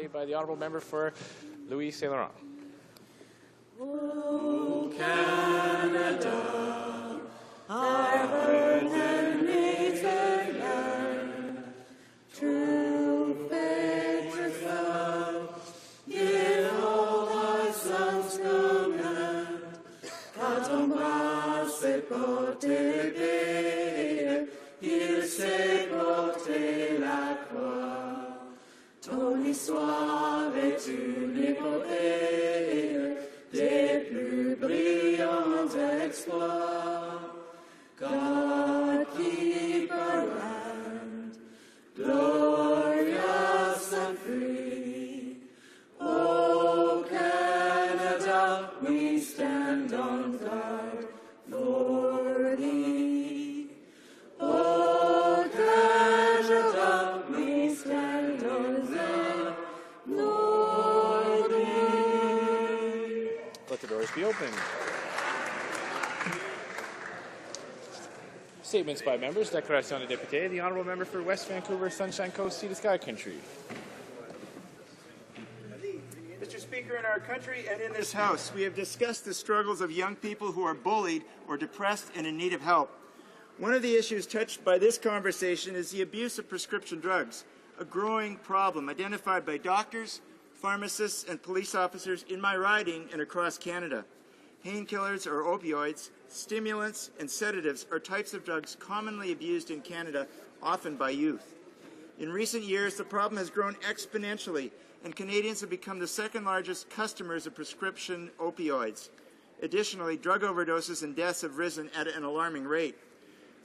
made by the Honourable Member for Louis Saint Laurent. Oh, Canada, our birth and native land, true patriot love, give all thy sons command, quand on brasse porter paix, il sait porter la croix. Ton histoire est une épopée des plus brillants exploits. God keep our land glorious and free. Oh, Canada, we stand on guard for thee. Oh, Canada, we stand on guard for thee. Let the doors be open. Statements by members. Déclaration de député. The Honourable Member for West Vancouver, Sunshine Coast, Sea to Sky Country. Mr. Speaker, in our country and in this House, we have discussed the struggles of young people who are bullied or depressed and in need of help. One of the issues touched by this conversation is the abuse of prescription drugs, a growing problem identified by doctors, pharmacists, and police officers in my riding and across Canada. Painkillers or opioids, stimulants, and sedatives are types of drugs commonly abused in Canada, often by youth. In recent years, the problem has grown exponentially, and Canadians have become the second largest customers of prescription opioids. Additionally, drug overdoses and deaths have risen at an alarming rate.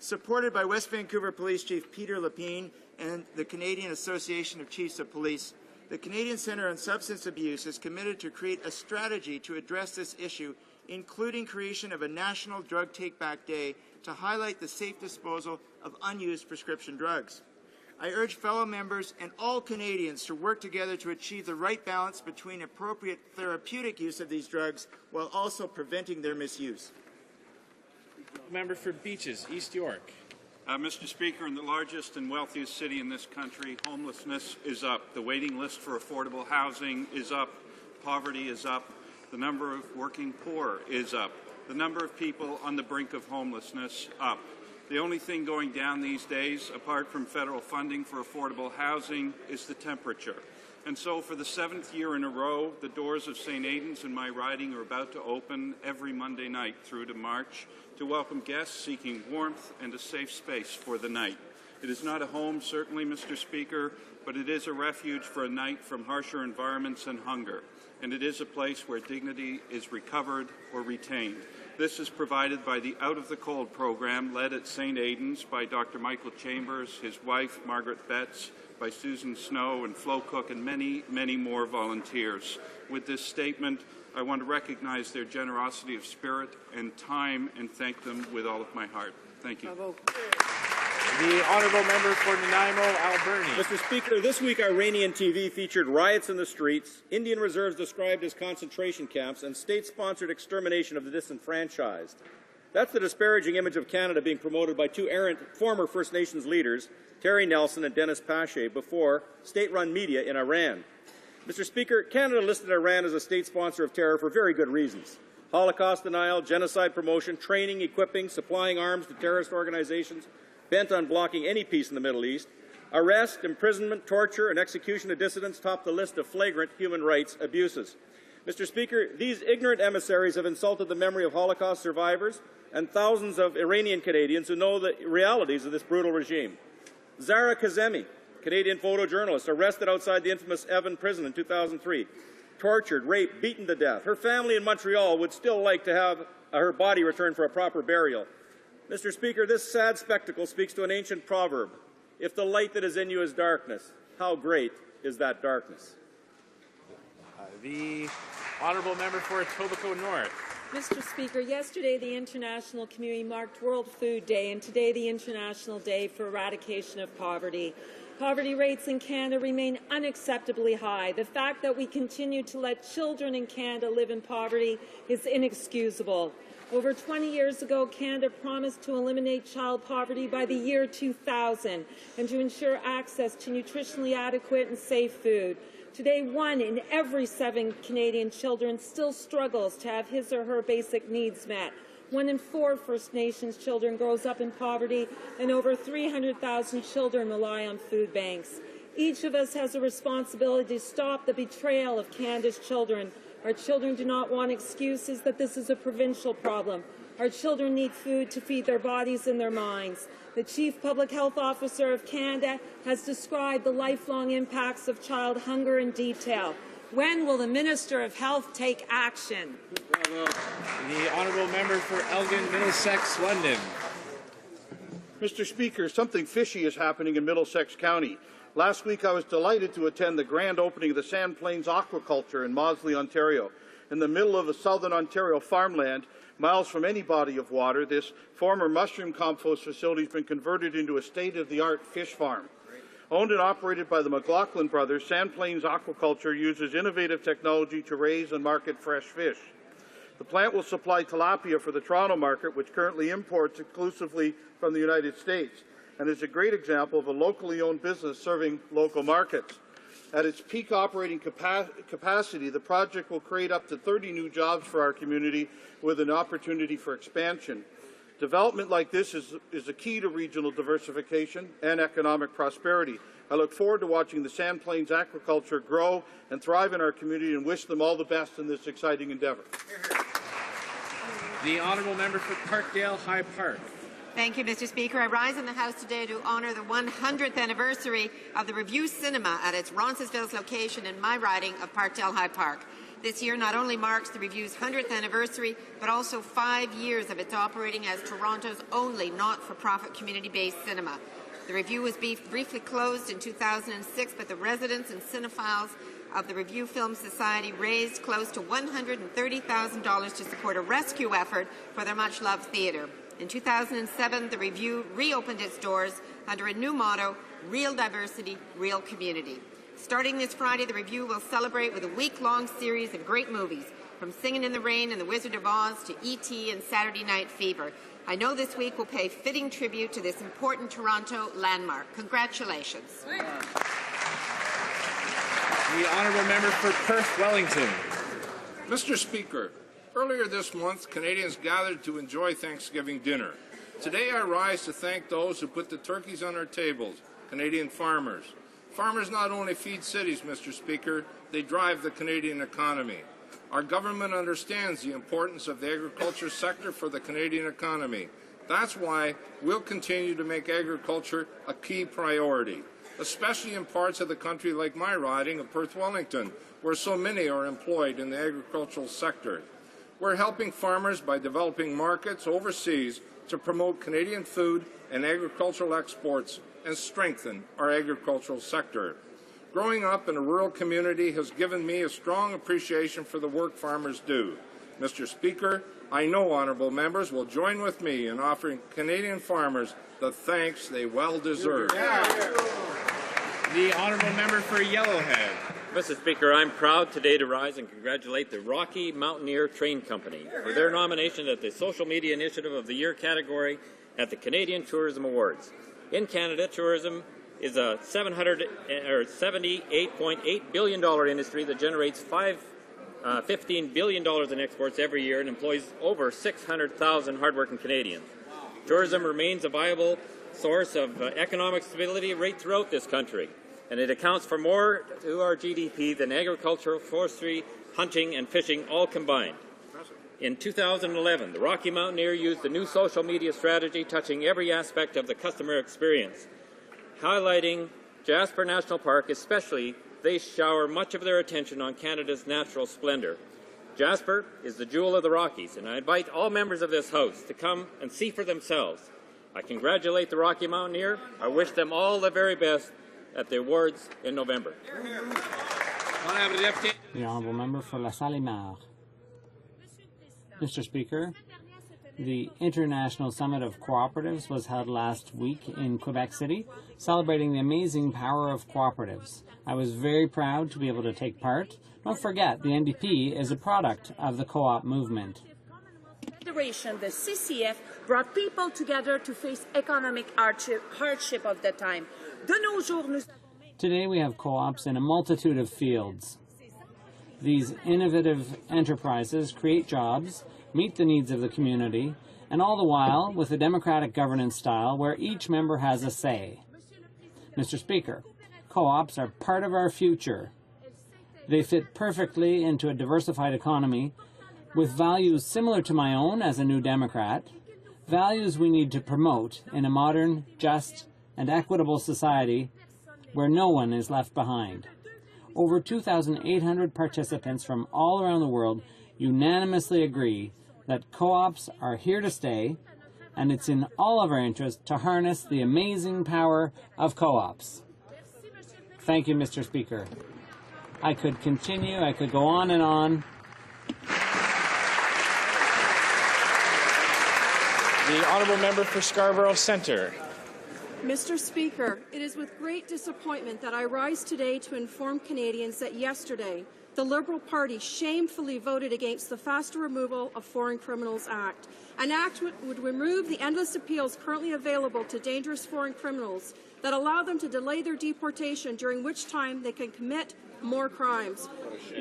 Supported by West Vancouver Police Chief Peter Lepine and the Canadian Association of Chiefs of Police, the Canadian Centre on Substance Abuse is committed to create a strategy to address this issue, including creation of a National Drug Take-Back Day to highlight the safe disposal of unused prescription drugs. I urge fellow members and all Canadians to work together to achieve the right balance between appropriate therapeutic use of these drugs while also preventing their misuse. Member for Beaches, East York. Mr. Speaker, in the largest and wealthiest city in this country, homelessness is up. The waiting list for affordable housing is up. Poverty is up. The number of working poor is up. The number of people on the brink of homelessness up. The only thing going down these days, apart from federal funding for affordable housing, is the temperature. And so for the 7th year in a row, the doors of St. Aidan's in my riding are about to open every Monday night through to March to welcome guests seeking warmth and a safe space for the night. It is not a home, certainly, Mr. Speaker, but it is a refuge for a night from harsher environments and hunger. And it is a place where dignity is recovered or retained. This is provided by the Out of the Cold program led at St. Aidan's by Dr. Michael Chambers, his wife Margaret Betts, by Susan Snow and Flo Cook and many, many more volunteers. With this statement, I want to recognize their generosity of spirit and time and thank them with all of my heart. Thank you. Bravo. The Honourable Member for Nanaimo, Alberni. Mr. Speaker, this week Iranian TV featured riots in the streets, Indian reserves described as concentration camps, and state-sponsored extermination of the disenfranchised. That's the disparaging image of Canada being promoted by two errant former First Nations leaders, Terry Nelson and Dennis Pache, before state-run media in Iran. Mr. Speaker, Canada listed Iran as a state sponsor of terror for very good reasons. Holocaust denial, genocide promotion, training, equipping, supplying arms to terrorist organizations bent on blocking any peace in the Middle East. Arrest, imprisonment, torture, and execution of dissidents top the list of flagrant human rights abuses. Mr. Speaker, these ignorant emissaries have insulted the memory of Holocaust survivors and thousands of Iranian Canadians who know the realities of this brutal regime. Zara Kazemi, Canadian photojournalist, arrested outside the infamous Evan prison in 2003, tortured, raped, beaten to death. Her family in Montreal would still like to have her body returned for a proper burial. Mr. Speaker, this sad spectacle speaks to an ancient proverb. If the light that is in you is darkness, how great is that darkness? The Honourable Member for Etobicoke North. Mr. Speaker, yesterday the international community marked World Food Day and today the International Day for Eradication of Poverty. Poverty rates in Canada remain unacceptably high. The fact that we continue to let children in Canada live in poverty is inexcusable. Over 20 years ago, Canada promised to eliminate child poverty by the year 2000 and to ensure access to nutritionally adequate and safe food. Today, 1 in every 7 Canadian children still struggles to have his or her basic needs met. 1 in 4 First Nations children grows up in poverty, and over 300,000 children rely on food banks. Each of us has a responsibility to stop the betrayal of Canada's children. Our children do not want excuses that this is a provincial problem. Our children need food to feed their bodies and their minds. The Chief Public Health Officer of Canada has described the lifelong impacts of child hunger in detail. When will the Minister of Health take action? The honourable member for Elgin, Middlesex, London. Mr. Speaker, something fishy is happening in Middlesex County. Last week, I was delighted to attend the grand opening of the Sand Plains Aquaculture in Mawsley, Ontario. In the middle of the southern Ontario farmland, miles from any body of water, this former mushroom compost facility has been converted into a state-of-the-art fish farm. Owned and operated by the McLaughlin brothers, Sand Plains Aquaculture uses innovative technology to raise and market fresh fish. The plant will supply tilapia for the Toronto market, which currently imports exclusively from the United States, and is a great example of a locally owned business serving local markets. At its peak operating capacity, the project will create up to 30 new jobs for our community with an opportunity for expansion. Development like this is a key to regional diversification and economic prosperity. I look forward to watching the Sand Plains Aquaculture grow and thrive in our community and wish them all the best in this exciting endeavour. The honourable member for Parkdale High Park. Thank you, Mr. Speaker. I rise in the House today to honour the 100th anniversary of the Review Cinema at its Roncesvalles location in my riding of Parkdale High Park. This year not only marks the Review's 100th anniversary, but also 5 years of its operating as Toronto's only not-for-profit community-based cinema. The Review was briefly closed in 2006, but the residents and cinephiles of the Review Film Society raised close to $130,000 to support a rescue effort for their much-loved theatre. In 2007, the Review reopened its doors under a new motto, Real Diversity, Real Community. Starting this Friday, the Review will celebrate with a week-long series of great movies, from Singin' in the Rain and The Wizard of Oz to E.T. and Saturday Night Fever. I know this week will pay fitting tribute to this important Toronto landmark. Congratulations. The honourable member for Perth Wellington. Mr. Speaker, earlier this month, Canadians gathered to enjoy Thanksgiving dinner. Today, I rise to thank those who put the turkeys on our tables, Canadian farmers. Farmers not only feed cities, Mr. Speaker, they drive the Canadian economy. Our government understands the importance of the agriculture sector for the Canadian economy. That's why we'll continue to make agriculture a key priority, especially in parts of the country like my riding of Perth Wellington, where so many are employed in the agricultural sector. We're helping farmers by developing markets overseas to promote Canadian food and agricultural exports and strengthen our agricultural sector. Growing up in a rural community has given me a strong appreciation for the work farmers do. Mr. Speaker, I know honourable members will join with me in offering Canadian farmers the thanks they well deserve. The honourable member for Yellowhead. Mr. Speaker, I'm proud today to rise and congratulate the Rocky Mountaineer Train Company for their nomination at the Social Media Initiative of the Year category at the Canadian Tourism Awards. In Canada, tourism is a $78.8 billion industry that generates $15 billion in exports every year and employs over 600,000 hardworking Canadians. Tourism remains a viable source of economic stability right throughout this country, and it accounts for more to our GDP than agriculture, forestry, hunting, and fishing all combined. In 2011, the Rocky Mountaineer used a new social media strategy touching every aspect of the customer experience. Highlighting Jasper National Park especially, they shower much of their attention on Canada's natural splendor. Jasper is the jewel of the Rockies, and I invite all members of this House to come and see for themselves. I congratulate the Rocky Mountaineer. I wish them all the very best at the awards in November. The honourable member for La Salle-Mar. Mr. Speaker, the International Summit of Cooperatives was held last week in Quebec City, celebrating the amazing power of cooperatives. I was very proud to be able to take part. Don't forget, the NDP is a product of the co-op movement. Federation, the CCF, brought people together to face economic hardship of the time. De nos jours, nous Today we have co-ops in a multitude of fields. These innovative enterprises create jobs, meet the needs of the community, and all the while with a democratic governance style where each member has a say. Mr. Speaker, co-ops are part of our future. They fit perfectly into a diversified economy with values similar to my own as a New Democrat, values we need to promote in a modern, just, and equitable society where no one is left behind. Over 2,800 participants from all around the world unanimously agree that co-ops are here to stay, and it's in all of our interest to harness the amazing power of co-ops. Thank you, Mr. Speaker. I could continue, I could go on and on. The Honourable Member for Scarborough Centre. Mr. Speaker, it is with great disappointment that I rise today to inform Canadians that yesterday the Liberal Party shamefully voted against the Faster Removal of Foreign Criminals Act, an act would remove the endless appeals currently available to dangerous foreign criminals that allow them to delay their deportation, during which time they can commit more crimes.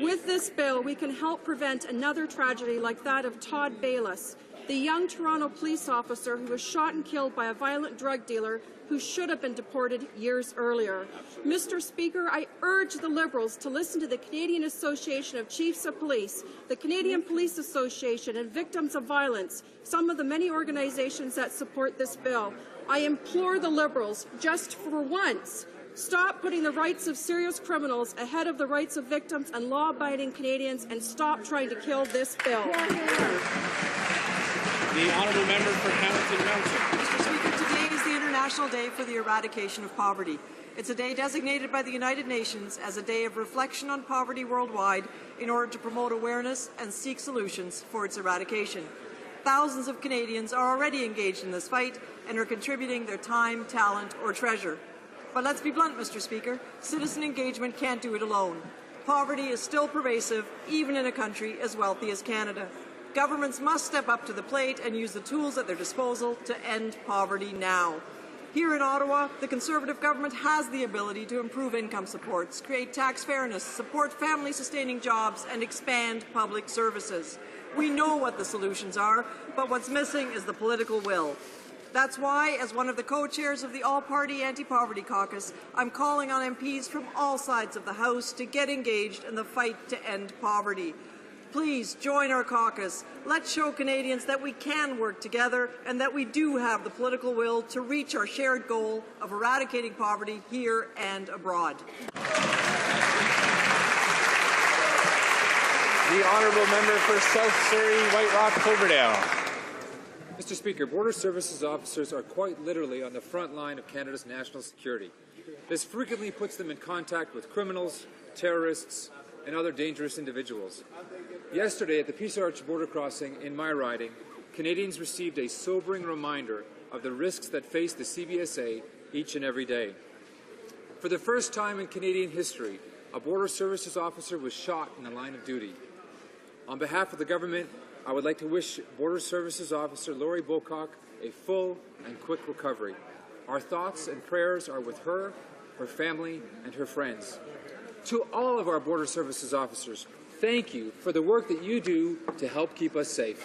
With this bill, we can help prevent another tragedy like that of Todd Bayless, the young Toronto police officer who was shot and killed by a violent drug dealer who should have been deported years earlier. Mr. Speaker, I urge the Liberals to listen to the Canadian Association of Chiefs of Police, the Canadian Police Association, and Victims of Violence, some of the many organizations that support this bill. I implore the Liberals, just for once, stop putting the rights of serious criminals ahead of the rights of victims and law-abiding Canadians, and stop trying to kill this bill. The Honourable Member for Hamilton Mountain. Mr. Speaker, today is the International Day for the Eradication of Poverty. It's a day designated by the United Nations as a day of reflection on poverty worldwide in order to promote awareness and seek solutions for its eradication. Thousands of Canadians are already engaged in this fight and are contributing their time, talent, or treasure. But let's be blunt, Mr. Speaker, citizen engagement can't do it alone. Poverty is still pervasive, even in a country as wealthy as Canada. Governments must step up to the plate and use the tools at their disposal to end poverty now. Here in Ottawa, the Conservative government has the ability to improve income supports, create tax fairness, support family-sustaining jobs, and expand public services. We know what the solutions are, but what's missing is the political will. That's why, as one of the co-chairs of the All-Party Anti-Poverty Caucus, I'm calling on MPs from all sides of the House to get engaged in the fight to end poverty. Please join our caucus. Let's show Canadians that we can work together and that we do have the political will to reach our shared goal of eradicating poverty here and abroad. The Honourable Member for South Surrey, White Rock, Cloverdale. Mr. Speaker, Border Services officers are quite literally on the front line of Canada's national security. This frequently puts them in contact with criminals, terrorists, and other dangerous individuals. Yesterday, at the Peace Arch border crossing in my riding, Canadians received a sobering reminder of the risks that face the CBSA each and every day. For the first time in Canadian history, a Border Services officer was shot in the line of duty. On behalf of the government, I would like to wish Border Services Officer Laurie Bocock a full and quick recovery. Our thoughts and prayers are with her, her family, and her friends. To all of our Border Services officers, thank you for the work that you do to help keep us safe.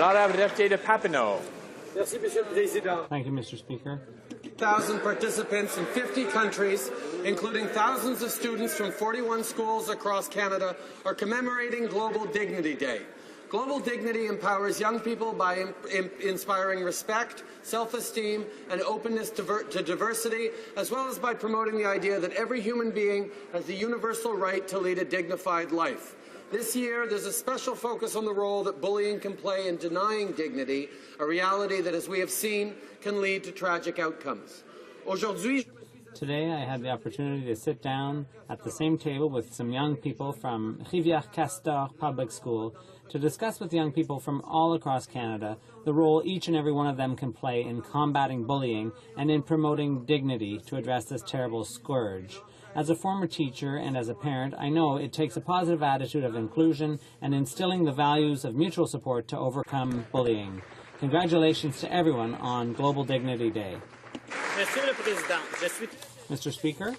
Honourable Deputy de Papineau. Thank you, Mr. Speaker. 1,000 participants in 50 countries, including thousands of students from 41 schools across Canada, are commemorating Global Dignity Day. Global Dignity empowers young people by inspiring respect, self-esteem, and openness to diversity, as well as by promoting the idea that every human being has the universal right to lead a dignified life. This year, there's a special focus on the role that bullying can play in denying dignity, a reality that, as we have seen, can lead to tragic outcomes. Aujourd'hui, Today I had the opportunity to sit down at the same table with some young people from Rivière-Castor Public School to discuss with young people from all across Canada the role each and every one of them can play in combating bullying and in promoting dignity to address this terrible scourge. As a former teacher and as a parent, I know it takes a positive attitude of inclusion and instilling the values of mutual support to overcome bullying. Congratulations to everyone on Global Dignity Day. Mr. Speaker,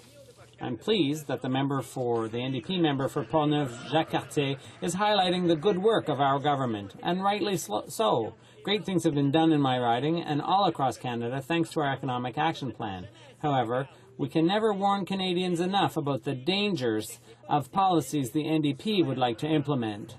I'm pleased that the NDP member for Portneuf-Jacques-Cartier is highlighting the good work of our government, and rightly so. Great things have been done in my riding and all across Canada thanks to our economic action plan. However, we can never warn Canadians enough about the dangers of policies the NDP would like to implement.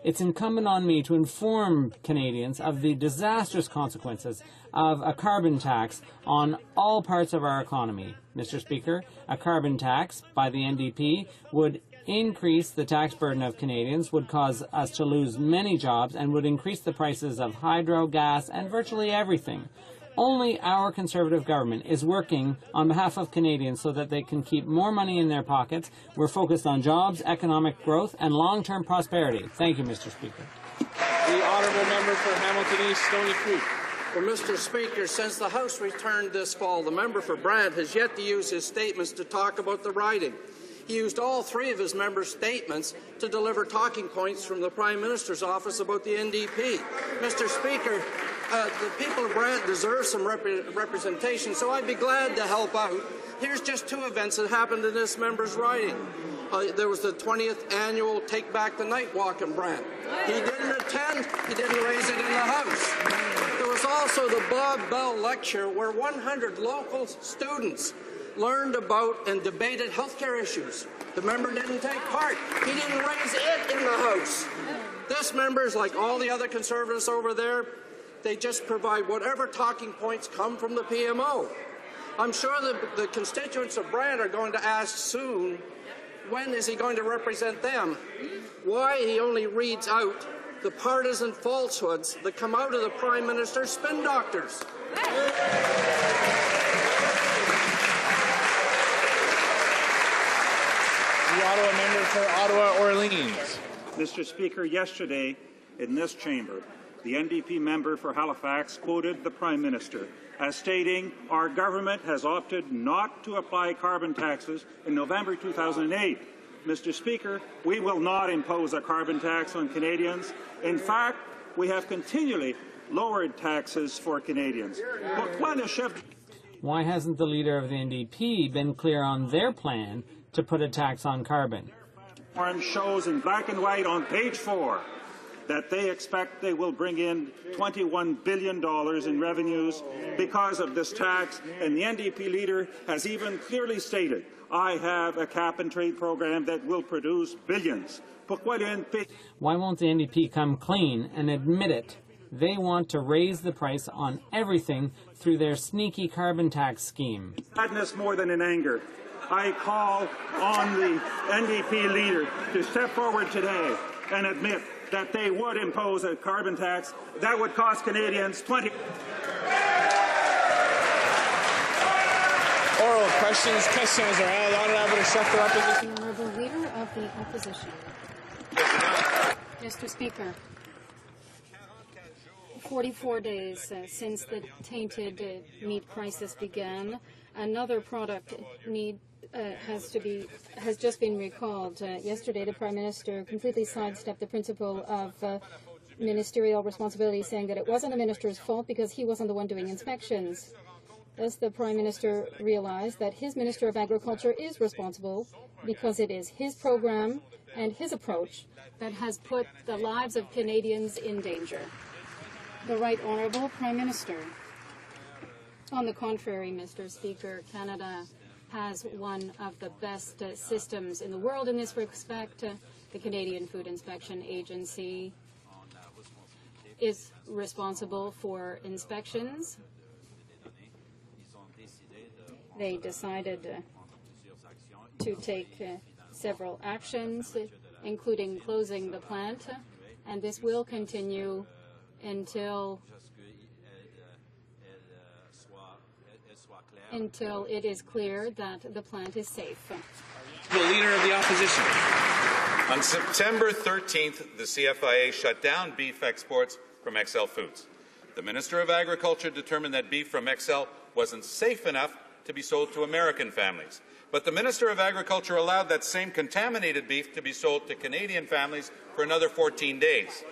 It's incumbent on me to inform Canadians of the disastrous consequences of a carbon tax on all parts of our economy. Mr. Speaker, a carbon tax by the NDP would increase the tax burden of Canadians, would cause us to lose many jobs, and would increase the prices of hydro, gas, and virtually everything. Only our Conservative government is working on behalf of Canadians so that they can keep more money in their pockets. We're focused on jobs, economic growth, and long-term prosperity. Thank you, Mr. Speaker. The honourable member for Hamilton East, Stony Creek. Well, Mr. Speaker, since the House returned this fall, the member for Brant has yet to use his statements to talk about the riding. He used all three of his members' statements to deliver talking points from the Prime Minister's office about the NDP. Mr. Speaker, the people of Brant deserve some representation, so I'd be glad to help out. Here's just two events that happened in this member's riding. There was the 20th annual Take Back the Night Walk in Brant. He didn't attend. He didn't raise it in the House. There was also the Bob Bell Lecture, where 100 local students learned about and debated healthcare issues. The member didn't take part. He didn't raise it in the House. This member is like all the other Conservatives over there. They just provide whatever talking points come from the PMO. I'm sure the constituents of Brant are going to ask soon, when is he going to represent them? Why he only reads out the partisan falsehoods that come out of the Prime Minister's spin doctors. The Ottawa member for Ottawa-Orleans. Mr. Speaker, yesterday in this chamber, the NDP member for Halifax quoted the Prime Minister as stating, "Our government has opted not to apply carbon taxes in November 2008. Mr. Speaker, we will not impose a carbon tax on Canadians. In fact, we have continually lowered taxes for Canadians." Why hasn't the leader of the NDP been clear on their plan to put a tax on carbon? Warren shows in black and white on page 4 that they expect they will bring in $21 billion in revenues because of this tax, and the NDP leader has even clearly stated, "I have a cap-and-trade program that will produce billions." Why won't the NDP come clean and admit it? They want to raise the price on everything through their sneaky carbon tax scheme. Sadness more than in anger. I call on the NDP leader to step forward today and admit that they would impose a carbon tax that would cost Canadians $20. Oral questions. Questions orales. Honourable chef de l'opposition. Honourable Leader of the Opposition. Mr. Speaker, 44 days since the tainted meat crisis began, another product has just been recalled. Yesterday, the Prime Minister completely sidestepped the principle of ministerial responsibility, saying that it wasn't the minister's fault because he wasn't the one doing inspections. Thus, the Prime Minister realized that his Minister of Agriculture is responsible because it is his program and his approach that has put the lives of Canadians in danger. The Right Honourable Prime Minister. On the contrary, Mr. Speaker, Canada has one of the best systems in the world in this respect. The Canadian Food Inspection Agency is responsible for inspections. They decided to take several actions, including closing the plant, and this will continue until until it is clear that the plant is safe. The Leader of the Opposition. On September 13th, the CFIA shut down beef exports from XL Foods. The Minister of Agriculture determined that beef from XL wasn't safe enough to be sold to American families. But the Minister of Agriculture allowed that same contaminated beef to be sold to Canadian families for another 14 days.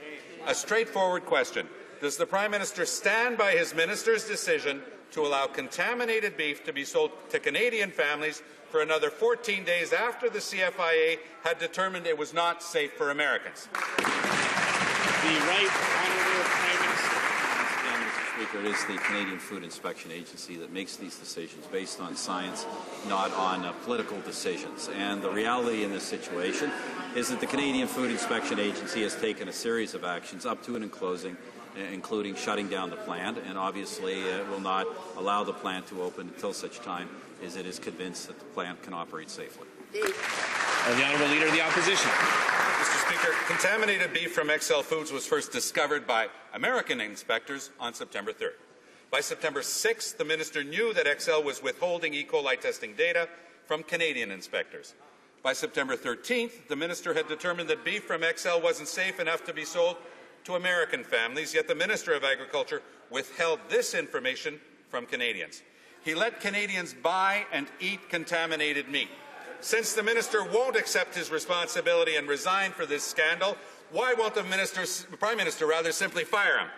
A straightforward question. Does the Prime Minister stand by his minister's decision to allow contaminated beef to be sold to Canadian families for another 14 days after the CFIA had determined it was not safe for Americans? The Right Honourable Prime Minister. Again, Mr. Speaker, it is the Canadian Food Inspection Agency that makes these decisions based on science, not on political decisions. And the reality in this situation is that the Canadian Food Inspection Agency has taken a series of actions up to and including shutting down the plant, and obviously will not allow the plant to open until such time as it is convinced that the plant can operate safely. The Honourable Leader of the Opposition. Mr. Speaker, contaminated beef from XL Foods was first discovered by American inspectors on September 3rd. By September 6th, the minister knew that XL was withholding E. coli testing data from Canadian inspectors. By September 13th, the minister had determined that beef from XL wasn't safe enough to be sold to American families, yet the Minister of Agriculture withheld this information from Canadians. He let Canadians buy and eat contaminated meat. Since the minister won't accept his responsibility and resign for this scandal, why won't the Prime Minister simply fire him?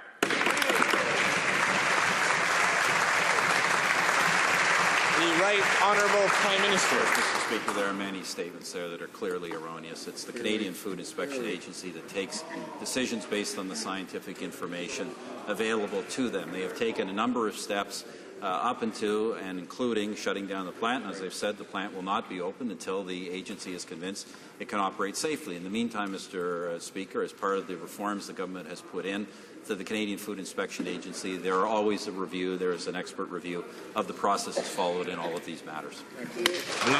The Right Honourable Prime Minister. Mr. Speaker, there are many statements there that are clearly erroneous. It's the Canadian Food Inspection Agency that takes decisions based on the scientific information available to them. They have taken a number of steps up into and including shutting down the plant. And as I've said, the plant will not be opened until the agency is convinced it can operate safely. In the meantime, Mr. Speaker, as part of the reforms the government has put in to the Canadian Food Inspection Agency, there are always a review, there is an expert review of the processes followed in all of these matters. The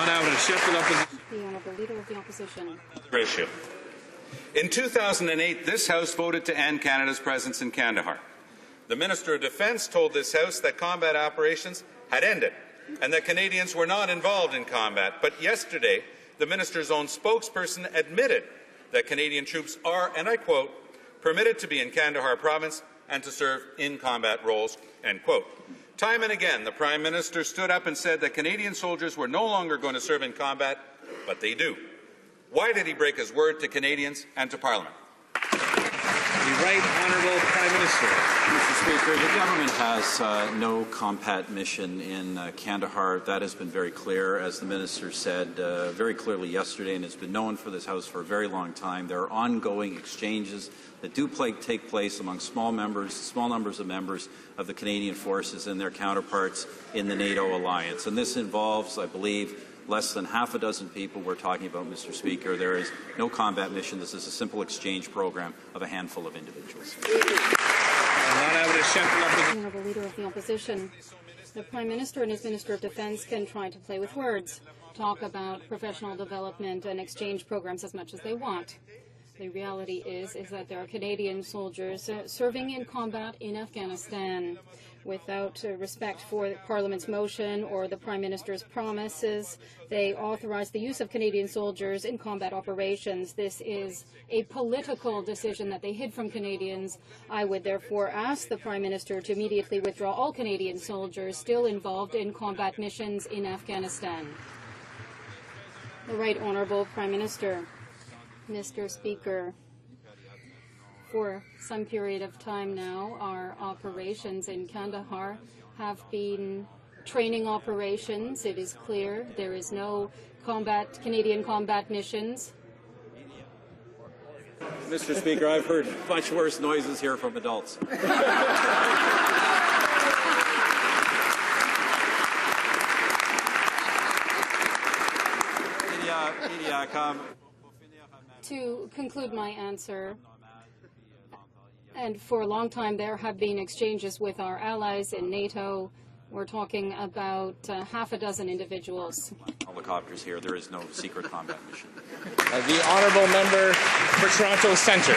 Honourable Leader of the Opposition. Issue. In 2008, this House voted to end Canada's presence in Kandahar. The Minister of Defence told this House that combat operations had ended and that Canadians were not involved in combat. But yesterday, the Minister's own spokesperson admitted that Canadian troops are, and I quote, permitted to be in Kandahar province and to serve in combat roles, end quote. Time and again, the Prime Minister stood up and said that Canadian soldiers were no longer going to serve in combat, but they do. Why did he break his word to Canadians and to Parliament? The Right Honourable Prime Minister. Mr. Speaker, the government has no combat mission in Kandahar. That has been very clear, as the Minister said very clearly yesterday, and it's been known for this House for a very long time. There are ongoing exchanges that do take place among small numbers of members of the Canadian forces and their counterparts in the NATO alliance. And this involves, I believe, less than half a dozen people we're talking about, Mr. Speaker. There is no combat mission. This is a simple exchange program of a handful of individuals. Honourable Leader of the Opposition. The Prime Minister and his Minister of Defence can try to play with words, talk about professional development and exchange programs as much as they want. The reality is that there are Canadian soldiers serving in combat in Afghanistan. Without respect for Parliament's motion or the Prime Minister's promises, they authorize the use of Canadian soldiers in combat operations. This is a political decision that they hid from Canadians. I would therefore ask the Prime Minister to immediately withdraw all Canadian soldiers still involved in combat missions in Afghanistan. The Right Honourable Prime Minister. Mr. Speaker, for some period of time now, our operations in Kandahar have been training operations. It is clear there is no Canadian combat missions. Mr. Speaker, I've heard much worse noises here from adults. To conclude my answer, and for a long time there have been exchanges with our allies in NATO. We're talking about half a dozen individuals. Helicopters here. There is no secret combat mission. The Honourable Member for Toronto Centre.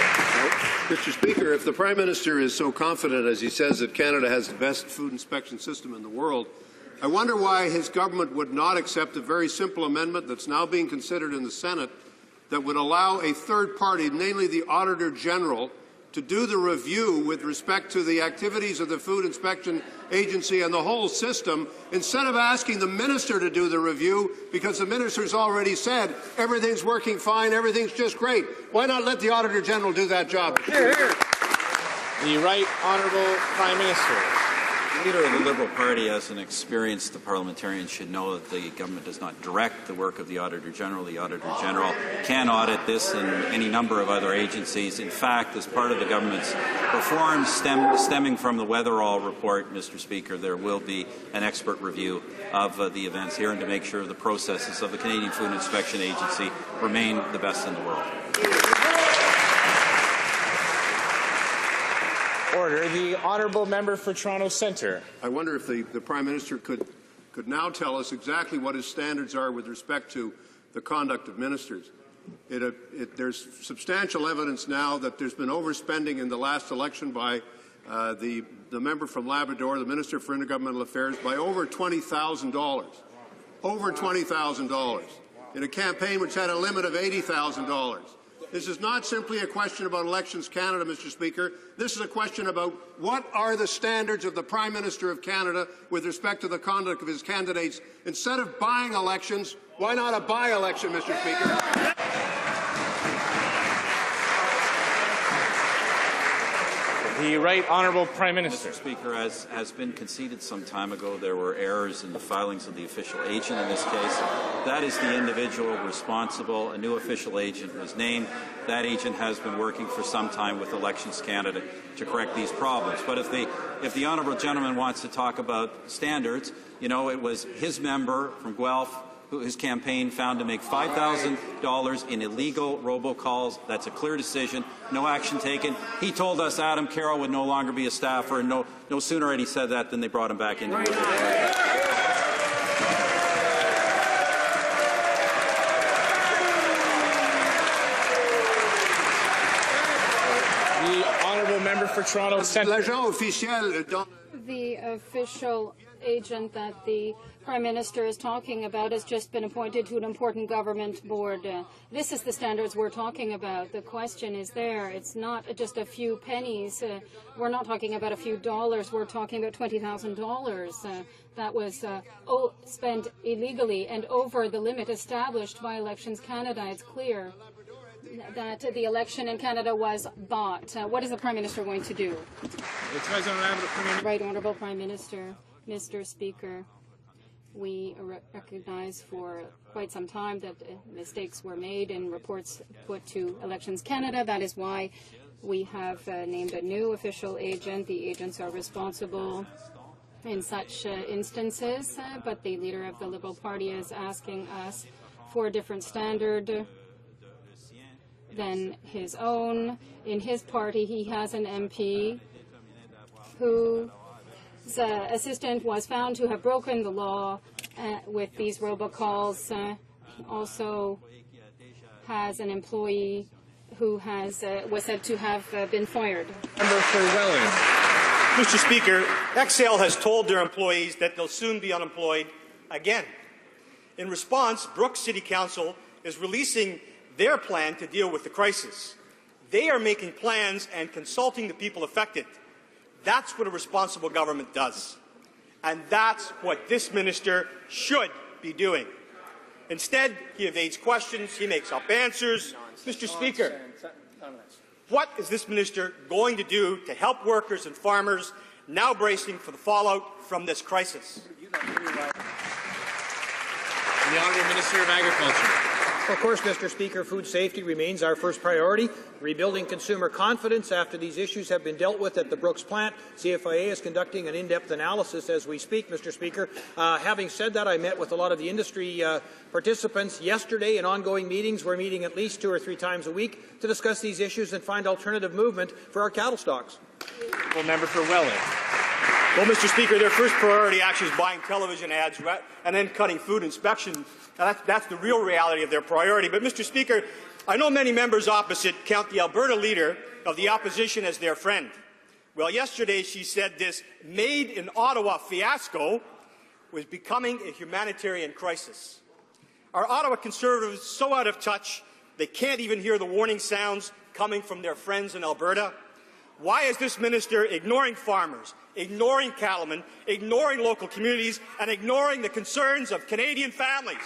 Mr. Speaker, if the Prime Minister is so confident, as he says, that Canada has the best food inspection system in the world, I wonder why his government would not accept a very simple amendment that's now being considered in the Senate that would allow a third party, namely the Auditor General, to do the review with respect to the activities of the Food Inspection Agency and the whole system, instead of asking the minister to do the review, because the minister's already said everything's working fine, everything's just great. Why not let the Auditor General do that job? Here, here. The Right Honourable Prime Minister. The leader of the Liberal Party, as an experienced parliamentarian, should know that the government does not direct the work of the Auditor General. The Auditor General can audit this and any number of other agencies. In fact, as part of the government's reforms stemming from the Weatherall report, Mr. Speaker, there will be an expert review of the events here and to make sure the processes of the Canadian Food Inspection Agency remain the best in the world. Order. The Honourable Member for Toronto Centre. I wonder if the Prime Minister could now tell us exactly what his standards are with respect to the conduct of ministers. There's substantial evidence now that there's been overspending in the last election by the member from Labrador, the Minister for Intergovernmental Affairs, by over $20,000. Over $20,000 in a campaign which had a limit of $80,000. This is not simply a question about Elections Canada, Mr. Speaker. This is a question about what are the standards of the Prime Minister of Canada with respect to the conduct of his candidates. Instead of buying elections, why not a by-election, Mr. Speaker? The Right Honourable Prime Minister. Mr. Speaker, as has been conceded some time ago, there were errors in the filings of the official agent in this case. That is the individual responsible. A new official agent was named. That agent has been working for some time with Elections Canada to correct these problems. But if the honourable gentleman wants to talk about standards, you know, it was his member from Guelph who his campaign found to make $5,000 in illegal robocalls. That's a clear decision. No action taken. He told us Adam Carroll would no longer be a staffer, and no sooner had he said that than they brought him back into the Member for Toronto Centre. The official agent that the Prime Minister is talking about has just been appointed to an important government board. This is the standards we're talking about. The question is there. It's not just a few pennies. We're not talking about a few dollars. We're talking about $20,000 that was spent illegally and over the limit established by Elections Canada. It's clear that the election in Canada was bought. What is the Prime Minister going to do? Right Honourable Prime Minister, Mr. Speaker, we recognize for quite some time that mistakes were made in reports put to Elections Canada. That is why we have named a new official agent. The agents are responsible in such instances, but the leader of the Liberal Party is asking us for a different standard than his own. In his party, he has an MP whose assistant was found to have broken the law with these robocalls. He also has an employee who was said to have been fired. Member for Welland. Mr. Speaker, XL has told their employees that they'll soon be unemployed again. In response, Brooks City Council is releasing their plan to deal with the crisis. They are making plans and consulting the people affected. That's what a responsible government does. And that's what this minister should be doing. Instead, he evades questions, he makes up answers. Mr. Speaker, what is this minister going to do to help workers and farmers now bracing for the fallout from this crisis? The Honourable Minister of Agriculture. Of course, Mr. Speaker, food safety remains our first priority. Rebuilding consumer confidence after these issues have been dealt with at the Brooks plant. CFIA is conducting an in-depth analysis as we speak, Mr. Speaker. Having said that, I met with a lot of the industry participants yesterday in ongoing meetings. We're meeting at least 2 or 3 times a week to discuss these issues and find alternative movement for our cattle stocks. Well, member for Welland. Well, Mr. Speaker, their first priority actually is buying television ads and then cutting food inspection. Now, that's the real reality of their priority. But, Mr. Speaker, I know many members opposite count the Alberta leader of the opposition as their friend. Well, yesterday she said this made in Ottawa fiasco was becoming a humanitarian crisis. Our Ottawa Conservatives so out of touch they can't even hear the warning sounds coming from their friends in Alberta. Why is this minister ignoring farmers, ignoring cattlemen, ignoring local communities, and ignoring the concerns of Canadian families?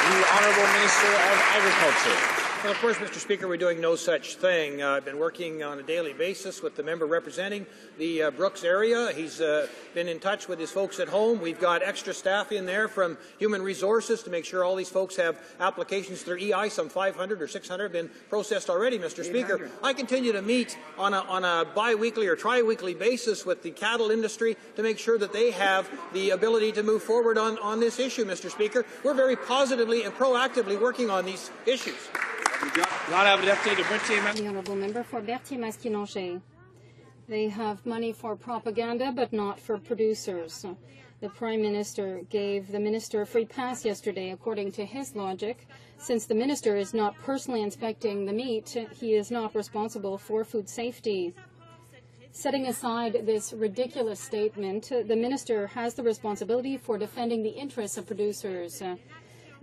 The Honourable Minister of Agriculture. Well, of course, Mr. Speaker, we're doing no such thing. I've been working on a daily basis with the member representing the Brooks area. He's been in touch with his folks at home. We've got extra staff in there from Human Resources to make sure all these folks have applications through EI. Some 500 or 600 have been processed already, Mr. Speaker. I continue to meet on a bi-weekly or tri-weekly basis with the cattle industry to make sure that they have the ability to move forward on this issue, Mr. Speaker. We're very positively and proactively working on these issues. The Honourable Member for Berthier-Masquinongé. They have money for propaganda, but not for producers. The Prime Minister gave the Minister a free pass yesterday, according to his logic. Since the Minister is not personally inspecting the meat, he is not responsible for food safety. Setting aside this ridiculous statement, the Minister has the responsibility for defending the interests of producers.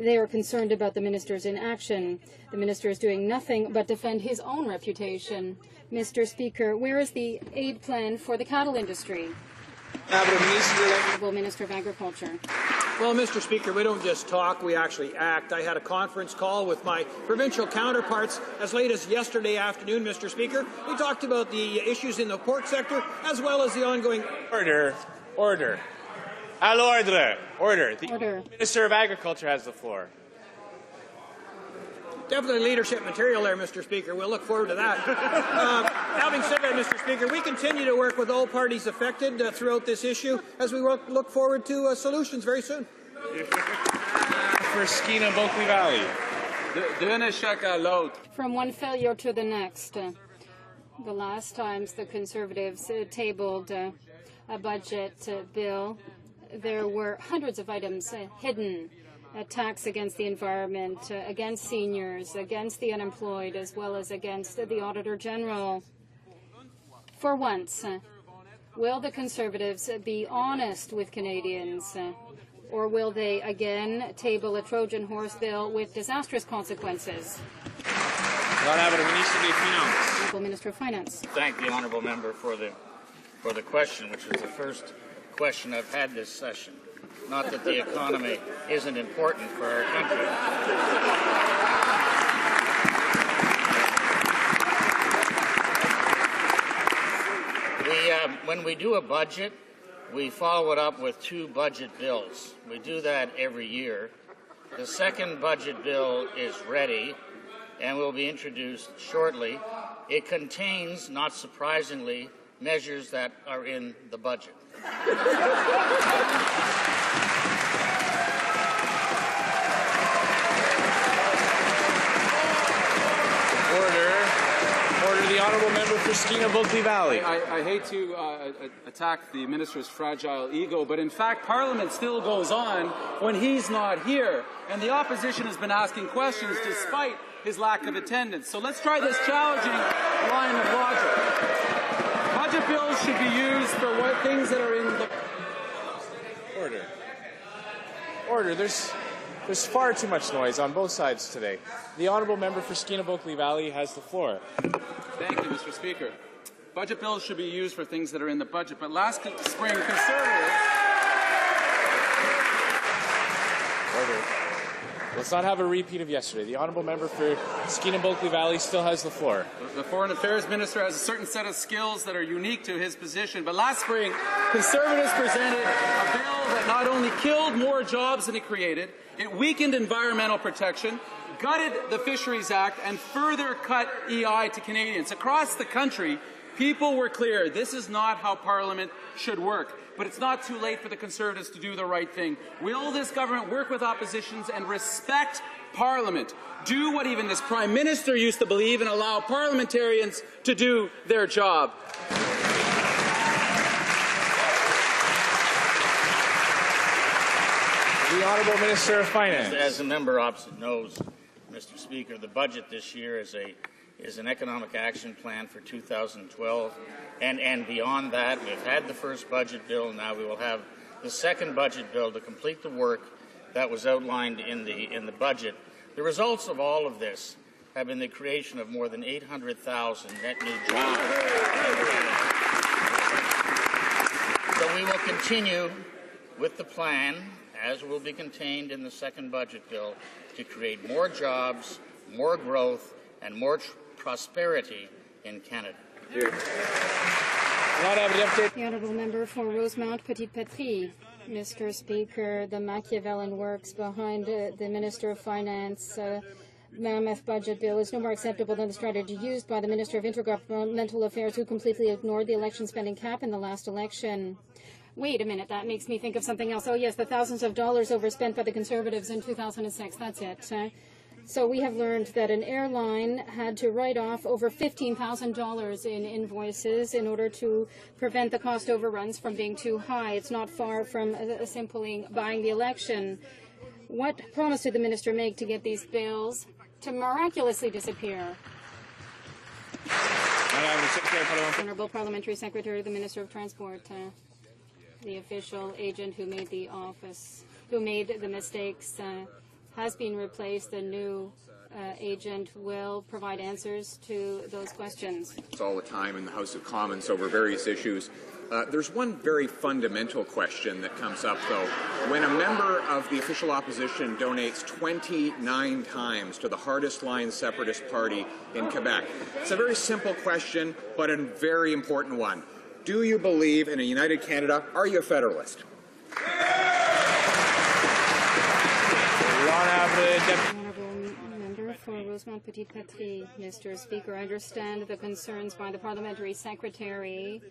They are concerned about the Minister's inaction. The Minister is doing nothing but defend his own reputation. Mr. Speaker, where is the aid plan for the cattle industry? Honourable Minister of Agriculture. Well, Mr. Speaker, we don't just talk, we actually act. I had a conference call with my provincial counterparts as late as yesterday afternoon, Mr. Speaker. We talked about the issues in the pork sector as well as the ongoing... Order. Order. À l'ordre. Order. The Minister of Agriculture has the floor. Definitely leadership material there, Mr. Speaker. We'll look forward to that. Having said that, Mr. Speaker, we continue to work with all parties affected throughout this issue as we look forward to solutions very soon. For Skeena Bulkley Valley. From one failure to the next. The last times the Conservatives tabled a budget bill, there were hundreds of items hidden. Attacks against the environment, against seniors, against the unemployed, as well as against the Auditor General. For once, will the Conservatives be honest with Canadians, or will they again table a Trojan horse bill with disastrous consequences? Honourable Minister of Finance. Thank the honourable member for the question, which is the first question I've had this session. Not that the economy isn't important for our country. When we do a budget, we follow it up with 2 budget bills. We do that every year. The second budget bill is ready and will be introduced shortly. It contains, not surprisingly, measures that are in the budget. Order the honourable member for Skeena Bulkley Valley. I hate to attack the minister's fragile ego, but in fact Parliament still goes on when he's not here, and the opposition has been asking questions despite his lack of attendance. So let's try this challenging line of logic. Budget bills should be used for what things that are in the... Order. There's far too much noise on both sides today. The honourable member for Skeena Bulkley Valley has the floor. Thank you, Mr. Speaker. Budget bills should be used for things that are in the budget, but last spring, Conservatives... Order. Let's not have a repeat of yesterday. The honourable member for Skeena Bulkley Valley still has the floor. The Foreign Affairs Minister has a certain set of skills that are unique to his position, but last spring, Conservatives presented a bill that not only killed more jobs than it created, it weakened environmental protection, gutted the Fisheries Act, and further cut EI to Canadians. Across the country, people were clear this is not how Parliament should work. But it's not too late for the Conservatives to do the right thing. Will this government work with oppositions and respect Parliament? Do what even this Prime Minister used to believe and allow parliamentarians to do their job. The Honourable Minister of Finance. As the member opposite knows, Mr. Speaker, the budget this year is a is an economic action plan for 2012. And beyond that, we've had the first budget bill. Now we will have the second budget bill to complete the work that was outlined in the budget. The results of all of this have been the creation of more than 800,000 net new jobs. So we will continue with the plan, as will be contained in the second budget bill, to create more jobs, more growth, and more prosperity in Canada. The honourable member for Rosemount Petite Patrie. Mr. Speaker, the Machiavellian works behind the Minister of Finance mammoth budget bill is no more acceptable than the strategy used by the Minister of Intergovernmental Affairs, who completely ignored the election spending cap in the last election. Wait a minute, that makes me think of something else. Oh yes, the thousands of dollars overspent by the Conservatives in 2006. That's it. So we have learned that an airline had to write off over $15,000 in invoices in order to prevent the cost overruns from being too high. It's not far from simply buying the election. What promise did the minister make to get these bills to miraculously disappear? Honourable Parliamentary Secretary, the Minister of Transport, the official agent who made the mistakes has been replaced. The new agent will provide answers to those questions. All the time in the House of Commons over various issues. There's one very fundamental question that comes up, though. When a member of the official opposition donates 29 times to the hardest-line separatist party in Quebec, it's a very simple question, but a very important one. Do you believe in a united Canada? Are you a federalist? Honourable member for Rosemount Petite Patrie. Mr. Speaker, I understand the concerns by the Parliamentary Secretary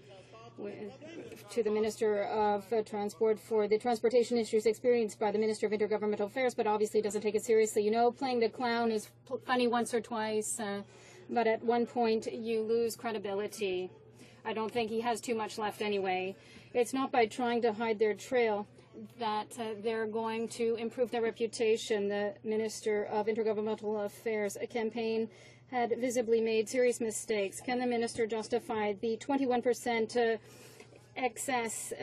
to the Minister of Transport for the transportation issues experienced by the Minister of Intergovernmental Affairs, but obviously doesn't take it seriously. You know, playing the clown is funny once or twice, but at one point you lose credibility. I don't think he has too much left anyway. It's not by trying to hide their trail that they're going to improve their reputation. The Minister of Intergovernmental Affairs campaign had visibly made serious mistakes. Can the minister justify the 21% excess,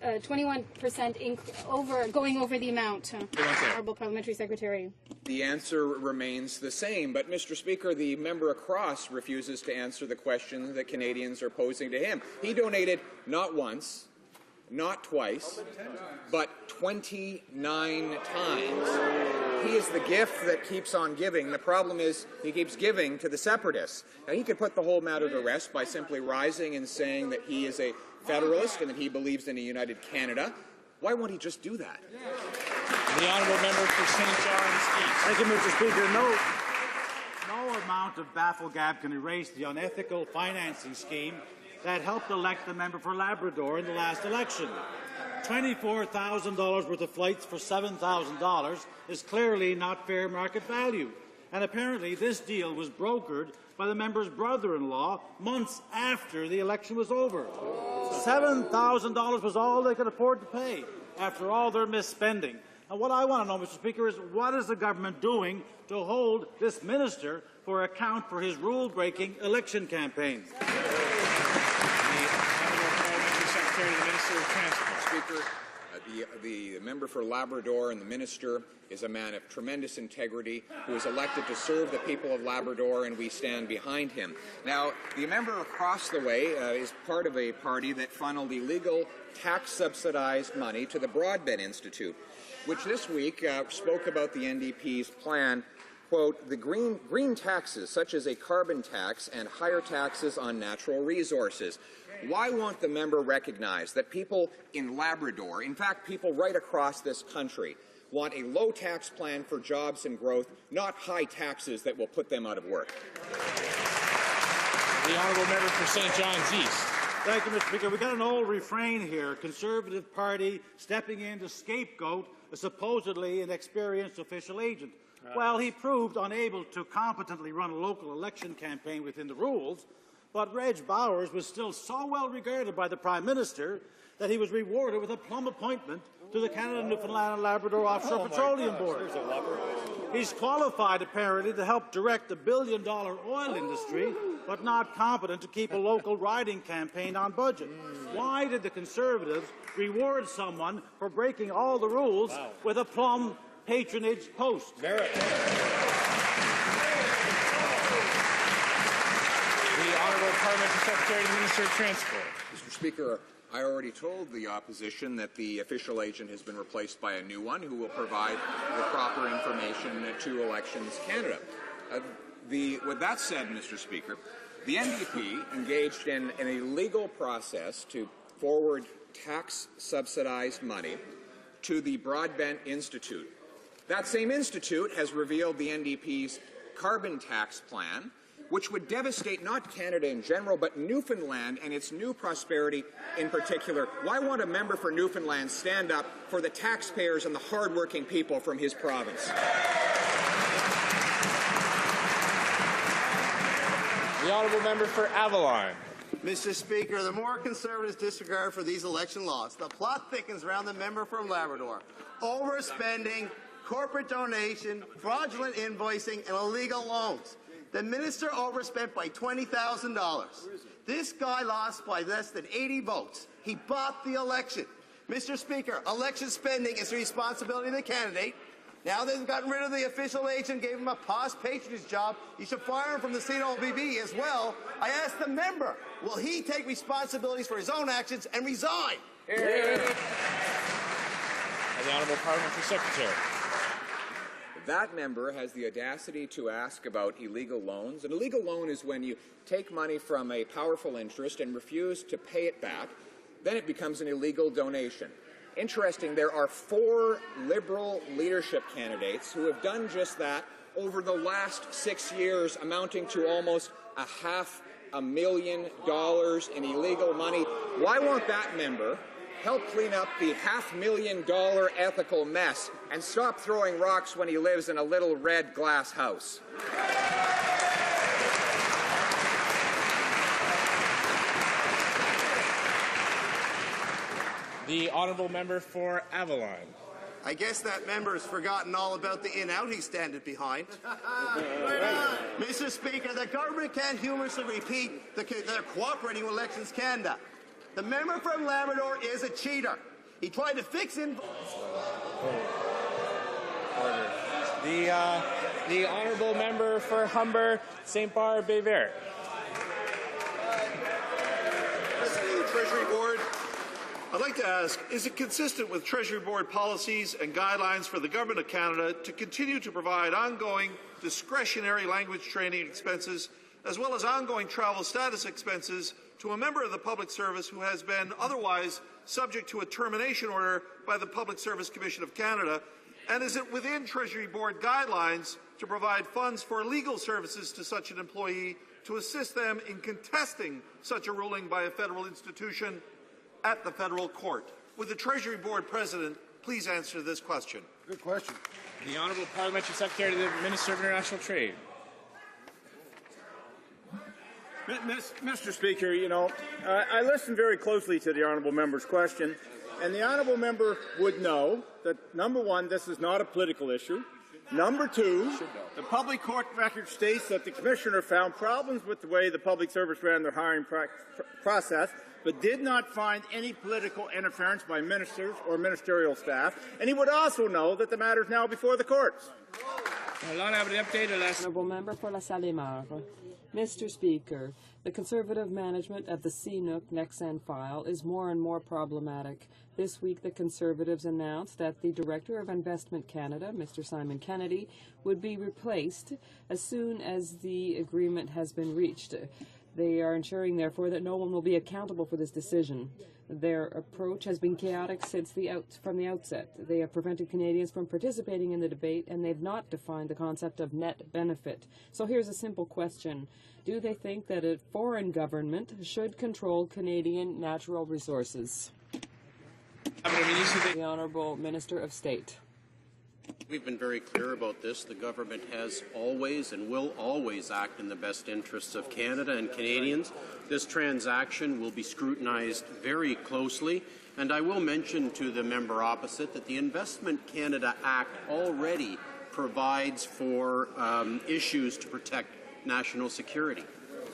21% going over the amount? Honourable Parliamentary Secretary. The answer remains the same, but Mr. Speaker, the member across refuses to answer the question that Canadians are posing to him. He donated not once, not twice, but 29 times. He is the gift that keeps on giving. The problem is he keeps giving to the separatists. Now, he could put the whole matter to rest by simply rising and saying that he is a federalist and that he believes in a united Canada. Why won't he just do that? The honourable member for St. John's East. Thank you, Mr. Speaker. No amount of bafflegab can erase the unethical financing scheme that helped elect the member for Labrador in the last election. $24,000 worth of flights for $7,000 is clearly not fair market value. And apparently this deal was brokered by the member's brother-in-law months after the election was over. $7,000 was all they could afford to pay after all their misspending. And what I want to know, Mr. Speaker, is what is the government doing to hold this minister for account for his rule-breaking election campaign? Speaker, the member for Labrador and the minister is a man of tremendous integrity who is elected to serve the people of Labrador, and we stand behind him. Now, the member across the way is part of a party that funneled illegal tax-subsidized money to the Broadbent Institute, which this week spoke about the NDP's plan, quote, the green taxes, such as a carbon tax and higher taxes on natural resources. Why won't the member recognize that people in Labrador, in fact, people right across this country, want a low tax plan for jobs and growth, not high taxes that will put them out of work? The honourable member for St. John's East. Thank you, Mr. Speaker. We've got an old refrain here, Conservative Party stepping in to scapegoat a supposedly inexperienced official agent. Well, he proved unable to competently run a local election campaign within the rules, but Reg Bowers was still so well regarded by the Prime Minister that he was rewarded with a plum appointment to the Canada, Newfoundland and Labrador Offshore Petroleum Board. He's qualified, apparently, to help direct the billion-dollar oil industry, but not competent to keep a local riding campaign on budget. Why did the Conservatives reward someone for breaking all the rules with a plum patronage post? Merit. The Honourable Parliamentary Secretary to the Minister of Transport. Mr. Speaker, I already told the opposition that the official agent has been replaced by a new one who will provide the proper information to Elections Canada. With that said, Mr. Speaker, the NDP engaged in an illegal process to forward tax-subsidized money to the Broadbent Institute. That same institute has revealed the NDP's carbon tax plan, which would devastate not Canada in general, but Newfoundland and its new prosperity in particular. Why won't a member for Newfoundland stand up for the taxpayers and the hard-working people from his province? The Honourable Member for Avalon. Mr. Speaker, the more Conservatives disregard for these election laws, the plot thickens around the member from Labrador. Overspending, corporate donation, fraudulent invoicing, and illegal loans. The minister overspent by $20,000. This guy lost by less than 80 votes. He bought the election. Mr. Speaker, election spending is the responsibility of the candidate. Now they've gotten rid of the official agent, gave him a past patronage job. You should fire him from the COBB as well. I asked the member, will he take responsibilities for his own actions and resign? And the Honourable Parliamentary Secretary. That member has the audacity to ask about illegal loans. An illegal loan is when you take money from a powerful interest and refuse to pay it back. Then it becomes an illegal donation. Interesting, there are 4 Liberal leadership candidates who have done just that over the last 6 years, amounting to almost $500,000 in illegal money. Why won't that member help clean up the $500,000 ethical mess and stop throwing rocks when he lives in a little red glass house? The Honourable Member for Avalon. I guess that member has forgotten all about the in-out he's standing behind. Mr. Speaker, the government can't humorously repeat that they're cooperating with Elections Canada. The member from Labrador is a cheater. He tried to fix in. Order. The Honourable Member for Humber, St. Barbe, Bévert. President of the Treasury Board, I'd like to ask, is it consistent with Treasury Board policies and guidelines for the Government of Canada to continue to provide ongoing discretionary language training expenses as well as ongoing travel status expenses to a member of the public service who has been otherwise subject to a termination order by the Public Service Commission of Canada? And is it within Treasury Board guidelines to provide funds for legal services to such an employee to assist them in contesting such a ruling by a federal institution at the federal court? Would the Treasury Board President please answer this question? Good question. The Honourable Parliamentary Secretary to the Minister of International Trade. Mr. Speaker, I listened very closely to the Honourable Member's question, and the Honourable Member would know that, number one, this is not a political issue. Number two, the public court record states that the Commissioner found problems with the way the public service ran their hiring process, but did not find any political interference by ministers or ministerial staff. And he would also know that the matter is now before the courts. Honourable Member for La Salle-Mar. Mr. Speaker, the Conservative management of the CNOOC Nexen file is more and more problematic. This week, the Conservatives announced that the Director of Investment Canada, Mr. Simon Kennedy, would be replaced as soon as the agreement has been reached. They are ensuring, therefore, that no one will be accountable for this decision. Their approach has been chaotic from the outset. They have prevented Canadians from participating in the debate, and they've not defined the concept of net benefit. So here's a simple question. Do they think that a foreign government should control Canadian natural resources? The Honourable Minister of State. We've been very clear about this. The government has always and will always act in the best interests of Canada and Canadians. This transaction will be scrutinized very closely, And I will mention to the member opposite that the Investment Canada Act already provides for issues to protect national security.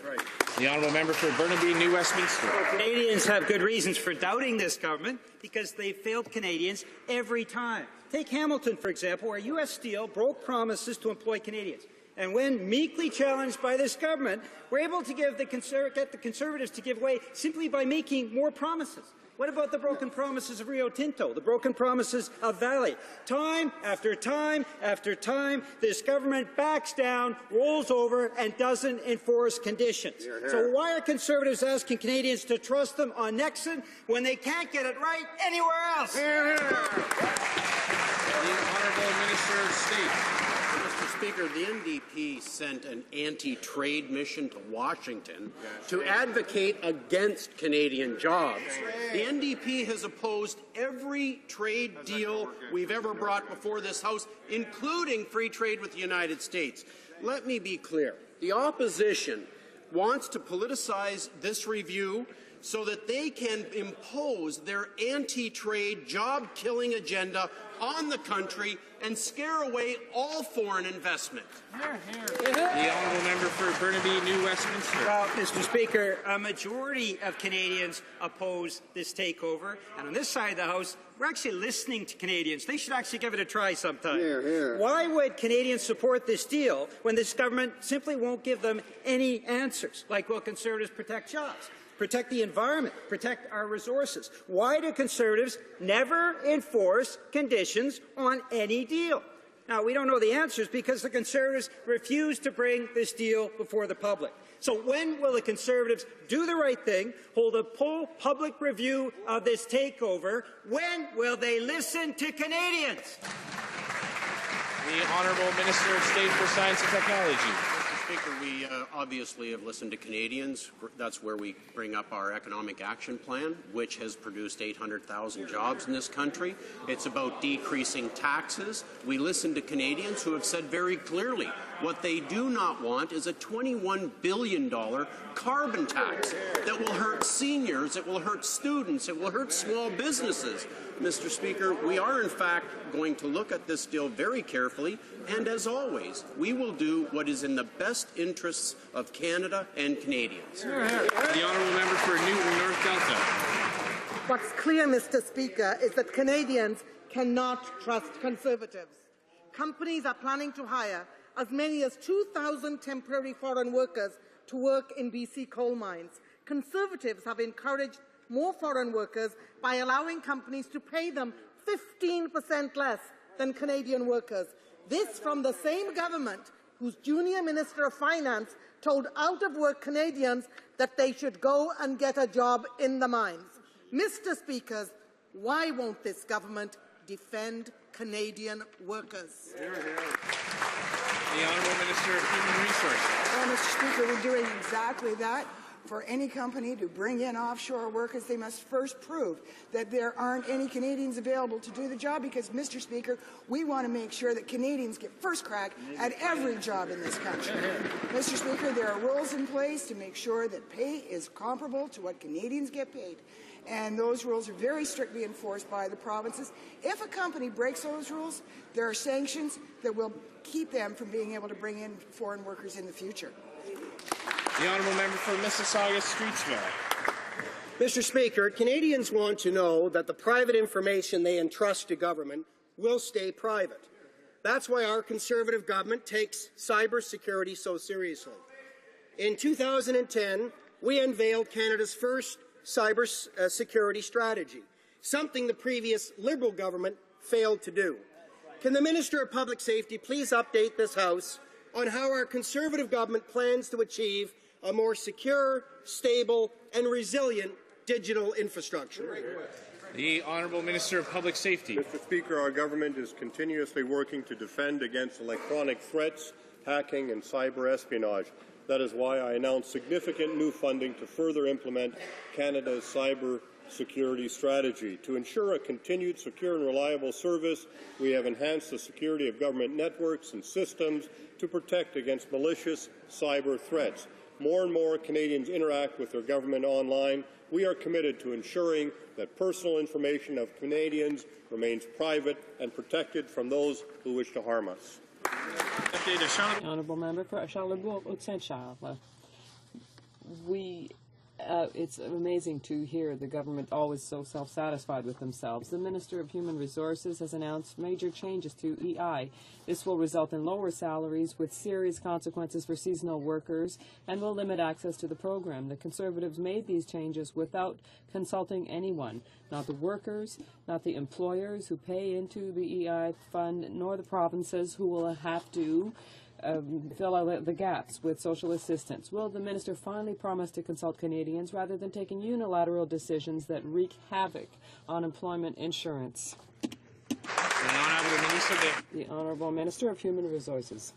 Right. The honourable member for Burnaby, New Westminster. Well, Canadians have good reasons for doubting this government because they've failed Canadians every time. Take Hamilton, for example, where U.S. Steel broke promises to employ Canadians. And when meekly challenged by this government, we're able to get the Conservatives to give way simply by making more promises. What about the broken promises of Rio Tinto, the broken promises of Valley? Time after time after time, this government backs down, rolls over, and doesn't enforce conditions. Hear, hear. So why are Conservatives asking Canadians to trust them on Nexon when they can't get it right anywhere else? Hear, hear. The Honourable Minister of State. Mr. Speaker, the NDP sent an anti-trade mission to Washington to advocate against Canadian jobs. The NDP has opposed every trade deal we've ever brought before this House, including free trade with the United States. Let me be clear. The opposition wants to politicize this review so that they can impose their anti-trade, job-killing agenda on the country and scare away all foreign investment. The honourable member for Burnaby, New Westminster. Well, Mr. Speaker, a majority of Canadians oppose this takeover, and on this side of the House, we're actually listening to Canadians. They should actually give it a try sometime. Hear, hear. Why would Canadians support this deal when this government simply won't give them any answers? Like, will Conservatives protect jobs? Protect the environment, protect our resources. Why do Conservatives never enforce conditions on any deal? Now, we don't know the answers because the Conservatives refuse to bring this deal before the public. So when will the Conservatives do the right thing, hold a full public review of this takeover? When will they listen to Canadians? The Honourable Minister of State for Science and Technology. Speaker, we obviously have listened to Canadians. That's where we bring up our economic action plan, which has produced 800,000 jobs in this country. It's about decreasing taxes. We listen to Canadians who have said very clearly what they do not want is a $21 billion carbon tax that will hurt seniors, it will hurt students, it will hurt small businesses. Mr. Speaker, we are in fact going to look at this deal very carefully, and as always, we will do what is in the best interests of Canada and Canadians. The honourable member for Newton, North Delta. What's clear, Mr. Speaker, is that Canadians cannot trust Conservatives. Companies are planning to hire as many as 2,000 temporary foreign workers to work in BC coal mines. Conservatives have encouraged more foreign workers by allowing companies to pay them 15% less than Canadian workers. This from the same government whose junior Minister of Finance told out-of-work Canadians that they should go and get a job in the mines. Mr. Speaker, why won't this government defend Canadian workers? The Honourable Minister of Human Resources. Well, Mr. Speaker, we're doing exactly that. For any company to bring in offshore workers, they must first prove that there aren't any Canadians available to do the job because, Mr. Speaker, we want to make sure that Canadians get first crack at every job in this country. Mr. Speaker, there are rules in place to make sure that pay is comparable to what Canadians get paid. And those rules are very strictly enforced by the provinces. If a company breaks those rules, there are sanctions that will keep them from being able to bring in foreign workers in the future. The honourable member for Mississauga, Streetsville. Mr. Speaker, Canadians want to know that the private information they entrust to government will stay private. That's why our Conservative government takes cybersecurity so seriously. In 2010, we unveiled Canada's first cybersecurity strategy, something the previous Liberal government failed to do. Can the Minister of Public Safety please update this House on how our Conservative government plans to achieve a more secure, stable and resilient digital infrastructure? The Honourable Minister of Public Safety. Mr. Speaker, our government is continuously working to defend against electronic threats, hacking and cyber espionage. That is why I announced significant new funding to further implement Canada's cyber security strategy. To ensure a continued secure and reliable service, we have enhanced the security of government networks and systems to protect against malicious cyber threats. More and more Canadians interact with their government online, we are committed to ensuring that personal information of Canadians remains private and protected from those who wish to harm us. The Honourable Member for Charlebourg-Saint-Charles. It's amazing to hear the government always so self-satisfied with themselves. The Minister of Human Resources has announced major changes to EI. This will result in lower salaries with serious consequences for seasonal workers and will limit access to the program. The Conservatives made these changes without consulting anyone, not the workers, not the employers who pay into the EI fund, nor the provinces who will have to fill out the gaps with social assistance. Will the minister finally promise to consult Canadians rather than taking unilateral decisions that wreak havoc on employment insurance? The Honourable Minister of Human Resources.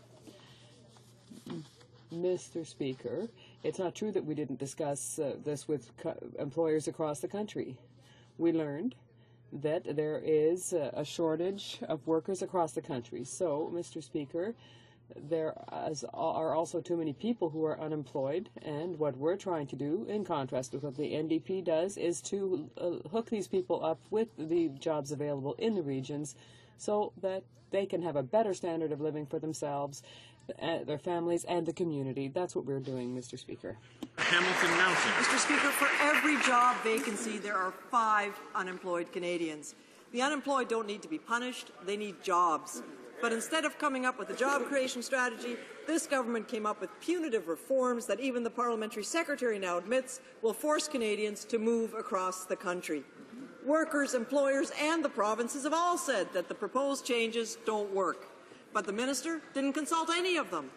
Mr. Speaker, it's not true that we didn't discuss this with employers across the country. We learned that there is a shortage of workers across the country. So, Mr. Speaker, there are also too many people who are unemployed, and what we're trying to do, in contrast with what the NDP does, is to hook these people up with the jobs available in the regions so that they can have a better standard of living for themselves, their families, and the community. That's what we're doing, Mr. Speaker. Hamilton Mountain. Mr. Speaker, for every job vacancy, there are 5 unemployed Canadians. The unemployed don't need to be punished, they need jobs. But instead of coming up with a job creation strategy, this government came up with punitive reforms that even the parliamentary secretary now admits will force Canadians to move across the country. Workers, employers and the provinces have all said that the proposed changes don't work. But the minister didn't consult any of them.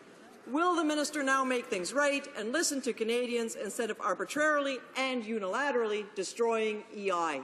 Will the minister now make things right and listen to Canadians instead of arbitrarily and unilaterally destroying EI? The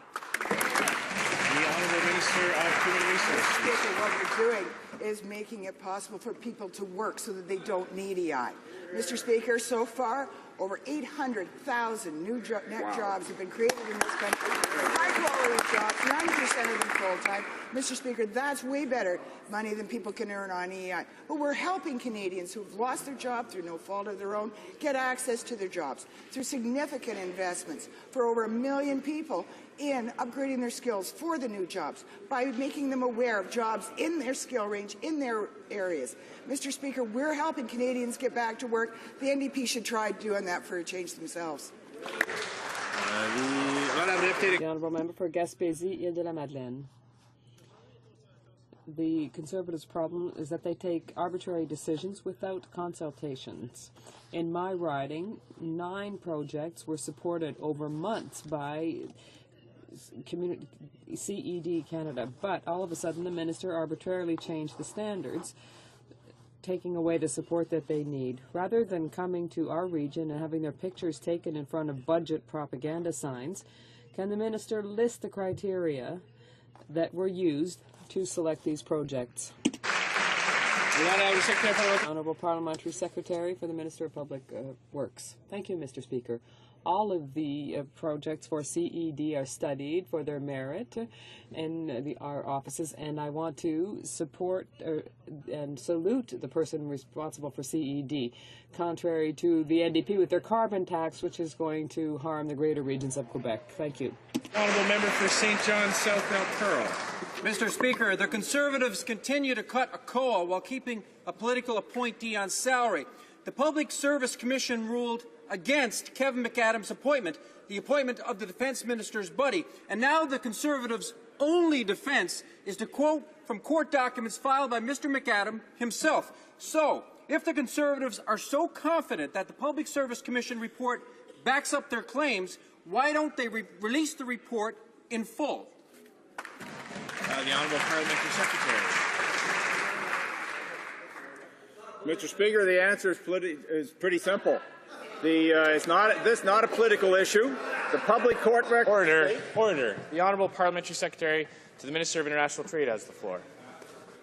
Honourable Minister of Human Resources. Speaker, what we're doing is making it possible for people to work so that they don't need EI. Mr. Speaker, so far, over 800,000 new net jobs have been created in this country. High-quality jobs, 90% of them full-time. Mr. Speaker, that's way better money than people can earn on EI. But we're helping Canadians who have lost their job through no fault of their own get access to their jobs through significant investments for over 1 million people in upgrading their skills for the new jobs by making them aware of jobs in their skill range, in their areas. Mr. Speaker, we're helping Canadians get back to work. The NDP should try doing that for a change themselves. The Honourable Member for Gaspésie-Île-de-la-Madeleine. The Conservatives' problem is that they take arbitrary decisions without consultations. In my riding, 9 projects were supported over months by CED Canada, but all of a sudden the minister arbitrarily changed the standards, taking away the support that they need. Rather than coming to our region and having their pictures taken in front of budget propaganda signs, can the minister list the criteria that were used to select these projects? Honourable Parliamentary Secretary for the Minister of Public Works. Thank you, Mr. Speaker. All of the projects for CED are studied for their merit in our offices, and I want to support and salute the person responsible for CED, contrary to the NDP with their carbon tax, which is going to harm the greater regions of Quebec. Thank you. Honourable Member for St. John South Mount Pearl. Mr. Speaker, the Conservatives continue to cut a COA while keeping a political appointee on salary. The Public Service Commission ruled against Kevin McAdams' appointment, the appointment of the Defence Minister's buddy. And now the Conservatives' only defence is to quote from court documents filed by Mr. McAdam himself. So, if the Conservatives are so confident that the Public Service Commission report backs up their claims, why don't they release the report in full? The Honourable Parliamentary Secretary. Mr. Speaker, the answer is pretty simple. It's not a political issue. The public court record. Order. The Honourable Parliamentary Secretary to the Minister of International Trade has the floor.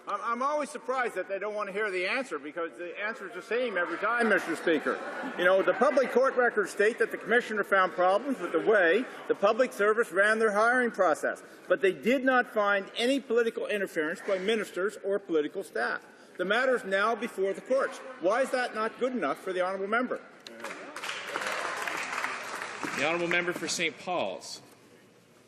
I'm always surprised that they don't want to hear the answer, because the answer is the same every time, Mr. Speaker. You know, the public court records state that the Commissioner found problems with the way the public service ran their hiring process, but they did not find any political interference by ministers or political staff. The matter is now before the courts. Why is that not good enough for the honourable member? The honourable member for St. Paul's.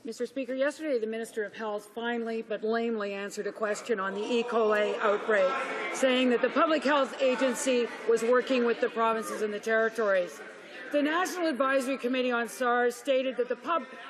Mr. Speaker, yesterday the Minister of Health finally but lamely answered a question on the E. coli outbreak, saying that the Public Health Agency was working with the provinces and the territories. The National Advisory Committee on SARS stated that the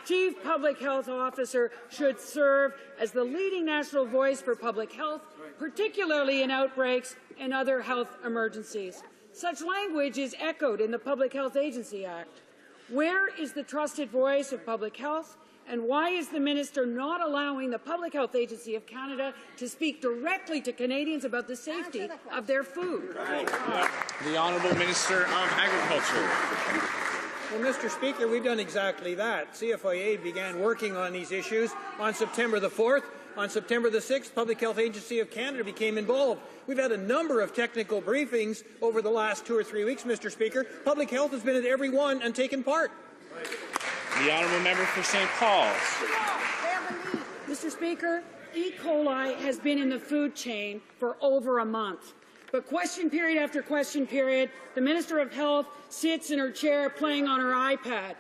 Chief Public Health Officer should serve as the leading national voice for public health, particularly in outbreaks and other health emergencies. Such language is echoed in the Public Health Agency Act. Where is the trusted voice of public health? And why is the minister not allowing the Public Health Agency of Canada to speak directly to Canadians about the safety of their food? The Honourable Minister of Agriculture. Well, Mr. Speaker, we've done exactly that. CFIA began working on these issues on September the 4th. On September the 6th, Public Health Agency of Canada became involved. We've had a number of technical briefings over the last 2 or 3 weeks, Mr. Speaker. Public Health has been at every one and taken part. The honourable member for St. Paul's. Mr. Speaker, E. coli has been in the food chain for over a month. But question period after question period, the Minister of Health sits in her chair playing on her iPad.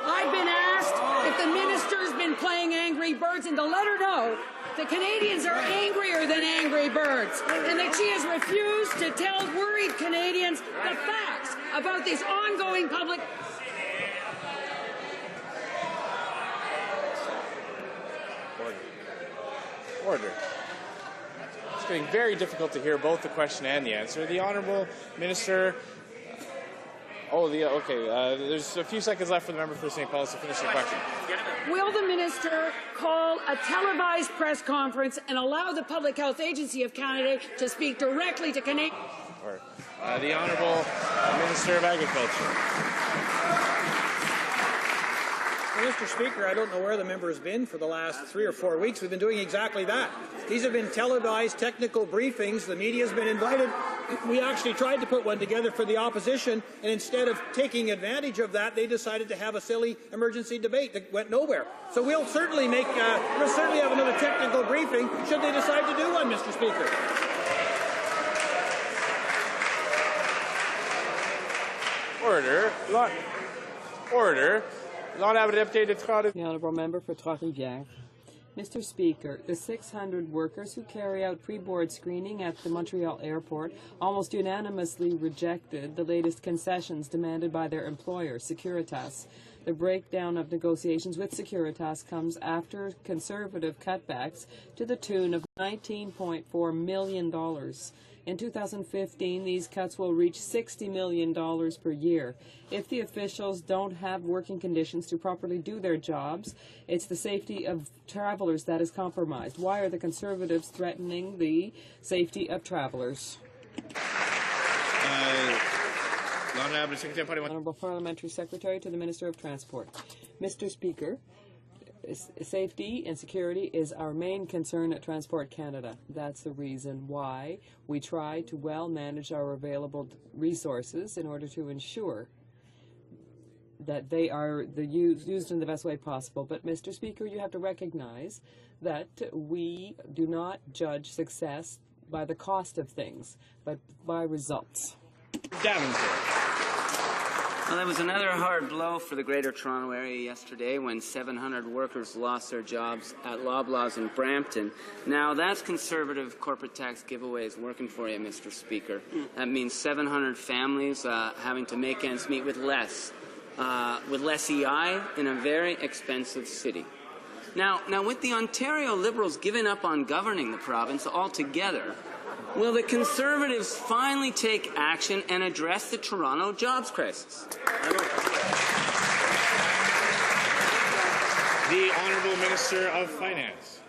I've been asked if the minister's been playing Angry Birds, and to let her know the Canadians are angrier than Angry Birds, and that she has refused to tell worried Canadians the facts about this ongoing public... Order. It's getting very difficult to hear both the question and the answer. The Honourable Minister... there's a few seconds left for the member for St. Paul's to finish the question. Will the minister call a televised press conference and allow the Public Health Agency of Canada to speak directly to Canadians? The Honourable Minister of Agriculture. Well, Mr. Speaker, I don't know where the member has been for the last 3 or 4 weeks. We've been doing exactly that. These have been televised technical briefings. The media has been invited. We actually tried to put one together for the opposition, and instead of taking advantage of that, they decided to have a silly emergency debate that went nowhere. So we'll certainly have another technical briefing should they decide to do one, Mr. Speaker. Order. Order. The honourable member for Trois-Rivières. Mr. Speaker, the 600 workers who carry out pre-board screening at the Montreal airport almost unanimously rejected the latest concessions demanded by their employer, Securitas. The breakdown of negotiations with Securitas comes after conservative cutbacks to the tune of $19.4 million. In 2015, these cuts will reach $60 million per year. If the officials don't have working conditions to properly do their jobs, it's the safety of travelers that is compromised. Why are the Conservatives threatening the safety of travelers? Honourable Parliamentary Secretary to the Minister of Transport. Mr. Speaker, safety and security is our main concern at Transport Canada. That's the reason why we try to well manage our available resources in order to ensure that they are used in the best way possible. But, Mr. Speaker, you have to recognize that we do not judge success by the cost of things, but by results. Davenport. Well, that was another hard blow for the Greater Toronto Area yesterday when 700 workers lost their jobs at Loblaws in Brampton. Now, that's Conservative corporate tax giveaways working for you, Mr. Speaker. That means 700 families having to make ends meet with less EI in a very expensive city. Now, with the Ontario Liberals giving up on governing the province altogether, will the Conservatives finally take action and address the Toronto jobs crisis? The Honourable Minister of Finance.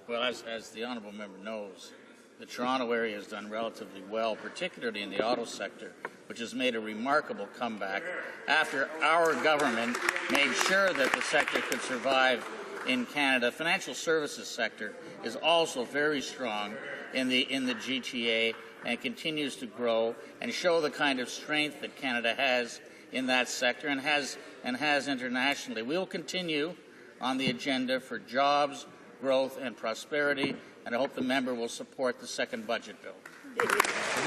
Well, as the Honourable Member knows, the Toronto area has done relatively well, particularly in the auto sector, which has made a remarkable comeback after our government made sure that the sector could survive in Canada. The financial services sector is also very strong in the GTA and continues to grow and show the kind of strength that Canada has in that sector and has internationally. We will continue on the agenda for jobs, growth and prosperity, and I hope the member will support the second budget bill. The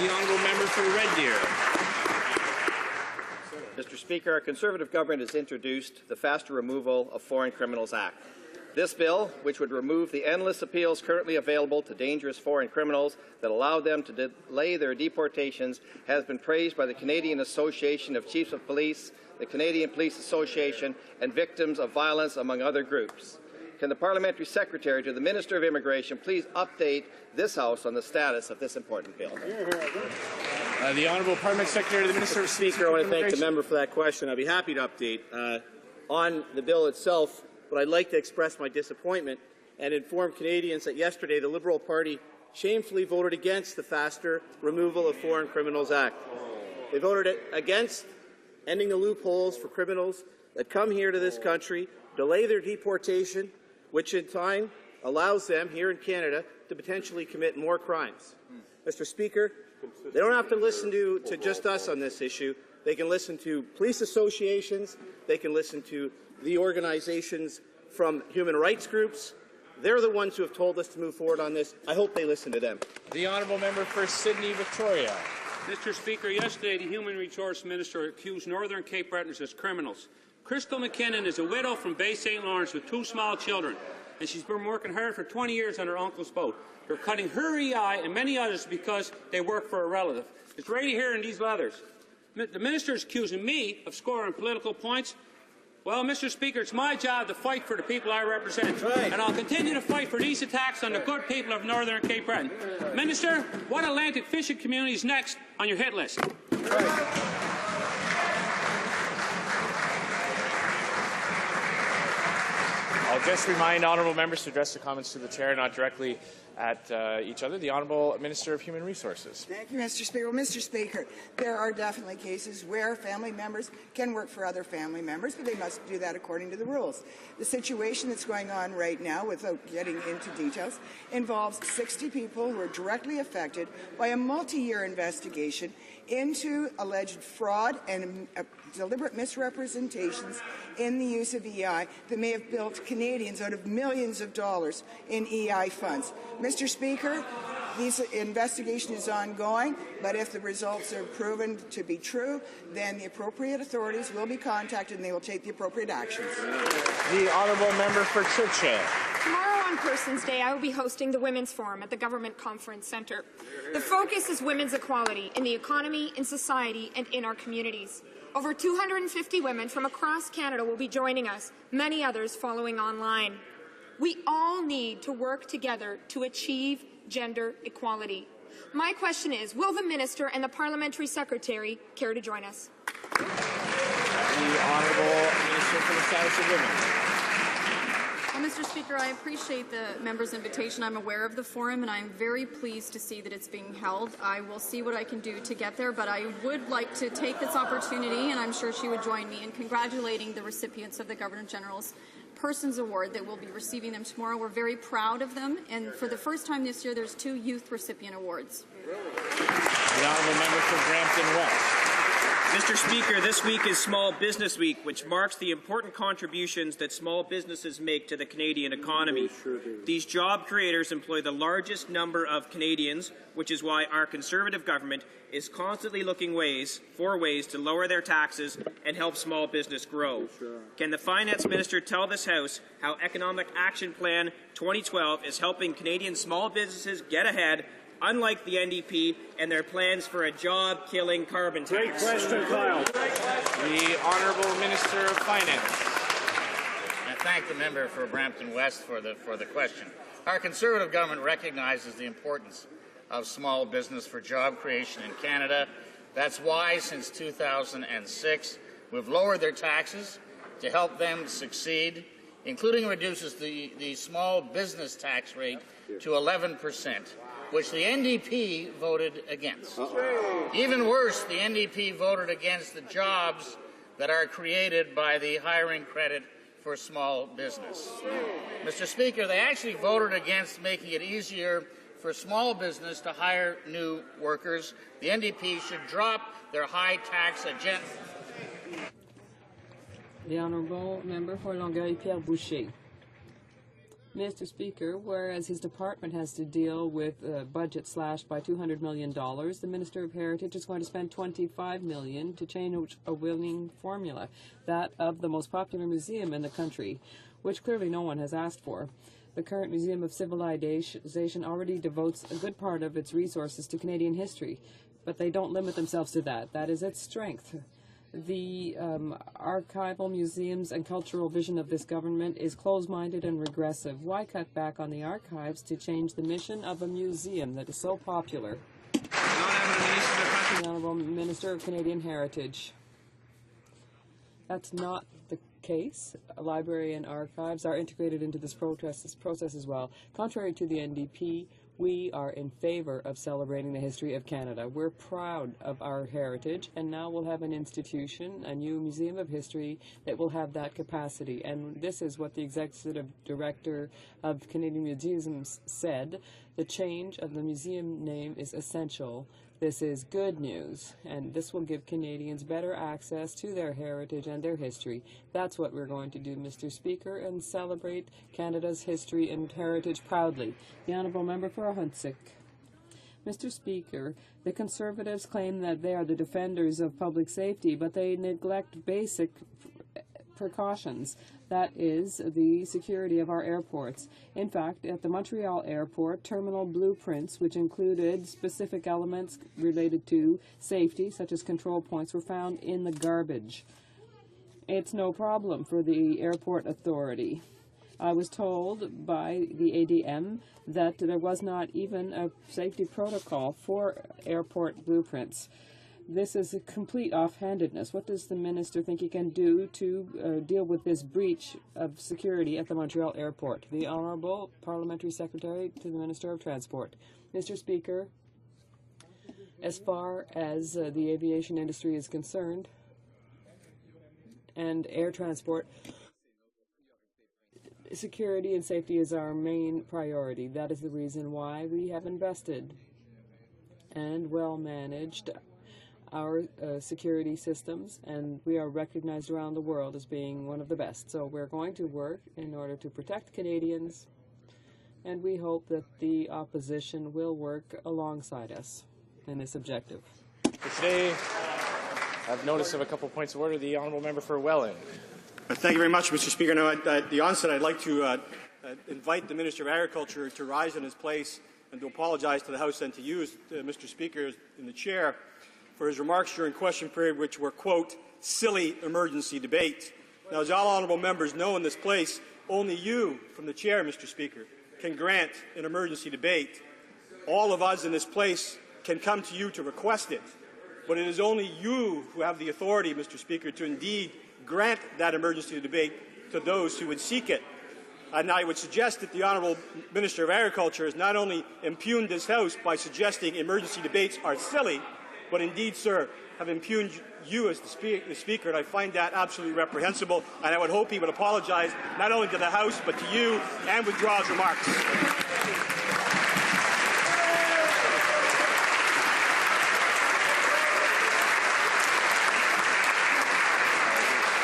Honourable Member for Red Deer. Mr. Speaker, our Conservative government has introduced the Faster Removal of Foreign Criminals Act. This bill, which would remove the endless appeals currently available to dangerous foreign criminals that allow them to delay their deportations, has been praised by the Canadian Association of Chiefs of Police, the Canadian Police Association, and Victims of Violence, among other groups. Can the Parliamentary Secretary to the Minister of Immigration please update this House on the status of this important bill? The Honourable Parliament Secretary to the Minister of Speaker, I want to thank the member for that question. I'd be happy to update on the bill itself, but I'd like to express my disappointment and inform Canadians that yesterday the Liberal Party shamefully voted against the Faster Removal of Foreign Criminals Act. They voted against ending the loopholes for criminals that come here to this country, delay their deportation, which in time allows them here in Canada to potentially commit more crimes. Mr. Speaker, they don't have to listen to just us on this issue. They can listen to police associations. They can listen to the organizations from human rights groups. They're the ones who have told us to move forward on this. I hope they listen to them. The Honourable Member for Sydney Victoria. Mr. Speaker, yesterday the Human Resource Minister accused Northern Cape Bretons as criminals. Crystal McKinnon is a widow from Bay St. Lawrence with 2 small children, and she's been working hard for 20 years on her uncle's boat. They're cutting her EI and many others because they work for a relative. It's right here in these letters. The minister is accusing me of scoring political points. Well, Mr. Speaker, it's my job to fight for the people I represent, and I'll continue to fight for these attacks on the good people of Northern Cape Breton. Minister, what Atlantic fishing community is next on your hit list? I'll just remind honourable members to address the comments to the chair, not directly at each other. The Honourable Minister of Human Resources. Thank you, Mr. Speaker. Well, Mr. Speaker, there are definitely cases where family members can work for other family members, but they must do that according to the rules. The situation that's going on right now, without getting into details, involves 60 people who are directly affected by a multi-year investigation into alleged fraud and deliberate misrepresentations in the use of EI that may have built Canadians out of millions of dollars in EI funds. Mr. Speaker, this investigation is ongoing, but if the results are proven to be true, then the appropriate authorities will be contacted and they will take the appropriate actions. The Honourable Member for Churchill. Tomorrow on Persons Day, I will be hosting the Women's Forum at the Government Conference Centre. The focus is women's equality in the economy, in society, and in our communities. Over 250 women from across Canada will be joining us, many others following online. We all need to work together to achieve gender equality. My question is, will the Minister and the Parliamentary Secretary care to join us? The Honourable Minister for the Status of Women. Well, Mr. Speaker, I appreciate the member's invitation. I'm aware of the forum, and I'm very pleased to see that it's being held. I will see what I can do to get there, but I would like to take this opportunity, and I'm sure she would join me in congratulating the recipients of the Governor-General's Persons Award that will be receiving them tomorrow. We're very proud of them, and for the first time this year, there's 2 youth recipient awards. The Honourable Member for Brampton West. Mr. Speaker, this week is Small Business Week, which marks the important contributions that small businesses make to the Canadian economy. These job creators employ the largest number of Canadians, which is why our Conservative government is constantly looking for ways to lower their taxes and help small business grow. Can the Finance Minister tell this House how Economic Action Plan 2012 is helping Canadian small businesses get ahead, unlike the NDP and their plans for a job-killing carbon tax? Great question, Kyle. The Honourable Minister of Finance. I thank the member for Brampton West for the question. Our Conservative government recognizes the importance of small business for job creation in Canada. That's why, since 2006, we've lowered their taxes to help them succeed, including reduces the small business tax rate to 11%. Which the NDP voted against. Even worse, the NDP voted against the jobs that are created by the hiring credit for small business. Mr. Speaker, they actually voted against making it easier for small business to hire new workers. The NDP should drop their high tax agenda. The Honourable Member for Longueuil Pierre Boucher. Mr. Speaker, whereas his department has to deal with a budget slashed by $200 million, the Minister of Heritage is going to spend $25 million to change a winning formula, that of the most popular museum in the country, which clearly no one has asked for. The current Museum of Civilization already devotes a good part of its resources to Canadian history, but they don't limit themselves to that. That is its strength. The archival museums and cultural vision of this government is closed-minded and regressive. Why cut back on the archives to change the mission of a museum that is so popular? The Honourable Minister of Canadian Heritage. That's not the case. A library and archives are integrated into this process as well. Contrary to the NDP, we are in favor of celebrating the history of Canada. We're proud of our heritage, and now we'll have an institution, a new Museum of History, that will have that capacity. And this is what the Executive Director of Canadian Museums said. The change of the museum name is essential. This is good news, and this will give Canadians better access to their heritage and their history. That's what we're going to do, Mr. Speaker, and celebrate Canada's history and heritage proudly. The Honourable Member for HoC. Mr. Speaker, the Conservatives claim that they are the defenders of public safety, but they neglect basic precautions. That is the security of our airports. In fact, at the Montreal airport, terminal blueprints, which included specific elements related to safety, such as control points, were found in the garbage. It's no problem for the airport authority. I was told by the ADM that there was not even a safety protocol for airport blueprints. This is a complete offhandedness. What does the minister think he can do to deal with this breach of security at the Montreal airport? The Honourable Parliamentary Secretary to the Minister of Transport. Mr. Speaker, as far as the aviation industry is concerned and air transport, security and safety is our main priority. That is the reason why we have invested and well managed our security systems, and we are recognized around the world as being one of the best. So we're going to work in order to protect Canadians, and we hope that the opposition will work alongside us in this objective. For today, I've noticed of a couple points of order. The Honourable Member for Welland. Thank you very much, Mr. Speaker. Now, at the onset, I'd like to invite the Minister of Agriculture to rise in his place and to apologize to the House and to you, Mr. Speaker, in the chair, for his remarks during question period, which were, quote, silly emergency debate. Now, as all honourable members know in this place, only you, from the chair, Mr. Speaker, can grant an emergency debate. All of us in this place can come to you to request it, but it is only you who have the authority, Mr. Speaker, to indeed grant that emergency debate to those who would seek it. And I would suggest that the Honourable Minister of Agriculture has not only impugned this House by suggesting emergency debates are silly, but indeed, sir, have impugned you as the Speaker, and I find that absolutely reprehensible, and I would hope he would apologize not only to the House, but to you, and withdraw his remarks.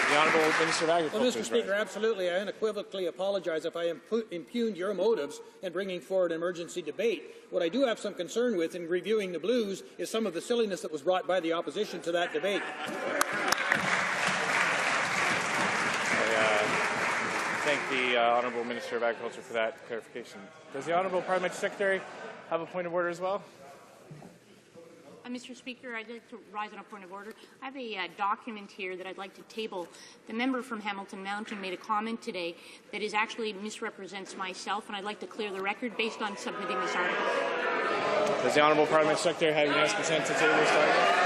The Honourable Minister of Agriculture. Well, Mr. Speaker, absolutely. I unequivocally apologize if I impugned your motives in bringing forward an emergency debate. What I do have some concern with in reviewing the Blues is some of the silliness that was brought by the opposition to that debate. I thank the Honourable Minister of Agriculture for that clarification. Does the Honourable Parliamentary Secretary have a point of order as well? Mr. Speaker, I'd like to rise on a point of order. I have a document here that I'd like to table. The member from Hamilton Mountain made a comment today that is actually misrepresents myself, and I'd like to clear the record based on submitting this article. Does the Honourable Parliamentary Secretary have unanimous consent to table this article?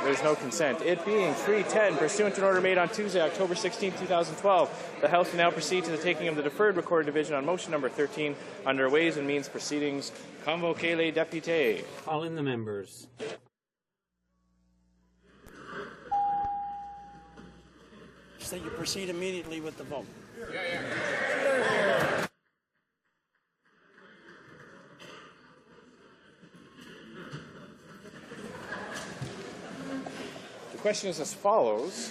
There's no consent. It being 3:10, pursuant to an order made on Tuesday, October 16, 2012, the House will now proceed to the taking of the deferred recorded division on motion number 13 under Ways and Means Proceedings. Convoquez les députés. Call in the members. So you proceed immediately with the vote. The question is as follows,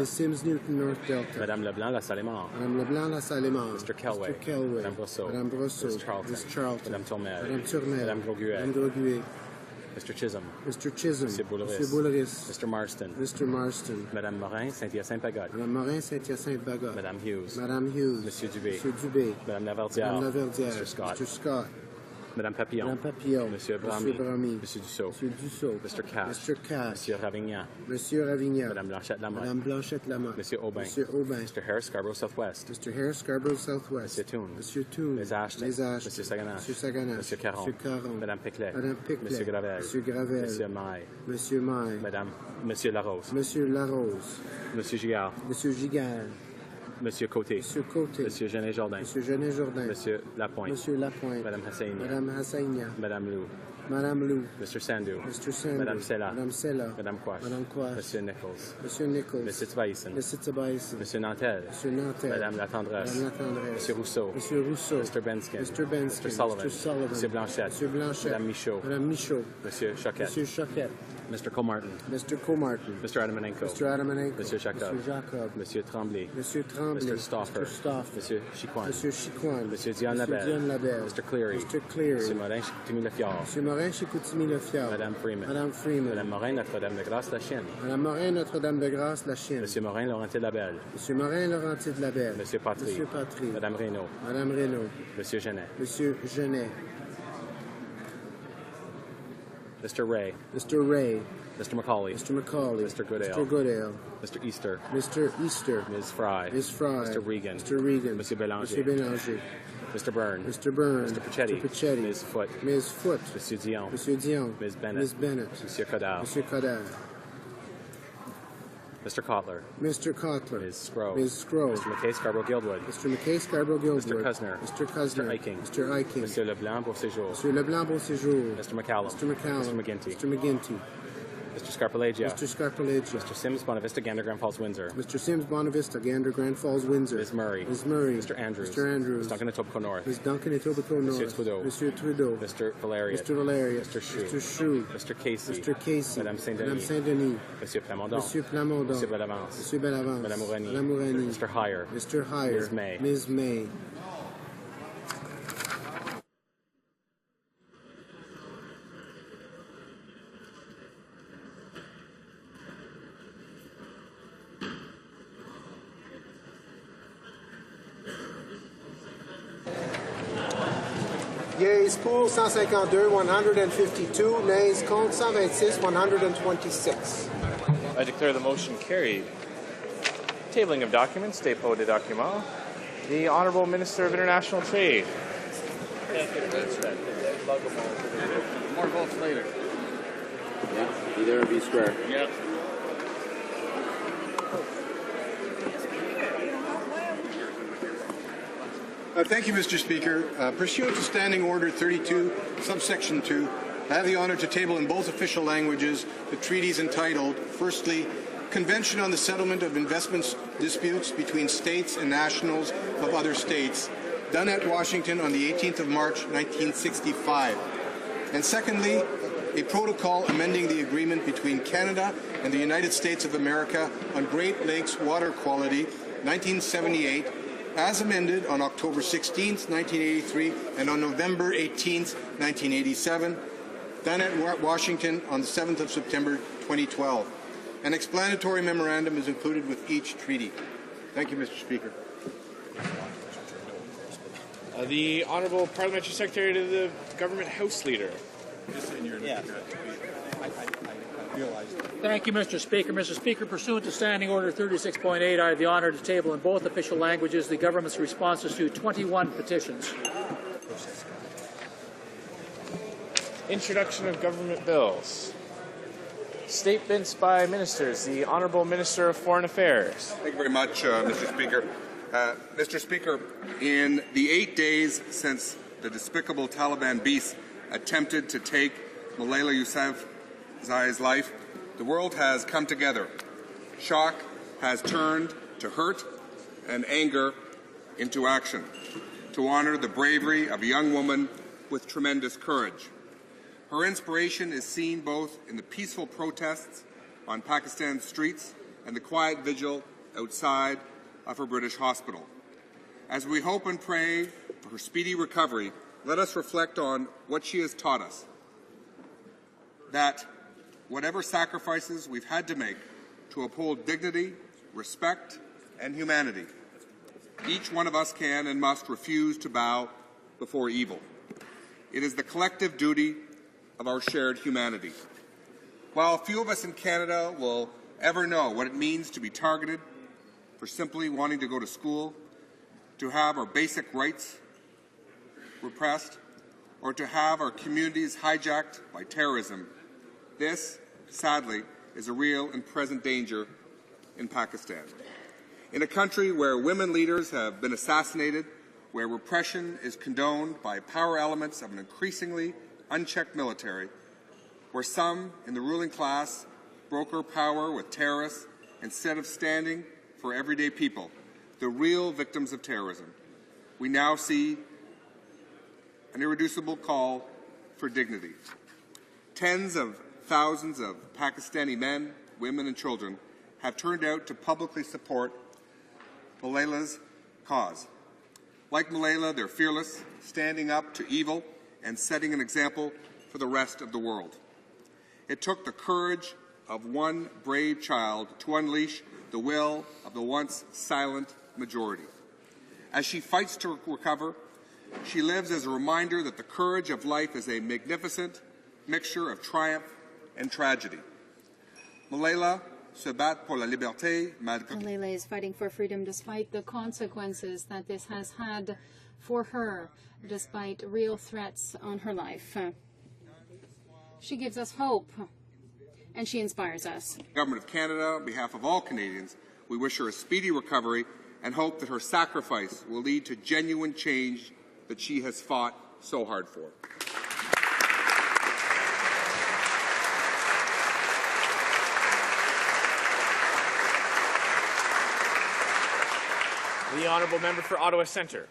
Delta. Ms. Sims Newton, North Delta. Madame Leblanc, La Salle-Mort. Madame Leblanc, La Salle-Mort. Mr. Kelway. Mr. Kelway. Madame Brosseau. Madame Brosseau. Ms. Charlton. Ms. Charlton. Madame Tourmel. Madame Tourmel. Madame Grosguet. Madame Grosguet. Mr. Chisholm. Mr. Chisholm. Monsieur Boulris. Monsieur Boulris. Mr. Marston. Mr. Marston. Madame Morin, Saint-Hyacinthe-Bagotte. Madame Morin, Saint-Hyacinthe-Bagotte. Madame Hughes. Madame Hughes. Monsieur Dubé. Monsieur Dubé. Madame Laverdière. Madame Laverdière. Mr. Scott. Mr. Scott. Madame Papillon. Madame Papillon. Monsieur Monsieur Bramy. Monsieur Dussault. Monsieur Dussault. Mr. Cash. Mr. Cash. Monsieur Ravignan. Monsieur Ravignan. Madame Blanchette-Lamotte. Madame Blanchette-Lamotte. Monsieur Aubin. Monsieur Aubin. Mr. Harris, Scarborough Southwest. Mr. Harris, Scarborough Southwest. Monsieur Toon. Monsieur Toon. Les Ashton. Les Ashton. Monsieur Saganache. Monsieur Saganache. Monsieur Caron. Monsieur Caron. Madame Piclet. Madame Piclet. Monsieur Gravel. Monsieur Gravel. Monsieur Maille. Monsieur Maille. Monsieur Larose. Monsieur Larose. Monsieur Gigard. Monsieur Gigard. Monsieur Côté. Monsieur Côté. Monsieur Genet-Jourdain. Monsieur Genet-Jourdain. Monsieur Lapointe. Monsieur Lapointe. Madame Hassaigna. Madame Hassaigna. Madame Lou. Madame Lou. Mr. Sandu. Mr. Sandu. Madame Sella. Madame Sella. Madame Quash. Madame Quash. Monsieur Nichols. Monsieur Nichols. Monsieur Tbaïsen. Monsieur Tbaïsen. Monsieur Nantel. Monsieur Nantel. Madame Latendresse. Madame Latendresse. Monsieur Rousseau. Monsieur Rousseau. Mr. Benskin. Mr. Benskin. Mr. Sullivan. Mr. Sullivan. Monsieur Blanchette. Monsieur Blanchette. Madame Michaud. Madame Michaud. Monsieur Choquette. Monsieur Choquette. Mr. Comartin. Mr. Comartin. Mr. Adamanenko. Mr. Adamanenko. Monsieur Jacob. Monsieur Jacob. Monsieur Tremblay. Monsieur Tremblay. Mr. Stauffer. Mr. Stauffer. Monsieur Chicoine. Monsieur Chicoine. Monsieur Dion Monsieur Labelle. Dion Labelle. Mr. Cleary. Mr. Cleary. Monsieur Morin Chicoutimi-Lefiard. Monsieur Morin Chicoutimi-Lefiard. Madame Freeman. Madame Freeman. Madame Morin Notre-Dame-de-Grâce, la Chienne. Madame Morin Notre-Dame de Grâce, la Chienne. Monsieur Morin Laurentier Labelle. Monsieur Morin Laurentier de Labelle. Monsieur Patry. Monsieur Patry. Madame Reynaud. Madame Reynaud. Monsieur Genet. Monsieur Genet. Mr. Ray. Mr. Ray. Mr. Macaulay. Mr. Macaulay. Mr. Goodale. Mr. Goodale. Mr. Easter. Mr. Easter. Ms. Fry. Ms. Fry. Mr. Regan. Mr. Regan. Monsieur Bélanger. Monsieur Bélanger. Mr. Byrne. Mr. Byrne. Mr. Pichetti. Mr. Pichetti. Ms. Foote. Ms. Foote. Monsieur Dion. Monsieur Dion. Ms. Bennett. Ms. Bennett. Monsieur Codal. Monsieur Codal. Mr. Kotler. Mr. Kotler. Ms. Scrow. Ms. Scrow. Mr. McKay Scarborough Guildwood. Mr. McKay Scarborough Guildwood. Mr. Cusner. Mr. Cusner. Mr. Eiking. Mr. Eiking. Monsieur Leblanc Beauséjour. Monsieur Leblanc Beauséjour. Mr. McCallum. Mr. McCallum. Mr. McGinty. Mr. McGinty. Mr. Scarpalagia. Mr. Scarpalagia. Mr. Sims Bonavista Gander Grand Falls Windsor. Mr. Sims Bonavista Gander Grand Falls Windsor. Ms. Murray. Ms. Murray. Mr. Andrews. Mr. Andrews. Ms. Duncan Etobicoke North. Ms. Duncan Etobicoke North. Monsieur Trudeau. Monsieur Trudeau. Mr. Valeriat. Mr. Valeriat. Mr. Chou. Mr. Chou. Mr. Casey. Mr. Casey. Madame Saint-Denis. Madame Saint-Denis. Monsieur Plamondon. Monsieur Plamondon. Monsieur Bellavance. Monsieur Bellavance. Madame Ourani. Madame Ourani. Mr. Heyer. Mr. Heyer. Ms. May. Ms. May. Yeas pour 152, 152. Nays contre 126, 126. I declare the motion carried. Tabling of documents, dépôt de documents. The Honourable Minister of International Trade. More votes later. Yeah, be there or be square. Yep. Thank you, Mr. Speaker. Pursuant to Standing Order 32, subsection 2, I have the honour to table in both official languages the treaties entitled, firstly, Convention on the Settlement of Investment Disputes between States and Nationals of Other States, done at Washington on the 18th of March, 1965. And secondly, a protocol amending the agreement between Canada and the United States of America on Great Lakes water quality, 1978, as amended on October 16, 1983, and on November 18, 1987, done at Washington on the 7th of September, 2012. An explanatory memorandum is included with each treaty. Thank you, Mr. Speaker. The Honourable Parliamentary Secretary to the Government House Leader. Thank you, Mr. Speaker. Mr. Speaker, pursuant to Standing Order 36.8, I have the honour to table in both official languages the government's responses to 21 petitions. Introduction of government bills. Statements by ministers. The Honourable Minister of Foreign Affairs. Thank you very much, Mr. Speaker. Mr. Speaker, in the 8 days since the despicable Taliban beasts attempted to take Malala Yousafzai's life, the world has come together. Shock has turned to hurt and anger into action to honor the bravery of a young woman with tremendous courage. Her inspiration is seen both in the peaceful protests on Pakistan's streets and the quiet vigil outside of her British hospital. As we hope and pray for her speedy recovery, let us reflect on what she has taught us. That whatever sacrifices we've had to make to uphold dignity, respect, and humanity, each one of us can and must refuse to bow before evil. It is the collective duty of our shared humanity. While few of us in Canada will ever know what it means to be targeted for simply wanting to go to school, to have our basic rights repressed, or to have our communities hijacked by terrorism, this, sadly, is a real and present danger in Pakistan. In a country where women leaders have been assassinated, where repression is condoned by power elements of an increasingly unchecked military, where some in the ruling class broker power with terrorists instead of standing for everyday people, the real victims of terrorism, we now see an irreducible call for dignity. Tens of thousands of Pakistani men, women and children have turned out to publicly support Malala's cause. Like Malala, they're fearless, standing up to evil and setting an example for the rest of the world. It took the courage of one brave child to unleash the will of the once silent majority. As she fights to recover, she lives as a reminder that the courage of life is a magnificent mixture of triumph and tragedy. Malala se bat pour la liberté malgré. Malala is fighting for freedom despite the consequences that this has had for her, despite real threats on her life. She gives us hope, and she inspires us. Government of Canada, on behalf of all Canadians, we wish her a speedy recovery and hope that her sacrifice will lead to genuine change that she has fought so hard for. The honourable member for Ottawa Centre.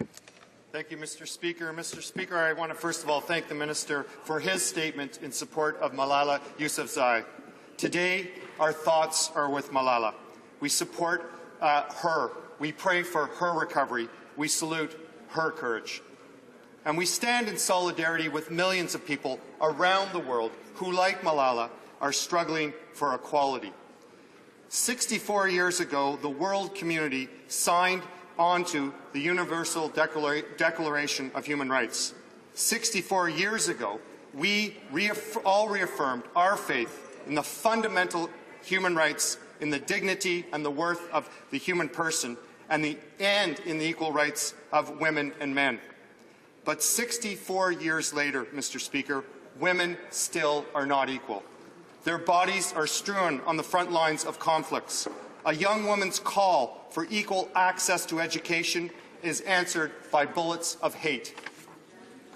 Thank you, Mr. Speaker. Mr. Speaker, I want to first of all thank the Minister for his statement in support of Malala Yousafzai. Today, our thoughts are with Malala. We support her. We pray for her recovery. We salute her courage. And we stand in solidarity with millions of people around the world who, like Malala, are struggling for equality. 64 years ago, the world community signed onto the Universal Declaration of Human Rights. 64 years ago, we all reaffirmed our faith in the fundamental human rights, in the dignity and the worth of the human person, and in the equal rights of women and men. But 64 years later, Mr. Speaker, women still are not equal. Their bodies are strewn on the front lines of conflicts. A young woman's call for equal access to education is answered by bullets of hate.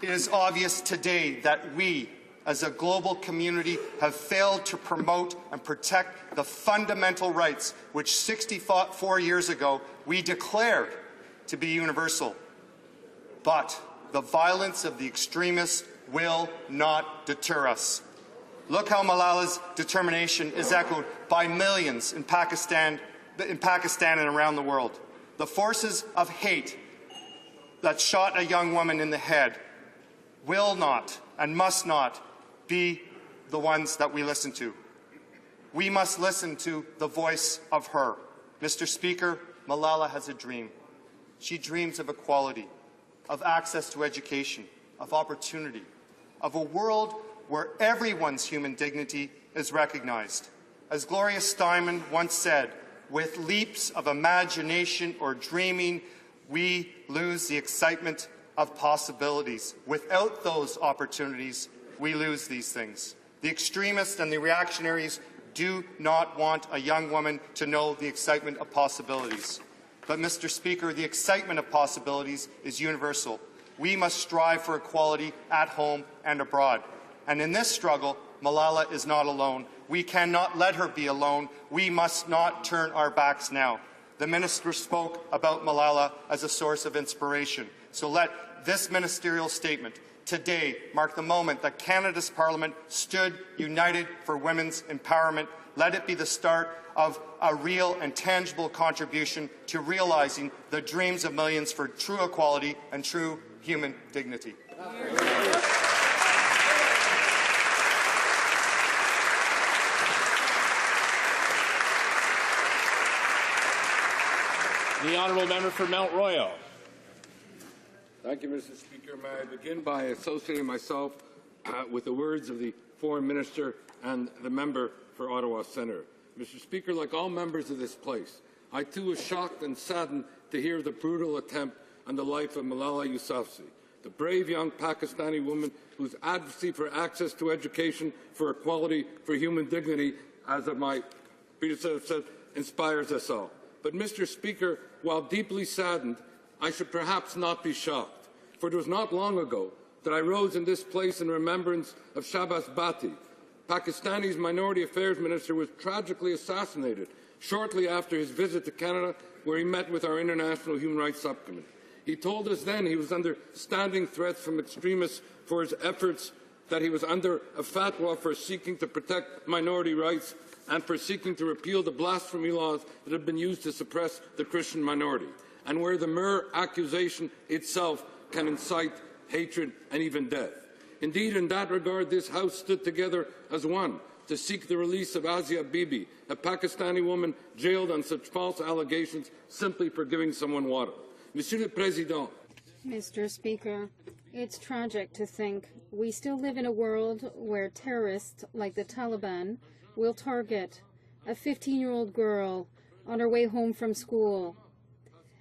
It is obvious today that we, as a global community, have failed to promote and protect the fundamental rights which 64 years ago we declared to be universal. But the violence of the extremists will not deter us. Look how Malala's determination is echoed by millions in Pakistan and around the world. The forces of hate that shot a young woman in the head will not and must not be the ones that we listen to. We must listen to the voice of her. Mr. Speaker, Malala has a dream. She dreams of equality, of access to education, of opportunity, of a world where everyone's human dignity is recognized. As Gloria Steinem once said, with leaps of imagination or dreaming, we lose the excitement of possibilities. Without those opportunities, we lose these things. The extremists and the reactionaries do not want a young woman to know the excitement of possibilities. But, Mr. Speaker, the excitement of possibilities is universal. We must strive for equality at home and abroad. And in this struggle, Malala is not alone. We cannot let her be alone. We must not turn our backs now. The Minister spoke about Malala as a source of inspiration. So let this ministerial statement today mark the moment that Canada's Parliament stood united for women's empowerment. Let it be the start of a real and tangible contribution to realizing the dreams of millions for true equality and true human dignity. The honourable member for Mount Royal. Thank you, Mr. Speaker. May I begin by associating myself with the words of the Foreign Minister and the member for Ottawa Centre. Mr. Speaker, like all members of this place, I too was shocked and saddened to hear the brutal attempt on the life of Malala Yousafzai, the brave young Pakistani woman whose advocacy for access to education, for equality, for human dignity, as my predecessor said, inspires us all. But, Mr. Speaker, while deeply saddened, I should perhaps not be shocked, for it was not long ago that I rose in this place in remembrance of Shahbaz Bhatti. Pakistani's Minority Affairs Minister was tragically assassinated shortly after his visit to Canada, where he met with our International Human Rights Subcommittee. He told us then he was under standing threats from extremists for his efforts, that he was under a fatwa for seeking to protect minority rights and for seeking to repeal the blasphemy laws that have been used to suppress the Christian minority, and where the mere accusation itself can incite hatred and even death. Indeed, in that regard, this House stood together as one to seek the release of Asia Bibi, a Pakistani woman jailed on such false allegations simply for giving someone water. Monsieur le Président. Mr. Speaker, it's tragic to think we still live in a world where terrorists like the Taliban will target a 15-year-old girl on her way home from school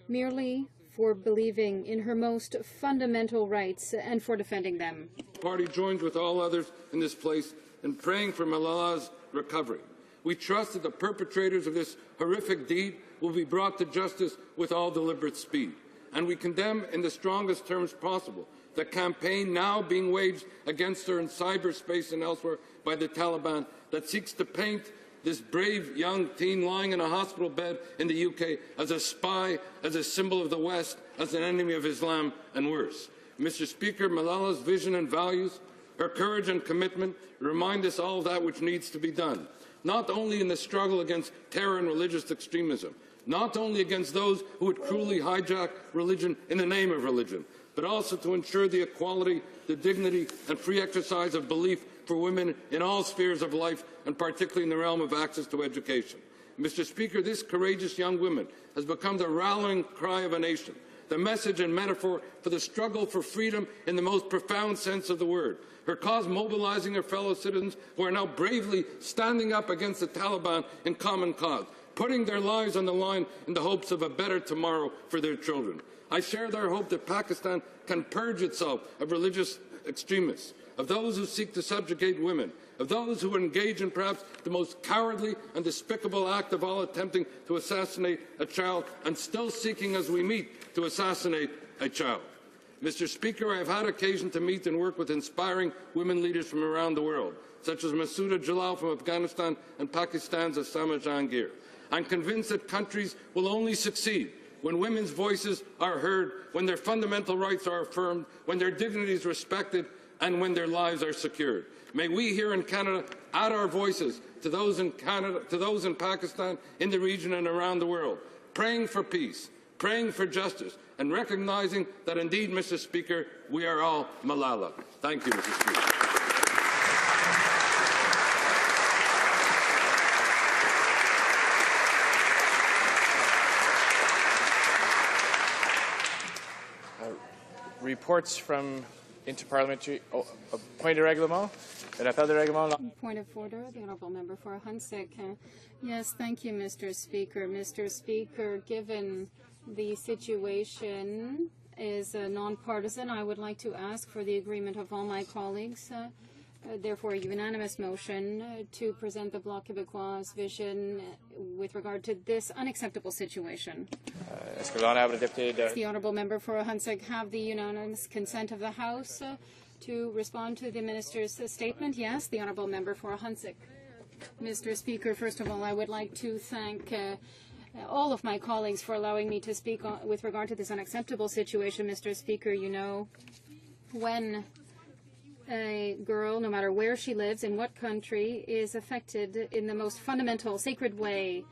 merely for believing in her most fundamental rights and for defending them. The party joins with all others in this place in praying for Malala's recovery. We trust that the perpetrators of this horrific deed will be brought to justice with all deliberate speed. And we condemn in the strongest terms possible the campaign now being waged against her in cyberspace and elsewhere by the Taliban that seeks to paint this brave young teen lying in a hospital bed in the UK as a spy, as a symbol of the West, as an enemy of Islam, and worse. Mr. Speaker, Malala's vision and values, her courage and commitment remind us all of that which needs to be done, not only in the struggle against terror and religious extremism, not only against those who would cruelly hijack religion in the name of religion, but also to ensure the equality, the dignity and free exercise of belief for women in all spheres of life, and particularly in the realm of access to education. Mr. Speaker, this courageous young woman has become the rallying cry of a nation, the message and metaphor for the struggle for freedom in the most profound sense of the word. Her cause mobilizing her fellow citizens who are now bravely standing up against the Taliban in common cause, putting their lives on the line in the hopes of a better tomorrow for their children. I share their hope that Pakistan can purge itself of religious extremists, of those who seek to subjugate women, of those who engage in perhaps the most cowardly and despicable act of all, attempting to assassinate a child and still seeking, as we meet, to assassinate a child. Mr. Speaker, I have had occasion to meet and work with inspiring women leaders from around the world, such as Masouda Jalal from Afghanistan and Pakistan's Osama Jahangir. I'm convinced that countries will only succeed when women's voices are heard, when their fundamental rights are affirmed, when their dignity is respected, and when their lives are secured. May we here in Canada add our voices to those in Pakistan, in the region and around the world, praying for peace, praying for justice, and recognizing that indeed, Mr. Speaker, we are all Malala. Thank you, Mr. Speaker. Reports from interparliamentary point de règlement. Rappel de règlement. Point of order, the Honourable Member for HoC. Yes, thank you, Mr. Speaker. Mr. Speaker, given the situation is non-partisan, I would like to ask for the agreement of all my colleagues, therefore a unanimous motion to present the Bloc Québécois vision with regard to this unacceptable situation. Est-ce que l'honorable député Does the Honourable Member for Hunsik have the unanimous consent of the House to respond to the Minister's statement? Yes, the Honourable Member for Hunsik. Mr. Speaker, first of all, I would like to thank all of my colleagues for allowing me to speak with regard to this unacceptable situation. Mr. Speaker, you know, when a girl, no matter where she lives, in what country, is affected in the most fundamental, sacred way,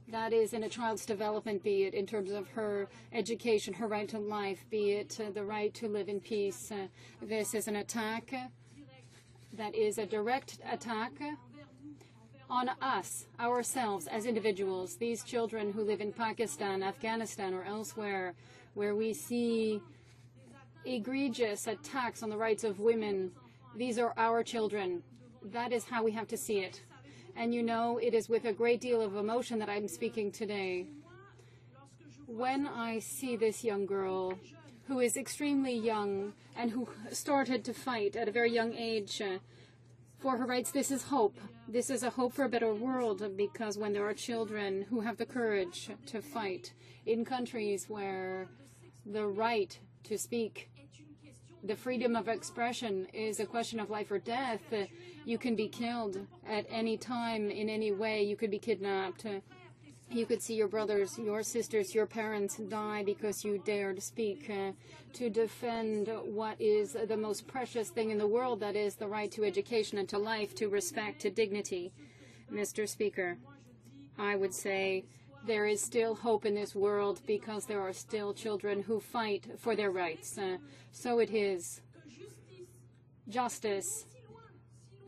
that is in a child's development, be it in terms of her education, her right to life, be it the right to live in peace. This is an attack that is a direct attack on us, ourselves, as individuals, these children who live in Pakistan, Afghanistan, or elsewhere, where we see egregious attacks on the rights of women. These are our children. That is how we have to see it. And you know, it is with a great deal of emotion that I'm speaking today. When I see this young girl who is extremely young and who started to fight at a very young age for her rights, this is hope. This is a hope for a better world, because when there are children who have the courage to fight in countries where the right to speak, the freedom of expression is a question of life or death, you can be killed at any time, in any way. You could be kidnapped. You could see your brothers, your sisters, your parents die because you dared speak to defend what is the most precious thing in the world, that is the right to education and to life, to respect, to dignity. Mr. Speaker, I would say there is still hope in this world because there are still children who fight for their rights. So it is justice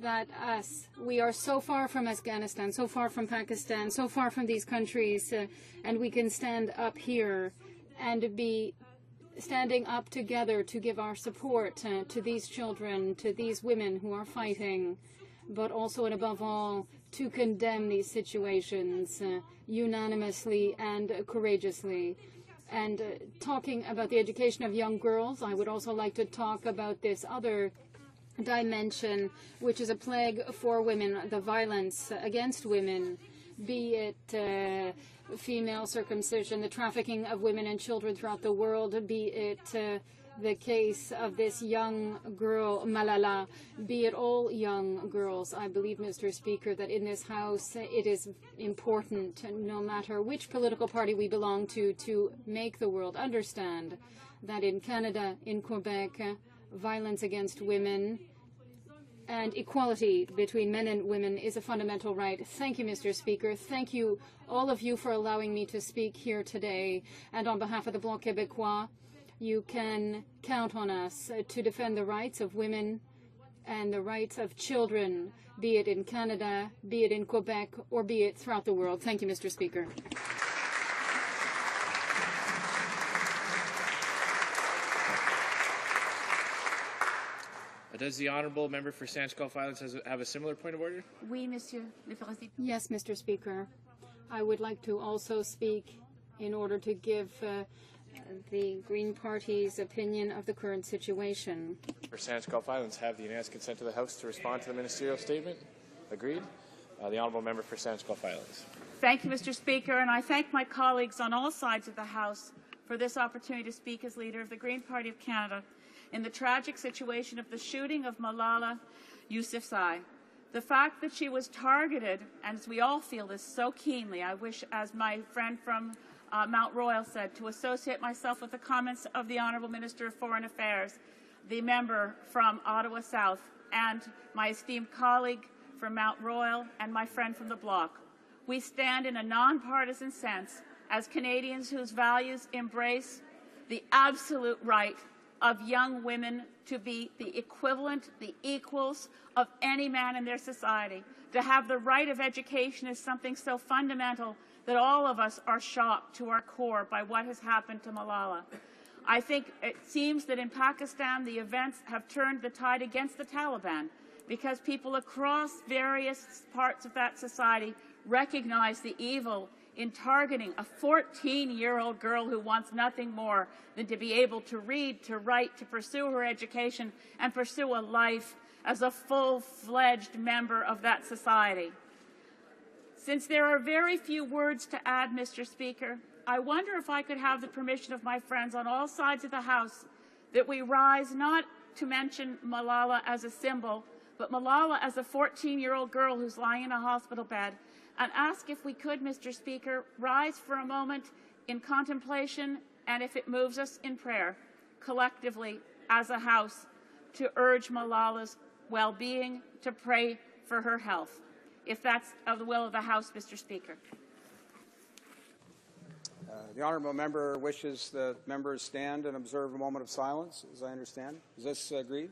that we are so far from Afghanistan, so far from Pakistan, so far from these countries, and we can stand up here and be standing up together to give our support to these children, to these women who are fighting, but also and above all to condemn these situations unanimously and courageously. And talking about the education of young girls, I would also like to talk about this other dimension, which is a plague for women, the violence against women, be it female circumcision, the trafficking of women and children throughout the world, be it the case of this young girl, Malala, be it all young girls. I believe, Mr. Speaker, that in this House it is important, no matter which political party we belong to make the world understand that in Canada, in Quebec, violence against women and equality between men and women is a fundamental right. Thank you, Mr. Speaker. Thank you, all of you, for allowing me to speak here today. And on behalf of the Bloc Québécois, you can count on us to defend the rights of women and the rights of children, be it in Canada, be it in Quebec, or be it throughout the world. Thank you, Mr. Speaker. Does the honourable member for Saint-Scoff Islands have a similar point of order? Oui, Monsieur le Président. Yes, Mr. Speaker. I would like to also speak in order to give the Green Party's opinion of the current situation. For Saint-Scoff Islands, have the unanimous consent of the House to respond to the ministerial statement? Agreed. The honourable member for Saint-Scoff Islands. Thank you, Mr. Speaker, and I thank my colleagues on all sides of the House for this opportunity to speak as leader of the Green Party of Canada in the tragic situation of the shooting of Malala Yousafzai. The fact that she was targeted, and as we all feel this so keenly, I wish, as my friend from Mount Royal said, to associate myself with the comments of the Honourable Minister of Foreign Affairs, the member from Ottawa South, and my esteemed colleague from Mount Royal, and my friend from the Bloc. We stand in a nonpartisan sense as Canadians whose values embrace the absolute right of young women to be the equivalent, the equals of any man in their society. To have the right of education is something so fundamental that all of us are shocked to our core by what has happened to Malala. I think it seems that in Pakistan the events have turned the tide against the Taliban because people across various parts of that society recognize the evil in targeting a 14-year-old girl who wants nothing more than to be able to read, to write, to pursue her education, and pursue a life as a full-fledged member of that society. Since there are very few words to add, Mr. Speaker, I wonder if I could have the permission of my friends on all sides of the House that we rise not to mention Malala as a symbol, but Malala as a 14-year-old girl who's lying in a hospital bed, and ask if we could, Mr. Speaker, rise for a moment in contemplation and, if it moves us, in prayer, collectively as a House, to urge Malala's well-being, to pray for her health, if that's of the will of the House, Mr. Speaker. The honourable member wishes the members stand and observe a moment of silence, as I understand. Is this agreed?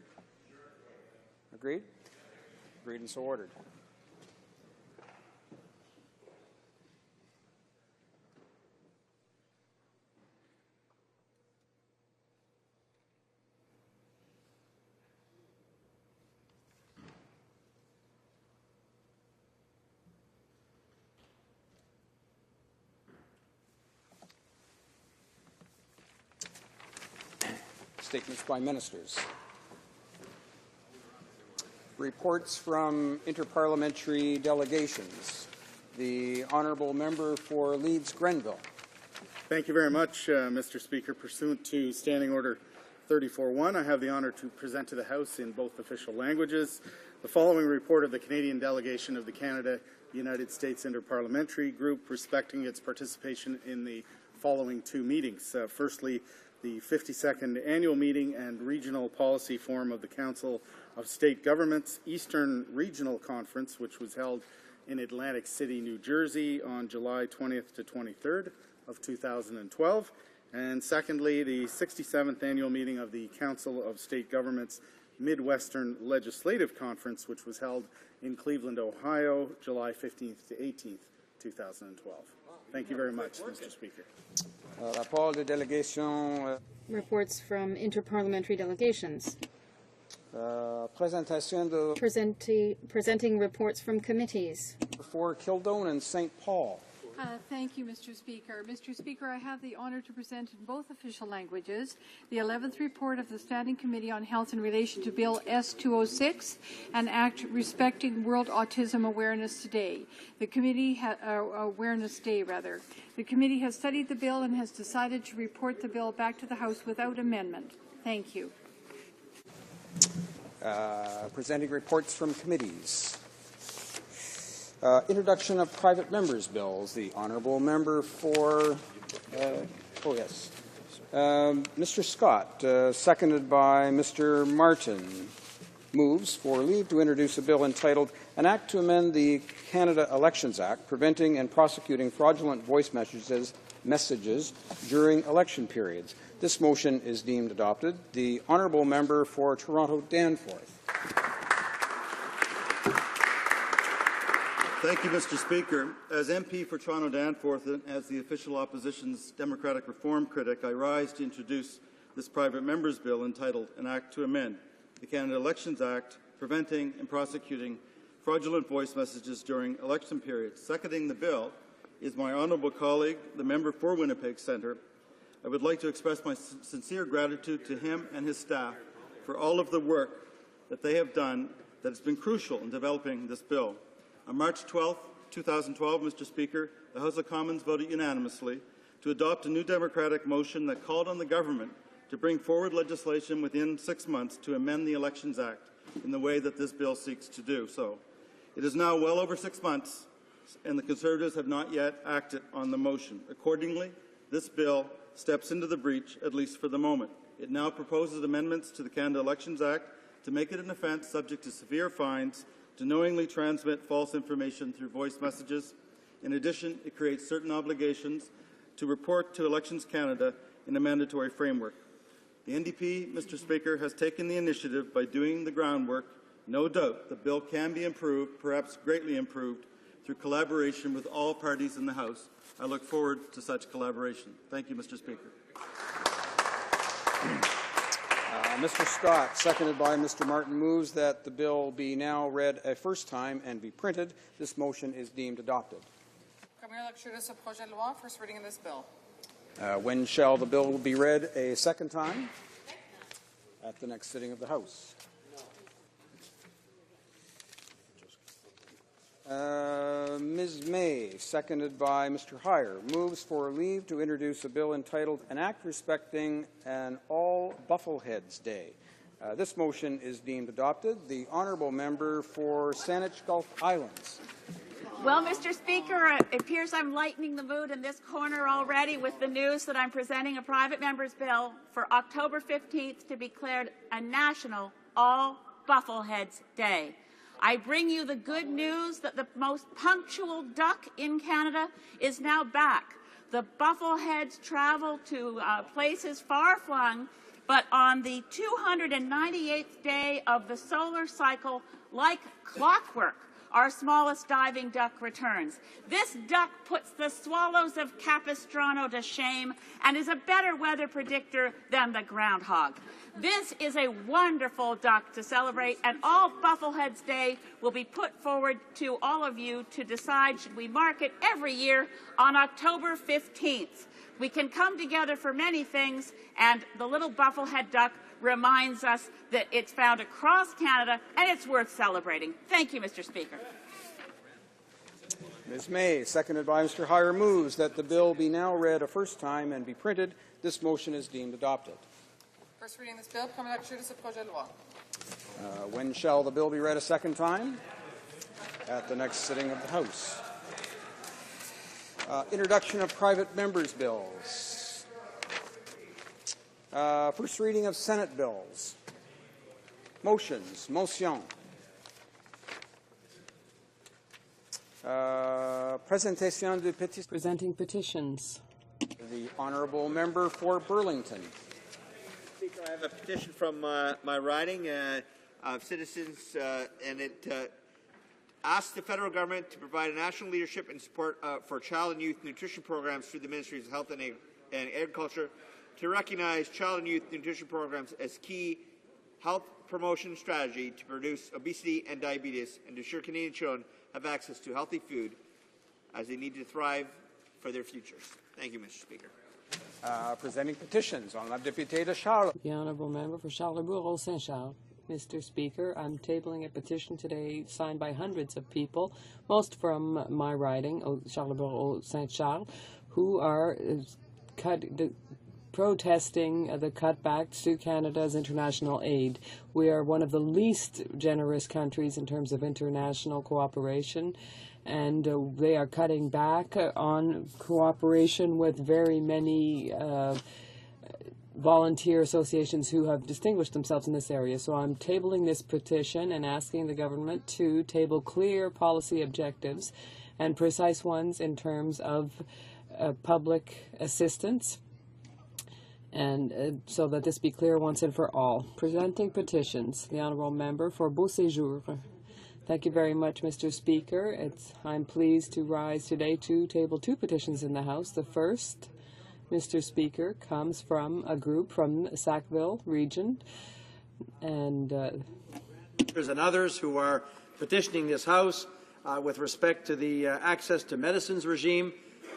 Agreed? Agreed and so ordered. Statements by ministers. Reports from interparliamentary delegations. The Honourable Member for Leeds-Grenville. Thank you very much, Mr. Speaker. Pursuant to Standing Order 34.1, I have the honour to present to the House in both official languages the following report of the Canadian delegation of the Canada-United States Interparliamentary Group respecting its participation in the following two meetings. Firstly, the 52nd Annual Meeting and Regional Policy Forum of the Council of State Governments Eastern Regional Conference, which was held in Atlantic City, New Jersey on July 20th to 23rd of 2012. And secondly, the 67th Annual Meeting of the Council of State Governments Midwestern Legislative Conference, which was held in Cleveland, Ohio, July 15th to 18th, 2012. Thank you very much, Mr. Speaker. Rapport de délégation. Reports from interparliamentary delegations. Présentation de Presenting reports from committees. For Kildone and St. Paul. Thank you, Mr. Speaker. Mr. Speaker, I have the honour to present in both official languages the 11th report of the Standing Committee on Health in relation to Bill S-206, an act respecting World Autism Awareness Day. The committee Awareness Day, rather. The committee has studied the bill and has decided to report the bill back to the House without amendment. Thank you. Presenting reports from committees. Introduction of private members' bills. The Honourable Member for, Mr. Scott, seconded by Mr. Martin, moves for leave to introduce a bill entitled An Act to Amend the Canada Elections Act, Preventing and Prosecuting Fraudulent Voice Messages during election periods. This motion is deemed adopted. The Honourable Member for Toronto Danforth. Thank you, Mr. Speaker. As MP for Toronto Danforth and as the official opposition's Democratic Reform critic, I rise to introduce this private member's bill entitled An Act to Amend the Canada Elections Act, Preventing and Prosecuting Fraudulent Voice Messages during Election Periods. Seconding the bill is my honourable colleague, the member for Winnipeg Centre. I would like to express my sincere gratitude to him and his staff for all of the work that they have done that has been crucial in developing this bill. On March 12, 2012, Mr. Speaker, the House of Commons voted unanimously to adopt a new Democratic motion that called on the government to bring forward legislation within 6 months to amend the Elections Act in the way that this bill seeks to do so. It is now well over 6 months, and the Conservatives have not yet acted on the motion. Accordingly, this bill steps into the breach, at least for the moment. It now proposes amendments to the Canada Elections Act to make it an offence subject to severe fines to knowingly transmit false information through voice messages. In addition, it creates certain obligations to report to Elections Canada in a mandatory framework. The NDP, Mr. Speaker, has taken the initiative by doing the groundwork. No doubt the bill can be improved, perhaps greatly improved, through collaboration with all parties in the House. I look forward to such collaboration. Thank you, Mr. Speaker. Mr. Scott, seconded by Mr. Martin, moves that the bill be now read a first time and be printed. This motion is deemed adopted. First reading of this bill. When shall the bill be read a second time? At the next sitting of the House. Ms. May, seconded by Mr. Heyer, moves for leave to introduce a bill entitled An Act Respecting an All Buffleheads Day. This motion is deemed adopted. The Honourable Member for Saanich Gulf Islands. Well, Mr. Speaker, it appears I'm lightening the mood in this corner already with the news that I'm presenting a private member's bill for October 15th to be declared a National All Buffleheads Day. I bring you the good news that the most punctual duck in Canada is now back. The buffleheads travel to places far-flung, but on the 298th day of the solar cycle, like clockwork, our smallest diving duck returns. This duck puts the swallows of Capistrano to shame and is a better weather predictor than the groundhog. This is a wonderful duck to celebrate, and All Buffleheads Day will be put forward to all of you to decide should we mark it every year on October 15th. We can come together for many things, and the little bufflehead duck reminds us that it's found across Canada, and it's worth celebrating. Thank you, Mr. Speaker. Ms. May, seconded by Mr. Heyer, moves that the bill be now read a first time and be printed. This motion is deemed adopted. First reading of this bill, première lecture de ce projet de loi. When shall the bill be read a second time? At the next sitting of the House. Introduction of private members' bills. First reading of Senate bills. Motions. Motion. Presentation de petitions. Presenting petitions. The honourable member for Burlington. Speaker, I have a petition from my riding of citizens, and it asks the federal government to provide a national leadership and support for child and youth nutrition programs through the Ministries of Health and Agriculture, to recognize child and youth nutrition programs as key health promotion strategy to reduce obesity and diabetes, and to ensure Canadian children have access to healthy food as they need to thrive for their futures. Thank you, Mr. Speaker. Presenting petitions. Honourable Député de Charles. The honourable member for Charlebourg-Saint-Charles. Mr. Speaker, I'm tabling a petition today signed by hundreds of people, most from my riding, Charlebourg-Saint-Charles, who are protesting the cutbacks to Canada's international aid. We are one of the least generous countries in terms of international cooperation, and they are cutting back on cooperation with very many volunteer associations who have distinguished themselves in this area. So I'm tabling this petition and asking the government to table clear policy objectives and precise ones in terms of public assistance, and so that this be clear once and for all. Presenting petitions. The honourable member for Beauséjour. Thank you very much, Mr. Speaker. I'm pleased to rise today to table two petitions in the House. The first, Mr. Speaker, comes from a group from Sackville region, and others who are petitioning this House with respect to the access to medicines regime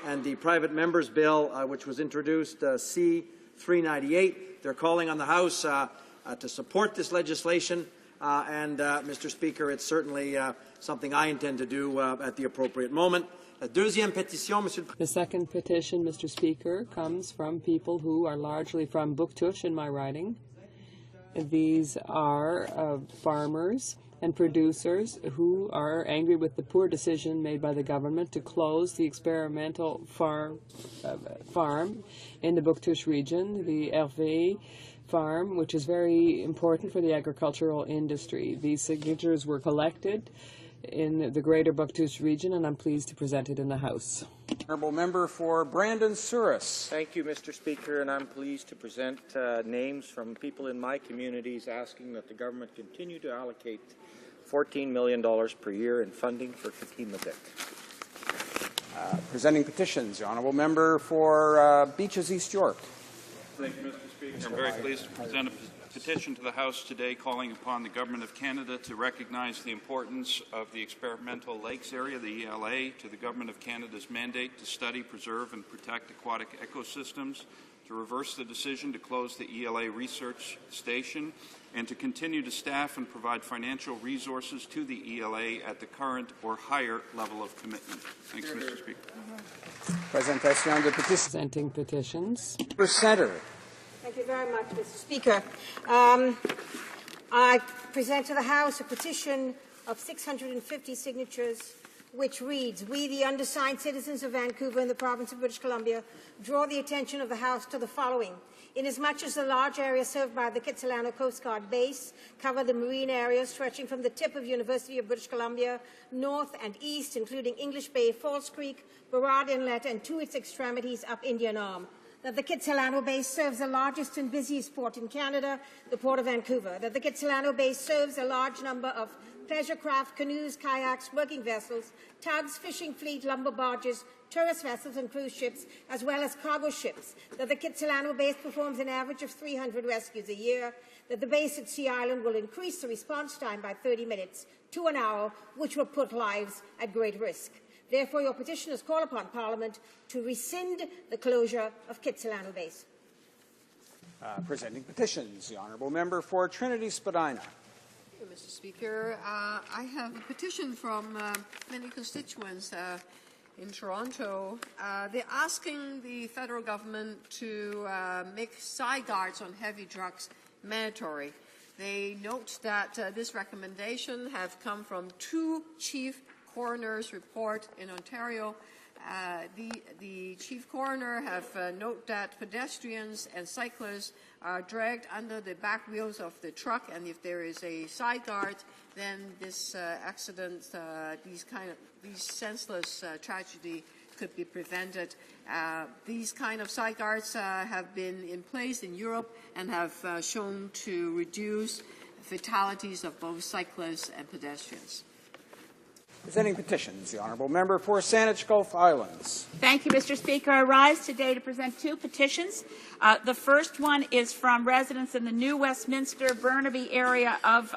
and the private members bill, which was introduced, C-398. They're calling on the House to support this legislation, and Mr. Speaker, it's certainly something I intend to do at the appropriate moment. The second petition, Mr. Speaker, comes from people who are largely from Bouctouche in my riding. These are farmers and producers who are angry with the poor decision made by the government to close the experimental farm in the Bouctouche region, the Hervé farm, which is very important for the agricultural industry. These signatures were collected in the greater Bouctouche region, and I'm pleased to present it in the House. Honourable member for Brandon-Souris. Thank you, Mr. Speaker, and I'm pleased to present names from people in my communities asking that the government continue to allocate $14 million per year in funding for Katimavik. Presenting petitions. The honourable member for Beaches East York. Thank you, Mr. Speaker. I'm very pleased to present a petition to the House today calling upon the Government of Canada to recognize the importance of the experimental lakes area, the ELA, to the Government of Canada's mandate to study, preserve, and protect aquatic ecosystems, to reverse the decision to close the ELA research station, and to continue to staff and provide financial resources to the ELA at the current or higher level of commitment. Thanks, Mr. Speaker. Presenting petitions. Center. Thank you very much, Mr. Speaker. I present to the House a petition of 650 signatures which reads, "We, the undersigned citizens of Vancouver and the province of British Columbia, draw the attention of the House to the following. Inasmuch as the large area served by the Kitsilano Coast Guard base cover the marine areas stretching from the tip of University of British Columbia north and east, including English Bay, Falls Creek, Burrard Inlet, and to its extremities up Indian Arm. That the Kitsilano base serves the largest and busiest port in Canada, the Port of Vancouver. That the Kitsilano base serves a large number of pleasure craft, canoes, kayaks, working vessels, tugs, fishing fleet, lumber barges, tourist vessels and cruise ships, as well as cargo ships. That the Kitsilano base performs an average of 300 rescues a year. That the base at Sea Island will increase the response time by 30 minutes to an hour, which will put lives at great risk. Therefore, your petitioners call upon Parliament to rescind the closure of Kitsilano Base. Presenting petitions, the honourable member for Trinity Spadina. Mr. Speaker, I have a petition from many constituents in Toronto. They're asking the federal government to make side guards on heavy drugs mandatory. They note that this recommendation have come from two chief coroners' report in Ontario. The chief coroner have noted that pedestrians and cyclists are dragged under the back wheels of the truck, and if there is a side guard, then this accident, these senseless tragedy could be prevented. These kind of side guards have been in place in Europe and have shown to reduce fatalities of both cyclists and pedestrians. Presenting petitions, the honourable member for Saanich Gulf Islands. Thank you, Mr. Speaker. I rise today to present two petitions. The first one is from residents in the New Westminster, Burnaby area of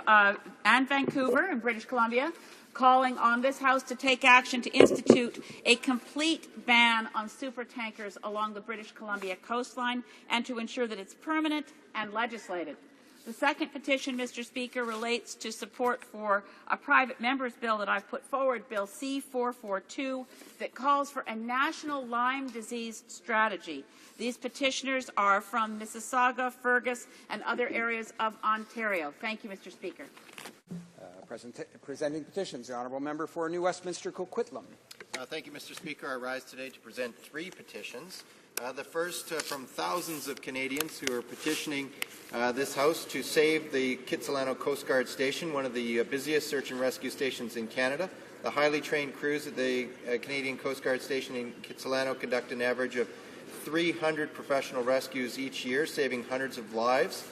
and Vancouver in British Columbia, calling on this House to take action to institute a complete ban on supertankers along the British Columbia coastline and to ensure that it's permanent and legislated. The second petition, Mr. Speaker, relates to support for a private member's bill that I've put forward, Bill C-442, that calls for a national Lyme disease strategy. These petitioners are from Mississauga, Fergus, and other areas of Ontario. Thank you, Mr. Speaker. Presenting petitions, the honourable member for New Westminster, Coquitlam. Thank you, Mr. Speaker. I rise today to present three petitions. The first from thousands of Canadians who are petitioning this House to save the Kitsilano Coast Guard Station, one of the busiest search and rescue stations in Canada. The highly trained crews at the Canadian Coast Guard Station in Kitsilano conduct an average of 300 professional rescues each year, saving hundreds of lives.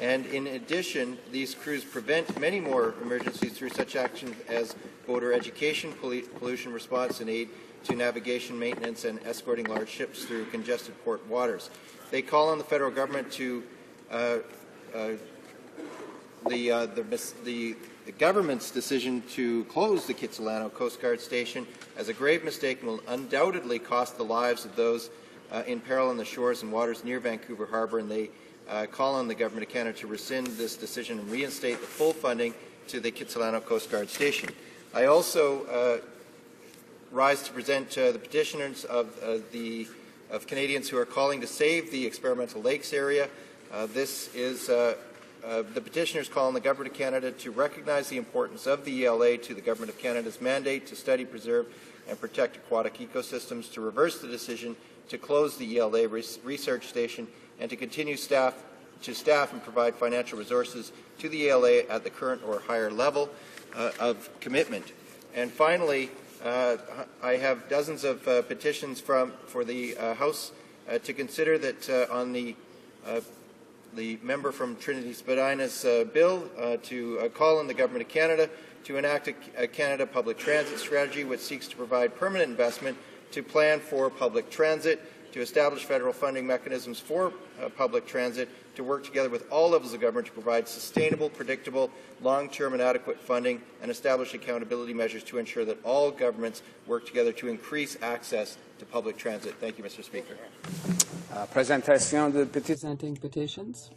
And in addition, these crews prevent many more emergencies through such actions as boater education, pollution response, and aid to navigation, maintenance, and escorting large ships through congested port waters. They call on the federal government to the government's decision to close the Kitsilano Coast Guard Station as a grave mistake and will undoubtedly cost the lives of those in peril on the shores and waters near Vancouver Harbour, and they call on the Government of Canada to rescind this decision and reinstate the full funding to the Kitsilano Coast Guard Station. I also rise to present the petitioners of Canadians who are calling to save the experimental lakes area. This is the petitioners call on the Government of Canada to recognize the importance of the ELA to the Government of Canada's mandate to study, preserve, and protect aquatic ecosystems, to reverse the decision to close the ELA research station, and to continue to staff and provide financial resources to the ELA at the current or higher level of commitment. And finally, I have dozens of petitions for the House to consider that on the member from Trinity Spadina's bill to call on the Government of Canada to enact a Canada public transit strategy which seeks to provide permanent investment to plan for public transit, to establish federal funding mechanisms for public transit, to work together with all levels of government to provide sustainable, predictable, long-term and adequate funding, and establish accountability measures to ensure that all governments work together to increase access to public transit. Thank you, Mr. Speaker. Presenting petitions.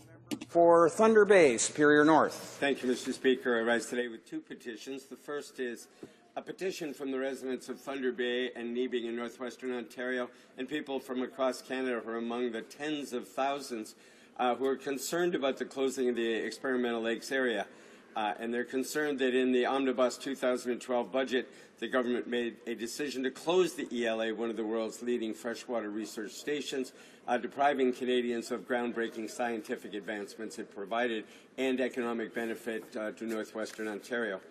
For Thunder Bay, Superior North. Thank you, Mr. Speaker. I rise today with two petitions. The first is a petition from the residents of Thunder Bay and Nebing in northwestern Ontario and people from across Canada who are among the tens of thousands who are concerned about the closing of the experimental lakes area. And they're concerned that in the Omnibus 2012 budget, the government made a decision to close the ELA, one of the world's leading freshwater research stations, depriving Canadians of groundbreaking scientific advancements it provided and economic benefit to northwestern Ontario.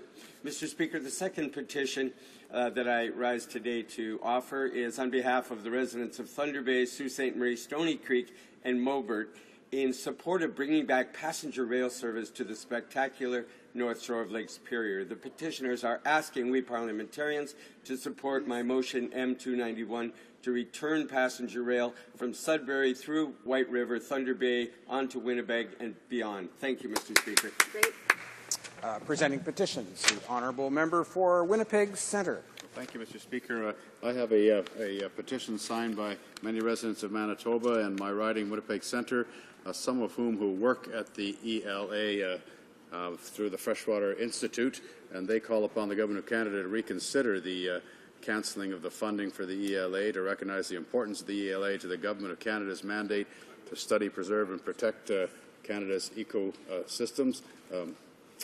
Mr. Speaker, the second petition that I rise today to offer is on behalf of the residents of Thunder Bay, Sault Ste. Marie, Stony Creek, and Mobert in support of bringing back passenger rail service to the spectacular North Shore of Lake Superior. The petitioners are asking we parliamentarians to support my motion M291 to return passenger rail from Sudbury through White River, Thunder Bay, on to Winnipeg and beyond. Thank you, Mr. Speaker. Great. Presenting petitions, the honourable member for Winnipeg Centre. Thank you, Mr. Speaker. I have a petition signed by many residents of Manitoba and my riding, Winnipeg Centre, some of whom who work at the ELA through the Freshwater Institute, and they call upon the Government of Canada to reconsider the cancelling of the funding for the ELA, to recognize the importance of the ELA to the Government of Canada's mandate to study, preserve and protect Canada's ecosystems.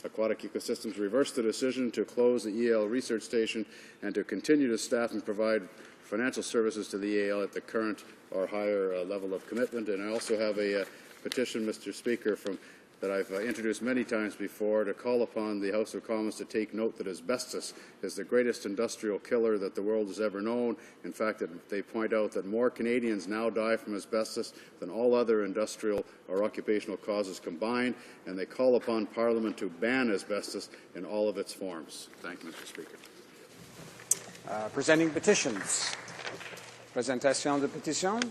Aquatic ecosystems, reverse the decision to close the EL research station and to continue to staff and provide financial services to the EL at the current or higher level of commitment. And I also have a petition, Mr. Speaker, that I've introduced many times before, to call upon the House of Commons to take note that asbestos is the greatest industrial killer that the world has ever known. In fact, they point out that more Canadians now die from asbestos than all other industrial or occupational causes combined, and they call upon Parliament to ban asbestos in all of its forms. Thank you, Mr. Speaker. Presenting petitions. Presentation de pétition.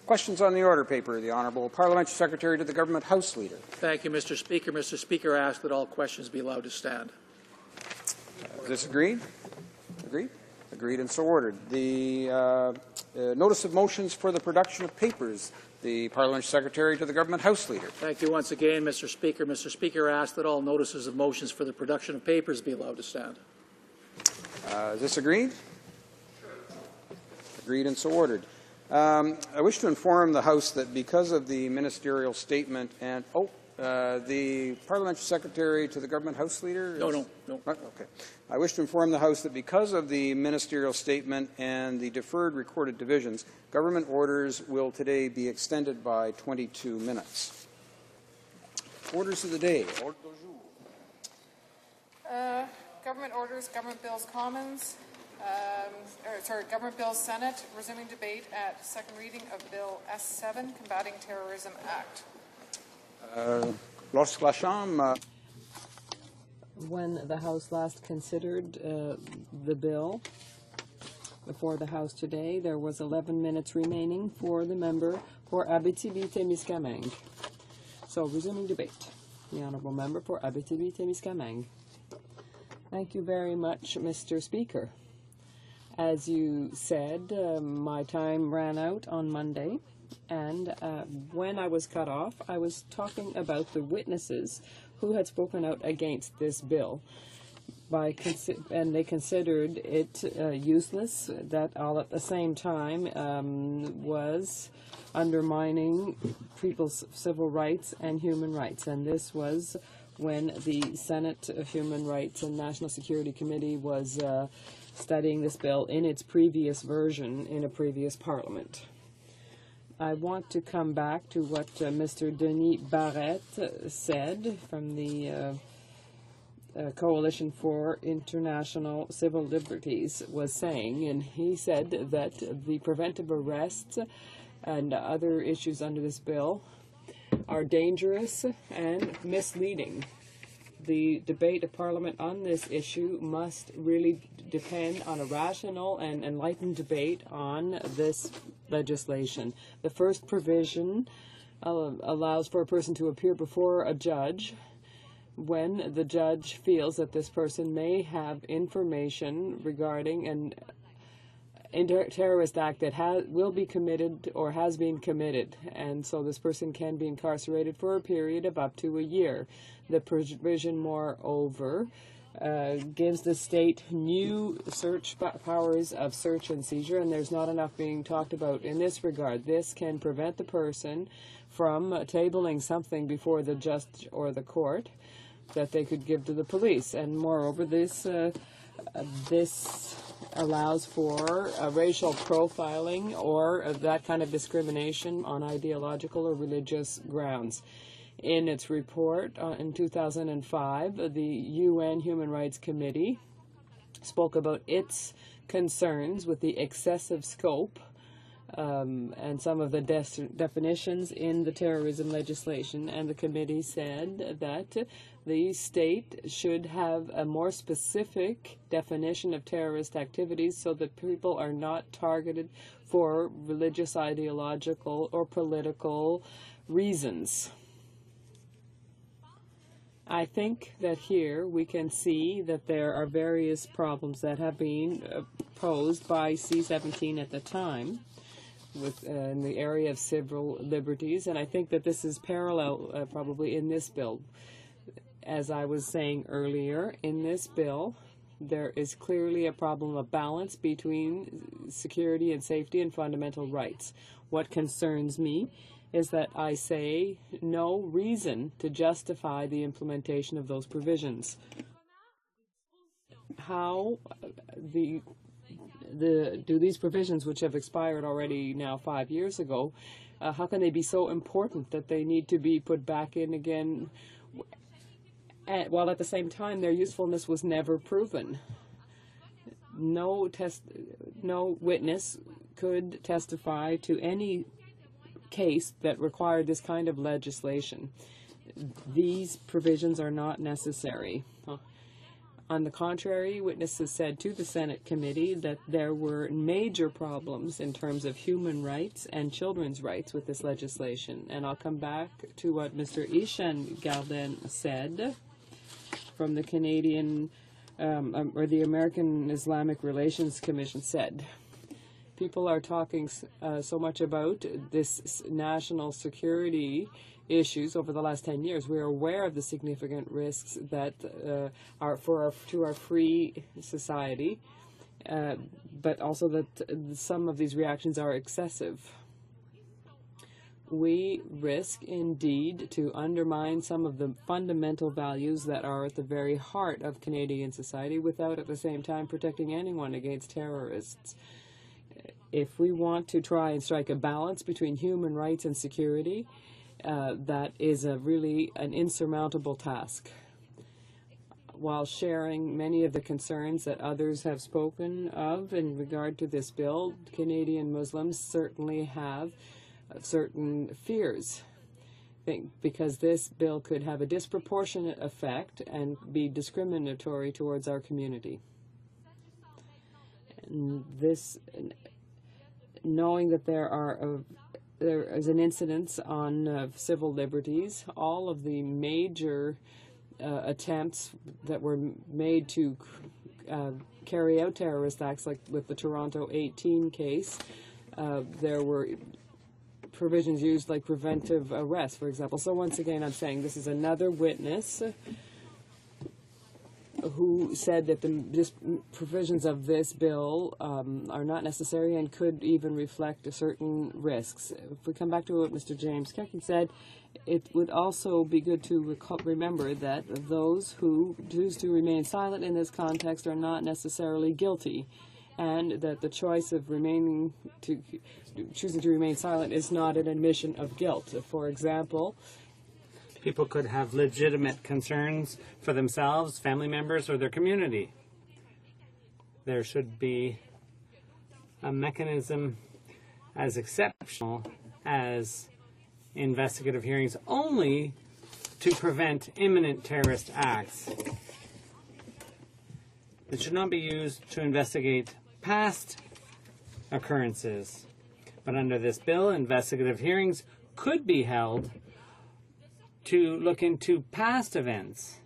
Questions on the order paper. The Honourable Parliamentary Secretary to the Government House Leader. Thank you, Mr. Speaker. Mr. Speaker, I ask that all questions be allowed to stand. Is this agreed? Agreed? Agreed and so ordered. The notice of motions for the production of papers. The Parliamentary Secretary to the Government House Leader. Thank you once again, Mr. Speaker. Mr. Speaker, I ask that all notices of motions for the production of papers be allowed to stand. Is this agreed? Agreed and so ordered. I wish to inform the House that because of the ministerial statement and the Parliamentary Secretary to the Government House Leader? No. Okay. I wish to inform the House that because of the ministerial statement and the deferred recorded divisions, government orders will today be extended by 22 minutes. Orders of the day. Government orders, government bills, Commons. Government Bills Senate, resuming debate at second reading of Bill S7, Combating Terrorism Act. Lorsque la Chambre. When the House last considered the bill before the House today, there was 11 minutes remaining for the member for Abitibi-Témiscamingue. So, resuming debate. The Honourable Member for Abitibi-Témiscamingue. Thank you very much, Mr. Speaker. As you said, my time ran out on Monday, and when I was cut off, I was talking about the witnesses who had spoken out against this bill, and they considered it useless, that all at the same time was undermining people's civil rights and human rights. And this was when the Senate Human Rights and National Security Committee was studying this bill in its previous version in a previous parliament. I want to come back to what Mr. Denis Barrette said from the Coalition for International Civil Liberties was saying, and he said that the preventive arrests and other issues under this bill are dangerous and misleading. The debate of Parliament on this issue must really depend on a rational and enlightened debate on this legislation. The first provision allows for a person to appear before a judge when the judge feels that this person may have information regarding an terrorist act that will be committed or has been committed, and so this person can be incarcerated for a period of up to a year. The provision, moreover, gives the state new search powers of search and seizure, and there's not enough being talked about in this regard. This can prevent the person from tabling something before the judge or the court that they could give to the police, and moreover, this allows for racial profiling or that kind of discrimination on ideological or religious grounds. In its report in 2005, the UN Human Rights Committee spoke about its concerns with the excessive scope and some of the definitions in the terrorism legislation, and the committee said that the state should have a more specific definition of terrorist activities so that people are not targeted for religious, ideological, or political reasons. I think that here we can see that there are various problems that have been posed by C-17 at the time with in the area of civil liberties, and I think that this is parallel probably in this bill. As I was saying earlier, in this bill, there is clearly a problem of balance between security and safety and fundamental rights. What concerns me is that I say no reason to justify the implementation of those provisions. How do these provisions, which have expired already now 5 years ago, how can they be so important that they need to be put back in again, while at the same time their usefulness was never proven? No witness could testify to any case that required this kind of legislation. These provisions are not necessary. On the contrary, witnesses said to the Senate committee that there were major problems in terms of human rights and children's rights with this legislation. And I'll come back to what Mr. Ishan Garden said from the Canadian or the American Islamic Relations Commission said. People are talking so much about this national security issues over the last 10 years. We are aware of the significant risks that are to our free society, but also that some of these reactions are excessive. We risk indeed to undermine some of the fundamental values that are at the very heart of Canadian society without at the same time protecting anyone against terrorists. If we want to try and strike a balance between human rights and security, that is really an insurmountable task. While sharing many of the concerns that others have spoken of in regard to this bill, Canadian Muslims certainly have certain fears, because this bill could have a disproportionate effect and be discriminatory towards our community. And this, knowing that there is an incidence on civil liberties, all of the major attempts that were made to carry out terrorist acts, like with the Toronto 18 case, there were provisions used like preventive arrest, for example. So once again, I'm saying this is another witness who said that the provisions of this bill are not necessary and could even reflect certain risks. If we come back to what Mr. James Kekin said, it would also be good to remember that those who choose to remain silent in this context are not necessarily guilty, and that the choice of choosing to remain silent is not an admission of guilt. For example, people could have legitimate concerns for themselves, family members, or their community. There should be a mechanism as exceptional as investigative hearings only to prevent imminent terrorist acts. It should not be used to investigate past occurrences. But under this bill, investigative hearings could be held to look into past events.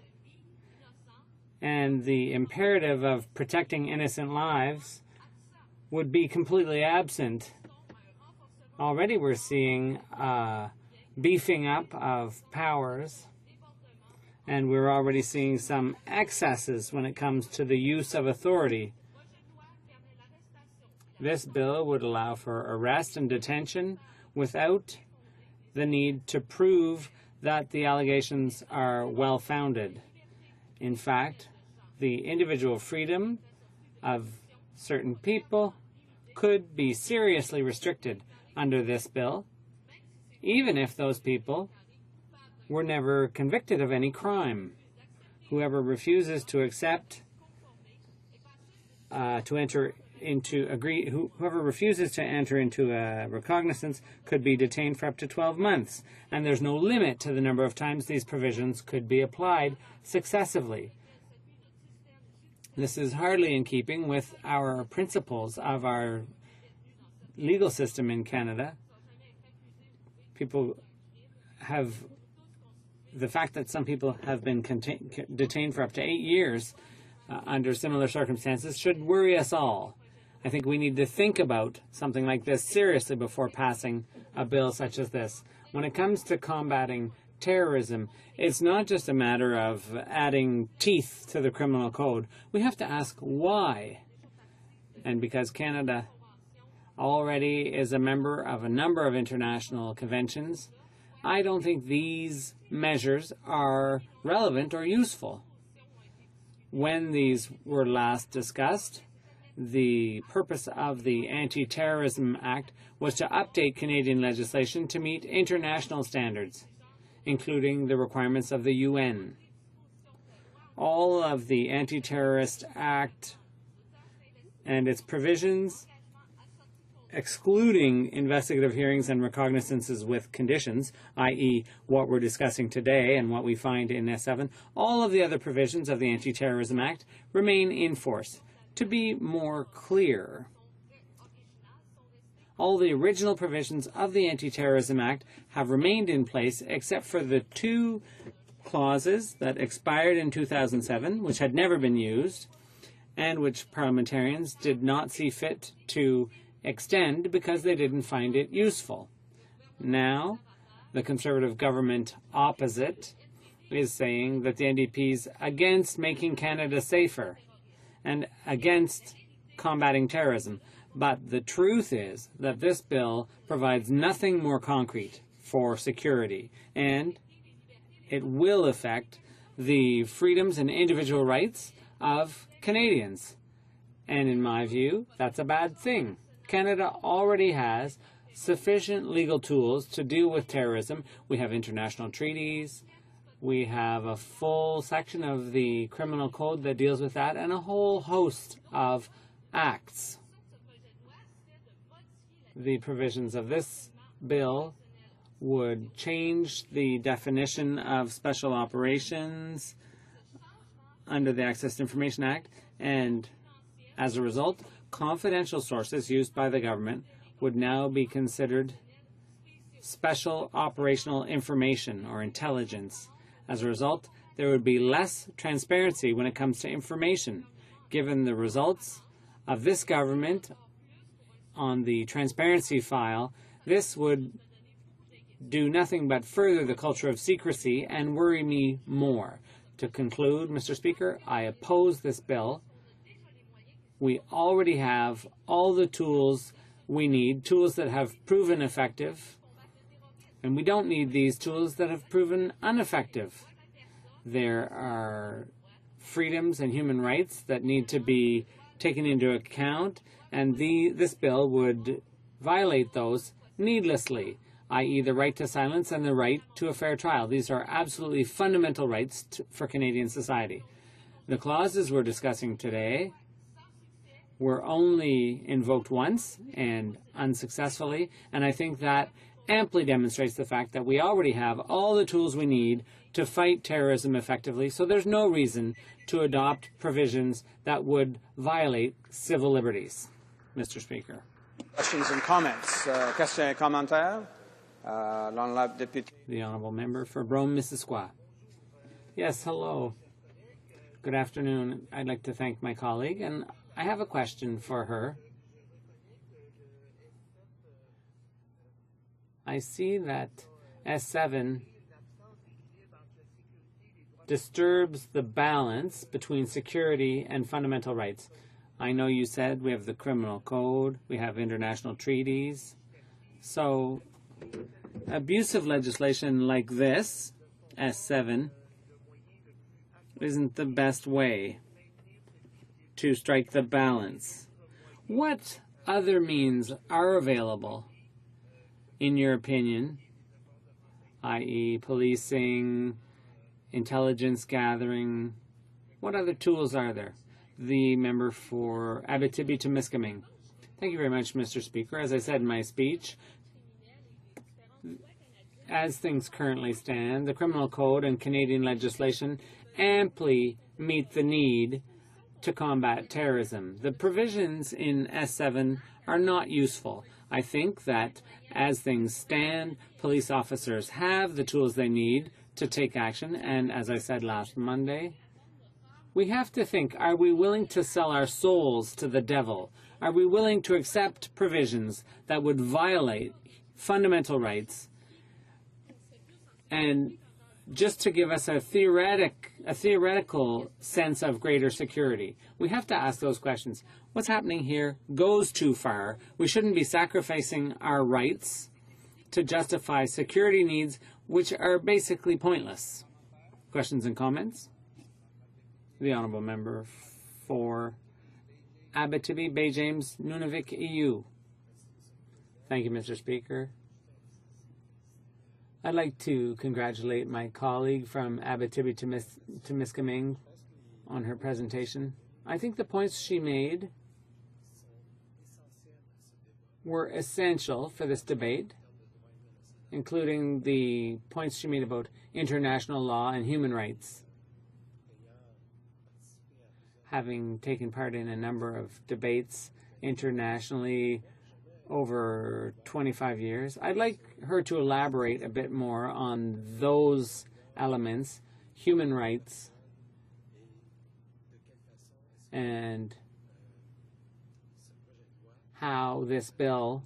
And the imperative of protecting innocent lives would be completely absent. Already we're seeing beefing up of powers, and we're already seeing some excesses when it comes to the use of authority. This bill would allow for arrest and detention without the need to prove that the allegations are well-founded. In fact, the individual freedom of certain people could be seriously restricted under this bill, even if those people were never convicted of any crime. Whoever refuses to accept, whoever refuses to enter into a recognizance could be detained for up to 12 months, and there's no limit to the number of times these provisions could be applied successively. This is hardly in keeping with our principles of our legal system in Canada. People have the fact that some people have been detained for up to 8 years under similar circumstances should worry us all. I think we need to think about something like this seriously before passing a bill such as this. When it comes to combating terrorism, it's not just a matter of adding teeth to the criminal code. We have to ask why. And because Canada already is a member of a number of international conventions, I don't think these measures are relevant or useful. When these were last discussed, the purpose of the Anti-Terrorism Act was to update Canadian legislation to meet international standards, including the requirements of the UN. All of the Anti-Terrorist Act and its provisions, excluding investigative hearings and recognizances with conditions, i.e. what we're discussing today and what we find in S7, all of the other provisions of the Anti-Terrorism Act remain in force. To be more clear, all the original provisions of the Anti-Terrorism Act have remained in place except for the 2 clauses that expired in 2007, which had never been used, and which parliamentarians did not see fit to extend because they didn't find it useful. Now, the Conservative government opposite is saying that the NDP is against making Canada safer and against combating terrorism. But the truth is that this bill provides nothing more concrete for security, and it will affect the freedoms and individual rights of Canadians. And in my view, that's a bad thing. Canada already has sufficient legal tools to deal with terrorism. We have international treaties. We have a full section of the criminal code that deals with that, and a whole host of acts. The provisions of this bill would change the definition of special operations under the Access to Information Act, and as a result, confidential sources used by the government would now be considered special operational information or intelligence. As a result, there would be less transparency when it comes to information. Given the results of this government on the transparency file, this would do nothing but further the culture of secrecy and worry me more. To conclude, Mr. Speaker, I oppose this bill. We already have all the tools we need, tools that have proven effective, and we don't need these tools that have proven ineffective. There are freedoms and human rights that need to be taken into account, and this bill would violate those needlessly, i.e. the right to silence and the right to a fair trial. These are absolutely fundamental rights for Canadian society. The clauses we're discussing today were only invoked once and unsuccessfully, and I think that amply demonstrates the fact that we already have all the tools we need to fight terrorism effectively, so there's no reason to adopt provisions that would violate civil liberties. Mr. Speaker. Questions and comments. Questions et commentaires. The Honourable Member for Brome-Missisquoi. Yes, hello. Good afternoon. I'd like to thank my colleague, and I have a question for her. I see that S7 disturbs the balance between security and fundamental rights. I know you said we have the criminal code, we have international treaties. So abusive legislation like this, S7, isn't the best way to strike the balance. What other means are available, in your opinion, i.e. policing, intelligence gathering? What other tools are there? The member for Abitibi-Témiscamingue. Thank you very much, Mr. Speaker. As I said in my speech, as things currently stand, the criminal code and Canadian legislation amply meet the need to combat terrorism. The provisions in S7 are not useful. I think that as things stand, police officers have the tools they need to take action. And as I said last Monday, we have to think, are we willing to sell our souls to the devil? Are we willing to accept provisions that would violate fundamental rights and just to give us a theoretical sense of greater security? We have to ask those questions. What's happening here goes too far. We shouldn't be sacrificing our rights to justify security needs which are basically pointless. Questions and comments? The Honourable Member for Abitibi, Bay James, Nunavik, EU. Thank you, Mr. Speaker. I'd like to congratulate my colleague from Abitibi-Témiscamingue on her presentation. I think the points she made were essential for this debate, including the points she made about international law and human rights. Having taken part in a number of debates internationally over 25 years, I'd like her to elaborate a bit more on those elements, human rights, and how this bill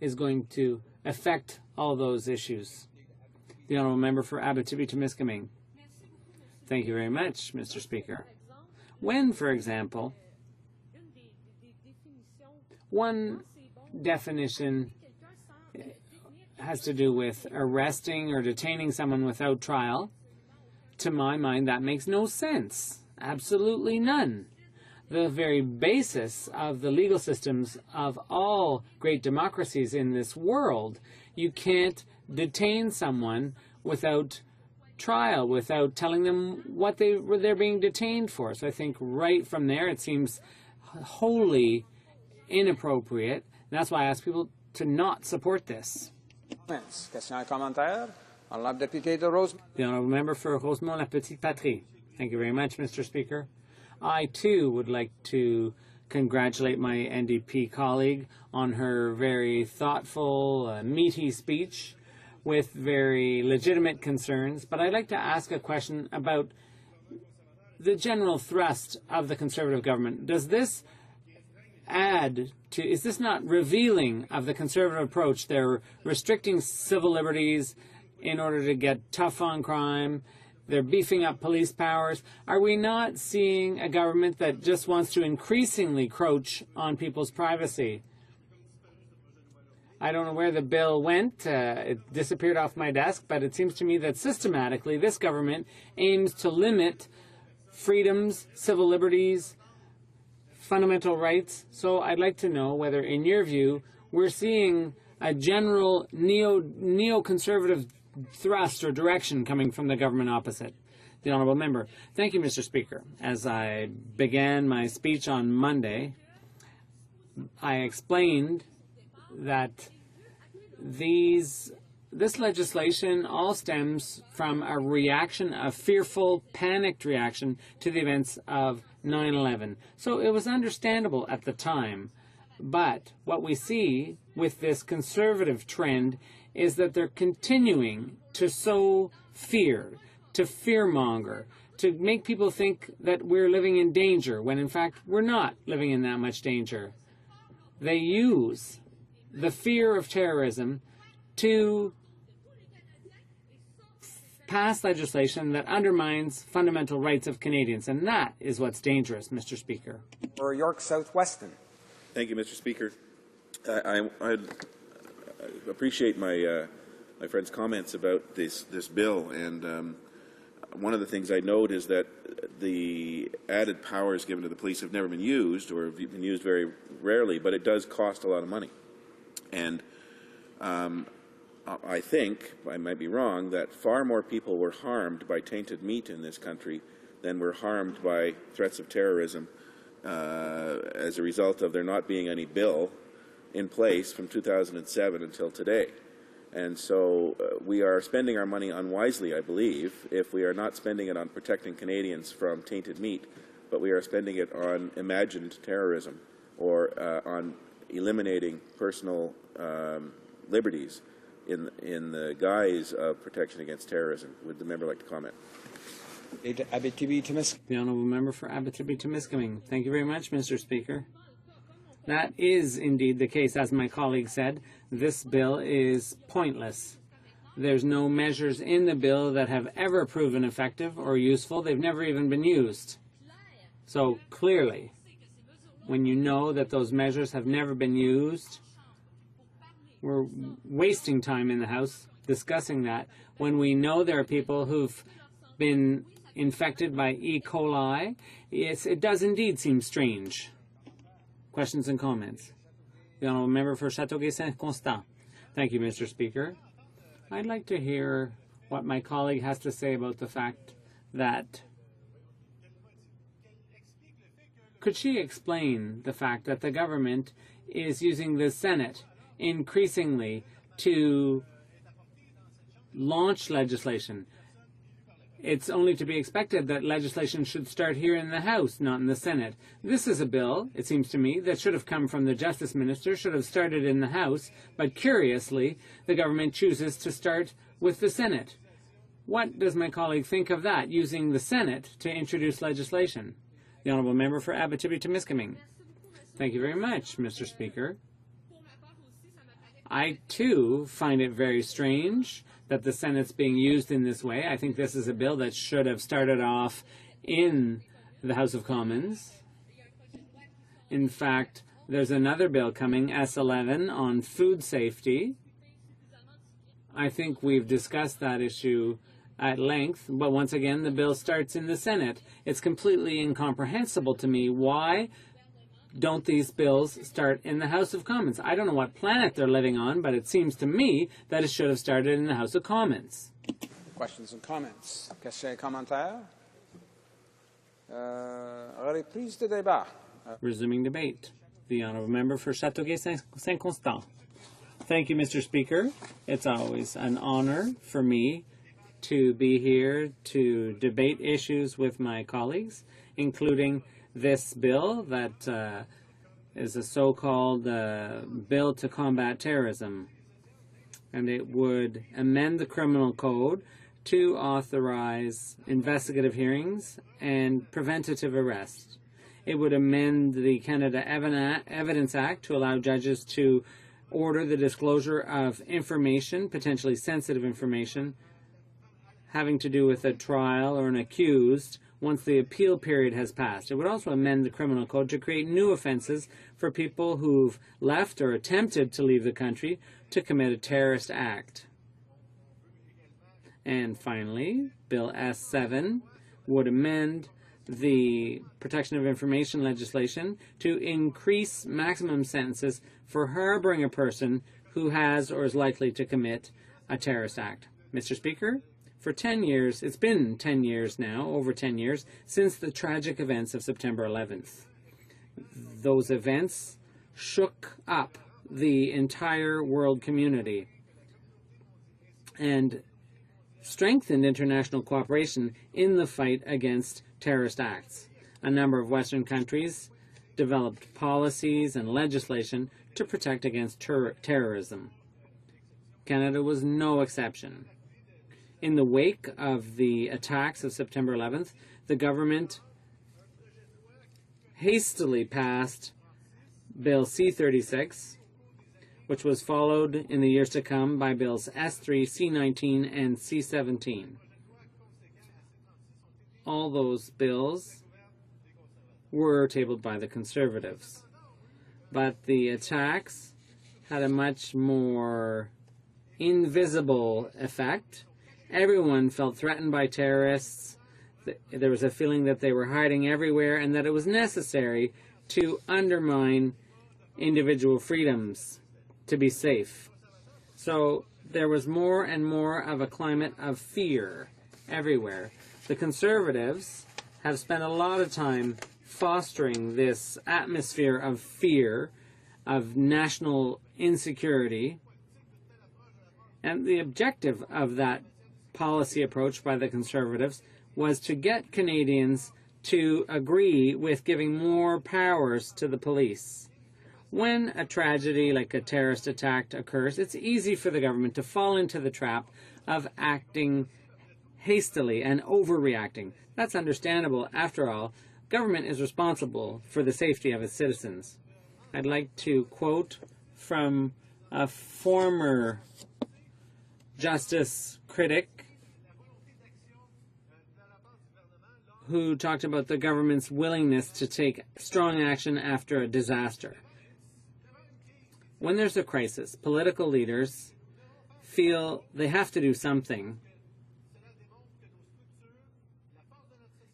is going to affect all those issues. The Honourable Member for Abitibi-Témiscamingue. Thank you very much, Mr. Speaker. When, for example, one definition has to do with arresting or detaining someone without trial, to my mind, that makes no sense. Absolutely none. The very basis of the legal systems of all great democracies in this world, you can't detain someone without trial, without telling them what they're being detained for. So I think right from there it seems wholly inappropriate. And that's why I ask people to not support this. Question et commentaire. Honorable Député de Rosemont. The Honourable Member for Rosemont-la-Petite-Patrie. Thank you very much, Mr. Speaker. I, too, would like to congratulate my NDP colleague on her very thoughtful, meaty speech with very legitimate concerns. But I'd like to ask a question about the general thrust of the Conservative government. Does this add to, is this not revealing of the Conservative approach? They're restricting civil liberties in order to get tough on crime. They're beefing up police powers. Are we not seeing a government that just wants to increasingly encroach on people's privacy? I don't know where the bill went. It disappeared off my desk, but it seems to me that systematically this government aims to limit freedoms, civil liberties, fundamental rights. So I'd like to know whether, in your view, we're seeing a general neoconservative thrust or direction coming from the government opposite. The Honourable Member. Thank you, Mr. Speaker. As I began my speech on Monday, I explained that this legislation all stems from a reaction, a fearful, panicked reaction to the events of 9/11. So it was understandable at the time. But what we see with this conservative trend is that they're continuing to sow fear, to fearmonger, to make people think that we're living in danger, when in fact we're not living in that much danger. They use the fear of terrorism to pass legislation that undermines fundamental rights of Canadians, and that is what's dangerous, Mr. Speaker. For York South-Weston. Thank you, Mr. Speaker. I appreciate my friend's comments about this bill, and one of the things I note is that the added powers given to the police have never been used, or have been used very rarely, but it does cost a lot of money. And I think, I might be wrong, that far more people were harmed by tainted meat in this country than were harmed by threats of terrorism as a result of there not being any bill in place from 2007 until today. And so we are spending our money unwisely, I believe, if we are not spending it on protecting Canadians from tainted meat, but we are spending it on imagined terrorism or on eliminating personal liberties in the guise of protection against terrorism. Would the member like to comment? The Honourable Member for Abitibi-Temiskaming. Thank you very much, Mr. Speaker. That is indeed the case. As my colleague said, this bill is pointless. There's no measures in the bill that have ever proven effective or useful. They've never even been used. So clearly, when you know that those measures have never been used, we're wasting time in the House discussing that when we know there are people who've been infected by E. coli. It does indeed seem strange. Questions and comments? The Honourable Member for Châteauguay-Saint-Constant. Thank you, Mr. Speaker. I'd like to hear what my colleague has to say about the fact that... Could she explain the fact that the government is using the Senate increasingly to launch legislation? It's only to be expected that legislation should start here in the House, not in the Senate. This is a bill, it seems to me, that should have come from the Justice Minister, should have started in the House, but curiously, the government chooses to start with the Senate. What does my colleague think of that, using the Senate to introduce legislation? The Honourable Member for Abitibi-Temiskaming. Thank you very much, Mr. Speaker. I, too, find it very strange that the Senate's being used in this way. I think this is a bill that should have started off in the House of Commons. In fact, there's another bill coming, S11, on food safety. I think we've discussed that issue at length, but once again, the bill starts in the Senate. It's completely incomprehensible to me. Why don't these bills start in the House of Commons? I don't know what planet they're living on, but it seems to me that it should have started in the House of Commons. Questions and comments? Questions et commentaires? Reprise de débat. Resuming debate. The Honourable Member for Châteauguay-Saint-Constant. Thank you, Mr. Speaker. It's always an honour for me to be here to debate issues with my colleagues, including this bill that is a so-called bill to combat terrorism. And it would amend the criminal code to authorize investigative hearings and preventative arrests. It would amend the Canada Evidence Act to allow judges to order the disclosure of information, potentially sensitive information, having to do with a trial or an accused once the appeal period has passed. It would also amend the criminal code to create new offenses for people who've left or attempted to leave the country to commit a terrorist act. And finally, Bill S7 would amend the protection of information legislation to increase maximum sentences for harboring a person who has or is likely to commit a terrorist act. Mr. Speaker, for 10 years, it's been 10 years now, over 10 years, since the tragic events of September 11th. Those events shook up the entire world community and strengthened international cooperation in the fight against terrorist acts. A number of Western countries developed policies and legislation to protect against terrorism. Canada was no exception. In the wake of the attacks of September 11th, the government hastily passed Bill C-36, which was followed in the years to come by Bills S-3, C-19, and C-17. All those bills were tabled by the Conservatives. But the attacks had a much more invisible effect. Everyone felt threatened by terrorists. There was a feeling that they were hiding everywhere and that it was necessary to undermine individual freedoms to be safe. So there was more and more of a climate of fear everywhere. The Conservatives have spent a lot of time fostering this atmosphere of fear, of national insecurity, and the objective of that policy approach by the Conservatives was to get Canadians to agree with giving more powers to the police. When a tragedy like a terrorist attack occurs, it's easy for the government to fall into the trap of acting hastily and overreacting. That's understandable. After all, government is responsible for the safety of its citizens. I'd like to quote from a former justice critic who talked about the government's willingness to take strong action after a disaster. When there's a crisis, political leaders feel they have to do something,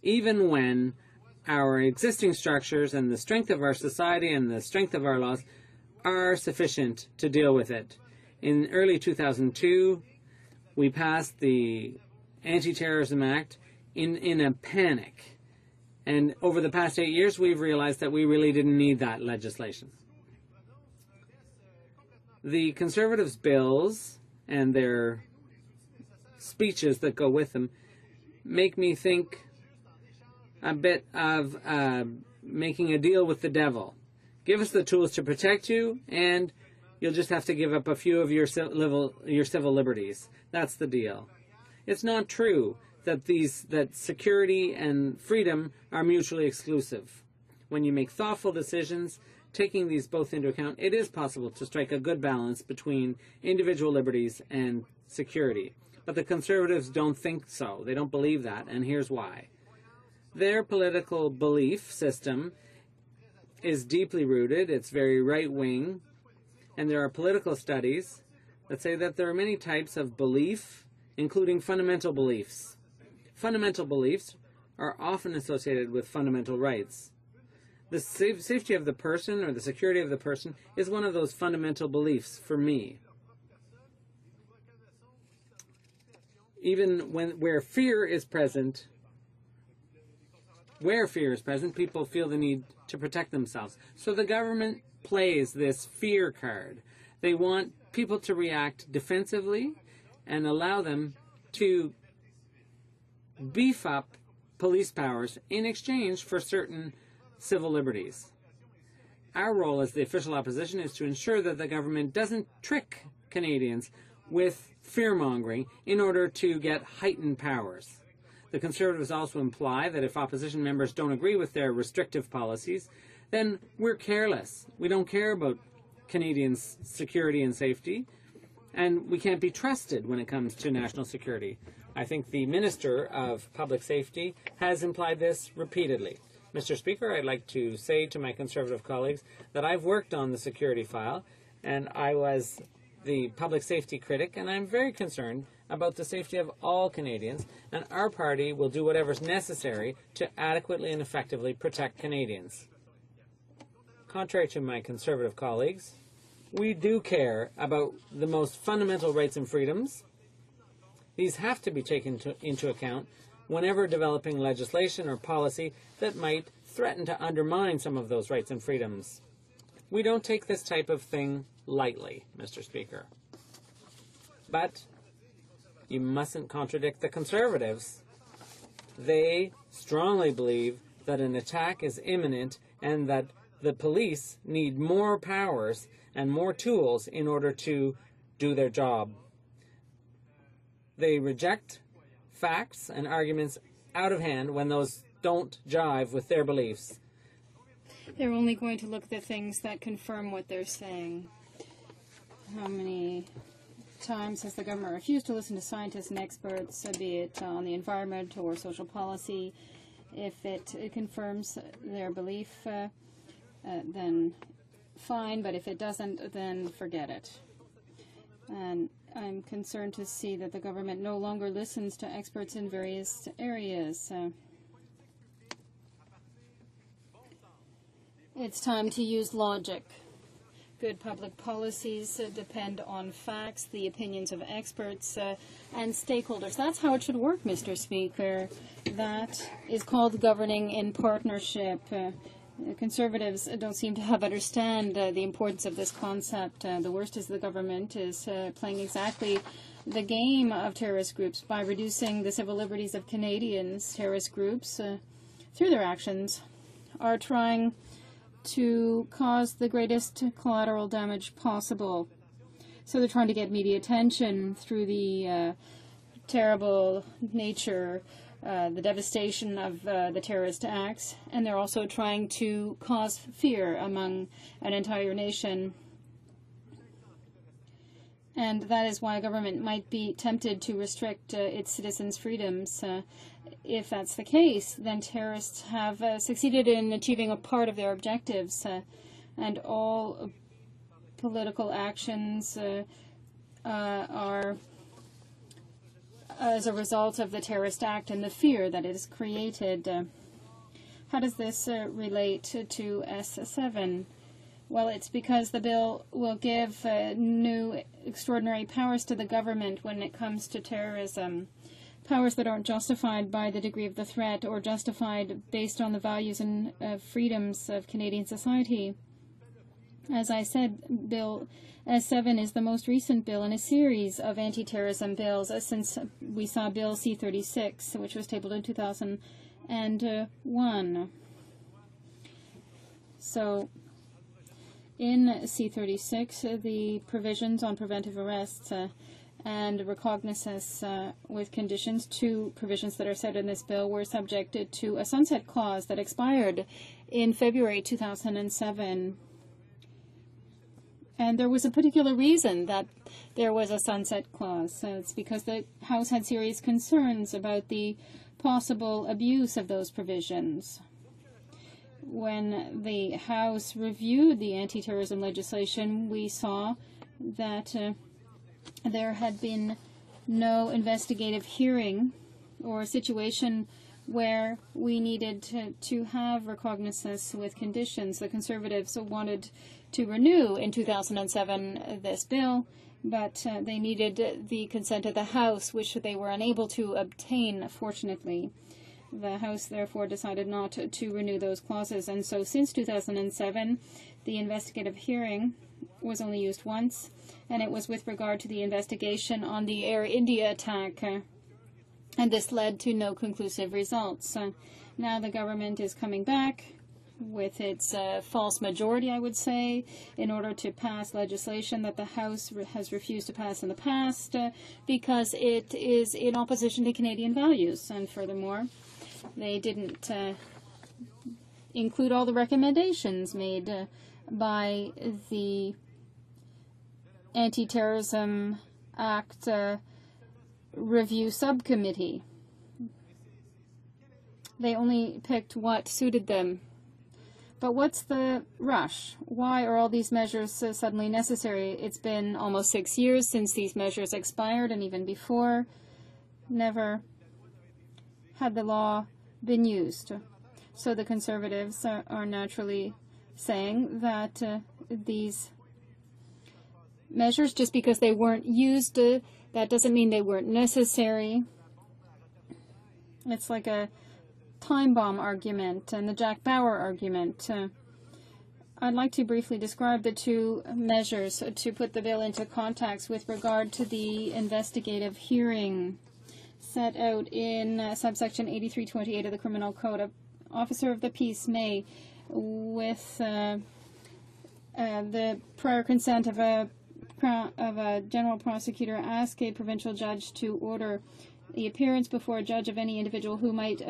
even when our existing structures and the strength of our society and the strength of our laws are sufficient to deal with it. In early 2002, we passed the Anti-Terrorism Act in a panic. And over the past 8 years, we've realized that we really didn't need that legislation. The Conservatives' bills and their speeches that go with them make me think a bit of making a deal with the devil. Give us the tools to protect you, and you'll just have to give up a few of your civil liberties. That's the deal. It's not true that security and freedom are mutually exclusive. When you make thoughtful decisions, taking these both into account, it is possible to strike a good balance between individual liberties and security. But the Conservatives don't think so. They don't believe that, and here's why. Their political belief system is deeply rooted. It's very right-wing, and there are political studies that say that there are many types of belief, including fundamental beliefs. Fundamental beliefs are often associated with fundamental rights. The safety of the person or the security of the person is one of those fundamental beliefs for me. Even where fear is present, people feel the need to protect themselves. So the government plays this fear card. They want people to react defensively and allow them to beef up police powers in exchange for certain civil liberties. Our role as the official opposition is to ensure that the government doesn't trick Canadians with fear-mongering in order to get heightened powers. The Conservatives also imply that if opposition members don't agree with their restrictive policies, then we're careless. We don't care about Canadians' security and safety, and we can't be trusted when it comes to national security. I think the Minister of Public Safety has implied this repeatedly. Mr. Speaker, I'd like to say to my Conservative colleagues that I've worked on the security file, and I was the public safety critic, and I'm very concerned about the safety of all Canadians, and our party will do whatever's necessary to adequately and effectively protect Canadians. Contrary to my Conservative colleagues, we do care about the most fundamental rights and freedoms. These have to be taken into account whenever developing legislation or policy that might threaten to undermine some of those rights and freedoms. We don't take this type of thing lightly, Mr. Speaker. But you mustn't contradict the Conservatives. They strongly believe that an attack is imminent and that the police need more powers and more tools in order to do their job. They reject facts and arguments out of hand when those don't jive with their beliefs. They're only going to look at the things that confirm what they're saying. How many times has the government refused to listen to scientists and experts, be it on the environment or social policy? If it confirms their belief, then fine, but if it doesn't, then forget it. And I'm concerned to see that the government no longer listens to experts in various areas. It's time to use logic. Good public policies depend on facts, the opinions of experts, and stakeholders. That's how it should work, Mr. Speaker. That is called governing in partnership. Conservatives don't seem to have understand the importance of this concept. The worst is the government is playing exactly the game of terrorist groups by reducing the civil liberties of Canadians. Terrorist groups, through their actions, are trying to cause the greatest collateral damage possible. So they're trying to get media attention through the terrible nature, the devastation of the terrorist acts, and they're also trying to cause fear among an entire nation. And that is why a government might be tempted to restrict its citizens' freedoms. If that's the case, then terrorists have succeeded in achieving a part of their objectives, and all political actions are as a result of the terrorist act and the fear that it has created. How does this relate to S7? Well, it's because the bill will give new extraordinary powers to the government when it comes to terrorism. Powers that aren't justified by the degree of the threat or justified based on the values and freedoms of Canadian society. As I said, Bill S7 is the most recent bill in a series of anti-terrorism bills since we saw Bill C-36, which was tabled in 2001. So, in C-36, the provisions on preventive arrests and recognizance with conditions, two provisions that are set in this bill, were subjected to a sunset clause that expired in February 2007. And there was a particular reason that there was a sunset clause. It's because the House had serious concerns about the possible abuse of those provisions. When the House reviewed the anti-terrorism legislation, we saw that there had been no investigative hearing or situation where we needed to have recognizance with conditions. The Conservatives wanted to renew in 2007 this bill, but they needed the consent of the House, which they were unable to obtain, fortunately. The House therefore decided not to renew those clauses, and so since 2007 the investigative hearing was only used once, and it was with regard to the investigation on the Air India attack, and this led to no conclusive results. Now the government is coming back with its false majority, I would say, in order to pass legislation that the House has refused to pass in the past because it is in opposition to Canadian values. And furthermore, they didn't include all the recommendations made by the Anti-Terrorism Act Review Subcommittee. They only picked what suited them. But what's the rush? Why are all these measures suddenly necessary? It's been almost 6 years since these measures expired, and even before, never had the law been used. So the Conservatives are naturally saying that these measures, just because they weren't used, that doesn't mean they weren't necessary. It's like a time bomb argument and the Jack Bauer argument. I'd like to briefly describe the two measures to put the bill into context with regard to the investigative hearing set out in subsection 8328 of the Criminal Code. An officer of the peace may, with the prior consent of a general prosecutor, ask a provincial judge to order the appearance before a judge of any individual who might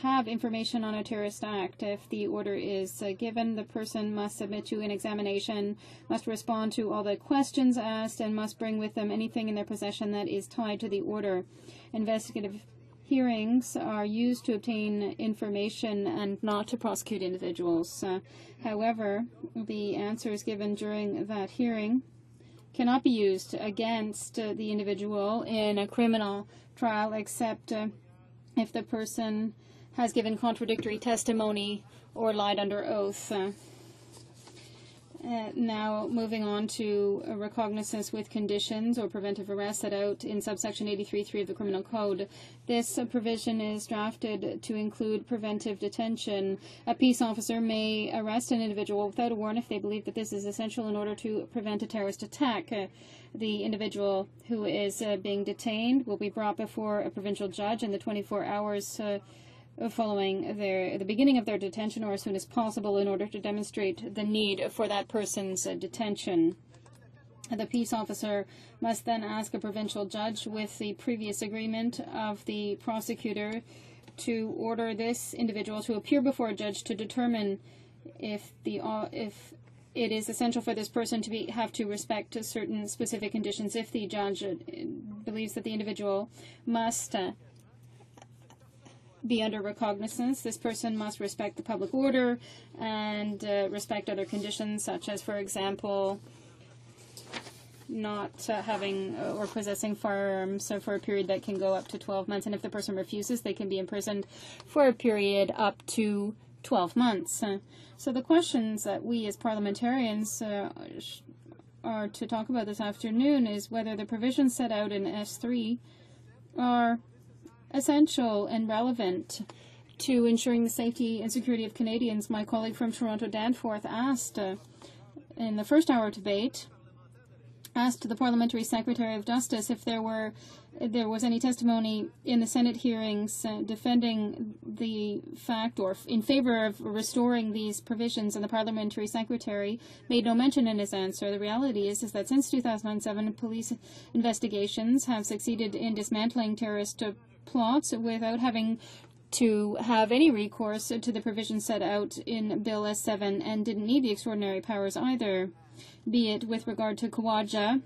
have information on a terrorist act. If the order is given, the person must submit to an examination, must respond to all the questions asked, and must bring with them anything in their possession that is tied to the order. Investigative hearings are used to obtain information and not to prosecute individuals. However, the answers given during that hearing cannot be used against the individual in a criminal trial except if the person has given contradictory testimony or lied under oath. Now, moving on to recognizance with conditions or preventive arrest set out in subsection 83.3 of the Criminal Code. This provision is drafted to include preventive detention. A peace officer may arrest an individual without a warrant if they believe that this is essential in order to prevent a terrorist attack. The individual who is being detained will be brought before a provincial judge in the 24 hours following the beginning of their detention or as soon as possible in order to demonstrate the need for that person's detention. The peace officer must then ask a provincial judge with the previous agreement of the prosecutor to order this individual to appear before a judge to determine if it is essential for this person to have to respect certain specific conditions. If the judge believes that the individual must be under recognizance, this person must respect the public order and respect other conditions, such as, for example, not having or possessing firearms for a period that can go up to 12 months. And if the person refuses, they can be imprisoned for a period up to 12 months. So the questions that we as parliamentarians are to talk about this afternoon is whether the provisions set out in S3 are essential and relevant to ensuring the safety and security of Canadians. My colleague from Toronto, Danforth, asked in the first hour debate, asked the Parliamentary Secretary of Justice if there was any testimony in the Senate hearings defending the fact or in favor of restoring these provisions, and the Parliamentary Secretary made no mention in his answer. The reality is that since 2007, police investigations have succeeded in dismantling terrorist plots without having to have any recourse to the provisions set out in Bill S7, and didn't need the extraordinary powers either, be it with regard to Kawaja,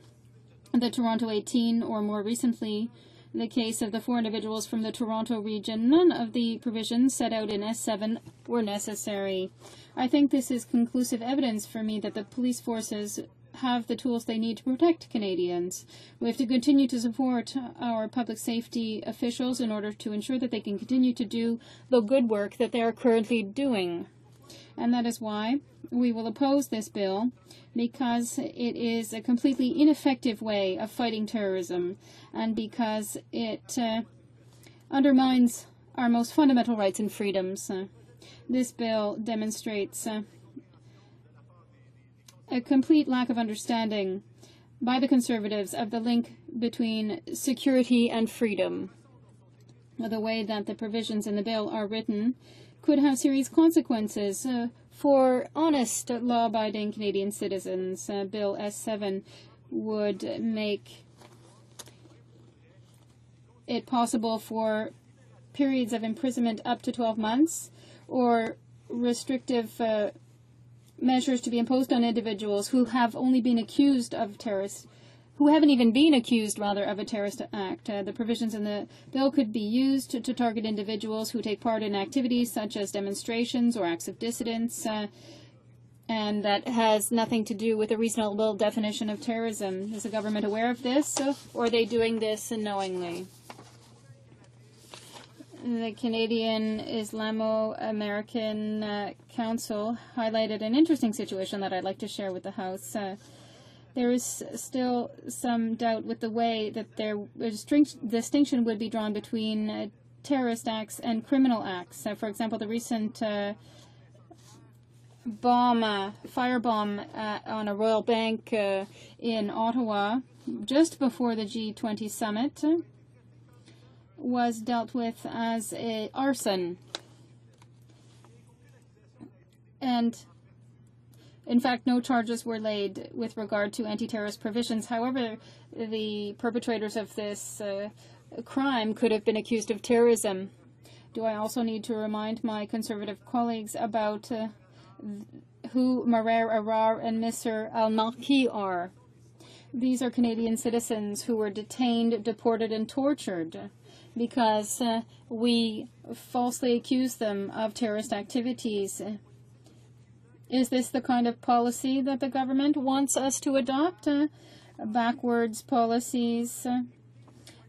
the Toronto 18, or more recently, the case of the 4 individuals from the Toronto region. None of the provisions set out in S7 were necessary. I think this is conclusive evidence for me that the police forces have the tools they need to protect Canadians. We have to continue to support our public safety officials in order to ensure that they can continue to do the good work that they are currently doing. And that is why we will oppose this bill, because it is a completely ineffective way of fighting terrorism, and because it undermines our most fundamental rights and freedoms. This bill demonstrates a complete lack of understanding by the Conservatives of the link between security and freedom. The way that the provisions in the bill are written could have serious consequences for honest, law-abiding Canadian citizens. Bill S7 would make it possible for periods of imprisonment up to 12 months or restrictive measures to be imposed on individuals who have only been accused of terrorist, who haven't even been accused, rather, of a terrorist act. The provisions in the bill could be used to target individuals who take part in activities such as demonstrations or acts of dissidence, and that has nothing to do with a reasonable definition of terrorism. Is the government aware of this, or are they doing this unknowingly? The Canadian Islamo-American Council highlighted an interesting situation that I'd like to share with the House. There is still some doubt with the way that distinction would be drawn between terrorist acts and criminal acts. For example, the recent firebomb on a Royal Bank in Ottawa just before the G20 summit was dealt with as arson. And in fact, no charges were laid with regard to anti-terrorist provisions. However, the perpetrators of this crime could have been accused of terrorism. Do I also need to remind my Conservative colleagues about who Marer Arar and Mr. Al-Naqi are? These are Canadian citizens who were detained, deported, and tortured because we falsely accuse them of terrorist activities. Is this the kind of policy that the government wants us to adopt? Backwards policies.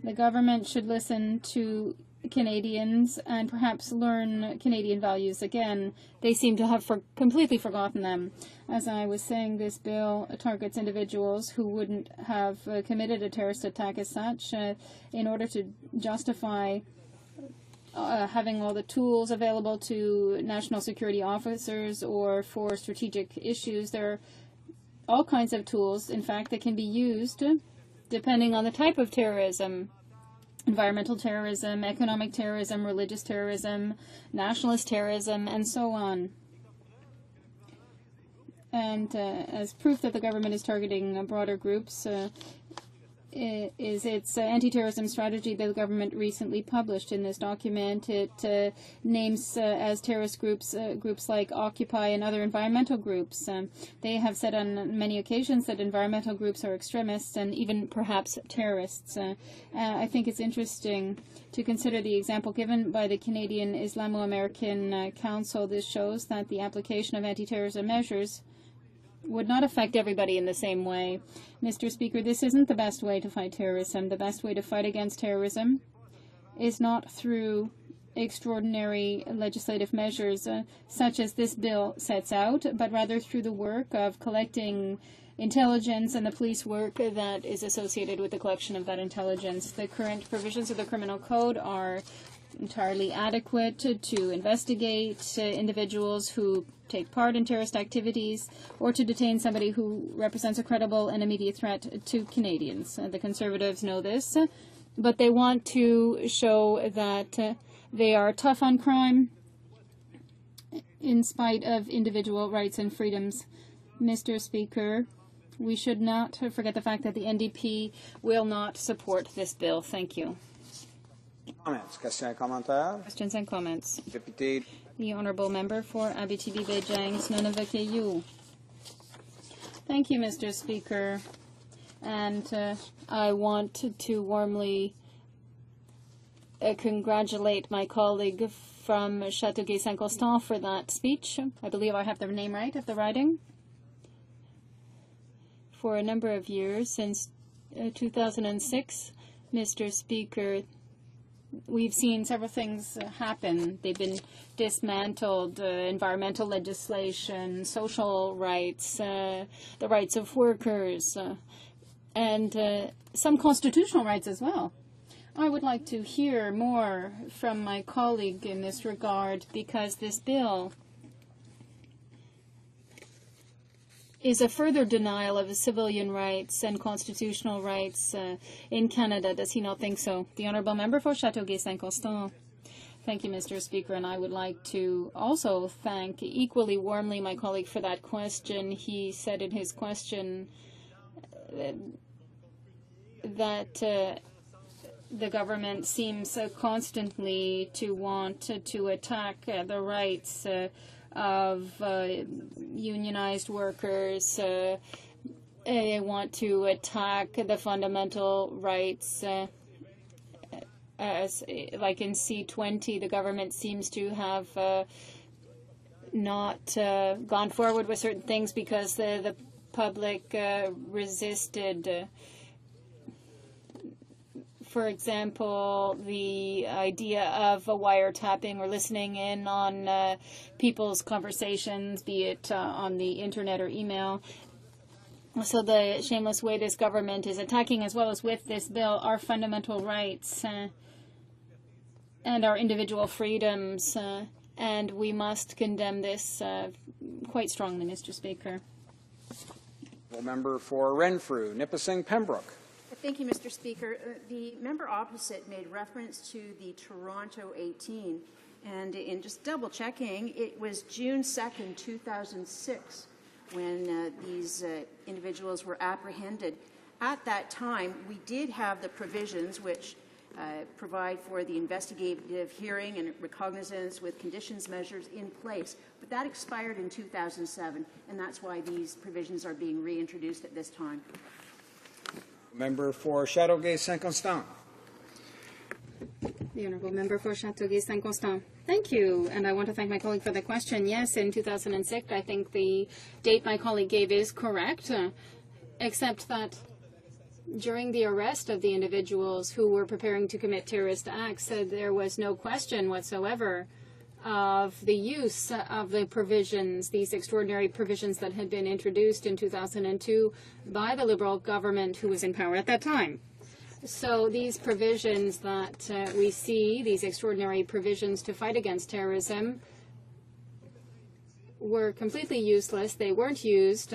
The government should listen to Canadians and perhaps learn Canadian values again. They seem to have completely forgotten them. As I was saying, this bill targets individuals who wouldn't have committed a terrorist attack as such in order to justify having all the tools available to national security officers or for strategic issues. There are all kinds of tools, in fact, that can be used depending on the type of terrorism. environmental terrorism, economic terrorism, religious terrorism, nationalist terrorism, and so on. And as proof that the government is targeting broader groups, is its anti-terrorism strategy that the government recently published. In this document, it names as terrorist groups groups like Occupy and other environmental groups. They have said on many occasions that environmental groups are extremists and even perhaps terrorists. I think it's interesting to consider the example given by the Canadian Islamo-American Council. This shows that the application of anti-terrorism measures would not affect everybody in the same way. Mr. Speaker, this isn't the best way to fight terrorism. The best way to fight against terrorism is not through extraordinary legislative measures such as this bill sets out, but rather through the work of collecting intelligence and the police work that is associated with the collection of that intelligence. The current provisions of the Criminal Code are entirely adequate to investigate individuals who take part in terrorist activities or to detain somebody who represents a credible and immediate threat to Canadians. The Conservatives know this, but they want to show that they are tough on crime in spite of individual rights and freedoms. Mr. Speaker, we should not forget the fact that the NDP will not support this bill. Thank you. Comments, questions et commentaires. Questions and comments. Député. The Honourable Member for Abitibi-Beijing, Nunavut. Thank you, Mr. Speaker. And I want to warmly congratulate my colleague from Châteauguay-Saint-Constant for that speech. I believe I have the name right of the riding. For a number of years, since 2006, Mr. Speaker, we've seen several things happen. They've been dismantled, environmental legislation, social rights, the rights of workers, and some constitutional rights as well. I would like to hear more from my colleague in this regard, because this bill is a further denial of civilian rights and constitutional rights in Canada. Does he not think so? The Honourable Member for Châteauguay-Saint-Constant. Thank you, Mr. Speaker, and I would like to also thank equally warmly my colleague for that question. He said in his question that the government seems constantly to want to attack the rights of unionized workers. They want to attack the fundamental rights. As like in C20, the government seems to have not gone forward with certain things because the public resisted. For example, the idea of wiretapping or listening in on people's conversations, be it on the internet or email. So the shameless way this government is attacking, as well as with this bill, our fundamental rights and our individual freedoms, and we must condemn this quite strongly, Mr. Speaker. Member for Renfrew, Nipissing, Pembroke. Thank you, Mr. Speaker. The member opposite made reference to the Toronto 18, and in just double-checking, it was June 2nd, 2006, when these individuals were apprehended. At that time, we did have the provisions which provide for the investigative hearing and recognizance with conditions measures in place, but that expired in 2007, and that's why these provisions are being reintroduced at this time. Member for Châteauguay-Saint-Constant. The Honourable Member for Châteauguay-Saint-Constant. Thank you, and I want to thank my colleague for the question. Yes, in 2006, I think the date my colleague gave is correct, except that during the arrest of the individuals who were preparing to commit terrorist acts, there was no question whatsoever of the use of the provisions, these extraordinary provisions that had been introduced in 2002 by the Liberal government who was in power at that time. So these provisions that we see, these extraordinary provisions to fight against terrorism, were completely useless. They weren't used.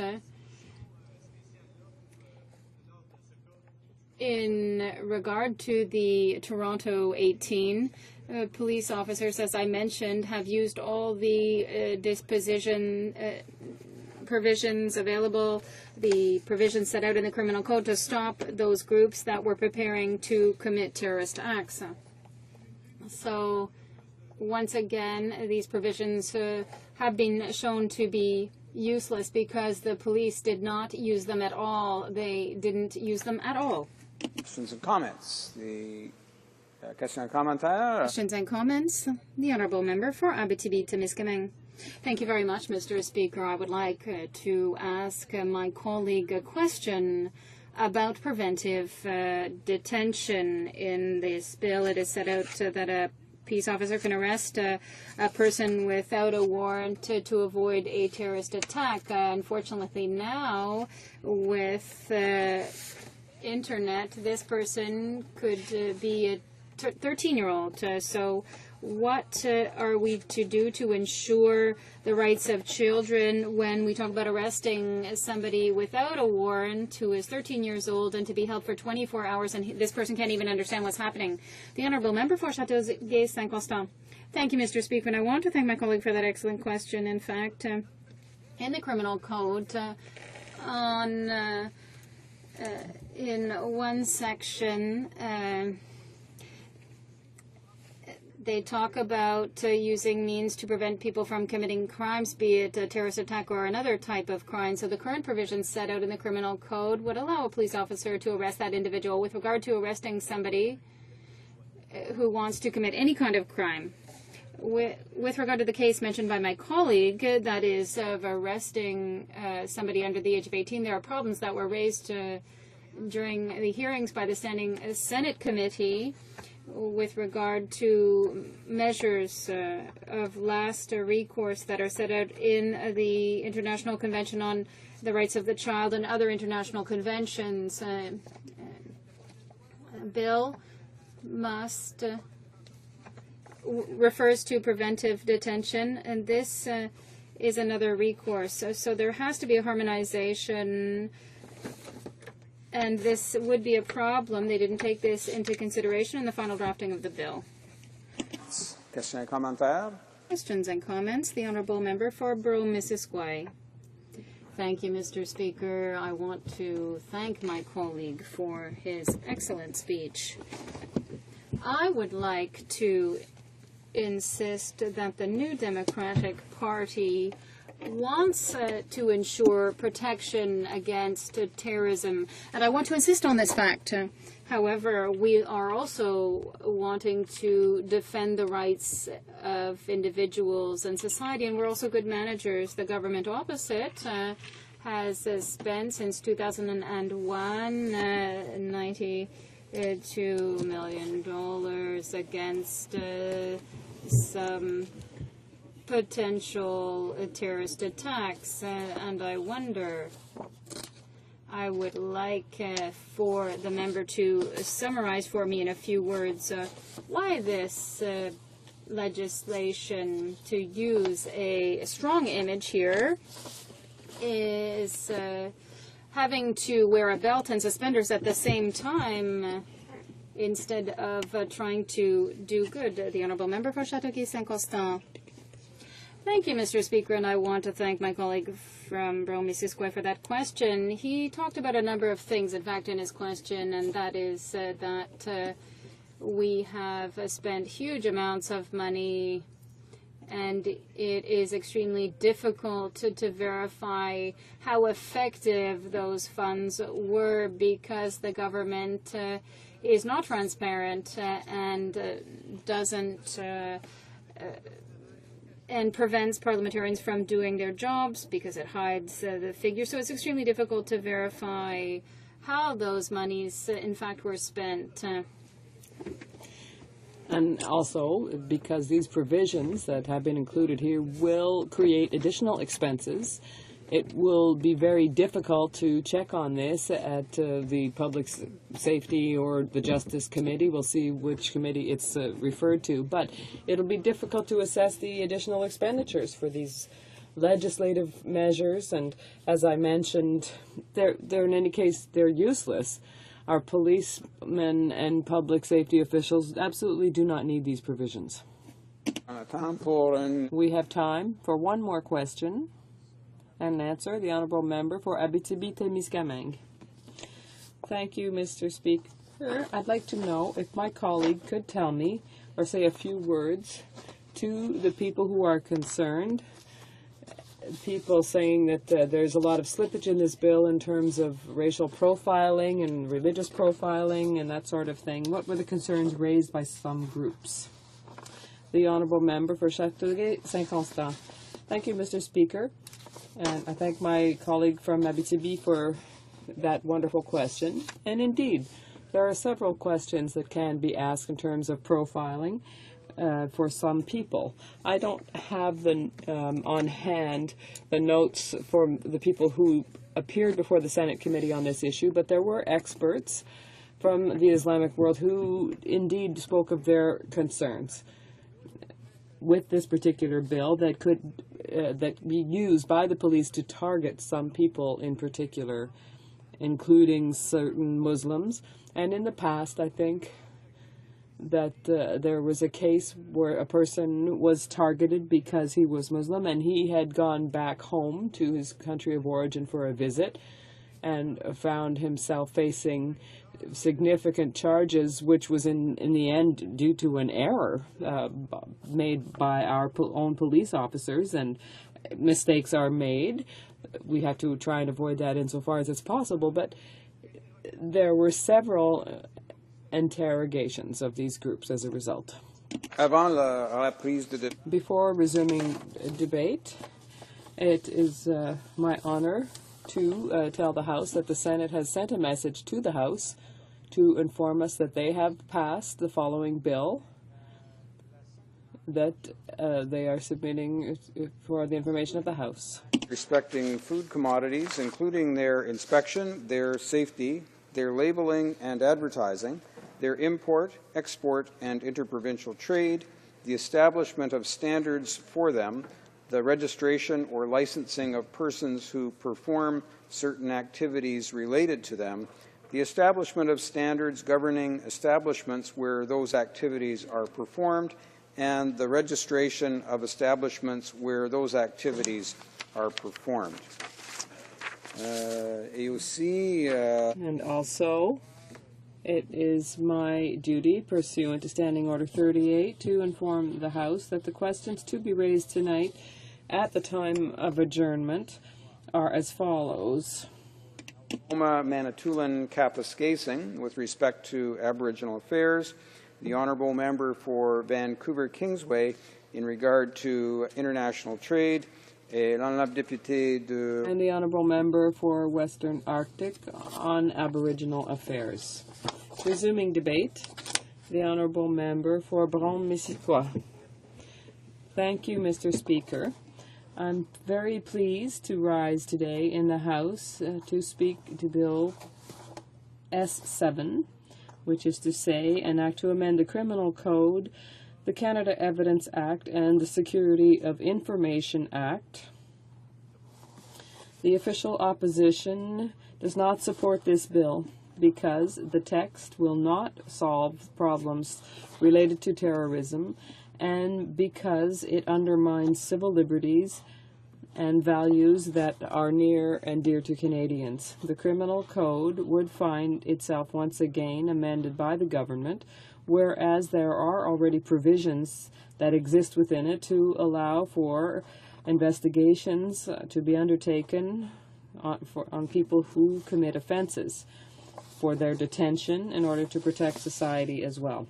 In regard to the Toronto 18, police officers, as I mentioned, have used all the disposition provisions available, the provisions set out in the criminal code to stop those groups that were preparing to commit terrorist acts. So, once again, these provisions have been shown to be useless because the police did not use them at all. They didn't use them at all. Questions and comments? The question and commentaire. Questions and comments? The Honourable Member for Abitibi-Témiscamingue. Thank you very much, Mr. Speaker. I would like to ask my colleague a question about preventive detention. In this bill, it is set out that a peace officer can arrest a person without a warrant to avoid a terrorist attack. Unfortunately, now with internet, this person could be a 13-year-old. So what are we to do to ensure the rights of children when we talk about arresting somebody without a warrant who is 13 years old and to be held for 24 hours and this person can't even understand what's happening? The Honourable Member for Châteauguay-Saint-Constant. Thank you, Mr. Speaker, and I want to thank my colleague for that excellent question. In fact, in the Criminal Code, in one section, they talk about using means to prevent people from committing crimes, be it a terrorist attack or another type of crime. So the current provisions set out in the Criminal Code would allow a police officer to arrest that individual with regard to arresting somebody who wants to commit any kind of crime. With regard to the case mentioned by my colleague, that is of arresting somebody under the age of 18, there are problems that were raised during the hearings by the Standing Senate Committee with regard to measures of last recourse that are set out in the International Convention on the Rights of the Child and other international conventions. Bill must refers to preventive detention, and this is another recourse. So there has to be a harmonization, and this would be a problem. They didn't take this into consideration in the final drafting of the bill. Questions and commentaire? Questions and comments. The Honourable Member for Broome-Missisquoi. Thank you, Mr. Speaker. I want to thank my colleague for his excellent speech. I would like to insist that the New Democratic Party wants to ensure protection against terrorism, and I want to insist on this fact. However, we are also wanting to defend the rights of individuals and society, and we're also good managers. The government opposite has spent since 2001 $92 million against some potential terrorist attacks, and I wonder, I would like for the member to summarize for me in a few words why this legislation, to use a strong image here, is having to wear a belt and suspenders at the same time instead of trying to do good. The Honourable Member for Châteauguay-Saint-Constant. Thank you, Mr. Speaker, and I want to thank my colleague from Broome-Missisquoi for that question. He talked about a number of things, in fact, in his question, and that is that we have spent huge amounts of money, and it is extremely difficult to verify how effective those funds were because the government is not transparent and doesn't and prevents parliamentarians from doing their jobs because it hides the figures. So it's extremely difficult to verify how those monies, in fact, were spent. And also, because these provisions that have been included here will create additional expenses, it will be very difficult to check on this at the Public Safety or the Justice Committee. We'll see which committee it's referred to. But it'll be difficult to assess the additional expenditures for these legislative measures. And as I mentioned, they're in any case, they're useless. Our policemen and public safety officials absolutely do not need these provisions. We have time for one more question and answer. The Honourable Member for Abitibi-Témiscamingue. Thank you, Mr. Speaker. I'd like to know if my colleague could tell me or say a few words to the people who are concerned, people saying that there's a lot of slippage in this bill in terms of racial profiling and religious profiling and that sort of thing. What were the concerns raised by some groups? The Honourable Member for Châteauguay Saint-Constant. Thank you, Mr. Speaker. And I thank my colleague from Abitibi for that wonderful question. And indeed, there are several questions that can be asked in terms of profiling for some people. I don't have on hand the notes for the people who appeared before the Senate committee on this issue, but there were experts from the Islamic world who indeed spoke of their concerns with this particular bill that could be used by the police to target some people in particular, including certain Muslims. And in the past, I think that there was a case where a person was targeted because he was Muslim and he had gone back home to his country of origin for a visit and found himself facing significant charges, which was in the end due to an error made by our own police officers, and mistakes are made. We have to try and avoid that insofar as it's possible, but there were several interrogations of these groups as a result. Before resuming debate, it is my honor to tell the House that the Senate has sent a message to the House to inform us that they have passed the following bill that they are submitting for the information of the House. Respecting food commodities, including their inspection, their safety, their labeling and advertising, their import, export, and interprovincial trade, the establishment of standards for them, the registration or licensing of persons who perform certain activities related to them, the establishment of standards governing establishments where those activities are performed, and the registration of establishments where those activities are performed. And also, it is my duty, pursuant to Standing Order 38, to inform the House that the questions to be raised tonight at the time of adjournment are as follows. Manitoulin Kapuskasing, with respect to Aboriginal affairs, the Honourable Member for Vancouver Kingsway in regard to international trade, and the Honourable Member for Western Arctic on Aboriginal affairs. Resuming debate, the Honourable Member for Brome-Missisquoi. Thank you, Mr. Speaker. I'm very pleased to rise today in the House to speak to Bill S7, which is to say an act to amend the Criminal Code, the Canada Evidence Act, and the Security of Information Act. The official opposition does not support this bill because the text will not solve problems related to terrorism, and because it undermines civil liberties and values that are near and dear to Canadians. The Criminal Code would find itself once again amended by the government, whereas there are already provisions that exist within it to allow for investigations to be undertaken on people who commit offenses, for their detention in order to protect society as well.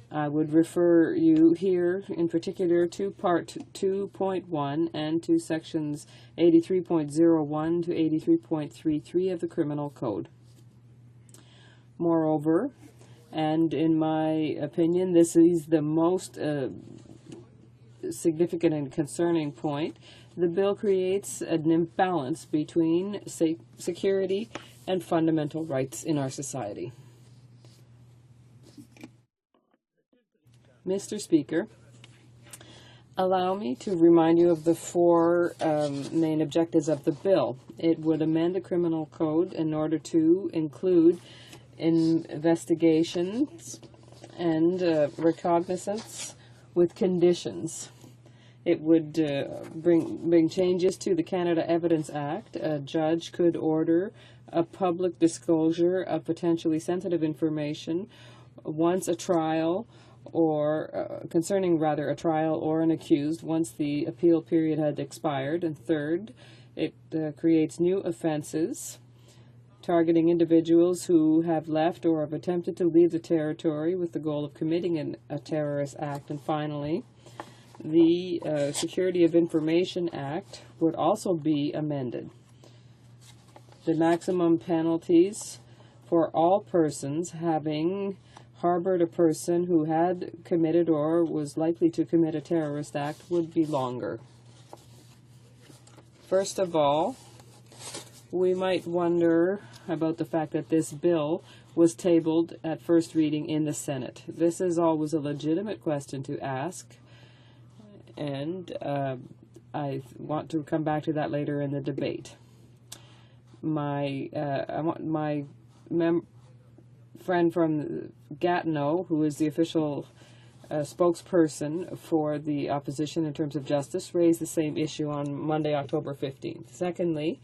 I would refer you here in particular to Part 2.1 and to Sections 83.01 to 83.33 of the Criminal Code. Moreover, and in my opinion, this is the most significant and concerning point, the bill creates an imbalance between security and fundamental rights in our society. Mr. Speaker, Allow me to remind you of the four main objectives of the bill. It would amend the criminal code in order to include investigations and recognizance with conditions. It would bring changes to the Canada Evidence Act. A judge could order a public disclosure of potentially sensitive information once a trial or concerning a trial or an accused once the appeal period had expired. And third, it creates new offenses targeting individuals who have left or have attempted to leave the territory with the goal of committing a terrorist act. And finally, the Security of Information Act would also be amended. The maximum penalties for all persons having harbored a person who had committed or was likely to commit a terrorist act would be longer. First of all, we might wonder about the fact that this bill was tabled at first reading in the Senate. This is always a legitimate question to ask, and I want to come back to that later in the debate. My friend from Gatineau, who is the official spokesperson for the opposition in terms of justice, raised the same issue on Monday, October 15th. Secondly,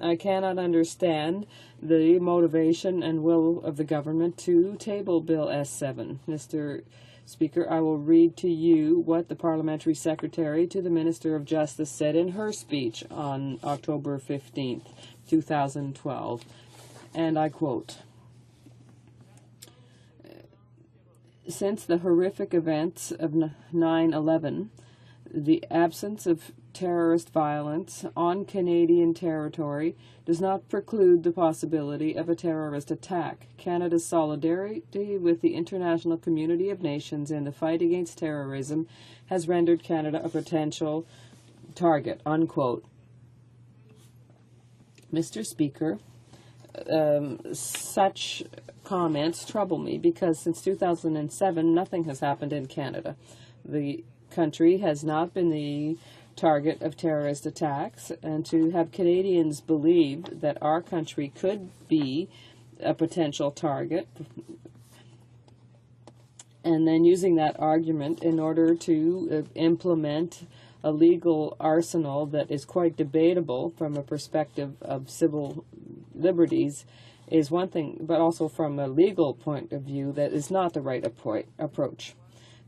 I cannot understand the motivation and will of the government to table Bill S7. Mr. Speaker, I will read to you what the Parliamentary Secretary to the Minister of Justice said in her speech on October 15th, 2012, and I quote, "Since the horrific events of 9/11, the absence of terrorist violence on Canadian territory does not preclude the possibility of a terrorist attack. Canada's solidarity with the international community of nations in the fight against terrorism has rendered Canada a potential target," unquote. Mr. Speaker, such comments trouble me because since 2007, nothing has happened in Canada. The country has not been the target of terrorist attacks, and to have Canadians believe that our country could be a potential target, and then using that argument in order to implement a legal arsenal that is quite debatable from a perspective of civil liberties is one thing, but also from a legal point of view, that is not the right approach.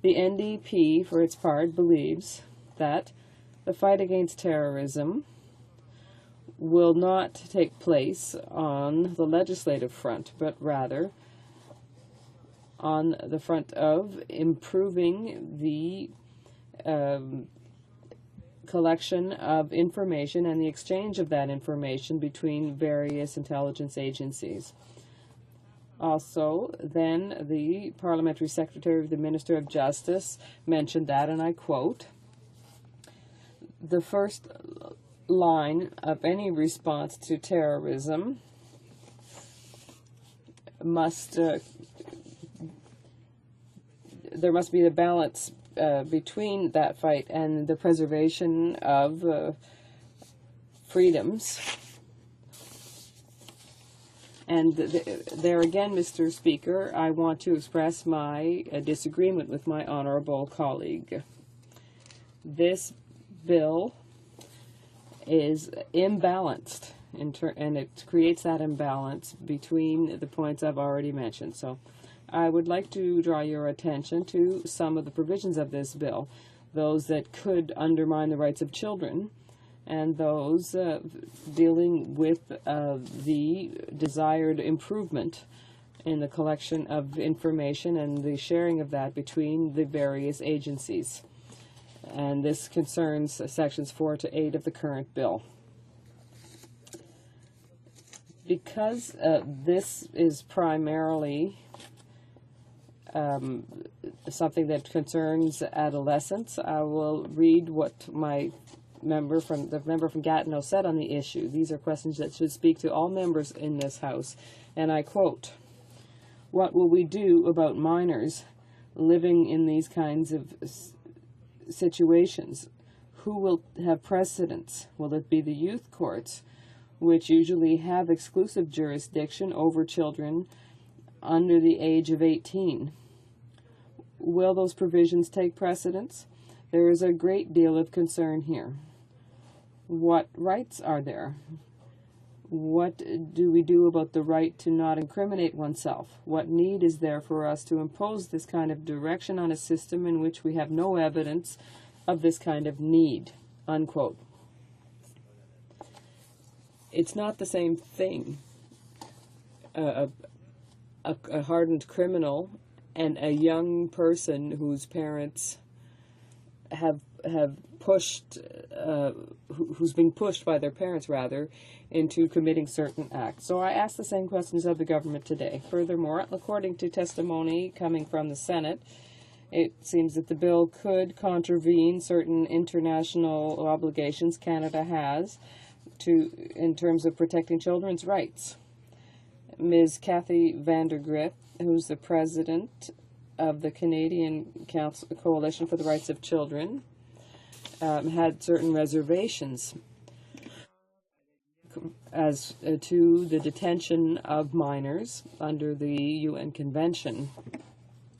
The NDP, for its part, believes that the fight against terrorism will not take place on the legislative front, but rather on the front of improving the collection of information and the exchange of that information between various intelligence agencies. Also, then the Parliamentary Secretary of the Minister of Justice mentioned that, and I quote, "The first line of any response to terrorism must, there must be the balance between that fight and the preservation of freedoms." And there again, Mr. Speaker, I want to express my disagreement with my honorable colleague. This bill is imbalanced, and it creates that imbalance between the points I've already mentioned. So I would like to draw your attention to some of the provisions of this bill, those that could undermine the rights of children, and those dealing with the desired improvement in the collection of information and the sharing of that between the various agencies. And this concerns sections 4 to 8 of the current bill. Because this is primarily something that concerns adolescents, I will read what the member from Gatineau said on the issue. These are questions that should speak to all members in this House, and I quote, "What will we do about minors living in these kinds of situations. Who will have precedence? Will it be the youth courts, which usually have exclusive jurisdiction over children under the age of 18? Will those provisions take precedence? There is a great deal of concern here. What rights are there? What do we do about the right to not incriminate oneself? What need is there for us to impose this kind of direction on a system in which we have no evidence of this kind of need? Unquote. It's not the same thing. A hardened criminal and a young person whose parents have pushed, who's being pushed by their parents, rather, into committing certain acts. So I ask the same questions of the government today. Furthermore, according to testimony coming from the Senate, it seems that the bill could contravene certain international obligations Canada has in terms of protecting children's rights. Ms. Kathy Vandergrift, who's the president of the Canadian Coalition for the Rights of Children, had certain reservations as to the detention of minors under the UN Convention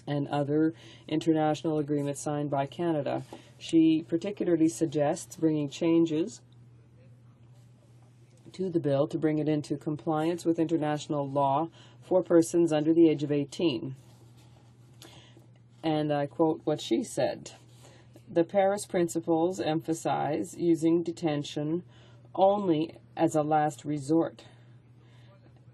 and other international agreements signed by Canada. She particularly suggests bringing changes to the bill to bring it into compliance with international law for persons under the age of 18. And I quote what she said: "The Paris Principles emphasize using detention only as a last resort,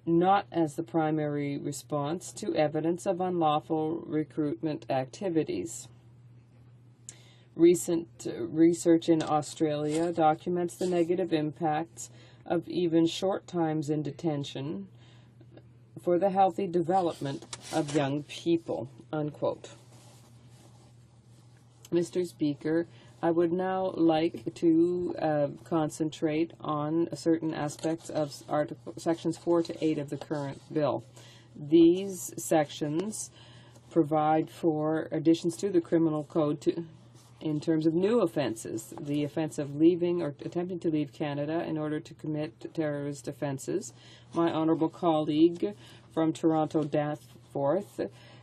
not as the primary response to evidence of unlawful recruitment activities. Recent research in Australia documents the negative impacts of even short times in detention for the healthy development of young people." Unquote. Mr. Speaker, I would now like to concentrate on certain aspects of sections 4 to 8 of the current bill. These sections provide for additions to the criminal code in terms of new offenses: the offense of leaving or attempting to leave Canada in order to commit terrorist offenses. My honourable colleague from Toronto Danforth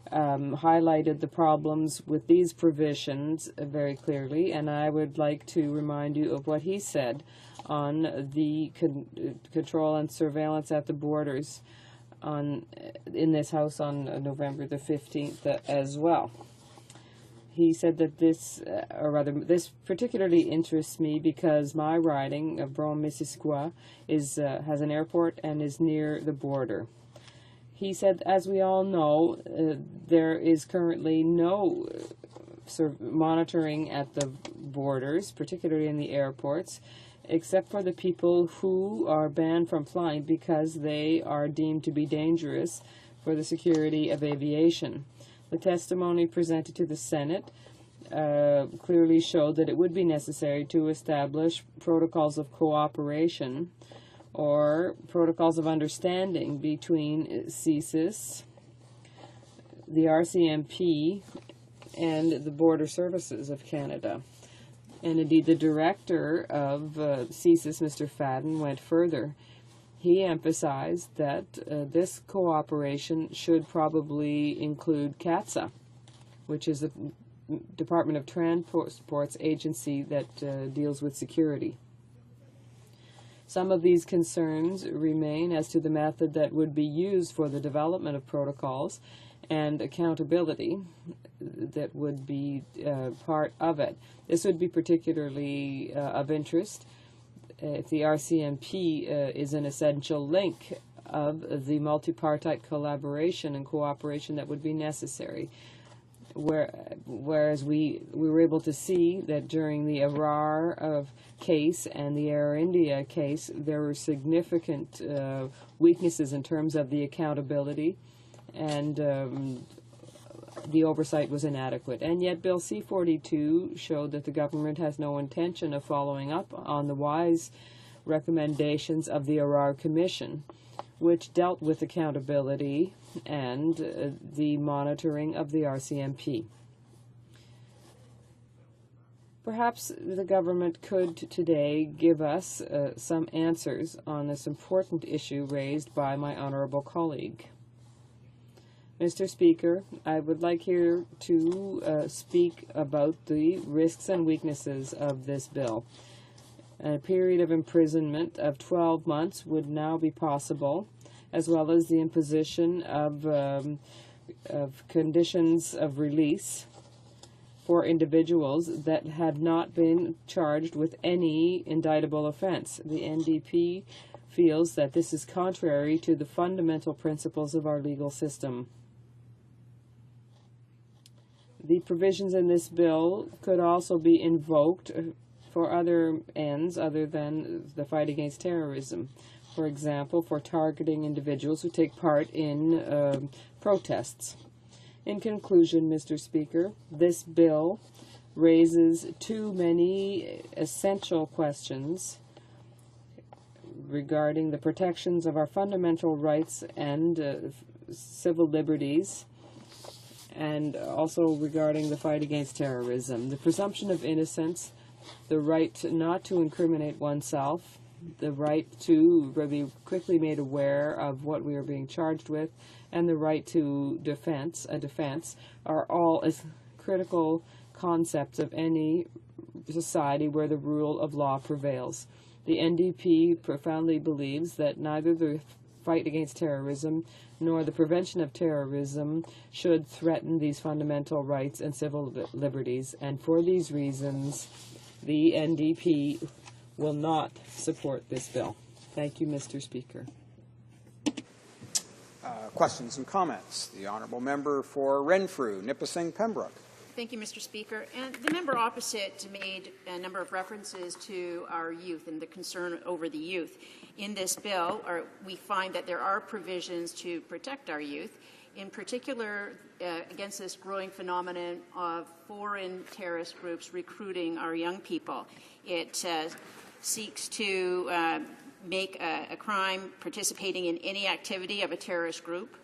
highlighted the problems with these provisions very clearly, and I would like to remind you of what he said on the control and surveillance at the borders in this House on November the 15th as well. He said that this particularly interests me because my riding of Brome-Missisquoi has an airport and is near the border. He said, as we all know, there is currently no monitoring at the borders, particularly in the airports, except for the people who are banned from flying because they are deemed to be dangerous for the security of aviation. The testimony presented to the Senate clearly showed that it would be necessary to establish protocols of cooperation or protocols of understanding between CSIS, the RCMP, and the Border Services of Canada. And indeed, the director of CSIS, Mr. Fadden, went further. He emphasized that this cooperation should probably include CATSA, which is the Department of Transport's agency that deals with security. Some of these concerns remain as to the method that would be used for the development of protocols and accountability that would be part of it. This would be particularly of interest if the RCMP is an essential link of the multipartite collaboration and cooperation that would be necessary. Whereas we were able to see that during the Arar case and the Air India case, there were significant weaknesses in terms of the accountability, and the oversight was inadequate. And yet Bill C-42 showed that the government has no intention of following up on the wise recommendations of the Arar Commission, which dealt with accountability and the monitoring of the RCMP. Perhaps the government could today give us some answers on this important issue raised by my honourable colleague. Mr. Speaker, I would like here to speak about the risks and weaknesses of this bill. A period of imprisonment of 12 months would now be possible, as well as the imposition of conditions of release for individuals that had not been charged with any indictable offense. The NDP feels that this is contrary to the fundamental principles of our legal system. The provisions in this bill could also be invoked for other ends other than the fight against terrorism. For example, for targeting individuals who take part in protests. In conclusion, Mr. Speaker, this bill raises too many essential questions regarding the protections of our fundamental rights and civil liberties, and also regarding the fight against terrorism. The presumption of innocence, the right not to incriminate oneself, the right to be quickly made aware of what we are being charged with, and the right to defense are all as critical concepts of any society where the rule of law prevails. The NDP profoundly believes that neither the fight against terrorism nor the prevention of terrorism should threaten these fundamental rights and civil liberties, and for these reasons, the NDP will not support this bill. Thank you, Mr. Speaker. Questions and comments? The honourable member for Renfrew, Nipissing, Pembroke. Thank you, Mr. Speaker. And the member opposite made a number of references to our youth and the concern over the youth. In this bill, we find that there are provisions to protect our youth, in particular against this growing phenomenon of foreign terrorist groups recruiting our young people. It seeks to make a crime participating in any activity of a terrorist group,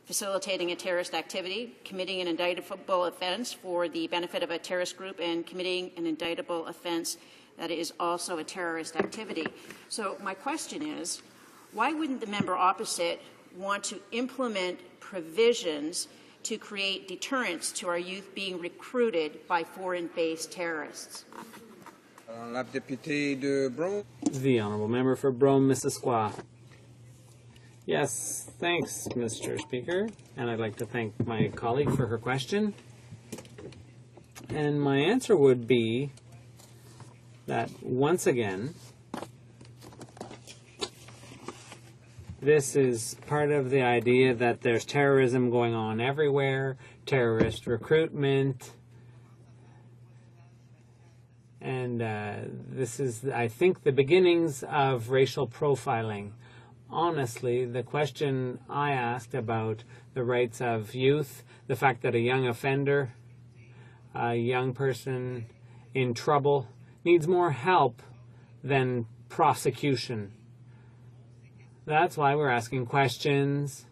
facilitating a terrorist activity, committing an indictable offense for the benefit of a terrorist group, and committing an indictable offense that is also a terrorist activity. So my question is, why wouldn't the member opposite want to implement provisions to create deterrence to our youth being recruited by foreign-based terrorists? The honourable member for Brome-Missisquoi. Yes, thanks, Mr. Speaker, and I'd like to thank my colleague for her question. And my answer would be that, once again, this is part of the idea that there's terrorism going on everywhere, terrorist recruitment, and this is, I think, the beginnings of racial profiling. Honestly, the question I asked about the rights of youth, the fact that a young offender, a young person in trouble, needs more help than prosecution. That's why we're asking questions.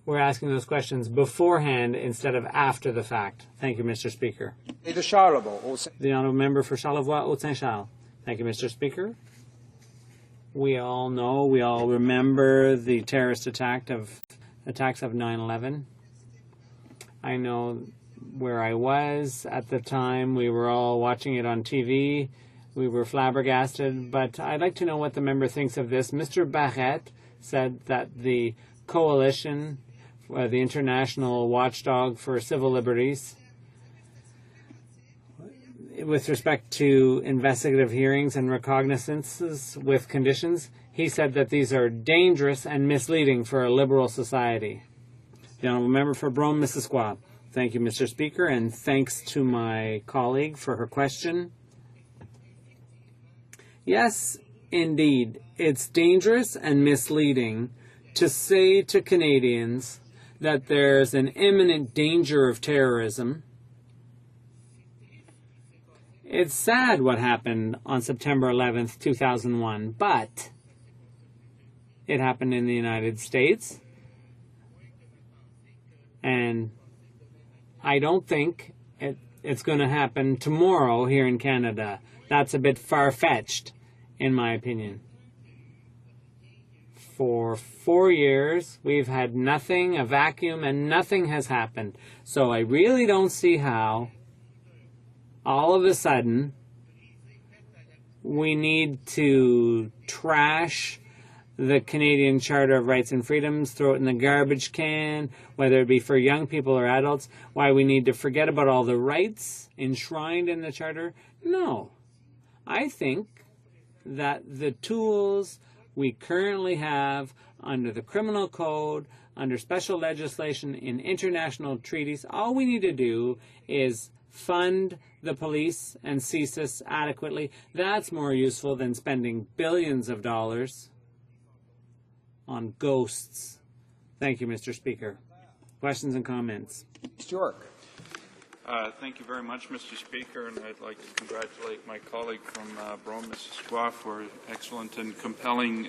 We're asking those questions beforehand instead of after the fact. Thank you, Mr. Speaker. The honourable member for Charlevoix-Haute-Saint-Charles. Thank you, Mr. Speaker. We all know, we all remember the terrorist attacks of 9/11. I know where I was at the time. We were all watching it on TV. We were flabbergasted. But I'd like to know what the member thinks of this. Mr. Barrette said that the coalition, the International Watchdog for Civil Liberties, with respect to investigative hearings and recognizances with conditions, he said that these are dangerous and misleading for a liberal society. The honourable member for Brome-Missisquoi. Thank you, Mr. Speaker, and thanks to my colleague for her question. Yes, indeed, it's dangerous and misleading to say to Canadians that there's an imminent danger of terrorism. It's sad what happened on September 11th, 2001, but it happened in the United States, and I don't think it's going to happen tomorrow here in Canada. That's a bit far-fetched, in my opinion. For 4 years, we've had nothing, a vacuum, and nothing has happened. So I really don't see how, all of a sudden, we need to trash the Canadian Charter of Rights and Freedoms, throw it in the garbage can, whether it be for young people or adults, why we need to forget about all the rights enshrined in the Charter. No. I think that the tools we currently have under the criminal code, under special legislation in international treaties, all we need to do is fund the police and CSIS adequately. That's more useful than spending billions of dollars on ghosts. Thank you, Mr. Speaker. Questions and comments? Mr. York. Thank you very much, Mr. Speaker, and I'd like to congratulate my colleague from Brome-Missisquoi for an excellent and compelling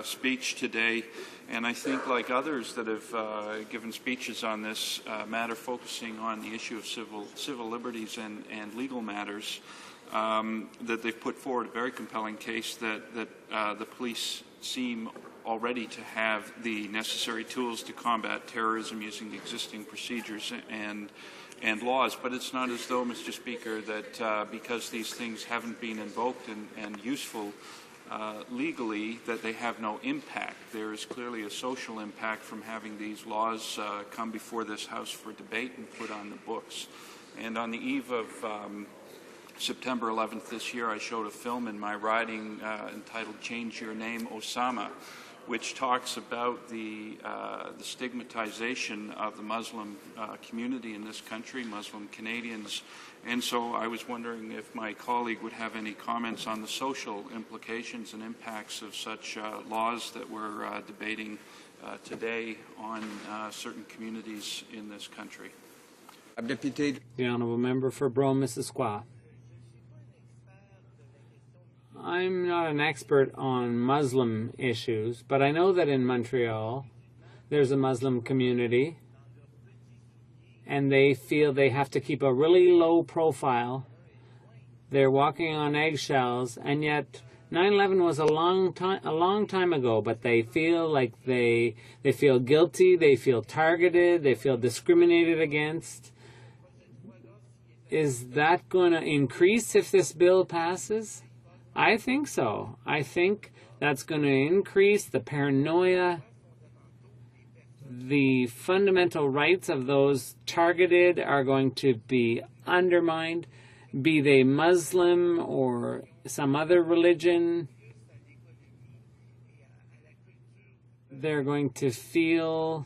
speech today. And I think, like others that have given speeches on this matter, focusing on the issue of civil liberties and legal matters, that they've put forward a very compelling case that the police seem already to have the necessary tools to combat terrorism using the existing procedures and laws. But it's not as though, Mr. Speaker, that because these things haven't been invoked and useful legally, that they have no impact. There is clearly a social impact from having these laws come before this House for debate and put on the books. And on the eve of September 11th this year, I showed a film in my riding entitled Change Your Name, Osama, which talks about the stigmatization of the Muslim community in this country, Muslim Canadians. And so I was wondering if my colleague would have any comments on the social implications and impacts of such laws that we're debating today on certain communities in this country. The Honourable Member for Brome-Missisquoi. I'm not an expert on Muslim issues, but I know that in Montreal there's a Muslim community and they feel they have to keep a really low profile. They're walking on eggshells, and yet 9/11 was a long time ago, but they feel like they feel guilty, they feel targeted, they feel discriminated against. Is that going to increase if this bill passes? I think so. I think that's going to increase the paranoia, the fundamental rights of those targeted are going to be undermined, be they Muslim or some other religion. They're going to feel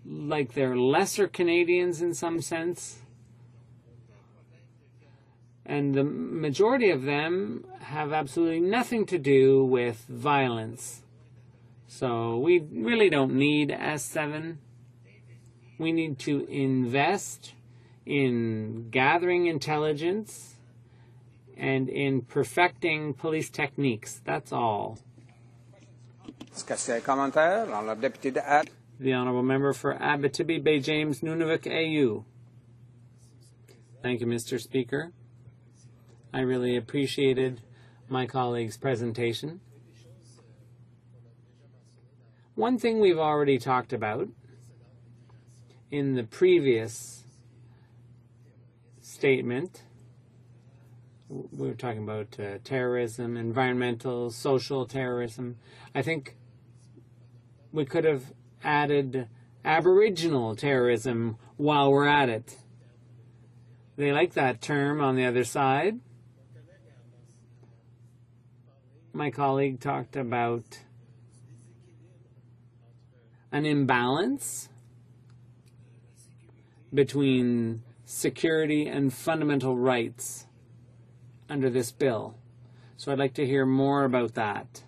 like they're lesser Canadians in some sense. And the majority of them have absolutely nothing to do with violence. So we really don't need S7. We need to invest in gathering intelligence and in perfecting police techniques. That's all. The Honourable Member for Abitibi Bay James Nunavut AU. Thank you, Mr. Speaker. I really appreciated my colleague's presentation. One thing we've already talked about in the previous statement, we were talking about terrorism, environmental, social terrorism. I think we could have added Aboriginal terrorism while we're at it. They like that term on the other side. My colleague talked about an imbalance between security and fundamental rights under this bill. So I'd like to hear more about that.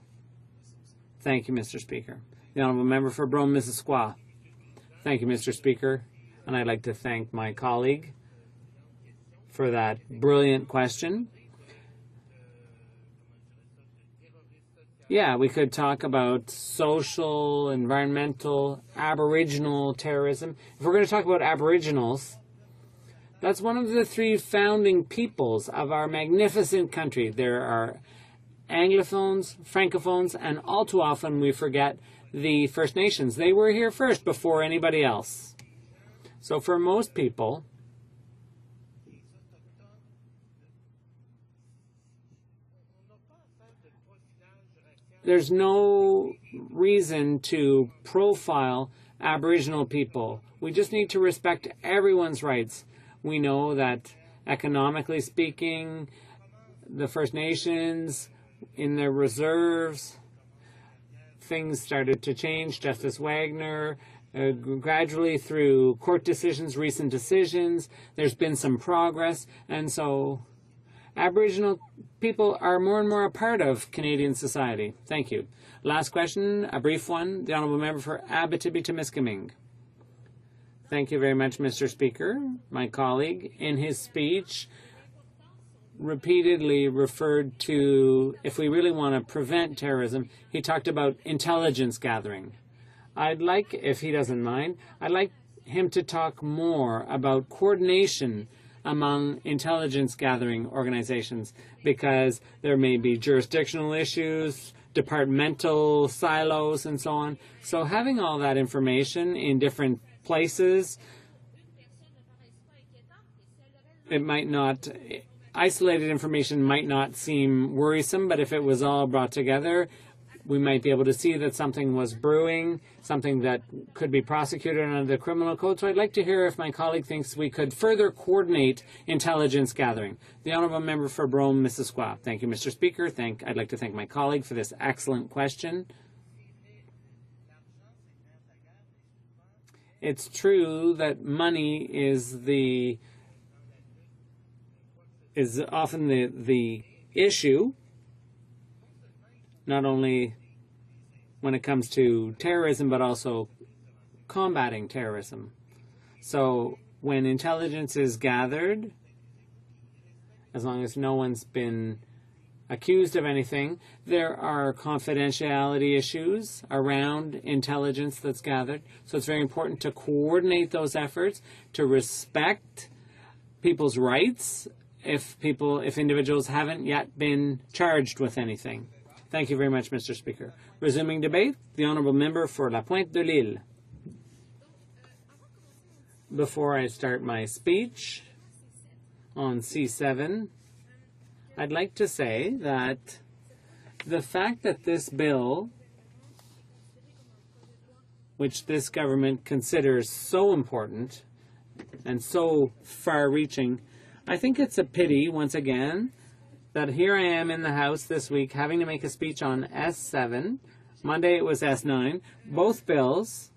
Thank you, Mr. Speaker. The Honourable Member for Brome-Missisquoi. Thank you, Mr. Speaker. And I'd like to thank my colleague for that brilliant question. Yeah, we could talk about social, environmental, Aboriginal terrorism. If we're going to talk about Aboriginals, That's one of the three founding peoples of our magnificent country. There are Anglophones, Francophones, and all too often we forget the First Nations. They were here first before anybody else. So for most people, there's no reason to profile Aboriginal people. We just need to respect everyone's rights. We know that economically speaking, the First Nations, in their reserves, things started to change. Justice Wagner, gradually through court decisions, recent decisions, there's been some progress. And so Aboriginal people are more and more a part of Canadian society. Thank you. Last question, a brief one. The Honourable Member for Abitibi-Temiskaming. Thank you very much, Mr. Speaker. My colleague, in his speech, repeatedly referred to, if we really want to prevent terrorism, he talked about intelligence gathering. I'd like, if he doesn't mind, I'd like him to talk more about coordination among intelligence gathering organizations, because there may be jurisdictional issues, departmental silos, and so on. So having all that information in different places, it might not, isolated information might not seem worrisome, but if it was all brought together, we might be able to see that something was brewing, something that could be prosecuted under the criminal code. So I'd like to hear if my colleague thinks we could further coordinate intelligence gathering. The Honourable Member for Brome, Mississauga. Thank you, Mr. Speaker. I'd like to thank my colleague for this excellent question. It's true that money is often the issue, not only when it comes to terrorism, but also combating terrorism. So when intelligence is gathered, as long as no one's been accused of anything, there are confidentiality issues around intelligence that's gathered. So it's very important to coordinate those efforts, to respect people's rights if individuals haven't yet been charged with anything. Thank you very much, Mr. Speaker. Resuming debate, the Honourable Member for La Pointe de l'Île. Before I start my speech on C7, I'd like to say that the fact that this bill, which this government considers so important and so far-reaching, I think it's a pity, once again, that here I am in the House this week having to make a speech on S7. Monday it was S9. Both bills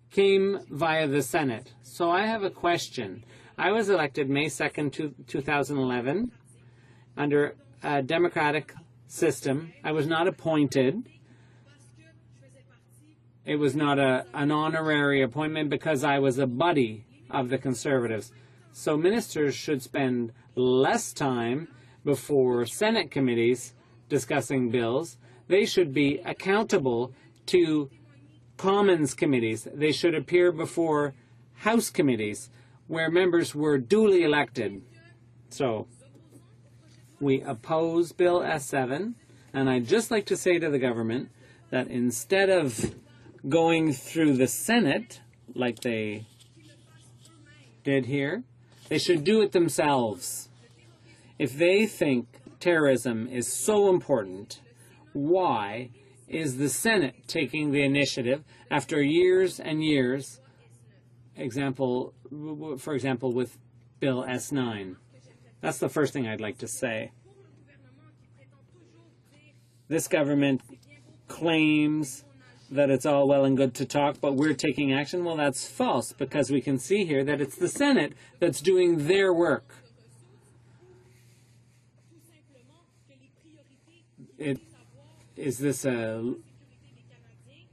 came via the Senate. So I have a question. I was elected May 2nd, 2011, under a democratic system. I was not appointed. It was not an honorary appointment because I was a buddy of the Conservatives. So ministers should spend less time before Senate committees discussing bills. They should be accountable to Commons committees. They should appear before House committees where members were duly elected. So we oppose Bill S7, and I'd just like to say to the government that instead of going through the Senate like they did here, they should do it themselves. If they think terrorism is so important, why is the Senate taking the initiative after years and years, for example, with Bill S9? That's the first thing I'd like to say. This government claims that it's all well and good to talk, but we're taking action. Well, that's false, because we can see here that it's the Senate that's doing their work. Is this a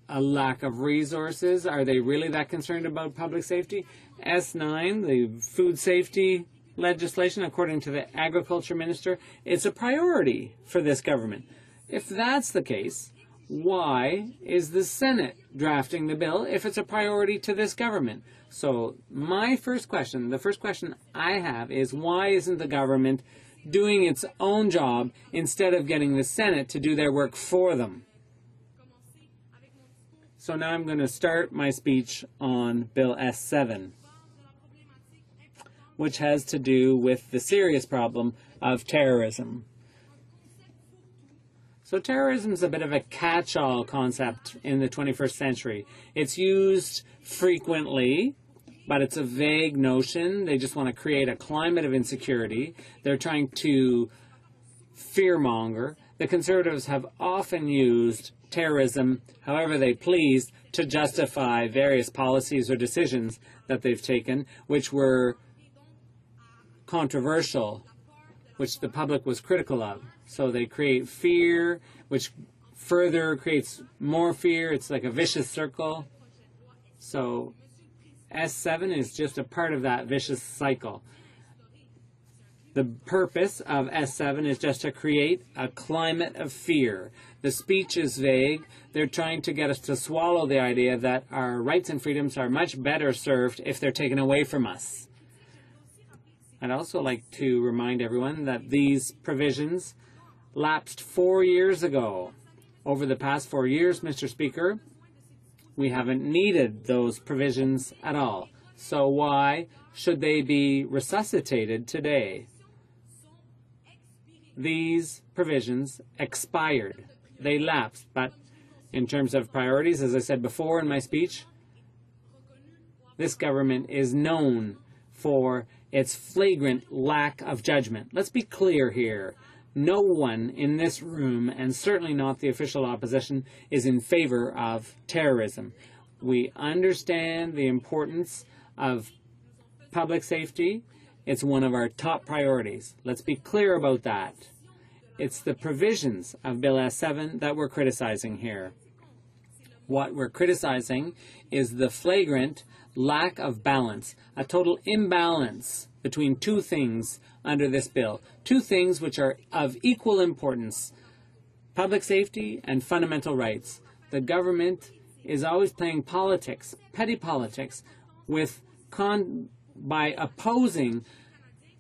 lack of resources? Are they really that concerned about public safety? S9, the food safety legislation, according to the Agriculture Minister, it's a priority for this government. If that's the case, why is the Senate drafting the bill if it's a priority to this government? So my first question, the first question I have is, why isn't the government doing its own job instead of getting the Senate to do their work for them? So now I'm going to start my speech on Bill S7, which has to do with the serious problem of terrorism. So terrorism is a bit of a catch-all concept in the 21st century. It's used frequently, but it's a vague notion. They just want to create a climate of insecurity. They're trying to fearmonger. The Conservatives have often used terrorism however they please to justify various policies or decisions that they've taken, which were controversial, which the public was critical of. So they create fear, which further creates more fear. It's like a vicious circle. So S7 is just a part of that vicious cycle. The purpose of S7 is just to create a climate of fear. The speech is vague. They're trying to get us to swallow the idea that our rights and freedoms are much better served if they're taken away from us. I'd also like to remind everyone that these provisions lapsed 4 years ago. Over the past 4 years, Mr. Speaker, we haven't needed those provisions at all. So why should they be resuscitated today? These provisions expired. They lapsed. But in terms of priorities, as I said before in my speech, this government is known for its flagrant lack of judgment. Let's be clear here. No one in this room, and certainly not the official opposition, is in favor of terrorism. We understand the importance of public safety. It's one of our top priorities. Let's be clear about that. It's the provisions of Bill S7 that we're criticizing here. What we're criticizing is the flagrant lack of balance, a total imbalance between two things under this bill, two things which are of equal importance: public safety and fundamental rights. The government is always playing politics, petty politics, by opposing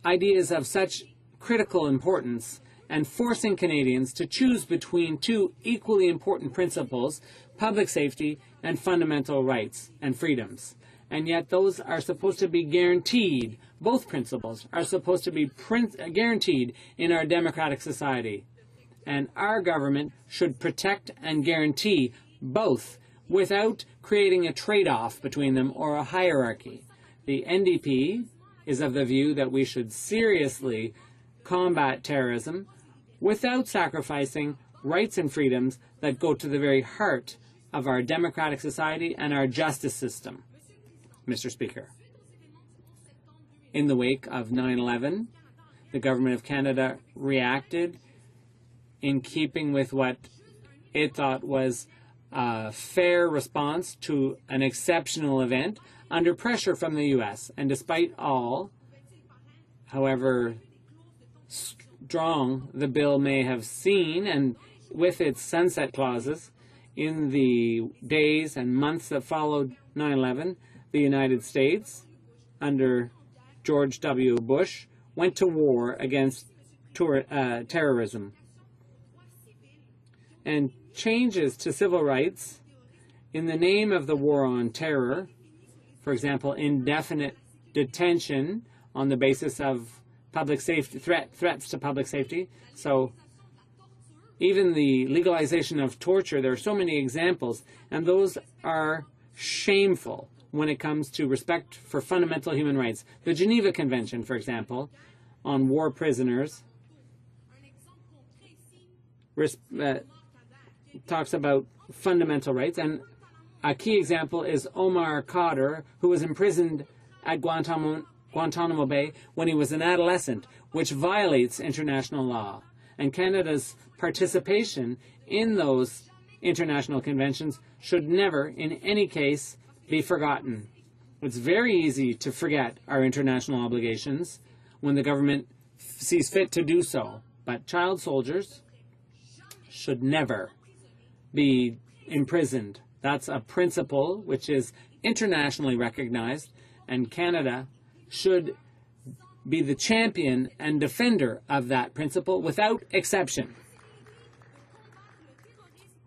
ideas of such critical importance and forcing Canadians to choose between two equally important principles: public safety and fundamental rights and freedoms. And yet those are supposed to be guaranteed. Both principles are supposed to be guaranteed in our democratic society. And our government should protect and guarantee both without creating a trade-off between them or a hierarchy. The NDP is of the view that we should seriously combat terrorism without sacrificing rights and freedoms that go to the very heart of our democratic society and our justice system. Mr. Speaker, in the wake of 9/11, the Government of Canada reacted in keeping with what it thought was a fair response to an exceptional event under pressure from the U.S. And despite all, however strong the bill may have seen, and with its sunset clauses, in the days and months that followed 9/11, the United States, under George W. Bush, went to war against terrorism. And changes to civil rights in the name of the war on terror, for example, indefinite detention on the basis of public safety, threats to public safety. So even the legalization of torture, there are so many examples, and those are shameful when it comes to respect for fundamental human rights. The Geneva Convention, for example, on war prisoners, talks about fundamental rights, and a key example is Omar Khadr, who was imprisoned at Guantanamo Bay when he was an adolescent, which violates international law. And Canada's participation in those international conventions should never, in any case, be forgotten. It's very easy to forget our international obligations when the government sees fit to do so, but child soldiers should never be imprisoned. That's a principle which is internationally recognized, and Canada should be the champion and defender of that principle without exception.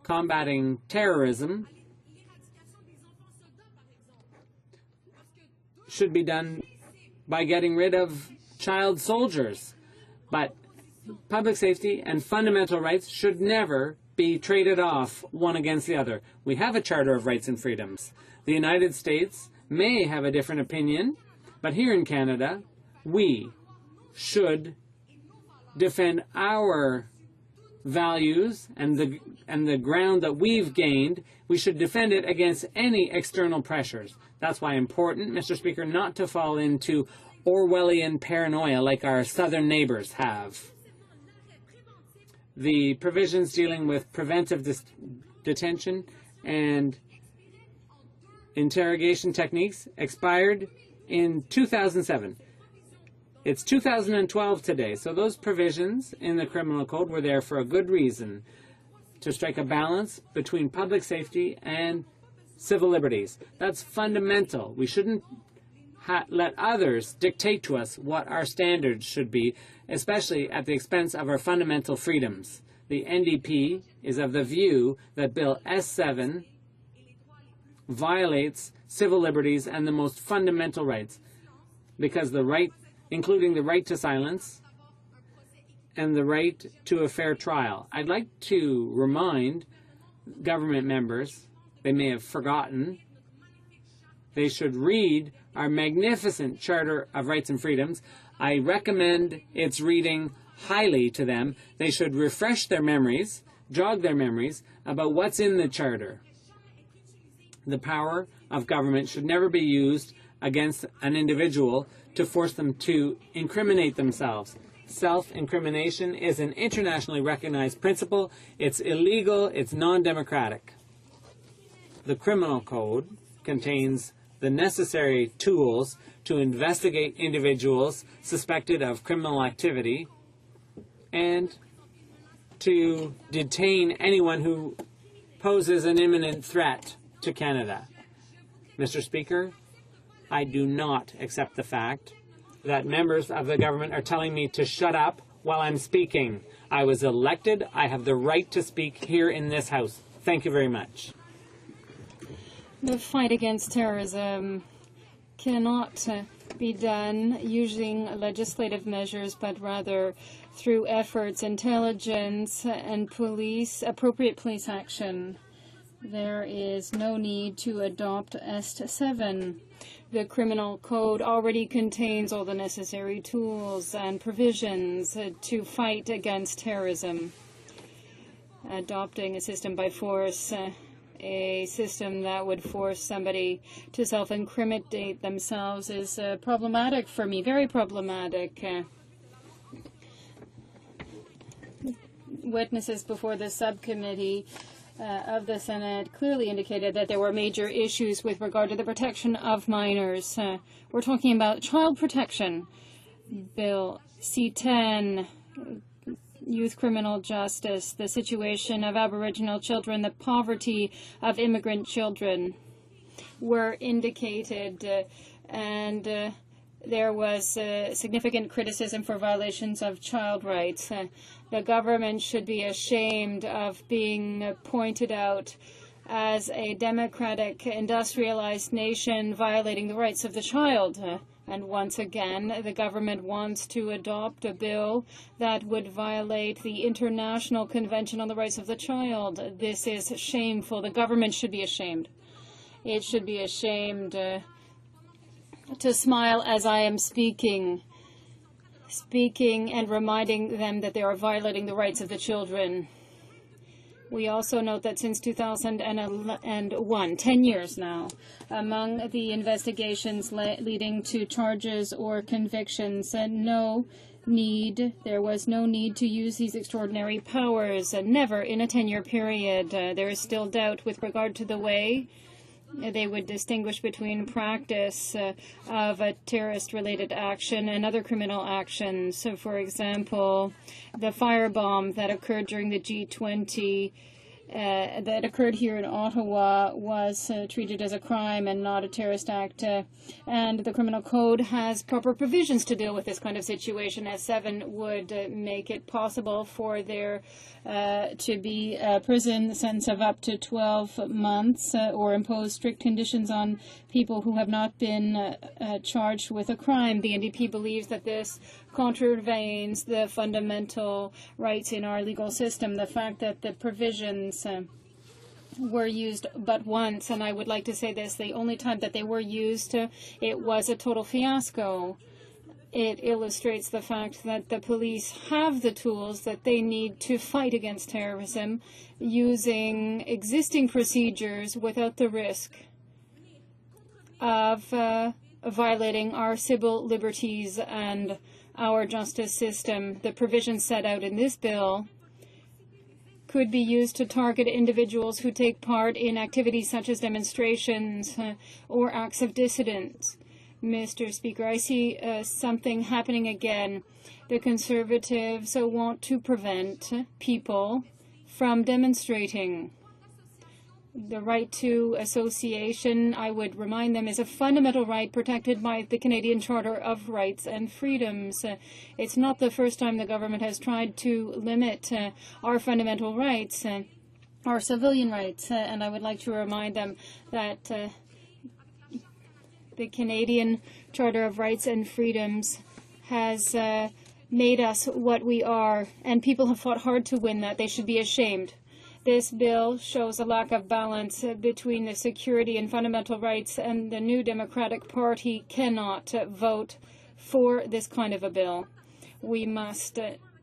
Combating terrorism should be done by getting rid of child soldiers, but public safety and fundamental rights should never be traded off one against the other. We have a Charter of Rights and Freedoms. The United States may have a different opinion, but here in Canada, we should defend our values and the ground that we've gained. We should defend it against any external pressures. That's why important, Mr. Speaker, not to fall into Orwellian paranoia like our southern neighbors have. The provisions dealing with preventive detention and interrogation techniques expired in 2007. It's 2012 today, so those provisions in the criminal code were there for a good reason, to strike a balance between public safety and civil liberties. That's fundamental. We shouldn't let others dictate to us what our standards should be, especially at the expense of our fundamental freedoms. The NDP is of the view that Bill S7 violates civil liberties and the most fundamental rights, because the right, including the right to silence and the right to a fair trial. I'd like to remind government members, they may have forgotten, they should read our magnificent Charter of Rights and Freedoms. I recommend its reading highly to them. They should refresh their memories, jog their memories about what's in the Charter. The power of government should never be used against an individual to force them to incriminate themselves. Self-incrimination is an internationally recognized principle. It's illegal. It's non-democratic. The criminal code contains the necessary tools to investigate individuals suspected of criminal activity and to detain anyone who poses an imminent threat to Canada. Mr. Speaker, I do not accept the fact that members of the government are telling me to shut up while I'm speaking. I was elected. I have the right to speak here in this House. Thank you very much. The fight against terrorism cannot be done using legislative measures, but rather through efforts, intelligence, and appropriate police action. There is no need to adopt S7. The criminal code already contains all the necessary tools and provisions to fight against terrorism. Adopting a system by force, a system that would force somebody to self-incriminate themselves, is problematic for me, very problematic. Witnesses before the subcommittee of the Senate clearly indicated that there were major issues with regard to the protection of minors. We're talking about child protection. Bill C-10, youth criminal justice, the situation of Aboriginal children, the poverty of immigrant children were indicated, and there was significant criticism for violations of child rights. The government should be ashamed of being pointed out as a democratic, industrialized nation violating the rights of the child. And once again, the government wants to adopt a bill that would violate the International Convention on the Rights of the Child. This is shameful. The government should be ashamed. It should be ashamed to smile as I am speaking and reminding them that they are violating the rights of the children. We also note that since 2001, 10 years now, among the investigations leading to charges or convictions, there was no need to use these extraordinary powers. Never in a 10-year period. There is still doubt with regard to the way they would distinguish between practice of a terrorist-related action and other criminal actions. So, for example, the firebomb that occurred during the G20 that occurred here in Ottawa was treated as a crime and not a terrorist act. And the Criminal Code has proper provisions to deal with this kind of situation. S7 would make it possible for there to be a prison sentence of up to 12 months or impose strict conditions on people who have not been charged with a crime. The NDP believes that this contravenes the fundamental rights in our legal system. The fact that the provisions were used but once, and I would like to say this, the only time that they were used, it was a total fiasco. It illustrates the fact that the police have the tools that they need to fight against terrorism using existing procedures without the risk of violating our civil liberties and our justice system. The provisions set out in this bill could be used to target individuals who take part in activities such as demonstrations or acts of dissidence. Mr. Speaker, I see something happening again. The Conservatives want to prevent people from demonstrating. The right to association, I would remind them, is a fundamental right protected by the Canadian Charter of Rights and Freedoms. It's not the first time the government has tried to limit our fundamental rights, our civilian rights, and I would like to remind them that the Canadian Charter of Rights and Freedoms has made us what we are, and people have fought hard to win that. They should be ashamed. This bill shows a lack of balance between the security and fundamental rights, and the New Democratic Party cannot vote for this kind of a bill. We must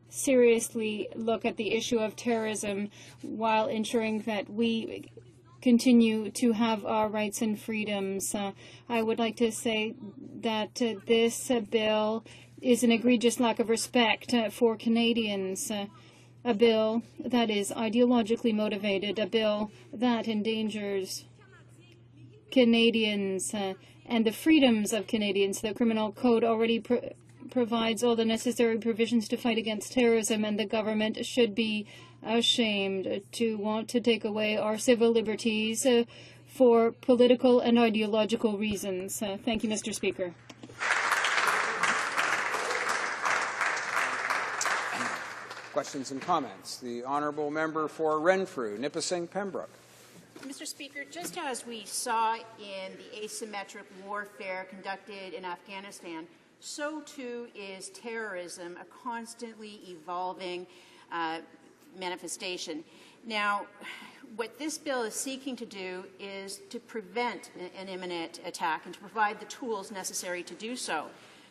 seriously look at the issue of terrorism while ensuring that we continue to have our rights and freedoms. I would like to say that this bill is an egregious lack of respect for Canadians. A bill that is ideologically motivated, a bill that endangers Canadians and the freedoms of Canadians. The Criminal Code already provides all the necessary provisions to fight against terrorism, and the government should be ashamed to want to take away our civil liberties for political and ideological reasons. Thank you, Mr. Speaker. Questions and comments. The honourable member for Renfrew, Nipissing, Pembroke. Mr. Speaker, just as we saw in the asymmetric warfare conducted in Afghanistan, so too is terrorism, a constantly evolving manifestation. Now, what this bill is seeking to do is to prevent an imminent attack and to provide the tools necessary to do so.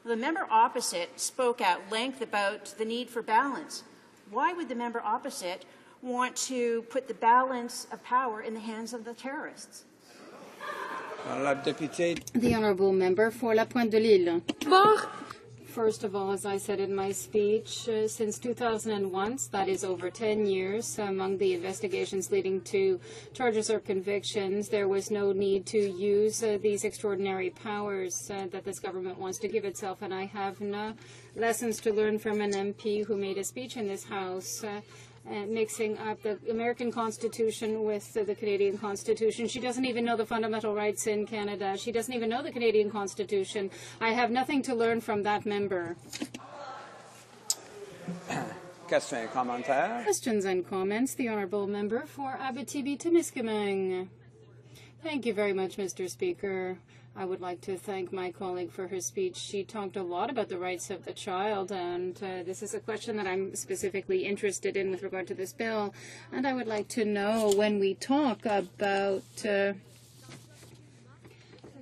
The member opposite spoke at length about the need for balance. Why would the member opposite want to put the balance of power in the hands of the terrorists? The honourable member for La Pointe de l'Île. First of all, as I said in my speech, since 2001, that is over 10 years, among the investigations leading to charges or convictions, there was no need to use these extraordinary powers that this government wants to give itself. And I have no lessons to learn from an MP who made a speech in this House mixing up the American Constitution with the Canadian Constitution. She doesn't even know the fundamental rights in Canada. She doesn't even know the Canadian Constitution. I have nothing to learn from that member. Questions and comments. The honourable member for Abitibi-Témiscamingue. Thank you very much, Mr. Speaker. I would like to thank my colleague for her speech. She talked a lot about the rights of the child, and this is a question that I'm specifically interested in with regard to this bill. And I would like to know, when we talk about the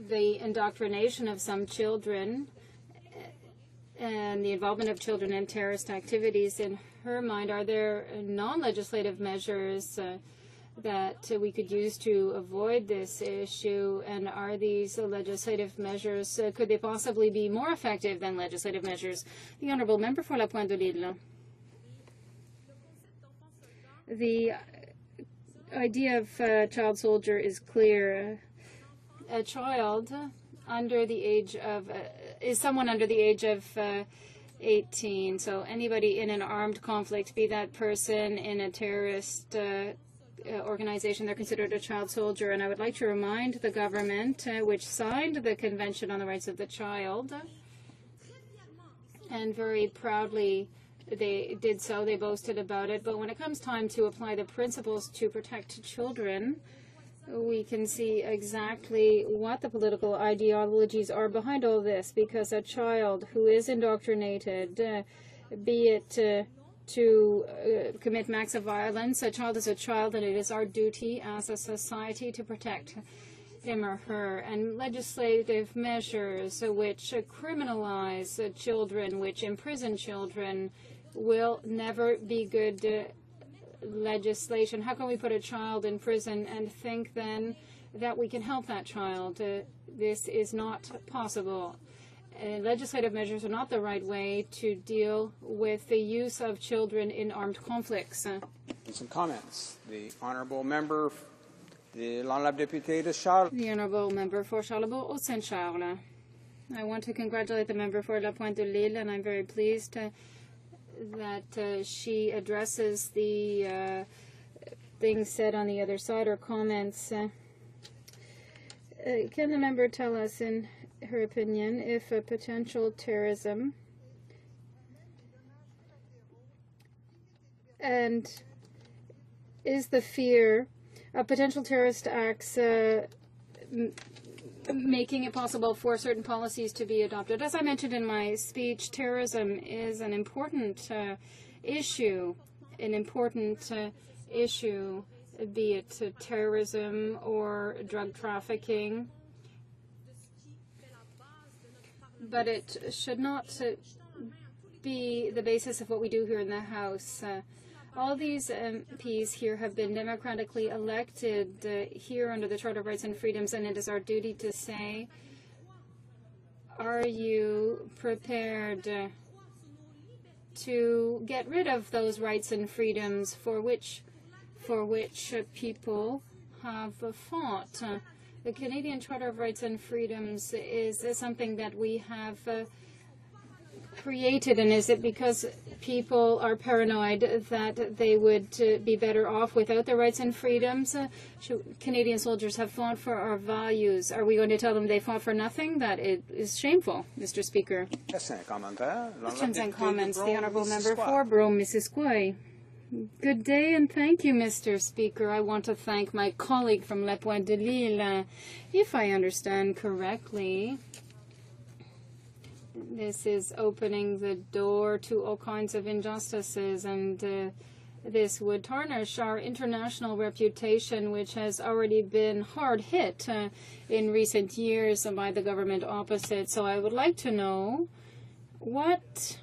indoctrination of some children and the involvement of children in terrorist activities, in her mind, are there non-legislative measures that we could use to avoid this issue, and are these legislative measures, could they possibly be more effective than legislative measures? The honourable member for La Pointe de l'Île. The idea of child soldier is clear. A child under the age of is someone under the age of 18. So anybody in an armed conflict, be that person in a terrorist organization, they're considered a child soldier. And I would like to remind the government, which signed the Convention on the Rights of the Child, and very proudly they did so, they boasted about it. But when it comes time to apply the principles to protect children, we can see exactly what the political ideologies are behind all this, because a child who is indoctrinated, be it to commit acts of violence, a child is a child, and it is our duty as a society to protect him or her. And legislative measures which criminalize children, which imprison children, will never be good legislation. How can we put a child in prison and think then that we can help that child? This is not possible. Legislative measures are not the right way to deal with the use of children in armed conflicts. Some comments. The honourable member, the honourable député de Charles. The honourable member for Charlebourg-Saint-Charles. I want to congratulate the member for La Pointe-de-Lille, and I'm very pleased that she addresses the things said on the other side, or comments. Can the member tell us, in her opinion, if a potential terrorism and is the fear of potential terrorist acts making it possible for certain policies to be adopted? As I mentioned in my speech, terrorism is an important issue, be it terrorism or drug trafficking. But it should not be the basis of what we do here in the House. All these MPs here have been democratically elected here under the Charter of Rights and Freedoms, and it is our duty to say, are you prepared to get rid of those rights and freedoms for which people have fought? The Canadian Charter of Rights and Freedoms is something that we have created, and is it because people are paranoid that they would be better off without their rights and freedoms? Canadian soldiers have fought for our values. Are we going to tell them they fought for nothing? That is shameful, Mr. Speaker. Questions and comments. The honourable member for Brome-Missisquoi. Good day, and thank you, Mr. Speaker. I want to thank my colleague from La Pointe-de-Lille. If I understand correctly, this is opening the door to all kinds of injustices, and this would tarnish our international reputation, which has already been hard hit in recent years by the government opposite. So I would like to know what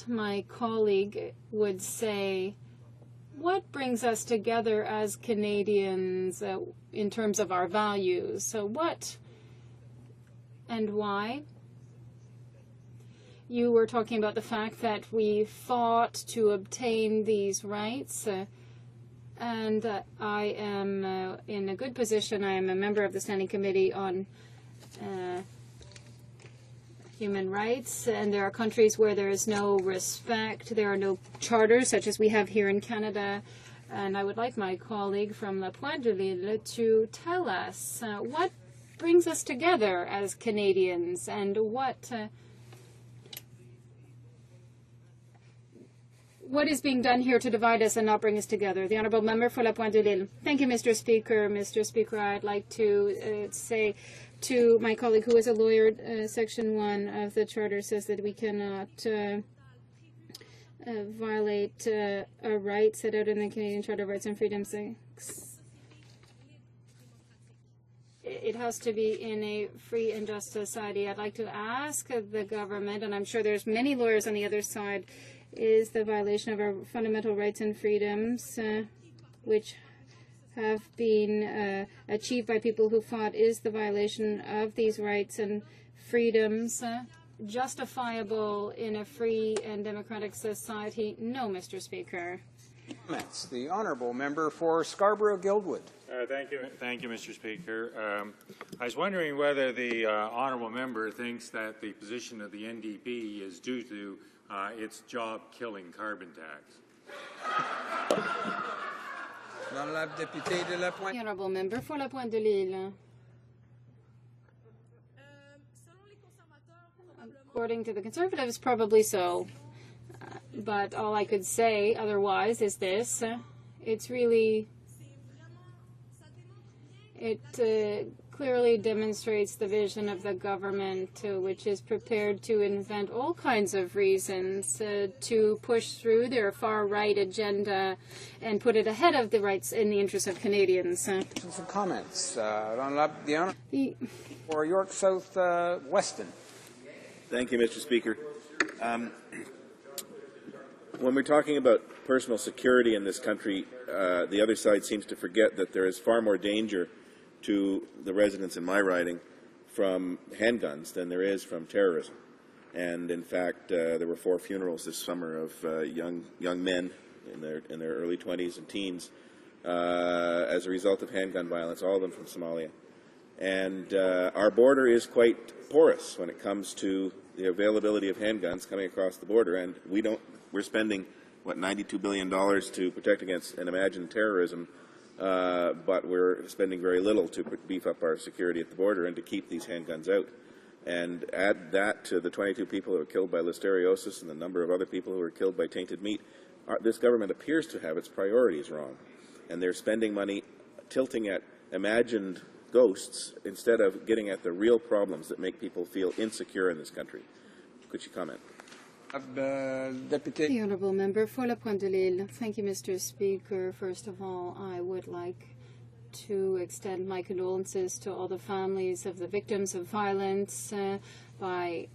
my colleague would say. What brings us together as Canadians in terms of our values? So what and why? You were talking about the fact that we fought to obtain these rights, and I am in a good position. I am a member of the Standing Committee on Human Rights, and there are countries where there is no respect. There are no charters such as we have here in Canada, and I would like my colleague from La Pointe-de-Lille to tell us what brings us together as Canadians, and what is being done here to divide us and not bring us together. The honourable member for La Pointe-de-Lille. Thank you, Mr. Speaker. Mr. Speaker, I'd like to say to my colleague who is a lawyer, Section 1 of the Charter says that we cannot violate a right set out in the Canadian Charter of Rights and Freedoms. It has to be in a free and just society. I'd like to ask the government, and I'm sure there's many lawyers on the other side, is the violation of our fundamental rights and freedoms, which have been achieved by people who fought, is the violation of these rights and freedoms justifiable in a free and democratic society? No, Mr. Speaker. Comments. The honourable member for Scarborough-Guildwood. Thank you, Mr. Speaker. I was wondering whether the honourable member thinks that the position of the NDP is due to its job-killing carbon tax. The honourable member for La Pointe de l'Île. According to the Conservatives, probably so. But all I could say otherwise is this. It's really... It clearly demonstrates the vision of the government, which is prepared to invent all kinds of reasons to push through their far-right agenda and put it ahead of the rights in the interests of Canadians. Some comments. For York South Weston. Thank you, Mr. Speaker. When we're talking about personal security in this country, the other side seems to forget that there is far more danger to the residents in my riding from handguns than there is from terrorism. And in fact, there were 4 funerals this summer of young men in their early 20s and teens as a result of handgun violence, all of them from Somalia. And our border is quite porous when it comes to the availability of handguns coming across the border, and we're spending $92 billion to protect against an imagined terrorism. But we're spending very little to beef up our security at the border and to keep these handguns out. And add that to the 22 people who were killed by listeriosis and the number of other people who were killed by tainted meat. This government appears to have its priorities wrong. And they're spending money tilting at imagined ghosts instead of getting at the real problems that make people feel insecure in this country. Could you comment? The honourable member for La Pointe de l'Île. Thank you, Mr. Speaker. First of all, I would like to extend my condolences to all the families of the victims of violence by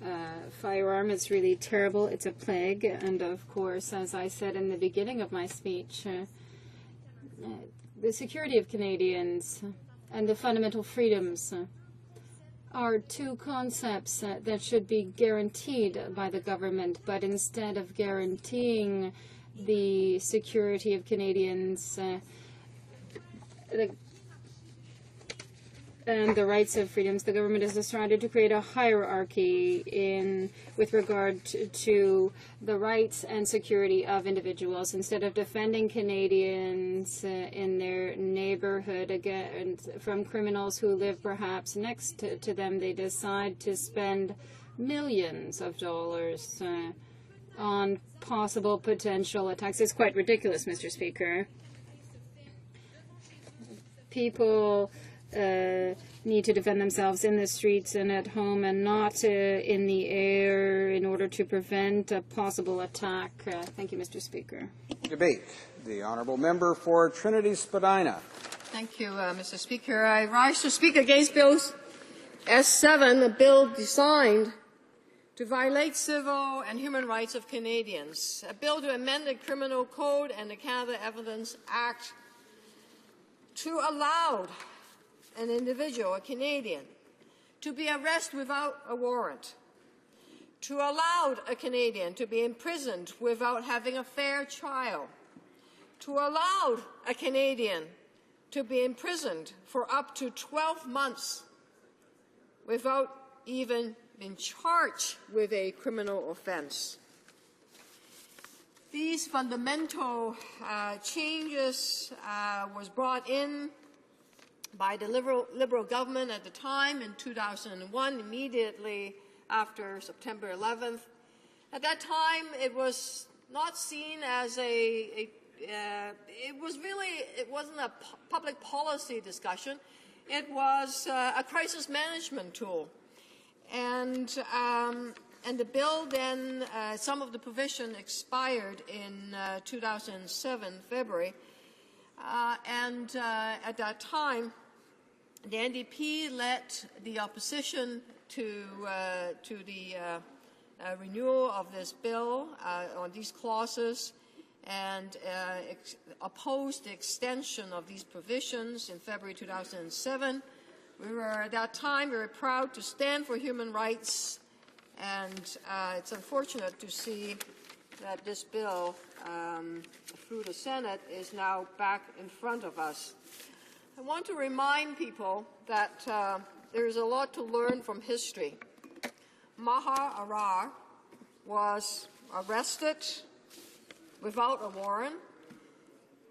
firearm. It's really terrible. It's a plague. And of course, as I said in the beginning of my speech, the security of Canadians and the fundamental freedoms are 2 concepts that should be guaranteed by the government, but instead of guaranteeing the security of Canadians and the rights of freedoms, the government has decided to create a hierarchy with regard to the rights and security of individuals. Instead of defending Canadians in their neighborhood from criminals who live perhaps next to them, they decide to spend millions of dollars on possible potential attacks. It's quite ridiculous, Mr. Speaker. People need to defend themselves in the streets and at home and not in the air in order to prevent a possible attack. Thank you, Mr. Speaker. Debate. The honourable member for Trinity Spadina. Thank you, Mr. Speaker. I rise to speak against Bill S7, a bill designed to violate civil and human rights of Canadians, a bill to amend the Criminal Code and the Canada Evidence Act to allow an individual, a Canadian, to be arrested without a warrant, to allow a Canadian to be imprisoned without having a fair trial, to allow a Canadian to be imprisoned for up to 12 months without even being charged with a criminal offense. These fundamental changes was brought in by the Liberal government at the time in 2001, immediately after September 11th. At that time, it was not seen as it wasn't a public policy discussion. It was a crisis management tool. And the bill then, some of the provision expired in 2007, February. At that time, the NDP led the opposition to the renewal of this bill on these clauses and opposed the extension of these provisions in February 2007. We were at that time very proud to stand for human rights, and it's unfortunate to see that this bill through the Senate is now back in front of us. I want to remind people that there is a lot to learn from history. Maha Arar was arrested without a warrant.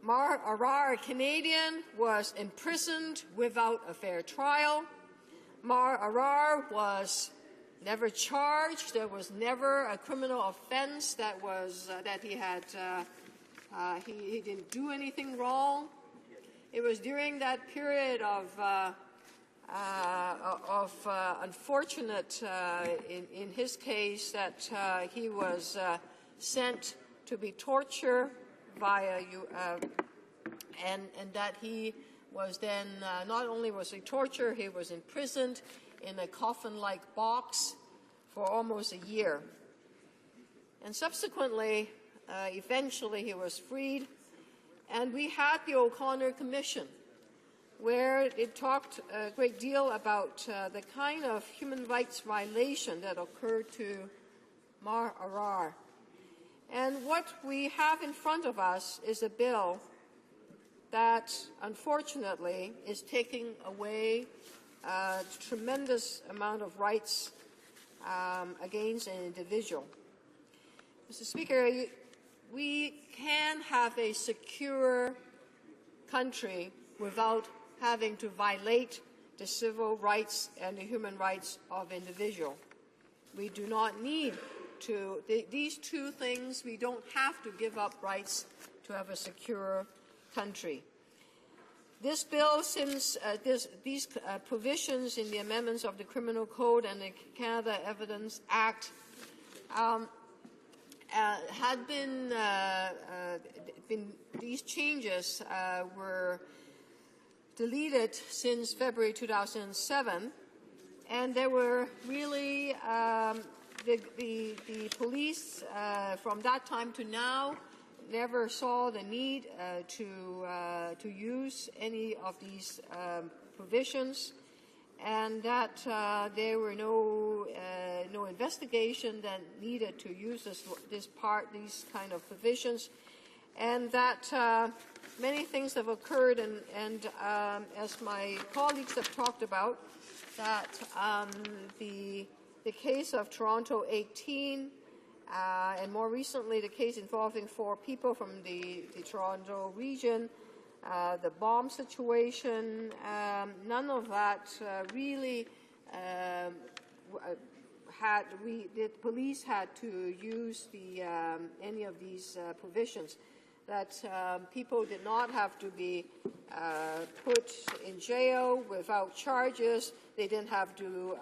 Mar Arar, a Canadian, was imprisoned without a fair trial. Mar Arar was never charged. There was never a criminal offense that was that he had. He didn't do anything wrong. It was during that period of unfortunate, in his case, that he was sent to be tortured via and that he was then not only was he tortured, he was imprisoned in a coffin-like box for almost a year. And subsequently, eventually he was freed, and we had the O'Connor Commission, where it talked a great deal about the kind of human rights violation that occurred to Mar Arar. And what we have in front of us is a bill that, unfortunately, is taking away a tremendous amount of rights against an individual. Mr. Speaker, we can have a secure country without having to violate the civil rights and the human rights of individuals. We do not need to, these two things, we don't have to give up rights to have a secure country. This bill, since these provisions in the amendments of the Criminal Code and the Canada Evidence Act had been these changes were deleted since February 2007, and there were really the police from that time to now never saw the need to use any of these provisions, and that there were no investigation that needed to use these kind of provisions, and that many things have occurred, and as my colleagues have talked about, that the case of Toronto 18, and more recently the case involving 4 people from the Toronto region, the bomb situation, none of that really the police had to use any of these provisions. That people did not have to be put in jail without charges. They didn't have to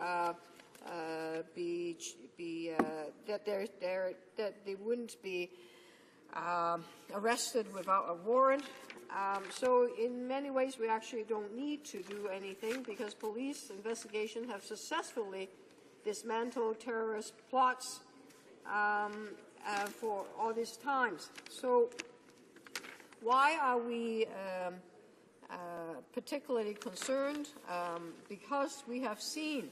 that they wouldn't be arrested without a warrant. So in many ways, we actually don't need to do anything because police investigation have successfully dismantled terrorist plots for all these times. So why are we particularly concerned? Because we have seen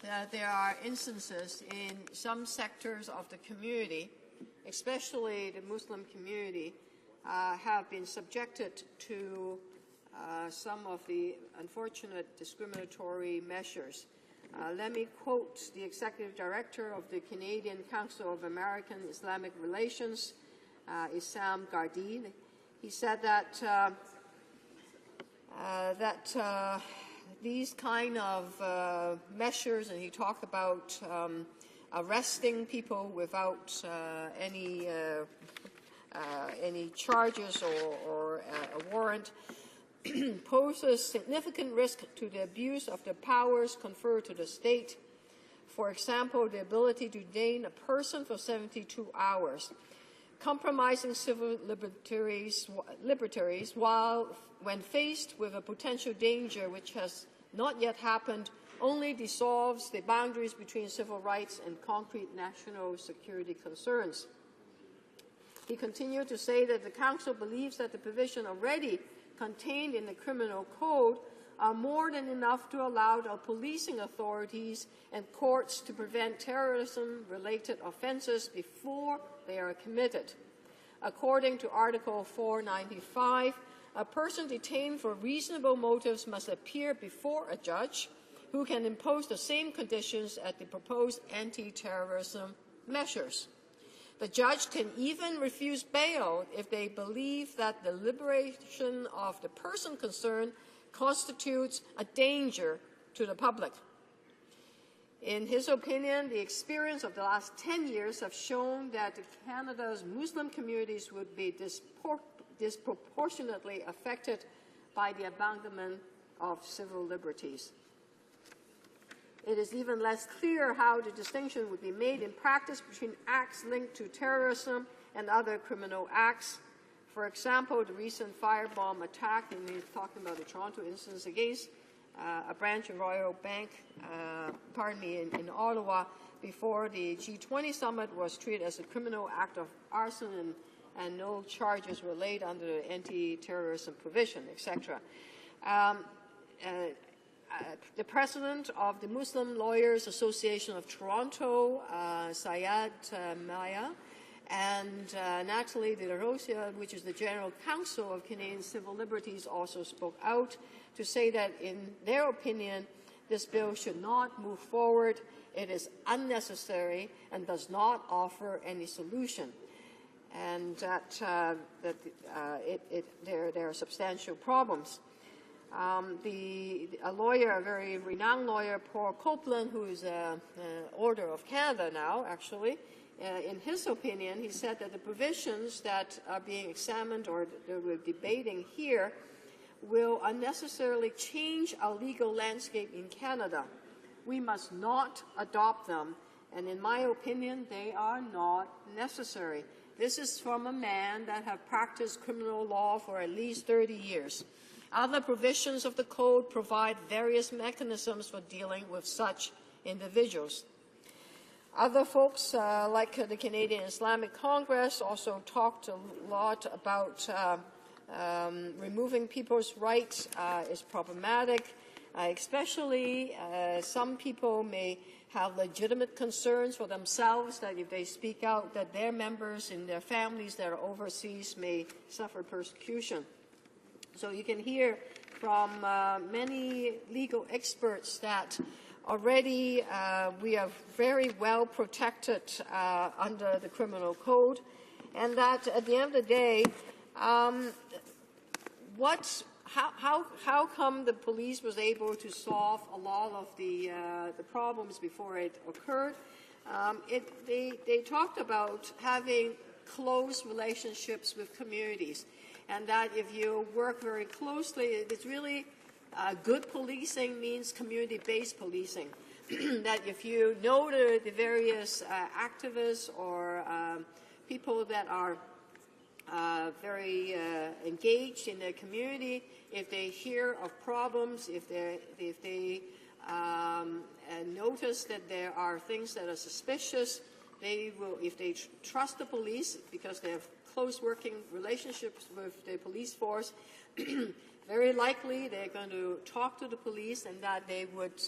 that there are instances in some sectors of the community, especially the Muslim community, have been subjected to some of the unfortunate discriminatory measures. Let me quote the Executive Director of the Canadian Council of American Islamic Relations, Issam Gardi. He said that these kind of measures, and he talked about arresting people without any charges or a warrant, poses significant risk to the abuse of the powers conferred to the state. For example, the ability to detain a person for 72 hours, compromising civil liberties when faced with a potential danger which has not yet happened, only dissolves the boundaries between civil rights and concrete national security concerns. He continued to say that the Council believes that the provision already contained in the Criminal Code are more than enough to allow the policing authorities and courts to prevent terrorism-related offences before they are committed. According to Article 495, a person detained for reasonable motives must appear before a judge who can impose the same conditions as the proposed anti-terrorism measures. The judge can even refuse bail if they believe that the liberation of the person concerned constitutes a danger to the public. In his opinion, the experience of the last 10 years have shown that Canada's Muslim communities would be disproportionately affected by the abandonment of civil liberties. It is even less clear how the distinction would be made in practice between acts linked to terrorism and other criminal acts. For example, the recent firebomb attack, and we're talking about the Toronto instance against a branch of Royal Bank, in Ottawa, before the G20 summit, was treated as a criminal act of arson, and no charges were laid under the anti-terrorism provision, etc. The president of the Muslim Lawyers Association of Toronto, Syed Maya, and Natalie De La Rosa, which is the General Counsel of Canadian Civil Liberties, also spoke out to say that, in their opinion, this bill should not move forward. It is unnecessary and does not offer any solution, and that there are substantial problems. A lawyer, a very renowned lawyer, Paul Copeland, who is an Order of Canada now, actually, in his opinion, he said that the provisions that are being examined or that we're debating here will unnecessarily change our legal landscape in Canada. We must not adopt them, and in my opinion, they are not necessary. This is from a man that has practiced criminal law for at least 30 years. Other provisions of the code provide various mechanisms for dealing with such individuals. Other folks, like the Canadian Islamic Congress, also talked a lot about removing people's rights is problematic, especially some people may have legitimate concerns for themselves that if they speak out that their members in their families that are overseas may suffer persecution. So you can hear from many legal experts that already we are very well protected under the criminal code, and that at the end of the day, how come the police was able to solve a lot of the problems before it occurred? They talked about having close relationships with communities, and that if you work very closely, it's really good policing means community-based policing. That if you know the various activists or people that are very engaged in their community, if they hear of problems, if they notice that there are things that are suspicious, they will, if they trust the police because they have close working relationships with the police force, very likely they're going to talk to the police and that they would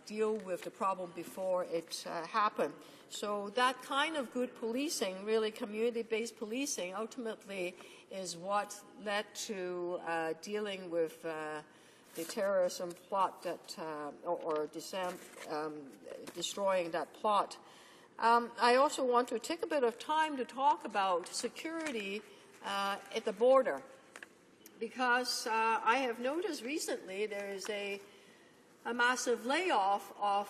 deal with the problem before it happened. So that kind of good policing, really community-based policing, ultimately is what led to dealing with the terrorism plot that, or destroying that plot. I also want to take a bit of time to talk about security at the border, because I have noticed recently there is a massive layoff of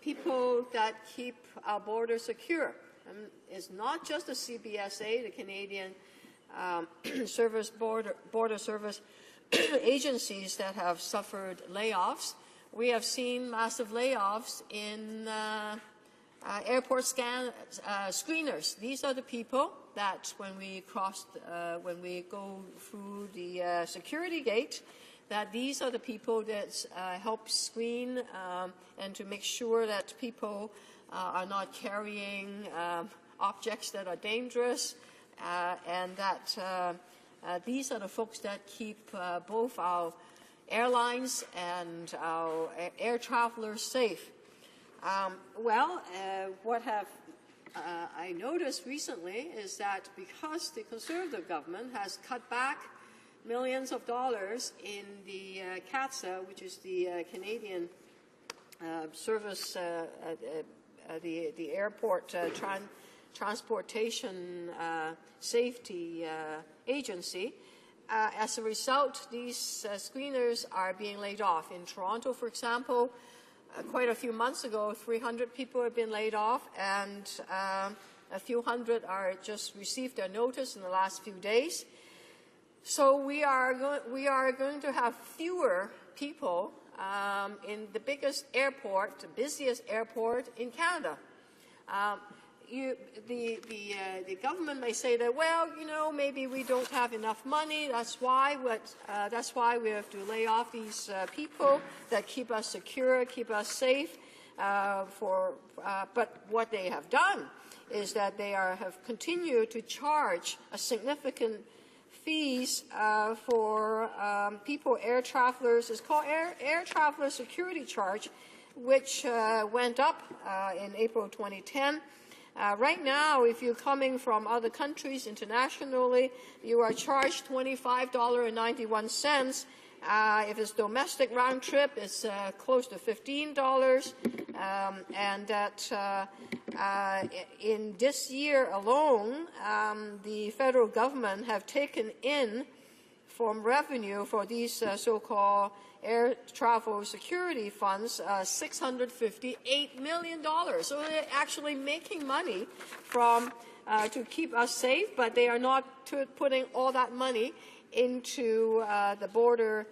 people that keep our border secure. And it's not just the CBSA, the Canadian Border Service agencies that have suffered layoffs. We have seen massive layoffs in airport screeners. These are the people that when we go through the security gate, that these are the people that help screen and to make sure that people are not carrying objects that are dangerous, and that these are the folks that keep both our airlines and our air travelers safe. What have I noticed recently is that because the Conservative government has cut back millions of dollars in the CATSA, which is the Canadian Service the airport transportation safety agency. As a result, these screeners are being laid off. In Toronto, for example, quite a few months ago, 300 people have been laid off, and a few hundred are just received their notice in the last few days. So we are going to have fewer people in the biggest airport, the busiest airport in Canada. The government may say that, well, maybe we don't have enough money. That's why we have to lay off these people that keep us secure, keep us safe. But what they have done is that they have continued to charge a significant fees for people, air travelers. It's called air traveler security charge, which went up in April 2010. Right now, if you're coming from other countries internationally, you are charged $25.91. If it's domestic round trip, it's close to $15. And that in this year alone, the federal government have taken in from revenue for these so-called air travel security funds, $658 million. So they're actually making money from to keep us safe, but they are not putting all that money into the border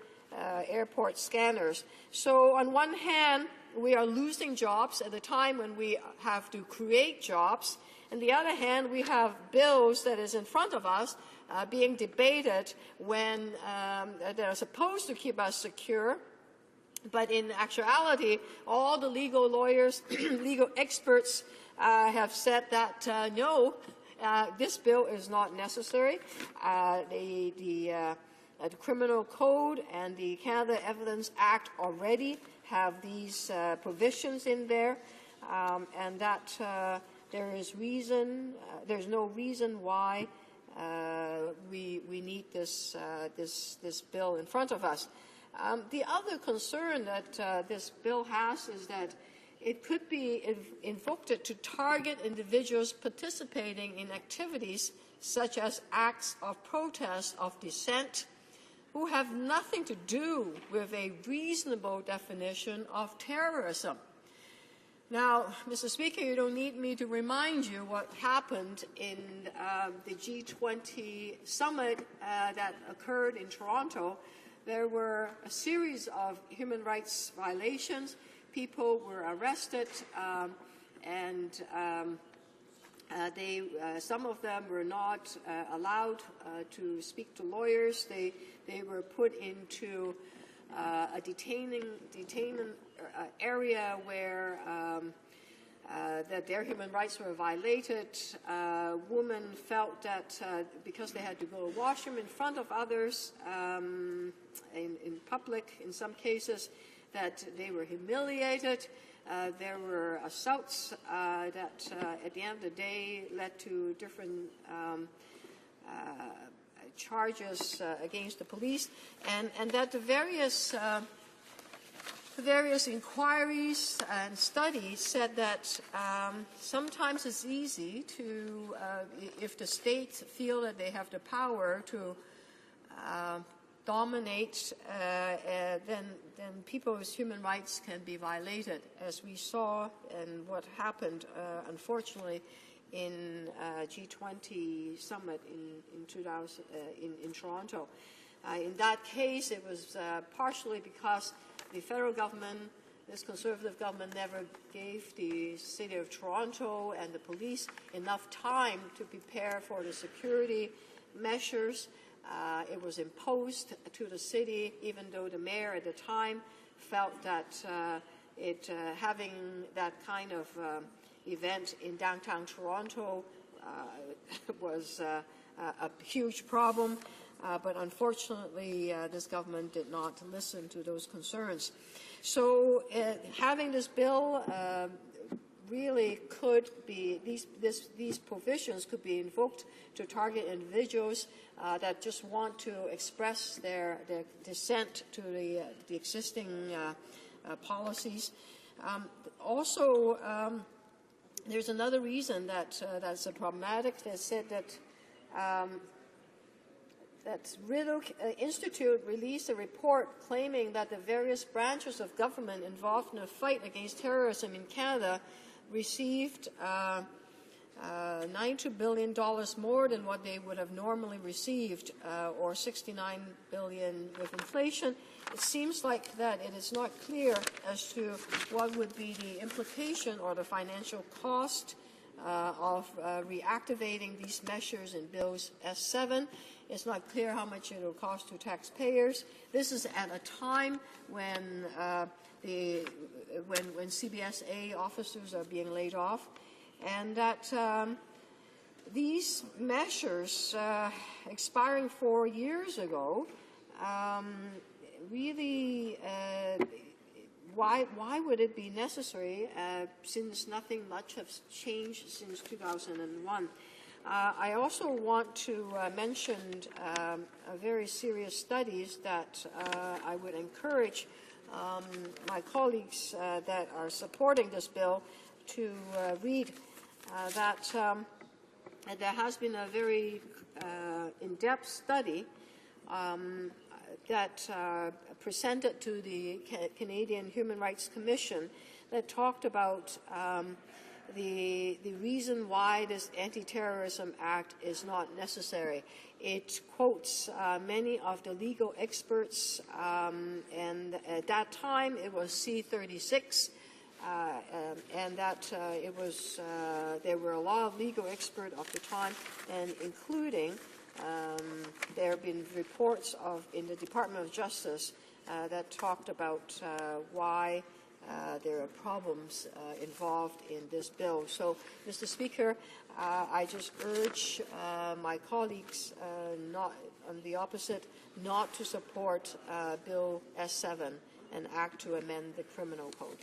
airport scanners. So on one hand, we are losing jobs at a time when we have to create jobs. On the other hand, we have bills that is in front of us being debated when they're supposed to keep us secure. But in actuality, all the legal lawyers, legal experts have said that no, this bill is not necessary. The Criminal Code and the Canada Evidence Act already have these provisions in there, and that there's no reason why we need this bill in front of us. The other concern that this bill has is that it could be invoked to target individuals participating in activities such as acts of protest, of dissent, who have nothing to do with a reasonable definition of terrorism. Now, Mr. Speaker, you don't need me to remind you what happened in the G20 summit that occurred in Toronto. There were a series of human rights violations. People were arrested, and some of them were not allowed to speak to lawyers. They were put into a detaining area where that their human rights were violated. Women felt that because they had to go to the washroom in front of others in public, in some cases, that they were humiliated. There were assaults that at the end of the day led to different charges against the police, and that the various inquiries and studies said that sometimes it's easy to, if the states feel that they have the power to dominate, then people's human rights can be violated, as we saw and what happened, unfortunately, in G20 summit in Toronto. In that case, it was partially because the federal government, this Conservative government, never gave the City of Toronto and the police enough time to prepare for the security measures. It was imposed to the city, even though the mayor at the time felt that having that kind of event in downtown Toronto was a huge problem. But unfortunately, this government did not listen to those concerns. So having this bill really could be, these provisions could be invoked to target individuals that just want to express their dissent to the existing policies. Also, there's another reason that that's problematic. They said that that Rideau Institute released a report claiming that the various branches of government involved in the fight against terrorism in Canada received $92 billion more than what they would have normally received, or $69 billion with inflation. It seems like that it is not clear as to what would be the implication or the financial cost of reactivating these measures in Bills S7. It's not clear how much it will cost to taxpayers. This is at a time when when CBSA officers are being laid off, and that these measures expiring 4 years ago really. Why would it be necessary since nothing much has changed since 2001? I also want to mention very serious studies that I would encourage my colleagues that are supporting this bill to read. That there has been a very in-depth study that presented to the Canadian Human Rights Commission that talked about the reason why this Anti-Terrorism Act is not necessary. It quotes many of the legal experts, and at that time it was C-36, and that it was there were a lot of legal experts of the time, and including there have been reports in the Department of Justice that talked about why there are problems involved in this bill. So, Mr. Speaker, I just urge my colleagues, not on the opposite, not to support Bill S7, an act to amend the criminal code.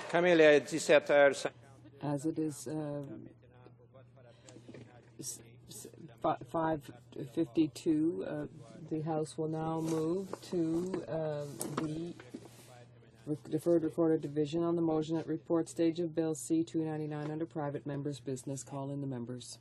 Camille, à 17h50. As it is 5:52, the House will now move to the deferred reported division on the motion at report stage of Bill C-299 under private members' business. Call in the members.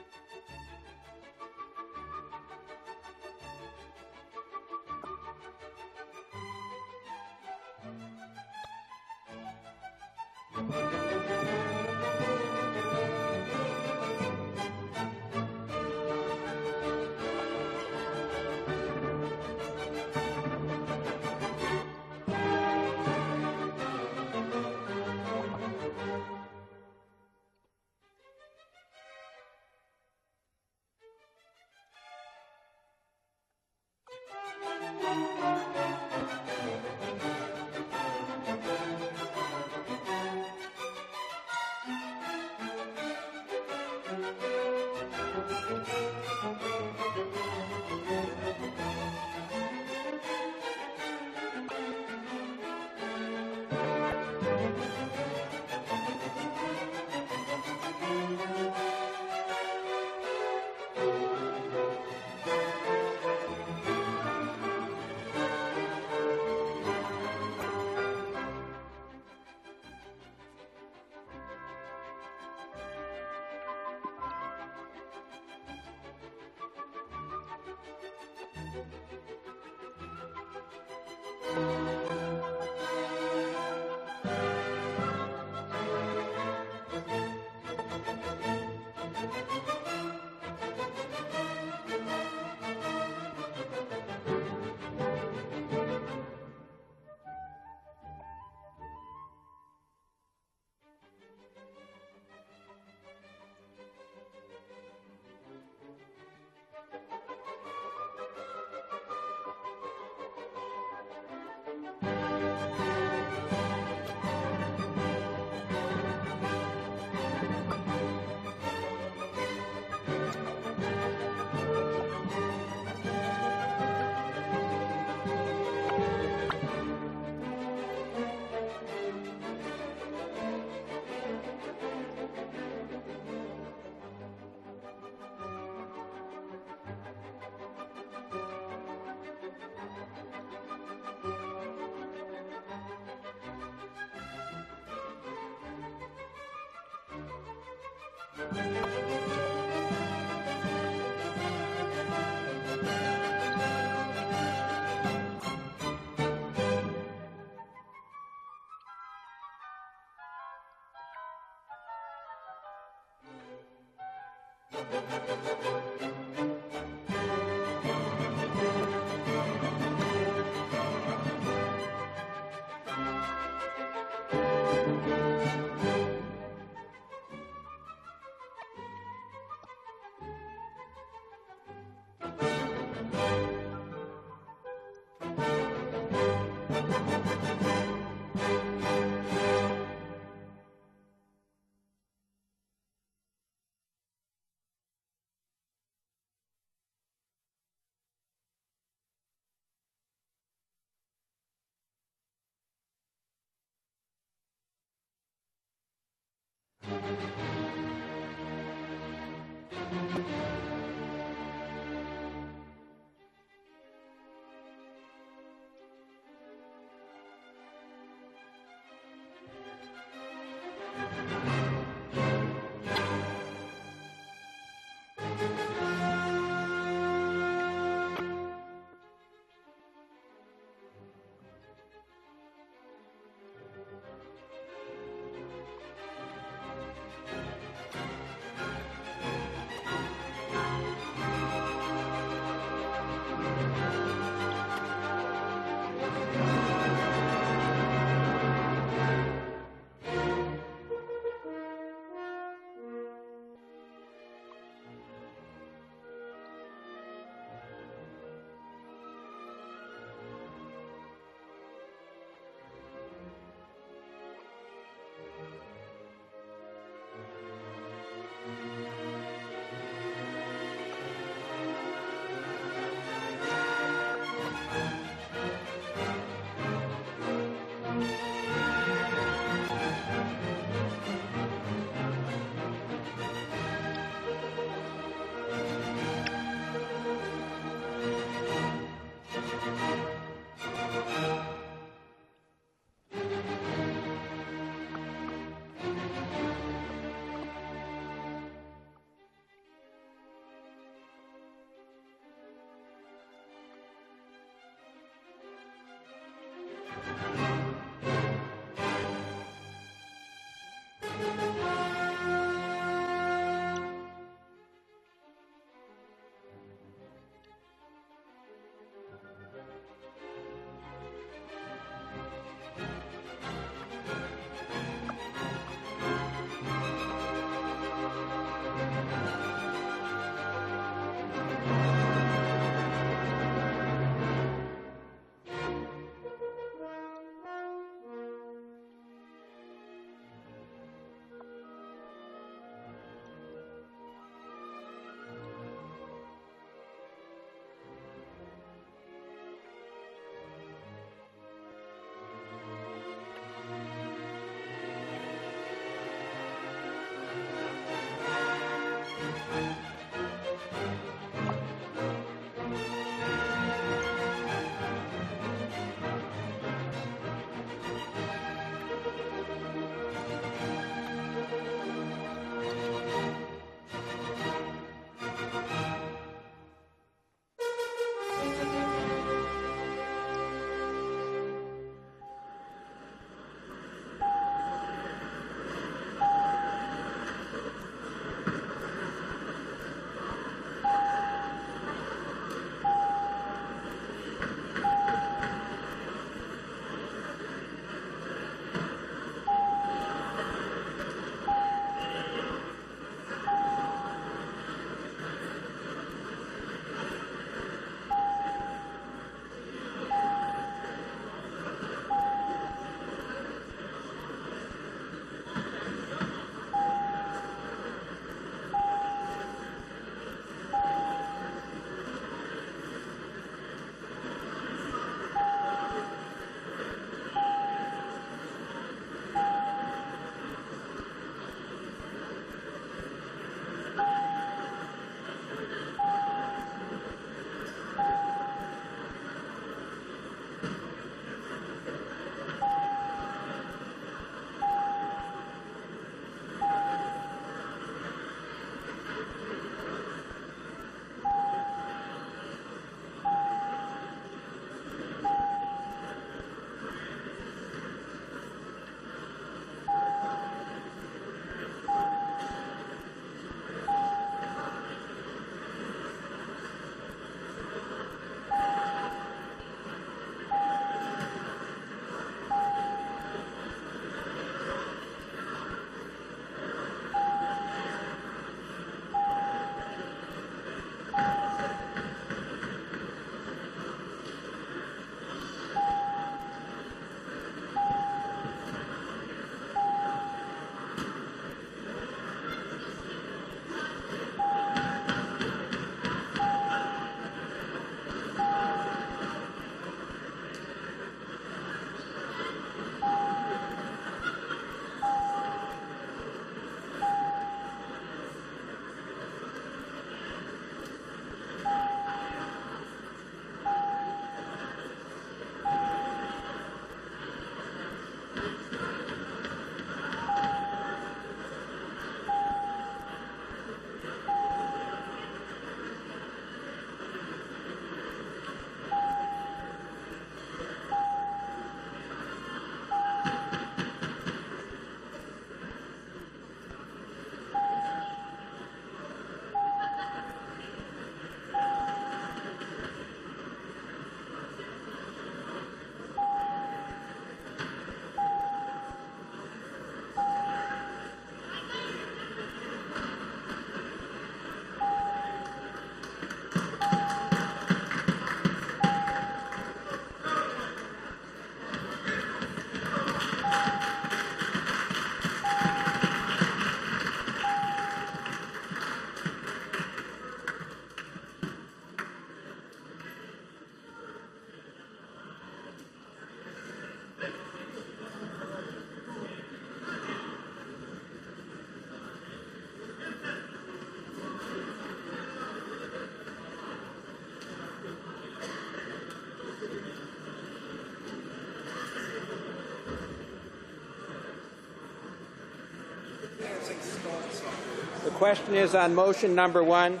The question is on motion number 1.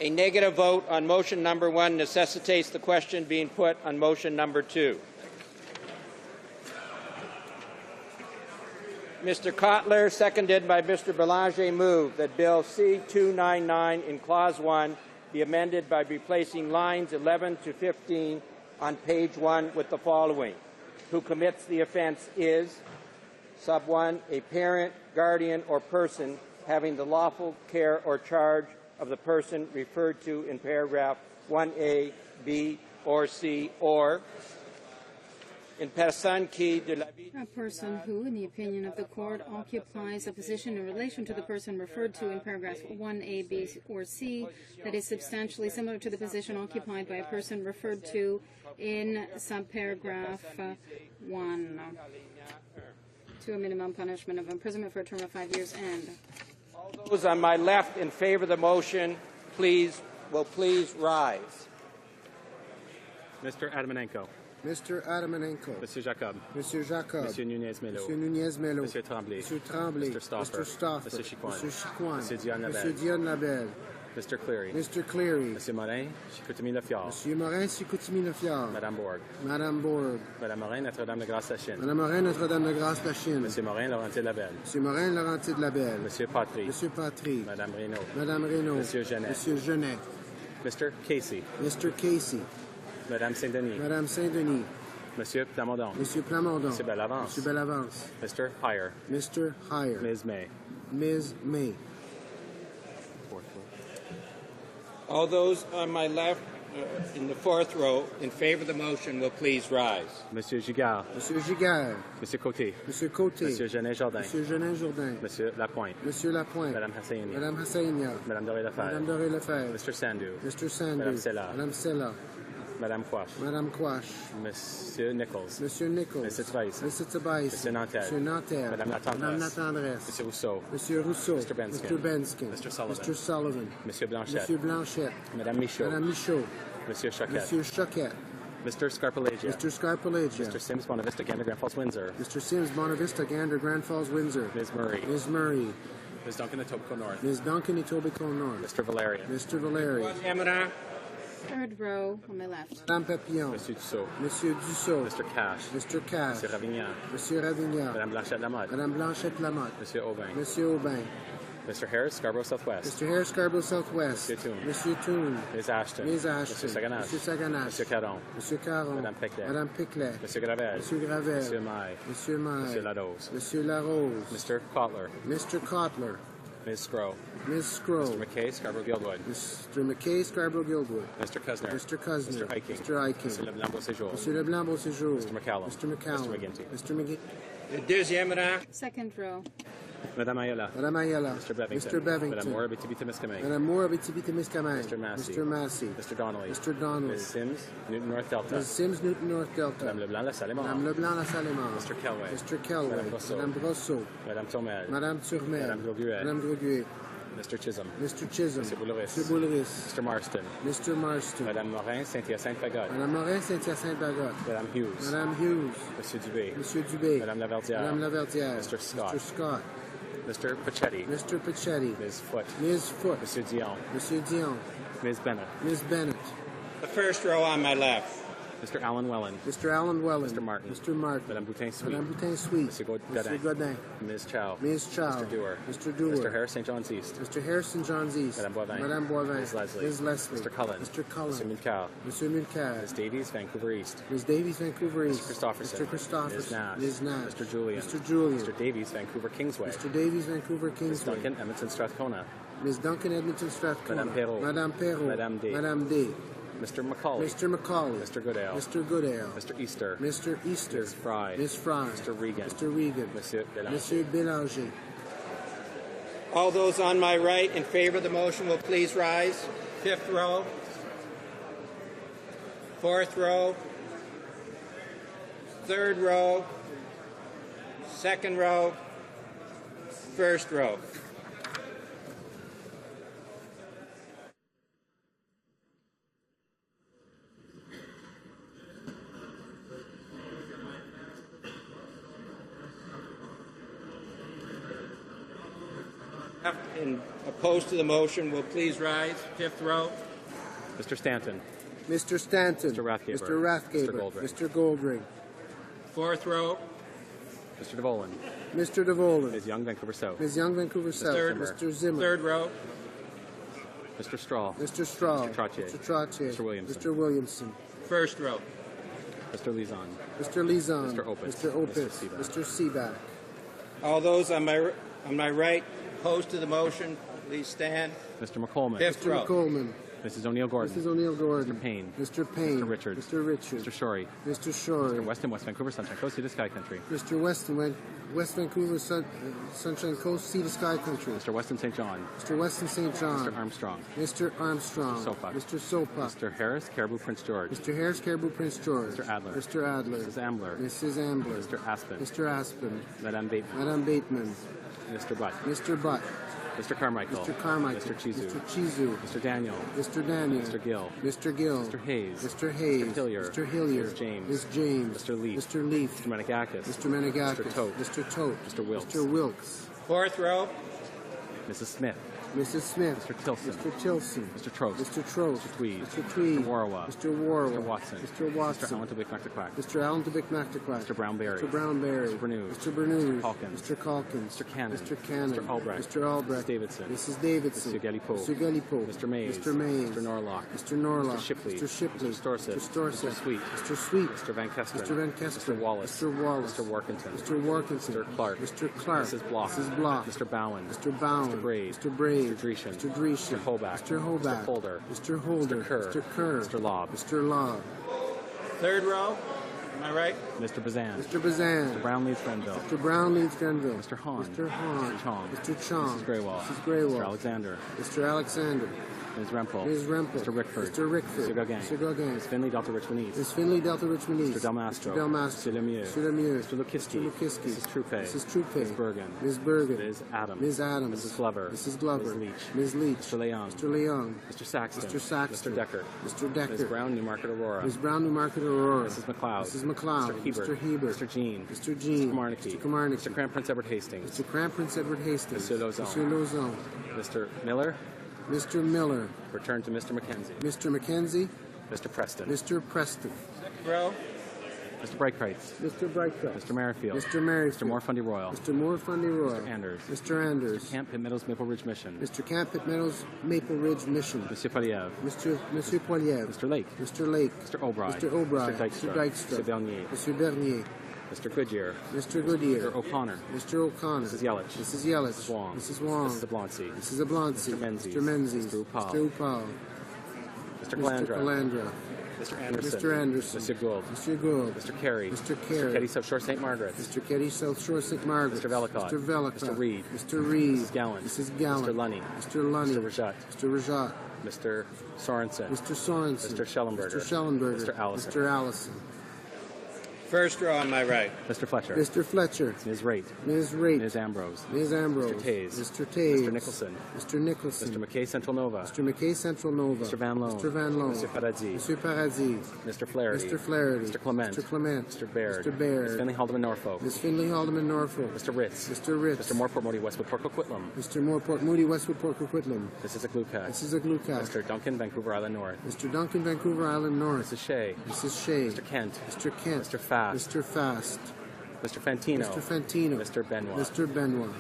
A negative vote on motion number 1 necessitates the question being put on motion number 2. Mr. Kotler, seconded by Mr. Belanger, move that Bill C-299 in Clause 1 be amended by replacing lines 11 to 15 on page 1 with the following. Who commits the offense is, sub 1, a parent, guardian, or person having the lawful care or charge of the person referred to in paragraph 1A, B, or C, or in personne qui de la vie a person who, in the opinion of the court, occupies a position in relation to the person referred to in paragraphs 1A, B, or C that is substantially similar to the position occupied by a person referred to in subparagraph 1 to a minimum punishment of imprisonment for a term of 5 years and. All those on my left in favor of the motion, please rise. Mr. Adamanenko. Mr. Adamanenko. Monsieur Jacob. Monsieur Jacob. Monsieur Nunez-Melo. Monsieur Nunez-Melo. Monsieur Tremblay. Monsieur Tremblay. Mr. Stauffer. Mr. Stauffer. Monsieur Chicoine. Monsieur Chicoine. Monsieur Dion-Labelle. Monsieur Dion-Labelle. Mr. Cleary. Mr. Cleary. Monsieur Morin, Chicoutimi-Lefiard. Monsieur Morin, Chicoutimi-Lefiard. Madame Bourg. Madame Bourg. Madame Morin, Notre-Dame-de-Grâce-la-Chine. Madame Morin, Notre-Dame-de-Grâce-la-Chine. Monsieur Morin, Laurentier-Labelle. Monsieur Morin, Laurentier-Labelle. Monsieur Patry. Monsieur Patry. Madame Reynaud. Madame Reynaud. Monsieur Genet. Monsieur Genet. Mr. Casey. Mr. Casey. Madame Saint-Denis. Madame Saint-Denis. Monsieur Plamondon. Monsieur Plamondon. Monsieur Bellavance. Monsieur Bellavance. Mr. Heyer. Mr. Heyer. Ms. May. Ms. May. All those on my left in the fourth row in favor of the motion will please rise. Monsieur Gigard. Monsieur Gigard. Monsieur Côté. Monsieur Côté. Monsieur Genet-Jourdain. Monsieur Genet-Jourdain. Monsieur Lapointe. Monsieur Lapointe. Madame Hassaini. Madame Hassaini. Madame Doré-Lefebvre. Madame Doré-Lefebvre. Mr. Sandhu. Mr. Sandhu. Madame Sella. Madame Sella. Madame Quash. Madame Quash. Monsieur Nichols. Monsieur Nichols. Monsieur Treiss. Monsieur Treiss. Monsieur Nantel. Monsieur Nantel. Madame Latendresse. Madame Latendresse. Monsieur Rousseau. Monsieur Rousseau. Mr. Benskin. Mr. Benskin. Mr. Sullivan. Mr. Sullivan. Monsieur Blanchette. Monsieur Blanchette. Madame Michaud. Madame Michaud. Monsieur Choquette. Monsieur Choquette. Mr. Scarpalagia. Mr. Scarpalagia. Mr. Sims, Bonavista, Gander, Grand Falls, Windsor. Mr. Sims, Bonavista, Gander, Grand Falls, Windsor. Ms. Murray. Ms. Murray. Ms. Duncan, Etobicoke North. Ms. Duncan, Etobicoke North. Mr. Valerian. Mr. Valerian. Third row on my left. Madame Papillon. Monsieur Dussault. Monsieur Dussault. Mr. Cash. Mr. Cash. Monsieur Ravignan. Monsieur Ravignan. Madame Blanchette-Lamotte. Madame Blanchette-Lamotte. Monsieur Aubin. Monsieur Aubin. Mr. Harris, Scarborough Southwest. Mr. Harris, Scarborough Southwest. Monsieur Toon. Monsieur Toon. Ms. Ashton. Ms. Ashton. Monsieur Saganache. Monsieur Saganache. Monsieur Caron. Monsieur Caron. Madame Peclet. Madame Peclet. Monsieur Gravel. Monsieur Gravel. Monsieur Maille. Monsieur Maille. Monsieur Larose. Monsieur Larose. Mr. Kotler. Mr. Kotler. Ms. Scrow. Ms. Scrow. Mr. McKay, Scarborough Guildwood. Mr. McKay, Scarborough Guildwood. Mr. Cusner. Mr. Cusner. Mr. Eiking. Mr. Eiking. Monsieur Leblanc Beauséjour. Monsieur Leblanc Beauséjour. Mr. McCallum. Mr. McCallum. Mr. McGinty. Mr. McGinty. Deuxième rang. Second row. Madame Ayala. Madame Ayala. Mr. Bevington. Mr. Bevington. Madame Moore, Abitibi-Témiscamingue. Madame Moore, Abitibi-Témiscamingue. Mr. Massey. Mr. Massey. Mr. Donnelly. Mr. Donnelly. Ms. Sims, Newton North Delta. Ms. Sims, Newton North Delta. Madame Leblanc, La Salle-et-Mort. Madame Leblanc, La Salle-et-Mort. Mr. Kelway. Mr. Kelway. Madame Brosseau. Madame Brosseau. Madame Turmel. Madame Turmel. Madame Groguet. Madame Groguet. Mr. Chisholm. Mr. Chisholm. Mr. Boulris. Mr. Boulris. Mr. Marston. Mr. Marston. Madame Morin, Saint-Hyacinthe-Bagotte. Madame Morin, Saint-Hyacinthe-Bagotte. Madame Hughes. Madame Hughes. Monsieur Dubé. Monsieur Dubé. Madame Laverdière. Madame Laverdière. Mr. Scott. Mr. Scott. Mr. Pachetti. Mr. Pachetti. Ms. Foote. Ms. Foote. Monsieur Dion. Monsieur Dion. Ms. Bennett. Ms. Bennett. The first row on my left. Mr. Alan Wellen. Mr. Alan Wellen. Mr. Martin. Mr. Martin. Madame Boutin-Sweet. Madame Boutin-Sweet. Monsieur Godin. Mr. Godin. Ms. Chow. Ms. Chow. Mr. Dewar. Mr. Dewar. Mr. Harris, St. John's East. Mr. Harrison John's East. Madame Boivin. Madame Boivin. Ms. Leslie. Ms. Leslie. Mr. Cullen. Mr. Cullen. Mr. Mulcair. Mr. Mulcair. Ms. Davies, Vancouver East. Ms. Davies, Vancouver East. Mr. Christopherson. Mr. Christopherson. Ms. Nash. Ms. Nash. Mr. Julian. Mr. Julian. Mr. Davies, Vancouver Kingsway. Mr. Davies, Vancouver Ms. Kingsway. Duncan, Edmonton Strathcona. Ms. Duncan, Edmonton Strathcona. Madame Perrault. Madame Perrault. Madame D. Madame D. Mr. McCauley. Mr. McCauley. Mr. Goodale. Mr. Goodale. Mr. Easter. Mr. Easter. Ms. Fry. Ms. Fry. Mr. Regan. Mr. Regan. Monsieur Belanger. Monsieur Belanger. All those on my right in favor of the motion will please rise. Fifth row. Fourth row. Third row. Second row. First row. Opposed to the motion will please rise. Fifth row. Mr. Stanton. Mr. Stanton. Mr. Rathgaber. Mr. Rathgaber. Mr. Goldring. Mr. Goldring. Fourth row. Mr. DeVolen. Mr. DeVolen. Ms. Young, Vancouver South. Ms. Young, Vancouver South. Mr. Zimmer. Third row. Mr. Straw. Mr. Straw. Mr. Trottier. Mr. Trottier. Mr. Williamson. Mr. Williamson. First row. Mr. Lizon. Mr. Lizon. Mr. Opitz. Mr. Opitz. Mr. Mr. Seaback. All those on my right opposed to the motion, please stand. Mr. McColeman. Fifth Mr. row. McColeman. Mrs. O'Neill Gordon. Mrs. O'Neill Gordon. Mr. Payne. Mr. Payne. Mr. Richards. Mr. Richards. Mr. Shorey. Mr. Shorey. Mr. Weston, West Vancouver, Sunshine Coast, Sea to Sky Country. Mr. West Vancouver, Sunshine Coast, Sea to Sky Country. Mr. Weston St. John. Mr. Weston St. John. Mr. Armstrong. Mr. Armstrong. Sopa. Mr. Sopa. Mr. Harris, Caribou, Prince George. Mr. Harris, Caribou, Prince George. Mr. Adler. Mr. Adler. Mrs. Ambler. Mrs. Ambler. Mr. Aspen. Mr. Aspen. Madame Bateman. Madame Bateman. Mr. Butt. Mr. Butt. Mr. Carmichael. Mr. Carmichael. Mr. Chizu. Mr. Chizu. Mr. Daniel. Mr. Daniel. Mr. Gill. Mr. Gill. Mr. Hayes. Mr. Hayes. Mr. Hillier. Mr. Hillier. Ms. James. Ms. James. Mr. Leaf. Mr. Leaf. Mr. Menegakis. Mr. Menegakis. Mr. Tote. Mr. Tote. Mr. Wilkes. Mr. Wilkes. Fourth row. Mrs. Smith. Mrs. Smith. Mr. Tilson. Mr. Tilson. Mr. Trost. Mr. Trost. Mr. Tweed. Mr. Tweed. Mr. Warwa. Mr. Warwa. Mr. Watson. Mr. Watson. Mr. Allen Tobik Mactaquac. Mr. Allen Tobik Mactaquac. Mr. Brownberry. Mr. Brownberry. Mr. Bernews. Mr. Bernews. Mr. Calkins. Mr. Calkins. Mr. Cannon. Mr. Cannon. Mr. Albrecht. Mr. Albrecht. Mrs. Davidson. Mrs. Davidson. Mr. Gallipo. Mr. Gallipo. Mr. Mays. Mr. Mays. Mr. Norlock. Mr. Norlock. Mr. Shipley. Mr. Shipley. Mr. Storseth. Mr. Storseth. Mr. Sweet. Mr. Sweet. Mr. Van Kesteren. Mr. Van Kesteren. Mr. Wallace. Mr. Wallace. Mr. Workington. Mr. Workington. Mr. Clark. Mr. Clark. Mrs. Block. Mrs. Block. Mr. Bowen. Mr. Bowen. Mr. Braid. Mr. Braid. Mr. Dreeshen. Mr. Dreeshen. Mr. Hoback. Mr. Hoback. Mr. Holder. Mr. Holder. Mr. Kerr. Mr. Kerr. Mr. Lobb. Mr. Lobb. Third row. Am I right? Mr. Bazan. Mr. Bazan. Mr. Brownleaf Grenville. Mr. Brownleaf Grenville. Mr. Hahn. Mr. Hahn. Mr. Chong. Mr. Chong. Mrs. Graywall. Mrs. Graywall. Mr. Alexander. Mr. Alexander. Ms. Rempel. Ms. Rempel. Mr. Rickford. Mr. Rickford. Mr. Gauguin. Mr. Gauguin. Ms. Finley, Delta Richmond East. Ms. Finley, Delta Richmond East. Mr. Delmastro. Mr. Delmastro. Mr. Lemieux. Mr. Lemieux. Mr. Lukiski. Mr. Lukiski. Mrs. Troupe. Mrs. Troupe. Ms. Bergen. Ms. Bergen. Ms. Adams. Ms. Adams. Mrs. Glover. Mrs. Glover. Ms. Leach. Ms. Leach. Mr. Leon. Mr. Leon. Mr. Saxton. Mr. Saxton. Mr. Decker. Mr. Decker. Ms. Brown, Newmarket Aurora. Ms. Brown, Newmarket Aurora. Mrs. McLeod. Mrs. McLeod. Mr. Hebert. Mr. Hebert. Mr. Jean. Mr. Jean. Mr. Kamarnicki. Mr. Kamarnicki. Mr. Crown Prince Edward Hastings. Mr. Crown Prince Edward Hastings. Monsieur Lauzon. Monsieur Lauzon. Mr. Miller. Mr. Miller. Return to Mr. Mackenzie. Mr. Mackenzie. Mr. Preston. Mr. Preston. Row. Mr. Breitkreitz. Mr. Brightcroft. Mr. Merrifield. Mr. Merrifield. Mr. Morfundy Royal. Mr. Morfundy Royal. Mr. Anders. Mr. Anders. Mr. Camp Pitt Meadows Maple Ridge Mission. Mr. Camp Pitt Meadows Maple Ridge Mission. Monsieur Poliev. Monsieur Poiliev. Mr. Lake. Mr. Lake. Mr. O'Brien. Mr. O'Brien. Mr. Dykstra. Mr. Dykstra. Mr. Bernier. Mr. Bernier. Mr. Goodyear. Mr. Goodyear. Mr. O'Connor. Mr. O'Connor. Mrs. Yelich. Mrs. Yelich. Mrs. Wong. Mrs. Wong. Mrs. Ablonsi. Mrs. Ablonsi. Mr. Menzies. Mr. Menzies. Mr. Upal. Mr. Upal. Mr. Mr. Calandra. Calandra. Mr. Anderson. Mr. Anderson. Mr. Gould. Mr. Gould. Mr. Carey. Mr. Mr. Carey. Ketty South Shore St. Margaret's. Mr. Ketty South Shore St. Margaret's. Mr. Velicott. Mr. Velicott. Mr. Reed. Mr. Reed. Mrs. Gallant. Mrs. Gallant. Mr. Lunny. Mr. Lunny. Mr. Rajat. Mr. Rajat. Mr. Sorensen. Mr. Sorensen. Mr. Schellenberger. Mr. Schellenberger. Mr. Allison. Mr. Allison. First row on my right. Mr. Fletcher. Mr. Fletcher. Ms. Raitt. Ms. Raitt. Ms. Ambrose. Ms. Ambrose. Mr. Taze. Mr. Taze. Mr. Nicholson. Mr. Nicholson. Mr. McKay Central Nova. Mr. McKay Central Nova. Mr. Van Loan. Mr. Van Loan. Mr. Paradis. Mr. Paradis. Mr. Flaherty. Mr. Flaherty. Mr. Clement. Mr. Clement. Mr. Baird. Mr. Baird. Ms. Finley Haldeman Norfolk. Ms. Finley Haldeman Norfolk. Mr. Ritz. Mr. Ritz. Mr. Morport Moody Westwood Port Coquitlam. Mr. Morport Moody Westwood Port Coquitlam. This is a Glucas. This is a Glucas. Mr. Duncan Vancouver Island North. Mr. Duncan Vancouver Island North. Mrs. Shea. Mrs. Shea. Mr. Kent. Mr. Kent. Mr. Fast. Mr. Fast. Mr. Fantino. Mr. Fantino. Mr. Benoit. Mr. Benoit.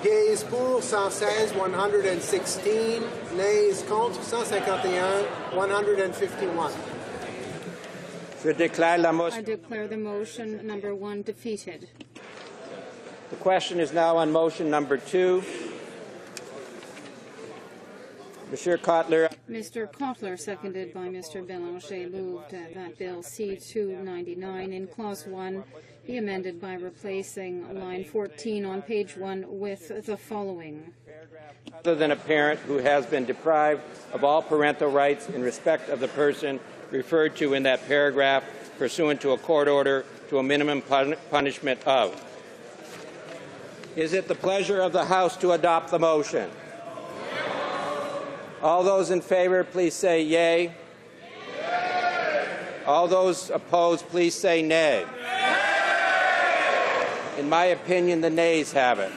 Gays pour 116, 116. Nays contre 151, 151. Je déclare la I motion. declare the motion number 1 defeated. The question is now on motion number 2. Monsieur Kotler. Mr. Kotler, seconded by Mr. Belanger, moved that Bill C-299 in Clause 1 be amended by replacing line 14 on page 1 with the following. other than a parent who has been deprived of all parental rights in respect of the person referred to in that paragraph pursuant to a court order to a minimum punishment of. Is it the pleasure of the House to adopt the motion? All those in favor, please say yea. All those opposed, please say nay. In my opinion, the nays have it.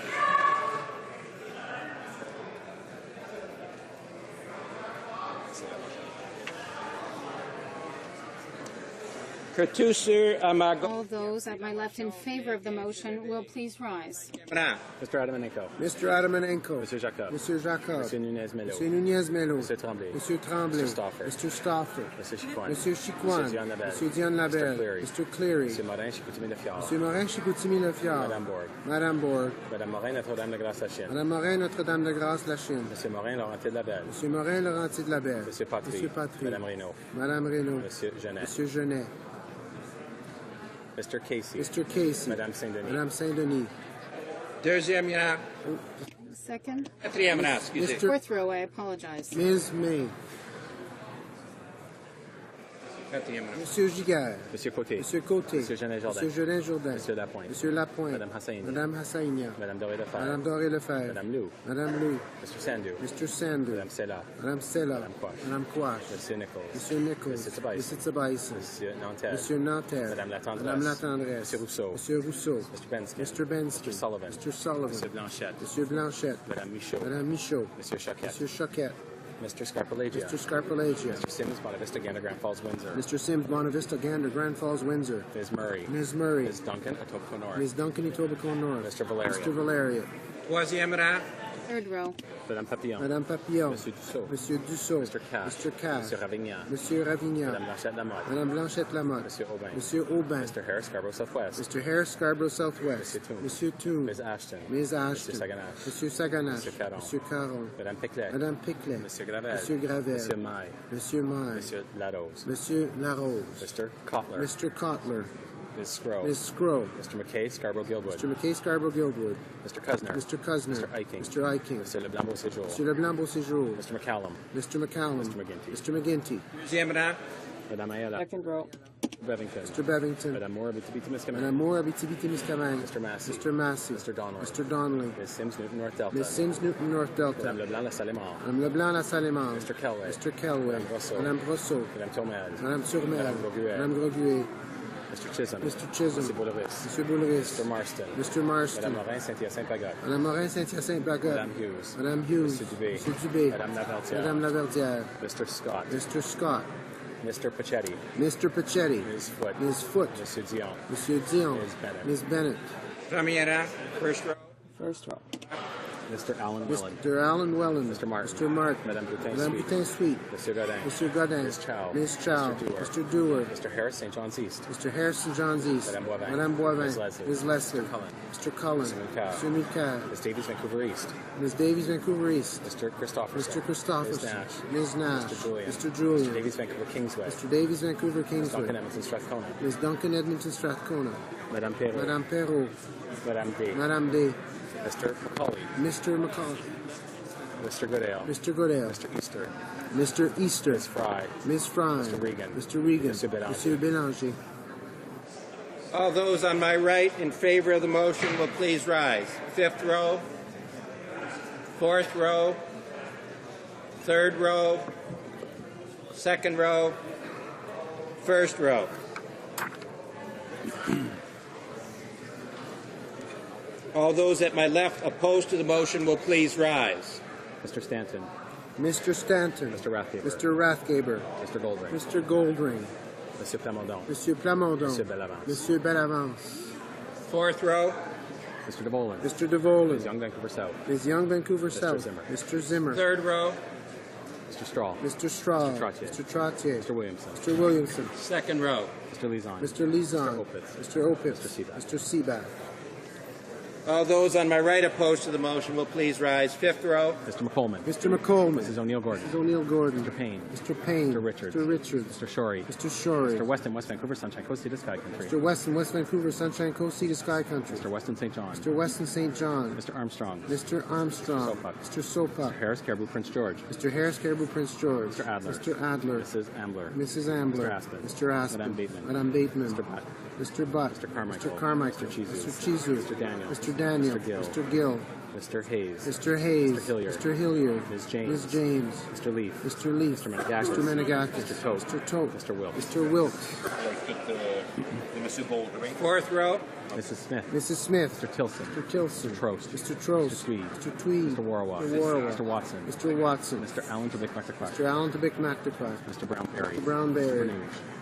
All those at my left in favor of the motion will please rise. Mr. Adamanenko. Mr. Adamanenko. Monsieur Jacob. Monsieur Jacob. Monsieur Nunez Melo. Monsieur Nunez Melo. Monsieur Tremblay. Monsieur Tremblay. Mr. Stauffer. Mr. Stauffer. Monsieur Chicoine. Monsieur Chicoine. Monsieur Diane Labelle. Monsieur Diane Labelle. Mr. Cleary. Mr. Cleary. Monsieur Morin Chicoutimi-Lefiard. Monsieur Morin Chicoutimi-Lefiard. Madame Borg. Madame Borg. Madame Morin Notre-Dame-de-Grâce-la-Chine. Madame Morin Notre-Dame-de-Grâce-la-Chine. Monsieur Morin Laurentier de Labelle. Monsieur Morin Laurentier de Labelle. Monsieur Patry. Monsieur Patry. Madame Reynaud. Madame Reynaud. Monsieur Genet. Monsieur Genet. Mr. Casey. Mr. Casey. Madame Saint-Denis. Madame Saint-Denis. Deuxième minute. Second. Quatrième minute, excusez. Fourth row, I apologize. Ms. May. Monsieur Giguère. Monsieur Côté. Monsieur Côté. Monsieur Genet-Jourdain. Monsieur Genet-Jourdain. Monsieur Lapointe. Monsieur Lapointe. Madame Hassaini. Madame Hassaigna. Madame Doré-Lefebvre. Madame Doré-Lefebvre. Madame Lou. Madame Lou. Mr. Sandu. Mr. Sandu. Madame Sella. Madame Sella. Madame Quash. Madame Quash. Monsieur Nichols. Monsieur Nichols. Monsieur Tobias. Monsieur Tobias. Monsieur Nantel. Monsieur Nantel. Madame Latendresse. Madame Latendresse. Monsieur Rousseau. Monsieur Rousseau. Mr. Benskin. Mr. Benskin. Mr. Sullivan. Mr. Sullivan. Monsieur Blanchette. Monsieur Blanchette. Madame Michaud. Madame Michaud. Monsieur Choquette. Monsieur Choquette. Mr. Scarpalagia. Mr. Scarpalagia. Mr. Sims, Bonavista, Gander, Grand Falls, Windsor. Mr. Sims, Bonavista, Gander, Grand Falls, Windsor. Ms. Murray. Ms. Murray. Ms. Duncan, Etobicoke North. Ms. Duncan, Etobicoke North. Mr. Valeria. Mr. Valeria. Troisième minute. Third row. Madame Papillon. Madame Papillon. Monsieur Dussault. Monsieur Dussault. Mr. Cash. Mr. Cash. Monsieur Ravignan. Monsieur Ravignan. Madame Blanchette Lamotte. Madame Blanchette Lamotte. Monsieur Aubin. Monsieur Aubin. Mr. Harris, Scarborough Southwest. Mr. Harris, Scarborough Southwest. Monsieur Toon. Monsieur Toon. Ms. Ashton. Ms. Ashton. Monsieur Saganache. Monsieur Saganache. Monsieur Caron. Monsieur Caron. Madame Piclet. Madame Piclet. Monsieur Gravel. Monsieur Gravel. Monsieur Maille. Monsieur Maille. Monsieur Larose. Monsieur Larose. Mr. Kotler. Mr. Kotler. Ms. Scrow. Ms. Scrow. Mr. McKay, Scarborough Guildwood. Mr. McKay, Scarborough Guildwood. Mr. Cusner. Mr. Cusner. Mr. Eiking. Mr. Eiking. Mr. Leblanc Beauséjour. Monsieur Leblanc Beauséjour. Mr. McCallum. Mr. McCallum. Mr. McGinty. Mr. McGinty. Deuxième minute. Madame Ayala. Second row. Bevington. Mr. Bevington. Madame Moore, Abitibi-Témiscamingue. Madame Moore, Abitibi-Témiscamingue. Mr. Massey. Mr. Massey. Mr. Donnelly. Mr. Donnelly. Ms. Sims, Newton North Delta. Ms. Sims, Newton North Delta. Madame Leblanc, La Salle-Mort. Madame Leblanc, La Salle-Mort. Mr. Kelway. Mr. Kelway. Madame Brosseau. Madame Brosseau. Madame Tourmel. Madame Turmel. Madame Groguet. Madame Groguet. Mr. Chisholm. Mr. Chisholm. Monsieur Boulris. Monsieur Boulris. Mr. Marston. Mr. Marston. Madame Morin, Saint-Hyacinthe-Bagot. Madame Morin, Saint-Hyacinthe-Bagot. Madame Hughes. Madame Hughes. Monsieur Dubé. Monsieur Dubé. Madame Laverdière. Madame Laverdière. Mr. Scott. Mr. Scott. Mr. Pachetti. Mr. Pachetti. Ms. Foote. Ms. Foote. Monsieur Dion. Monsieur Dion. Ms. Bennett. Ms. Bennett. Première. First row. First row. Mr. Alan Welland. Mr. Alan Welland. Mr. Martin. Mr. Martin. Madame Boutin Madame Sweet. Boutin Sweet. Monsieur Godin. Monsieur Godin. Ms. Chow. Ms. Chow. Mr. Dewar. Mr. Dewar. Mr. Harris, St. John's East. Mr. Harrison John's East. Madame Boivin. Madame Boivin. Ms. Leslie. Ms. Leslie. Mr. Cullen. Mr. Cullen. Mr. Mukau. Mr. Mukau. Ms. Davies, Vancouver East. Ms. Davies, Vancouver East. Mr. Christopherson. Mr. Christopherson. Ms. Nash. Ms. Nash. Mr. Julian. Mr. Julian. Mr. Davies, Vancouver Kingsway. Mr. Davies, Vancouver Ms. Kingsway. Duncan, Edmonton, Strathcona. Ms. Duncan, Edmonton, Strathcona. Madame Perrault. Madame Perrault. Madame D. Madame Day. Mr. Macaulay. Mr. McCall. Mr. Goodale. Mr. Goodale. Mr. Easter. Mr. Easter. Ms. Fry. Ms. Fry. Mr. Regan. Mr. Regan. Monsieur Bélanger. Monsieur Bélanger. All those on my right in favor of the motion will please rise. Fifth row. Fourth row. Third row. Second row. First row. All those at my left opposed to the motion will please rise. Mr. Stanton. Mr. Stanton. Mr. Rathgaber. Mr. Rathgaber. Mr. Goldring. Mr. Goldring. Monsieur Plamondon. Monsieur Plamondon. Monsieur Bellavance. Monsieur Bellavance. Fourth row. Mr. DeVolen. Mr. DeVolen. Ms. Young, Vancouver South. Ms. Young, Vancouver South. Zimmer. Mr. Zimmer. Third row. Mr. Straw. Mr. Straw. Mr. Trottier. Mr. Trottier. Mr. Williamson. Mr. Williamson. Second row. Mr. Lizon. Mr. Lizon. Mr. Opitz. Mr. Opitz. Mr. Seaback. Mr. Seaback. All those on my right opposed to the motion will please rise. Fifth row. Mr. McCollum. Mr. McCollum. Mrs. O'Neill Gordon. Mrs. O'Neill Gordon. Mr. Payne. Mr. Payne. Mr. Richards. Mr. Richards. Mr. Shorey. Mr. Shorey. Mr. Weston, West Vancouver, Sunshine Coast, Sea to Sky Country. Mr. Weston, West Vancouver, Sunshine Coast, Sea to Sky Country. Mr. Weston St. John. Mr. Weston St. John. Mr. Armstrong. Mr. Armstrong. Mr. Mr. Sopak. Mr. Harris, Caribou, Prince George. Mr. Harris, Caribou, Prince George. Mr. Adler. Mr. Adler. Mrs. Ambler. Mrs. Ambler. Mr. Aspen. Mr. Aspen. Madame Bateman. Madame Bateman. Mr. Butt. Mr. Butt. Mr. Carmichael. Mr. Carmichael. Mr. Chizu. Mr. Chizu. Mr. Daniel. Mr. Daniel. Mr. Gill. Mr. Gill. Mr. Hayes. Mr. Hayes. Mr. Hilliard. Mr. Hilliard. Ms. James. Ms. James. Mr. Leaf. Mr. Leaf. Mr. Menegakis. Mr. Menegakis. Mr. Tote. Mr. Tote. Mr. Wilkes. Mr. Wilkes. Fourth row. Mrs. Smith. Mrs. Smith. Mr. Tilson. Mr. Tilson. Mr. Trost. Mr. Trost. Mr. Tweed. Mr. Tweed. Mr. Warwa. Mr. Warwa. Mr. Watson. Mr. Watson. Mr. Allen to Bic Mr. Allen to Bic McNaquat. Mr. Brown Perry. Mr. Brown Berry.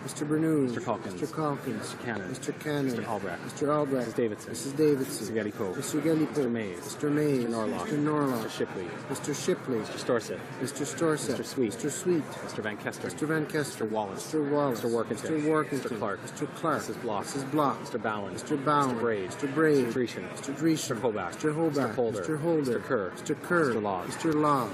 Mr. Bernoulli. Mr. Calkins. Mr. Calkins. Mr. Cannon. Mr. Cannon. Mr. Albrecht. Mr. Albrecht. Mrs. Davidson. Mrs. Davidson. Mr. Gellipo. Mr. Gellipo. Mr. Mays. Mr. Mays. Mr. Norlock. Mr. Norlock. Mr. Shipley. Mr. Shipley. Mr. Storsett. Mr. Storsett. Mr. Sweet. Mr. Sweet. Mr. Van Kester. Mr. Van Kester. Mr. Wallace. Mr. Wallace. Mr. Workington. Mr. Workington. Mr. Clark. Mr. Clark. Mrs. Block. Mrs. Block. Mr. Bowen. Mr. Bowen. Mr. Braid. Mr. Braid. Mr. Dreeshen. Mr. Dreeshen. Mr. Hobach. Mr. Hobach. Mr. Holder. Mr. Holder. Mr. Kerr. Mr. Kerr. Mr. Law. Mr. Law.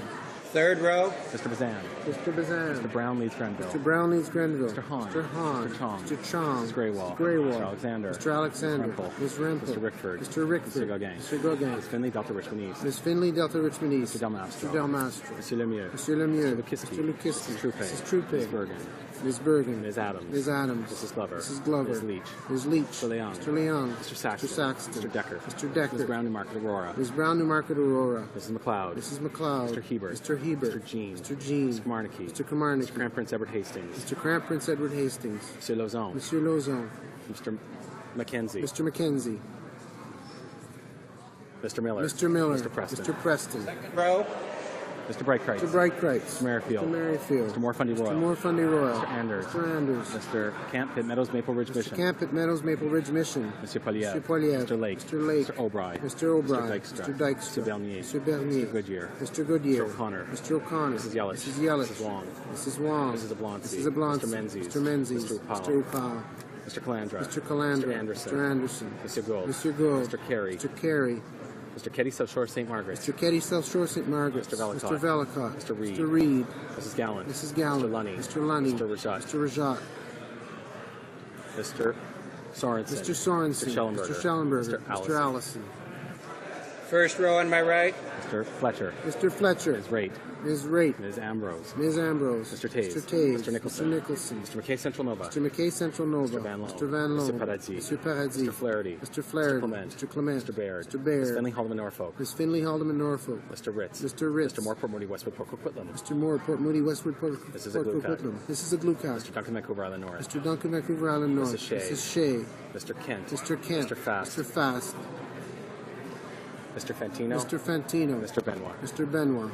Third row. Mr. Bazan. Mr. Bazan. Mr. Brown leads Grenville. Mr. Brown leads Grenville. Mr. Hahn. Mr. Hahn. Mr. Chong. Mr. Chong. Mr. Greywall. Mr. Greywall. Mr. Alexander. Mr. Alexander. Ms. Rempel. Ms. Rempel. Mr. Rickford. Mr. Rickford. Mr. Gauguin. Mr. Gauguin. Ms. Finley, Delta Richmond East. Ms. Finley, Delta Richmond East. Mr. Delmastro. Mr. Delmastro. Monsieur Lemieux. Monsieur Lemieux. Mr. Lukiski. Mr. Lukiski. Mrs. Troupe. Mrs. Troupe. Ms. Bergen. Ms. Bergen. Ms. Adams. Ms. Adams. Mrs. Glover. Mrs. Glover. Ms. Leach. Ms. Leach. Mr. Leong. Mr. Leong. Mr. Saxton. Mr. Saxton. Mr. Decker. Mr. Decker. Ms. Brown, Newmarket Aurora. Ms. Brown, Newmarket Aurora. Mrs. McLeod. Mrs. McLeod. Mr. Hebert. Mr. Hebert. Mr. Jean. Mr. Jean. Mr. Kamarnicki. Mr. Kamarnicki. Mr. Crown Prince Edward Hastings. Mr. Crown Prince Edward Hastings. Monsieur Lauzon. Monsieur Lauzon. Mr. Mackenzie. Mr. Mackenzie. Mr. Miller. Mr. Miller. Mr. Preston. Mr. Preston. Row. Mr. Breitkreitz. Mr. Breitkreitz. Mr. Merrifield. Mr. Merrifield. Mr. Morfundy Royal. Mr. Morfundy Royal. Mr. Anders. Mr. Anders. Mr. Camp, Pitt Meadows, Maple Ridge Mr. Mission. Camp at Meadows, Maple Ridge Mission. Monsieur Poliev. Mr. Poliev. Mr. Lake. Mr. Lake. Mr. O'Brien. Mr. O'Brien. Mr. Dykstra. Mr. Dykstra. Mr. Bernier. Mr. Bernier. Mr. Goodyear. Mr. Goodyear. Mr. O'Connor. Mr. O'Connor. Mrs. Yelich. Mrs. Yelich. Mrs. Wong. Mrs. Wong. Mrs. Oblonsky. Mrs. Oblonsky. Mr. Menzies. Mr. Menzies. Mr. Upal. Mr. Upal. Mr. Calandra. Mr. Calandra. Mr. Anderson. Mr. Anderson. Mr. Gould. Mr. Gould. Mr. Carey. Mr. Carey. Mr. Ketty, South Shore, St. Margaret. Mr. Ketty, South Shore, St. Margaret. Mr. Velicott. Mr. Velicott. Mr. Reed. Mr. Reed. Mrs. Gallant. Mrs. Gallant. Mr. Lunny. Mr. Lunny. Mr. Rajat. Mr. Rajat. Mr. Sorensen. Mr. Sorensen. Mr. Schellenberger. Mr. Schellenberger. Mr. Mr. Allison. Allison. First row on my right. Mr. Fletcher. Mr. Fletcher. Ms. Raitt. Ms. Raitt. Ms. Ambrose. Ms. Ambrose. Mr. Taze. Mr. Taze. Mr. Nicholson. Mr. Nicholson. Mr. McKay, Central Nova. Mr. McKay, Central Nova. Mr. Van Loan. Mr. Van Loan. Mr. Paradis. Mr. Paradis. Mr. Flaherty. Mr. Flaherty. Mr. Clement. Mr. Clement. Mr. Baird. Mr. Baird. Ms. Finley, Haldeman, Norfolk. Ms. Finley, Haldeman, Norfolk. Mr. Ritz. Mr. Ritz. Mr. Moore, Port Moody, Westwood, Port Coquitlam. Mr. Moore, Port Moody, Westwood, Port This is a glue cut. Coquitlam. This is a glue cut. Mr. Duncan, Vancouver Island North. Mr. Duncan, Vancouver Island North. Mrs. Shea. Mrs. Shea. Mr. Kent. Mr. Kent. Mr. Fast. Mr. Fast. Mr. Fantino. Mr. Fantino. Mr. Benoit. Mr. Benoit.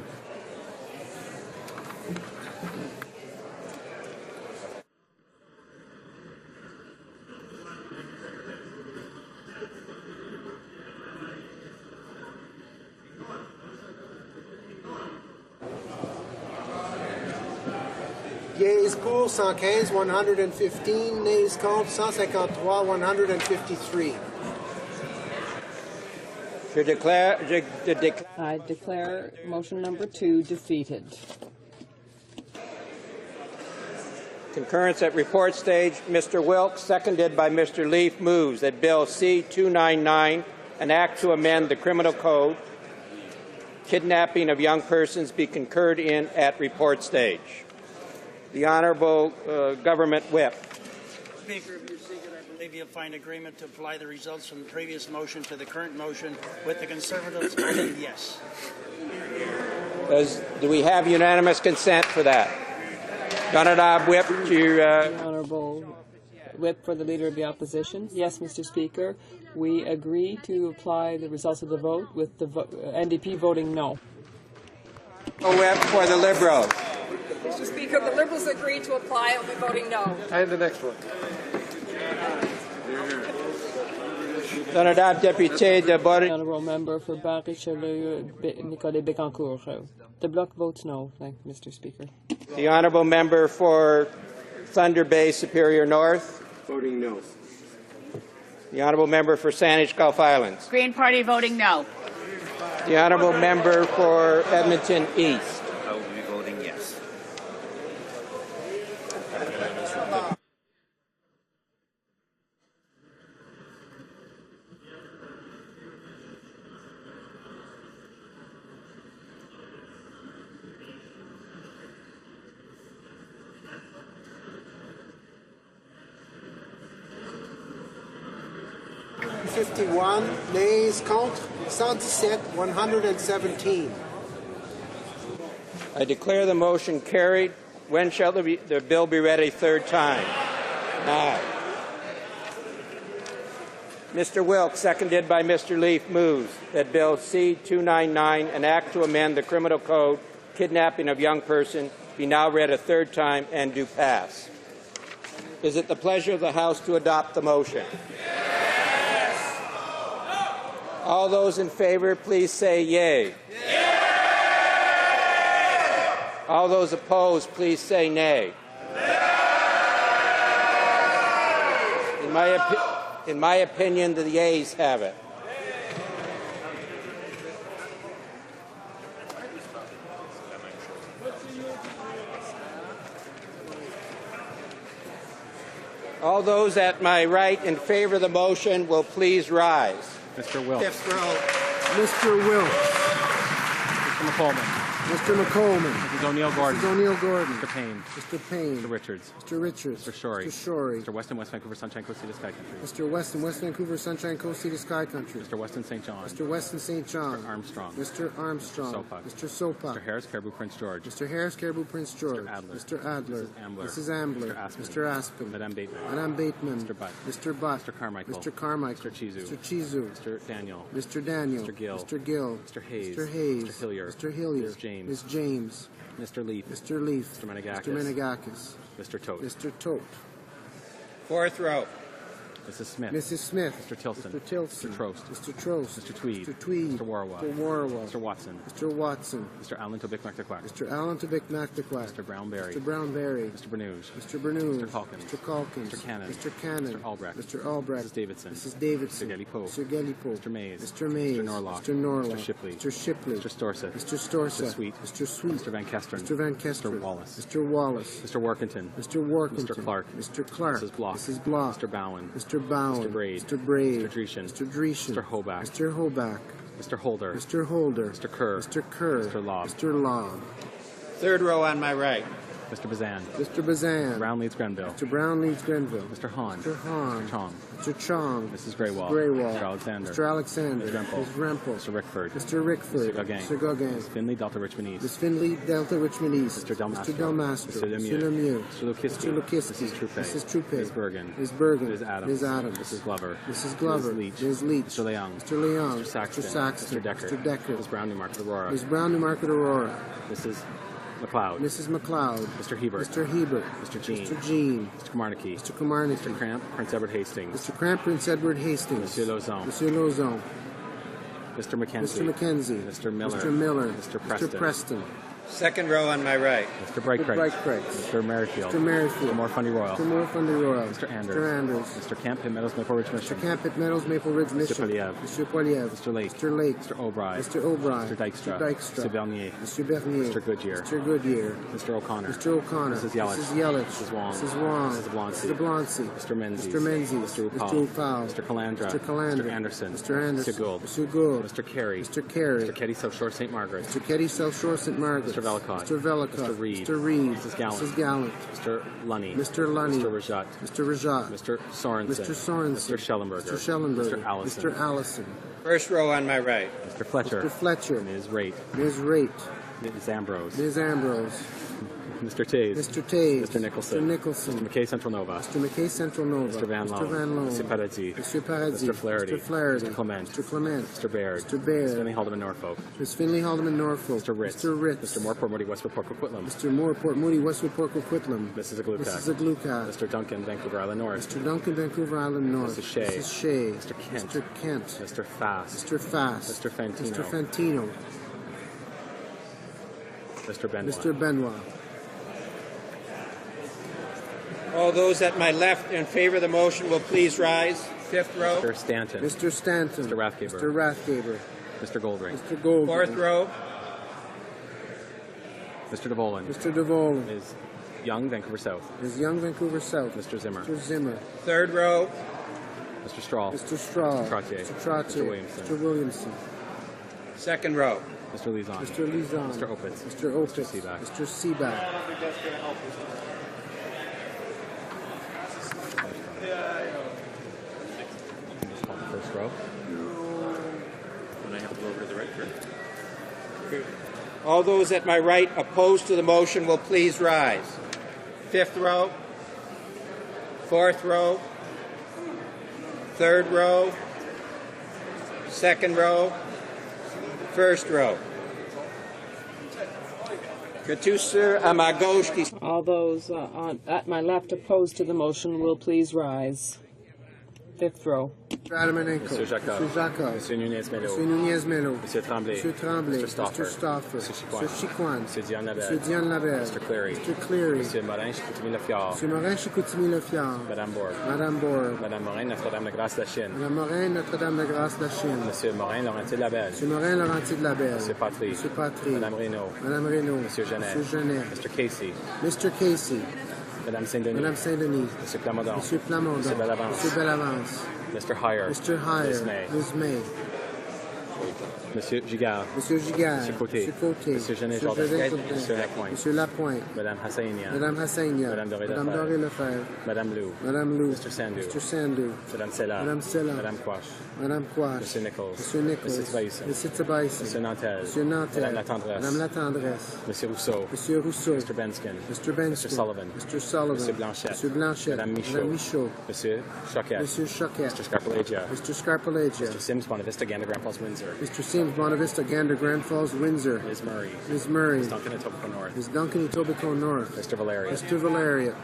Yeas pour 115, 115. Nays contre 153, 153. I declare motion number 2 defeated. Concurrence at report stage. Mr. Wilkes, seconded by Mr. Leaf, moves that Bill C-299, an act to amend the criminal code, kidnapping of young persons, be concurred in at report stage. The Honourable Government Whip. Speaker, if you seek it, I believe you'll find agreement to apply the results from the previous motion to the current motion, with the Conservatives voting yes. Do we have unanimous consent for that? Honourable Whip, Honourable Whip for the Leader of the Opposition. Yes, Mr. Speaker. We agree to apply the results of the vote with the NDP voting no. Whip for the Liberals. Mr. Speaker, the Liberals agree to apply. I'll be voting no. And the next one. Honourable Member for Barry-Nicolet Bécancourt. The Bloc votes no, thank you, Mr. Speaker. The Honourable Member for Thunder Bay Superior North. Voting no. The honourable member for Saanich Gulf Islands. Green Party voting no. The honourable member for Edmonton East. I will be voting yes. Nays contre 117, 117. I declare the motion carried. When shall the bill be read a third time? Now. Mr. Wilkes, seconded by Mr. Leaf, moves that Bill C-299, an act to amend the Criminal Code, kidnapping of young person, be now read a third time and do pass. Is it the pleasure of the House to adopt the motion? All those in favor, please say yea. All those opposed, please say nay. In my opinion, the yeas have it. All those at my right in favor of the motion will please rise. Mr. Wilkes. Fifth row. Mr. Wilkes. Mr. McColeman. Mr. McColeman. Mrs. O'Neill Gordon. Mrs. O'Neill Gordon. Mr. Payne. Mr. Payne. Mr. Richards. Mr. Richards. Mr. Shorey. Mr. Shorey. Mr. Weston, West Vancouver, Sunshine Coast, Sea to Sky Country. Mr. Weston, West Vancouver, Sunshine Coast, Sea to Sky Country. Mr. Weston, St. John. Mr. Weston, St. John. Mr. Armstrong. Mr. Armstrong. Sopak. Mr. Sopak. Mr. Harris, Caribou, Prince George. Mr. Harris, Caribou, Prince George. Mr. Adler. Mr. Adler. Mrs. Ambler. Mrs. Ambler. Mr. Aspen. Mr. Aspen. Madame Bateman. Madame Bateman. Mr. Butt. Mr. Butt. Mr. Carmichael. Mr. Carmichael. Mr. Chizu. Mr. Chizu. Mr. Daniel. Mr. Daniel. Mr. Gill. Mr. Gill. Mr. Hayes. Mr. Hayes. Mr. Hillier. Mr. Hillier. Ms. James. Ms. James. Mr. Leaf. Mr. Leaf. Mr. Menegakis. Mr. Menegakis. Mr. Tote. Mr. Tote. Fourth row. Mrs. Smith. Mrs. Smith. Mr. Tilson. Mr. Tilson. Mr. Trost. Mr. Trost. Mr. Tweed. Mr. Tweed. Mr. Warwa. Mr. Warwa. Mr. Watson. Mr. Watson. Mr. Allen Tobic McTaquac. Mr. Allen Tobic McTaquac. Mr. Brownberry. Mr. Brownberry. Mr. Bernouge. Mr. Bernouge. Mr. Calkins. Mr. Calkins. Mr. Cannon. Mr. Cannon. Mr. Albrecht. Mr. Albrecht. Mrs. Davidson. Mrs. Davidson. Mr. Gellipo. Mr. Gellipo. Mr. Mays. Mr. Mays. Mr. Norlock. Mr. Norlock. Mr. Shipley. Mr. Shipley. Mr. Storseth. Mr. Storseth. Mr. Sweet. Mr. Sweet. Mr. Van Kesteren. Mr. Van Kesteren. Mr. Wallace. Mr. Wallace. Mr. Workington. Mr. Workington. Mr. Clark. Mr. Clark. Mrs. Block. Mrs. Block. Mr. Bowen. Mr. Bowen. Mr. Braid. Mr. Braid. Mr. Dreeshen. Mr. Dreeshen. Mr. Hoback. Mr. Hoback. Mr. Holder. Mr. Holder. Mr. Kerr. Mr. Kerr. Mr. Lobb. Mr. Lobb. Third row on my right. Mr. Bazan. Mr. Bazan. Brown leads Grenville. Mr. Brown leads Grenville. Mr. Hahn. Mr. Hahn. Mr. Chong. Mr. Chong. Mrs. Greywall. Greywall. Mr. Alexander. Mr. Alexander. Ms. Rempel. Ms. Rempel. Mr. Rickford. Mr. Rickford. Mr. Gauguin. Mr. Gauguin. Ms. Finley, Delta Richmond East. Ms. Finley, Delta Richmond East. Mr. Del Mastro. Mr. Del Mastro. Mr. Mr. Lemieux. Mr. Lukiski. Mr. Lukiski. Mrs. Troupe. Mrs. Troupe. Ms. Bergen. Ms. Bergen. Ms. Adams. Ms. Adams. Mrs. Glover. Mrs. Glover. Ms. Leach. Ms. Leach. Mr. Leung. Mr. Leung. Mr. Saxton. Mr. Saxton. Mr. Decker. Mr. Decker. Ms. Brown, Newmarket Aurora. Ms. Brown, Newmarket Aurora. Mrs. McLeod. Mrs. McLeod. Mr. Hebert. Mr. Hebert. Mr. Jean. Mr. Jean. Mr. Kamarnicki. Mr. Kamarnicki. Mr. Cramp, Prince Edward Hastings. Mr. Cramp, Prince Edward Hastings. Monsieur Lauzon. Monsieur Lauzon. Mr. McKenzie. Mr. McKenzie. Mr. Miller. Mr. Miller. Mr. Preston. Mr. Preston. Second row on my right. Mr. Brightcrest. Mr. Merrifield. Mr. Merrifield. Mr. Moore-Fundy Royal. Mr. Moore-Fundy Royal. Mr. Anders. Mr. Anders. Mr. Camp, Pitt Meadows, Maple Ridge Mission. Mr. Camp at Meadows, Maple Ridge Mission. Mr. Poliev. Mr. Poliev. Mr. Lake. Mr. Lake. Mr. O'Brien. Mr. O'Brien. Mr. Dykstra. Mr. Dykstra. Mr. Bernier. Mr. Bernier. Mr. Goodyear. Mr. Goodyear. Mr. O'Connor. Mr. O'Connor. Mrs. Yelich. Mrs. Yelich. Mrs. Wong. Mrs. Wong. Mrs. Blonsey. Mr. Blonsey. Mr. Menzies. Mr. Menzies. Mr. Mr. Upal. Upal. Mr. Calandra. Mr. Calandra. Mr. Anderson. Mr. Anderson. Mr. Gould. Mr. Gould. Mr. Carey. Mr. Carey. Mr. Ketty, South Shore, St. Margaret. Mr. Ketty, South Shore, St. Margaret. Mr. Velicott. Mr. Velicott. Mr. Reed. Mr. Reed. Mrs. Gallant. Mrs. Gallant. Mr. Lunny. Mr. Lunny. Mr. Rajat. Mr. Rajat. Mr. Sorensen. Mr. Sorensen. Mr. Schellenberger. Mr. Schellenberger. Mr. Allison. Mr. Allison. First row on my right. Mr. Fletcher. Mr. Fletcher. Ms. Raitt. Ms. Raitt. Ms. Ambrose. Ms. Ambrose. Mr. Taze. Mr. Taze. Mr. Nicholson. Mr. Nicholson. Mr. McKay, Central Nova. Mr. McKay, Central Nova. Mr. Van Loan. Mr. Van Loan. Mr. Paradis. Mr. Paradis. Mr. Flaherty. Mr. Flaherty. Mr. Clement. Mr. Clement. Mr. Baird. Mr. Baird. Ms. Finley Haldeman, Norfolk. Ms. Finley Haldeman, Norfolk. Mr. Ritz. Mr. Ritz. Mr. Moore, Port Moody, Westwood, Port Coquitlam. Mr. Moore, Port Moody, Westwood, Port Coquitlam. Mrs. Aglukat. Mrs. Aglukat. Mr. Duncan, Vancouver Island North. Mr. Duncan, Vancouver Island North. Mrs. Shea. Mrs. Shea. Mr. Kent. Mr. Kent. Mr. Fast. Mr. Fast. Mr. Fantino. Mr. Fantino. Mr. Benoit. Mr. Benoit. All those at my left in favor of the motion will please rise. Fifth row. Mr. Stanton. Mr. Stanton. Mr. Rathgaber. Mr. Rathgaber. Mr. Goldring. Mr. Goldring. Fourth row. Mr. DeVolen. Mr. DeVolen. Ms. Young, Vancouver South. Ms. Young, Vancouver South. Mr. Zimmer. Mr. Zimmer. Third row. Mr. Strahl. Mr. Strahl. Mr. Trottier. Mr. Trottier. Mr. Williamson. Mr. Williamson. Second row. Mr. Lizon. Mr. Lizon. Mr. Opitz. Mr. Opitz. Mr. Seaback. Mr. Seaback. First row. And I have to go over to the right, correct? All those at my right opposed to the motion will please rise. Fifth row. Fourth row. Third row. Second row. First row. All those at my left opposed to the motion will please rise. Fifth row. Radamanenko. Monsieur Jacob. Monsieur Jacob. Monsieur Nunez-Melo. Monsieur Nunez-Melo. Monsieur Tremblay. Monsieur Tremblay. Mr. Stauffer. Mr. Stauffer. Monsieur Monsieur Chicoine. Monsieur Diane Labelle. Monsieur Diane Labelle. Mr. Cleary. Mr. Cleary. Monsieur Morin Chicoutimi-Lefiard. Monsieur Morin Chicoutimi-Lefiard. Madame Borg. Madame Borg. Madame Morin Notre-Dame-de-Grâce-la-Chine. Madame Morin Notre-Dame-de-Grâce-la-Chine. Monsieur Morin Laurentier-Labelle. Monsieur Morin Laurentier-Labelle. Monsieur Patry. Monsieur Patry. Madame Reynaud. Madame Reynaud. Monsieur Genet. Monsieur Genet. Mr. Casey. Mr. Casey. Madame Saint-Denis. Madame Saint-Denis. Monsieur Plamondon. Monsieur Plamondon. Monsieur Bellavance. Monsieur Bellavance. Mr. Heyer. Mr. Heyer. Ms. May. Ms. May. Monsieur Gigard. Monsieur Gigard. Monsieur Côté. Monsieur Côté. Monsieur Genet Monsieur Jordan. Genet Jordan. Monsieur Lapointe. Monsieur Lapointe. Madame Hassainia. Madame Hassainia. Madame Doré Madame Lefebvre. Doré Lefebvre. Madame Lou. Madame Lou. Mr. Sandu. Mr. Sandu. Madame Sella. Madame Sella. Madame Quash. Madame Quash. Monsieur Nichols. Monsieur Nichols. Monsieur Tibaïsen. Monsieur Tibaïsen. Monsieur Nantel. Monsieur Nantel. Madame Latendresse. Madame Latendresse. Monsieur Rousseau. Monsieur Rousseau. Mr. Benskin. Mr. Benskin. Mr. Sullivan. Mr. Sullivan. Monsieur Blanchette. Monsieur Blanchette. Madame Michaud. Madame Michaud. Monsieur Choquette. Monsieur Choquette. Mr. Scarpalagia. Mr. Scarpalagia. Mr. Sims, Bonavista, Gander, Grand Falls, Windsor. Mr. Sims, Bonavista, Gander, Grand Falls, Windsor. Ms. Murray. Ms. Murray. Ms. Duncan, Etobicoke North. Ms. Duncan, Etobicoke North. Mr. Valeria. Mr. Valeria.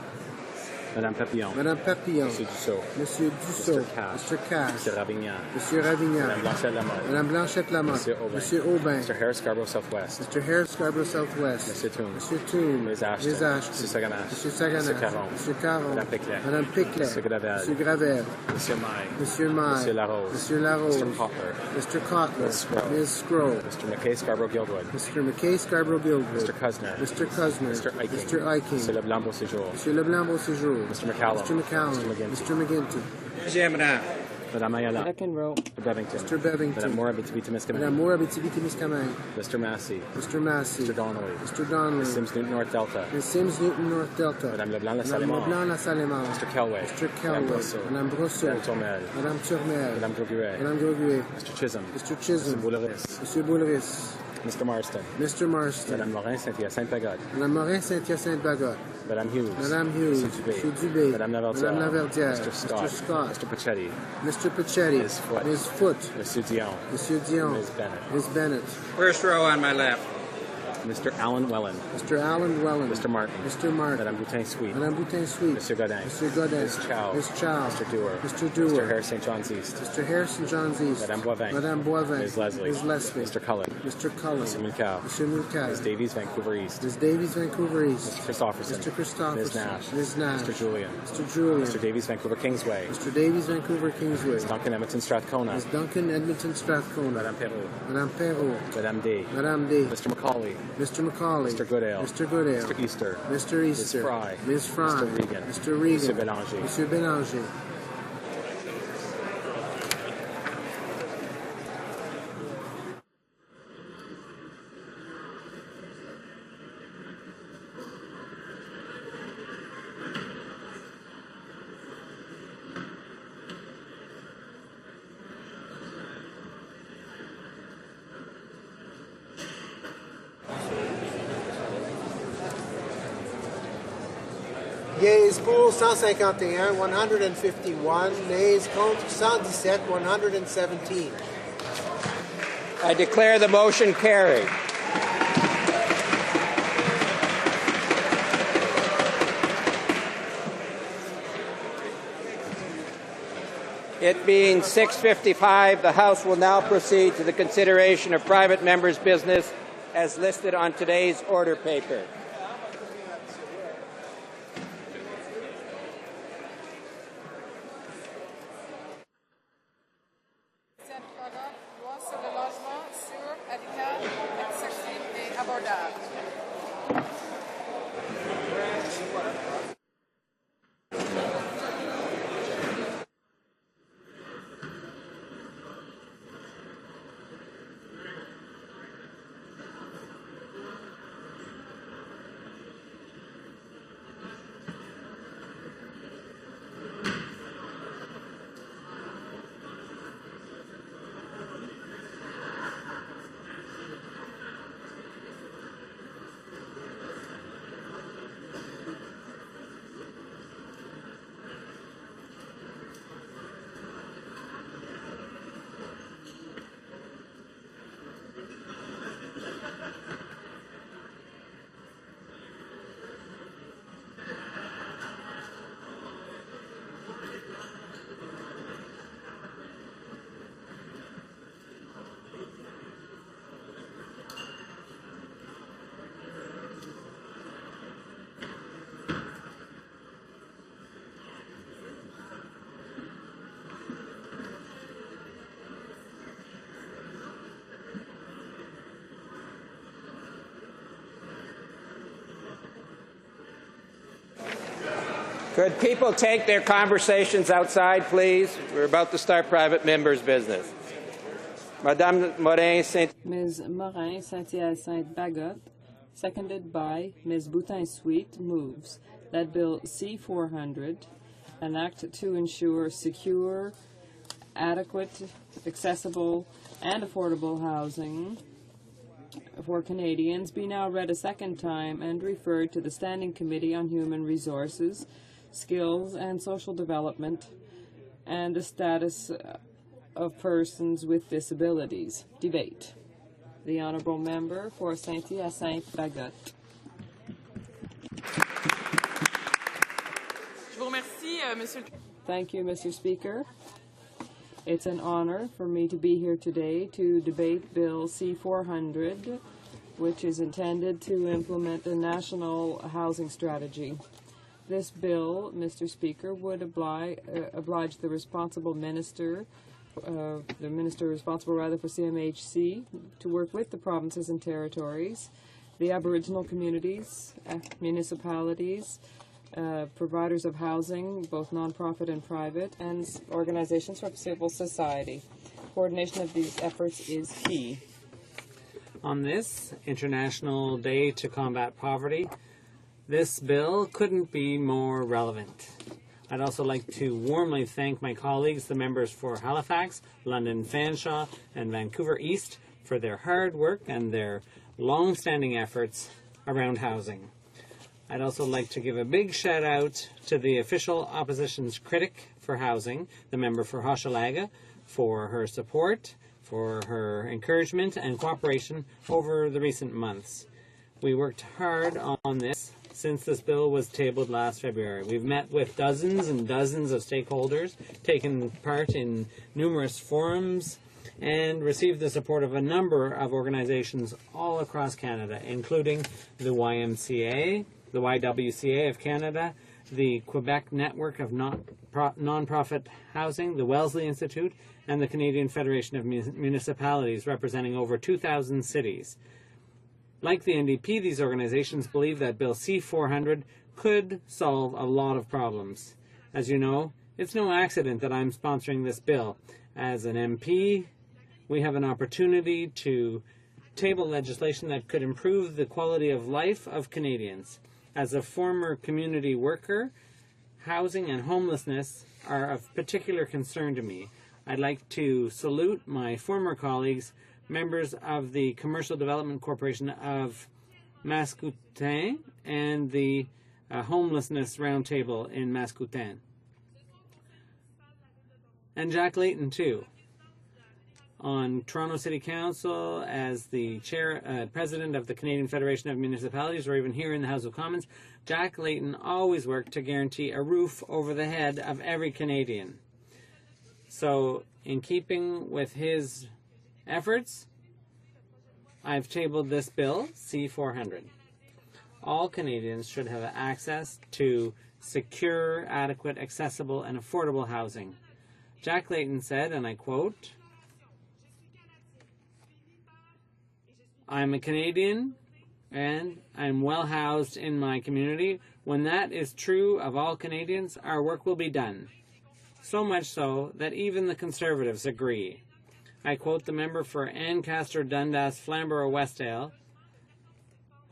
Madame Papillon. Madame Papillon. Monsieur Dussault. Monsieur Dussault. Mr. Cash. Mr. Cash. Monsieur Ravignan. Monsieur Ravignan. Madame Blanchette Lamotte. Madame Blanchette Lamotte. Monsieur Aubin. Monsieur Aubin. Mr. Harris, Scarborough Southwest. Mr. Harris, Scarborough Southwest. Monsieur Toon. Monsieur Toon. Ms. Ashton. Ms. Ashton. Monsieur Saganache. Monsieur Saganache. Monsieur Caron. Monsieur Caron. Madame Piclet. Madame Piclet. Monsieur Gravel. Monsieur Gravel. Monsieur Maille. Monsieur Maille. Monsieur Larose. Monsieur Larose. Mr. Cotler. Mr. Cotler. Ms. Scroll. Ms. Scroll. Mr. McKay, Scarborough Guildwood. Mr. McKay, Scarborough Guildwood. Mr. Cusner. Mr. Cusner. Mr. Eiking. Mr. Eiking. Monsieur Leblanc Beauséjour. Monsieur Leblanc Beauséjour. Mr. McCallum. Mr. McCallum. Mr. McGinty. Mr. McGinty. Madame Ayala. Second row. Mr. Bevington. Mr. Bevington. Madame Moura Bitibitimiskaming. Madame Moura Bitibitimiskaming. Mr. Massey. Mr. Massey. Mr. Donnelly. Mr. Donnelly. Ms. Sims Newton North Delta. Ms. Sims Newton North Delta. Madame Leblanc La Madame Salemar. Leblanc La Salemar. Mr. Kelway. Mr. Madame Kelway. Brosseau. Madame Brosseau. Madame Tourmel. Madame Turmel. Madame Groguet. Madame Groguet. Mr. Chisholm. Mr. Chisholm. Mr. Bouleris. Monsieur Boulris. Mr. Marston. Mr. Marston. Madame Morin Saint-Hyacinthe-Pagode. Madame Morin Saint-Hyacinthe-Bagot. Madame Hughes. Madame Hughes. Monsieur Dubé. Monsieur Dubé. Madame Laverdière. Madame Laverdière. Mr. Scott. Mr. Scott. Mr. Pachetti. Mr. Pachetti. Ms. Foote. Ms. Foote. Monsieur Dion. Monsieur Dion. Ms. Bennett. Ms. Bennett. First row on my left. Mr. Alan Wellen. Mr. Alan Wellen. Mr. Martin. Mr. Martin. Madame Boutin-Sweet. Madame Boutin-Sweet. Monsieur Godin. Monsieur Godin. Ms. Chow. Ms. Chow. Mr. Dewar. Mr. Dewar. Mr. Harris St. John's East. Mr. Harrison John's East. Madame Boivin. Madame Boivin. Ms. Leslie. Ms. Leslie. Mr. Cullen. Mr. Cullen. Mr. Milcow. Mr. Milcow. Ms. Davies, Vancouver East. Ms. Davies, Vancouver East. Mr. Christopherson. Mr. Christopherson. Ms. Nash. Ms. Nash. Mr. Julian. Mr. Julian. Mr. Davies, Vancouver Kingsway. Mr. Davies, Vancouver Kingsway. Ms. Duncan, Edmonton Strathcona. Ms. Duncan, Edmonton Strathcona. Madame Perrault. Madame Perrault. Madame D. Madame D. Mr. Macaulay. Mr. Macaulay. Mr. Goodale. Mr. Goodale. Mr. Easter. Mr. Easter. Ms. Fry. Ms. Fry. Mr. Regan. Mr. Regan. Monsieur Bélanger. Monsieur Bélanger. Yeas pour 151, 151. Nays contre 117, 117. I declare the motion carried. It being 6:55, the House will now proceed to the consideration of private members' business as listed on today's order paper. abordable. Could people take their conversations outside, please? We're about to start private members' business. Madame Morin Saint. Ms. Morin Saint-Hyacinthe Bagot, seconded by Ms. Boutin-Sweet, moves that Bill C-400, an act to ensure secure, adequate, accessible, and affordable housing for Canadians, be now read a second time and referred to the Standing Committee on Human Resources, Skills and Social Development, and the Status of Persons with Disabilities. Debate. The Honourable Member for Saint-Hyacinthe Bagot. Thank you, Mr. Speaker. It's an honor for me to be here today to debate Bill C-400, which is intended to implement a national housing strategy. This bill, Mr. Speaker, would oblige the responsible minister, the minister responsible rather for CMHC, to work with the provinces and territories, the Aboriginal communities, municipalities, providers of housing, both nonprofit and private, and organizations from civil society. Coordination of these efforts is key. On this International Day to Combat Poverty, this bill couldn't be more relevant. I'd also like to warmly thank my colleagues, the members for Halifax, London Fanshawe, and Vancouver East, for their hard work and their long-standing efforts around housing. I'd also like to give a big shout out to the official opposition's critic for housing, the member for Hochelaga, for her support, for her encouragement and cooperation over the recent months. We worked hard on this since this bill was tabled last February. We've met with dozens and dozens of stakeholders, taken part in numerous forums, and received the support of a number of organizations all across Canada, including the YMCA, the YWCA of Canada, the Quebec Network of Nonprofit Housing, the Wellesley Institute, and the Canadian Federation of Municipalities, representing over 2,000 cities. Like the NDP, these organizations believe that Bill C-400 could solve a lot of problems. As you know, it's no accident that I'm sponsoring this bill. As an MP, we have an opportunity to table legislation that could improve the quality of life of Canadians. As a former community worker, housing and homelessness are of particular concern to me. I'd like to salute my former colleagues, members of the Commercial Development Corporation of Mascoutin and the Homelessness Roundtable in Mascoutin. And Jack Layton, too. On Toronto City Council, as the president of the Canadian Federation of Municipalities, or even here in the House of Commons, Jack Layton always worked to guarantee a roof over the head of every Canadian. So, in keeping with his efforts, I've tabled this bill, C-400. All Canadians should have access to secure, adequate, accessible, and affordable housing. Jack Layton said, and I quote, "I'm a Canadian, and I'm well housed in my community. When that is true of all Canadians, our work will be done. So much so that even the Conservatives agree. I quote the member for Ancaster, Dundas, Flamborough, Westdale,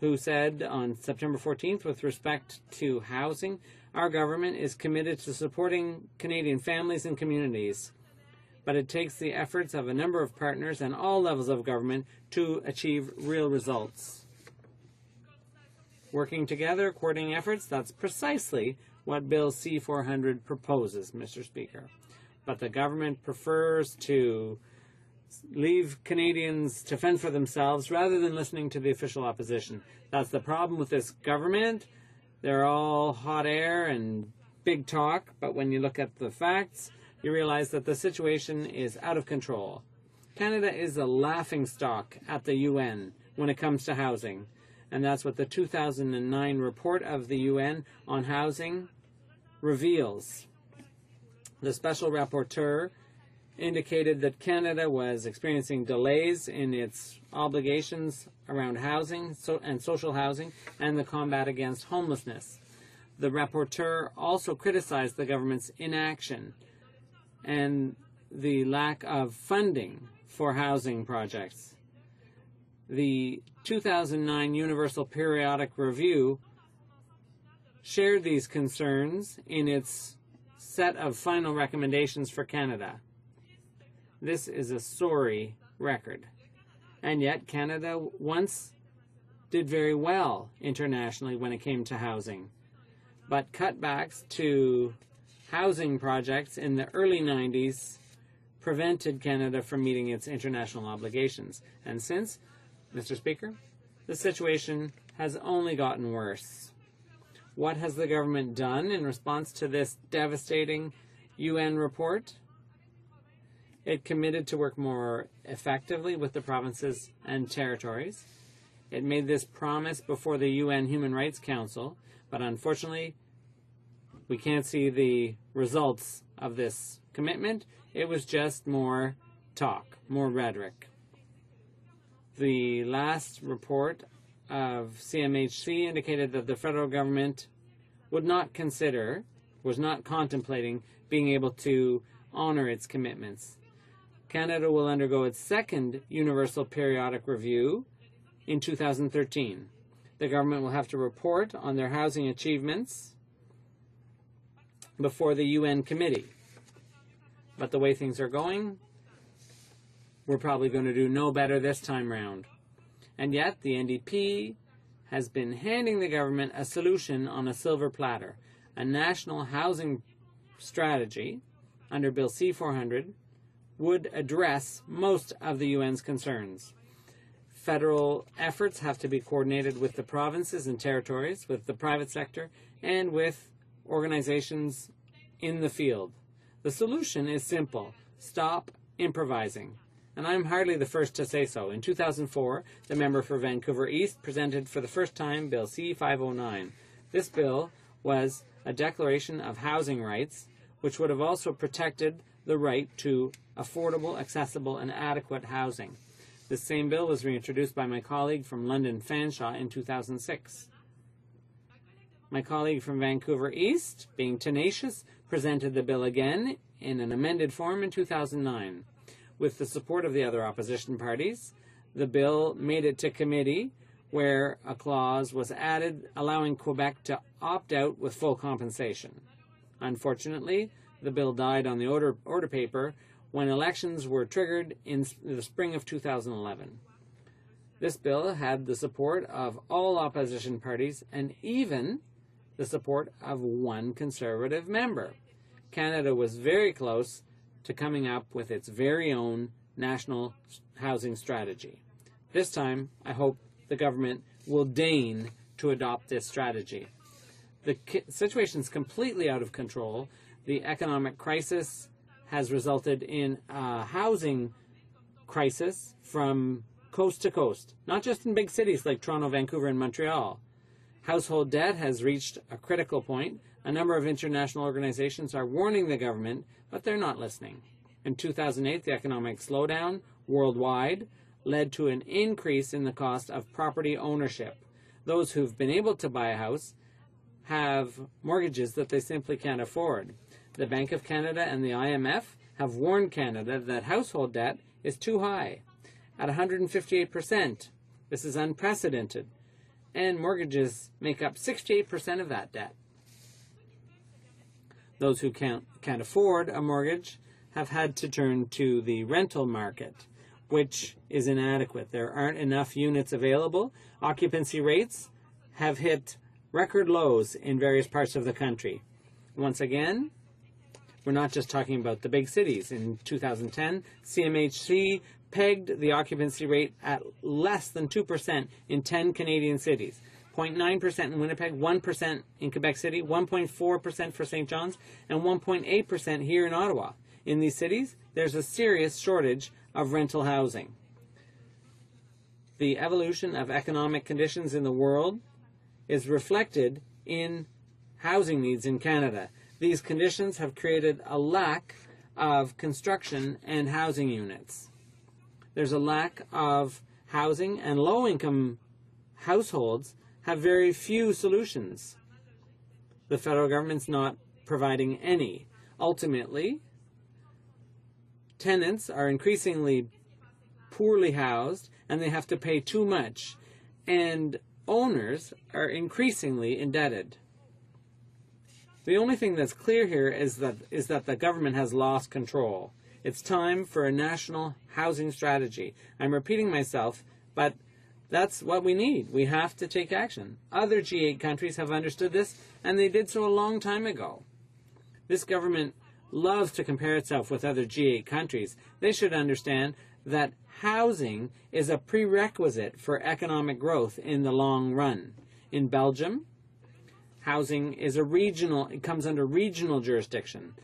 who said on September 14th, with respect to housing, our government is committed to supporting Canadian families and communities, but it takes the efforts of a number of partners and all levels of government to achieve real results. Working together, coordinating efforts, that's precisely what Bill C-400 proposes, Mr. Speaker. But the government prefers to leave Canadians to fend for themselves rather than listening to the official opposition. That's the problem with this government. They're all hot air and big talk, but when you look at the facts, you realize that the situation is out of control. Canada is a laughingstock at the UN when it comes to housing, and that's what the 2009 report of the UN on housing reveals. The special rapporteur indicated that Canada was experiencing delays in its obligations around housing and social housing and the combat against homelessness. The rapporteur also criticized the government's inaction and the lack of funding for housing projects. The 2009 Universal Periodic Review shared these concerns in its set of final recommendations for Canada. This is a sorry record. And yet Canada once did very well internationally when it came to housing. But cutbacks to housing projects in the early 90s prevented Canada from meeting its international obligations. And since, Mr. Speaker, the situation has only gotten worse. What has the government done in response to this devastating UN report? It committed to work more effectively with the provinces and territories. It made this promise before the UN Human Rights Council, but unfortunately, we can't see the results of this commitment. It was just more talk, more rhetoric. The last report of CMHC indicated that the federal government was not contemplating being able to honor its commitments. Canada will undergo its second Universal Periodic Review in 2013. The government will have to report on their housing achievements before the UN committee. But the way things are going, we're probably going to do no better this time round. And yet, the NDP has been handing the government a solution on a silver platter, a national housing strategy under Bill C-400 would address most of the UN's concerns. Federal efforts have to be coordinated with the provinces and territories, with the private sector, and with organizations in the field. The solution is simple. Stop improvising. And I'm hardly the first to say so. In 2004, the member for Vancouver East presented for the first time Bill C-509. This bill was a declaration of housing rights, which would have also protected the right to affordable, accessible, and adequate housing. This same bill was reintroduced by my colleague from London, Fanshawe, in 2006. My colleague from Vancouver East, being tenacious, presented the bill again in an amended form in 2009. With the support of the other opposition parties, the bill made it to committee, where a clause was added allowing Quebec to opt out with full compensation. Unfortunately, the bill died on the order paper when elections were triggered in the spring of 2011. This bill had the support of all opposition parties and even the support of one Conservative member. Canada was very close to coming up with its very own national housing strategy. This time, I hope the government will deign to adopt this strategy. The situation is completely out of control. The economic crisis has resulted in a housing crisis from coast to coast, not just in big cities like Toronto, Vancouver, and Montreal. Household debt has reached a critical point. A number of international organizations are warning the government, but they're not listening. In 2008, the economic slowdown worldwide led to an increase in the cost of property ownership. Those who've been able to buy a house have mortgages that they simply can't afford. The Bank of Canada and the IMF have warned Canada that household debt is too high, at 158%. This is unprecedented, and mortgages make up 68% of that debt. Those who can't afford a mortgage have had to turn to the rental market, which is inadequate. There aren't enough units available. Occupancy rates have hit record lows in various parts of the country. Once again, we're not just talking about the big cities. In 2010, CMHC pegged the occupancy rate at less than 2% in 10 Canadian cities. 0.9% in Winnipeg, 1% in Quebec City, 1.4% for St. John's, and 1.8% here in Ottawa. In these cities, there's a serious shortage of rental housing. The evolution of economic conditions in the world is reflected in housing needs in Canada. These conditions have created a lack of construction and housing units. There's a lack of housing, and low-income households have very few solutions. The federal government's not providing any. Ultimately, tenants are increasingly poorly housed, and they have to pay too much, and owners are increasingly indebted. The only thing that's clear here is that the government has lost control. It's time for a national housing strategy. I'm repeating myself, but that's what we need. We have to take action. Other G8 countries have understood this, and they did so a long time ago. This government loves to compare itself with other G8 countries. They should understand that housing is a prerequisite for economic growth in the long run. In Belgium, housing is it comes under regional jurisdiction.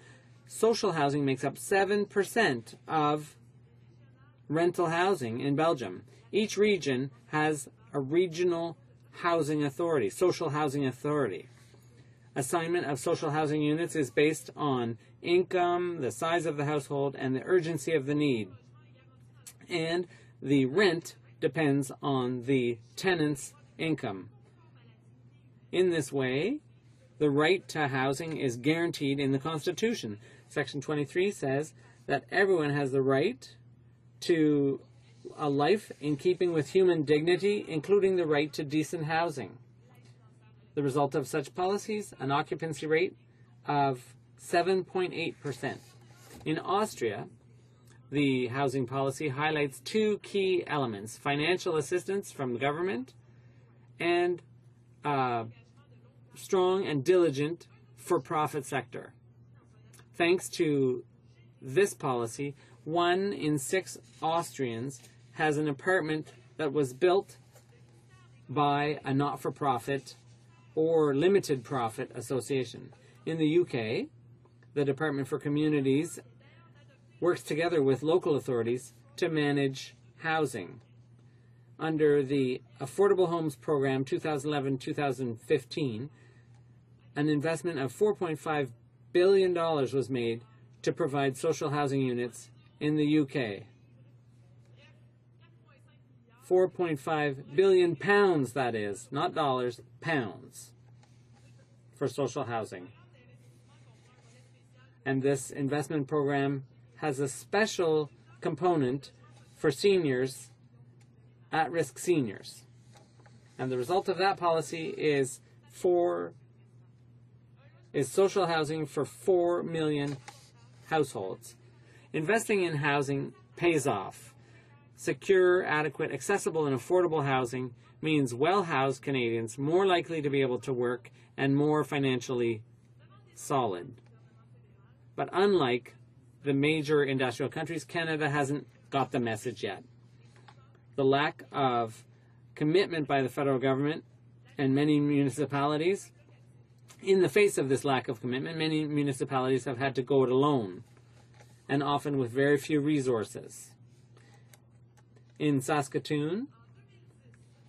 Social housing makes up 7% of rental housing in Belgium. Each region has a regional housing authority, social housing authority. Assignment of social housing units is based on income, the size of the household, and the urgency of the need. And the rent depends on the tenant's income. In this way, the right to housing is guaranteed in the Constitution. Section 23 says that everyone has the right to a life in keeping with human dignity, including the right to decent housing. The result of such policies, an occupancy rate of 7.8%. In Austria, the housing policy highlights two key elements: financial assistance from the government and strong and diligent for-profit sector. Thanks to this policy, 1 in 6 Austrians has an apartment that was built by a not-for-profit or limited profit association. In the UK, the Department for Communities works together with local authorities to manage housing. Under the Affordable Homes Program 2011-2015, an investment of $4.5 billion was made to provide social housing units in the UK. 4.5 billion pounds, that is, not dollars, pounds, for social housing. And this investment program has a special component for seniors, at-risk seniors. And the result of that policy is social housing for 4 million households. Investing in housing pays off. Secure, adequate, accessible, and affordable housing means well-housed Canadians more likely to be able to work and more financially solid. But unlike the major industrial countries, Canada hasn't got the message yet. The lack of commitment by the federal government and many municipalities, in the face of this lack of commitment, many municipalities have had to go it alone, and often with very few resources. In Saskatoon,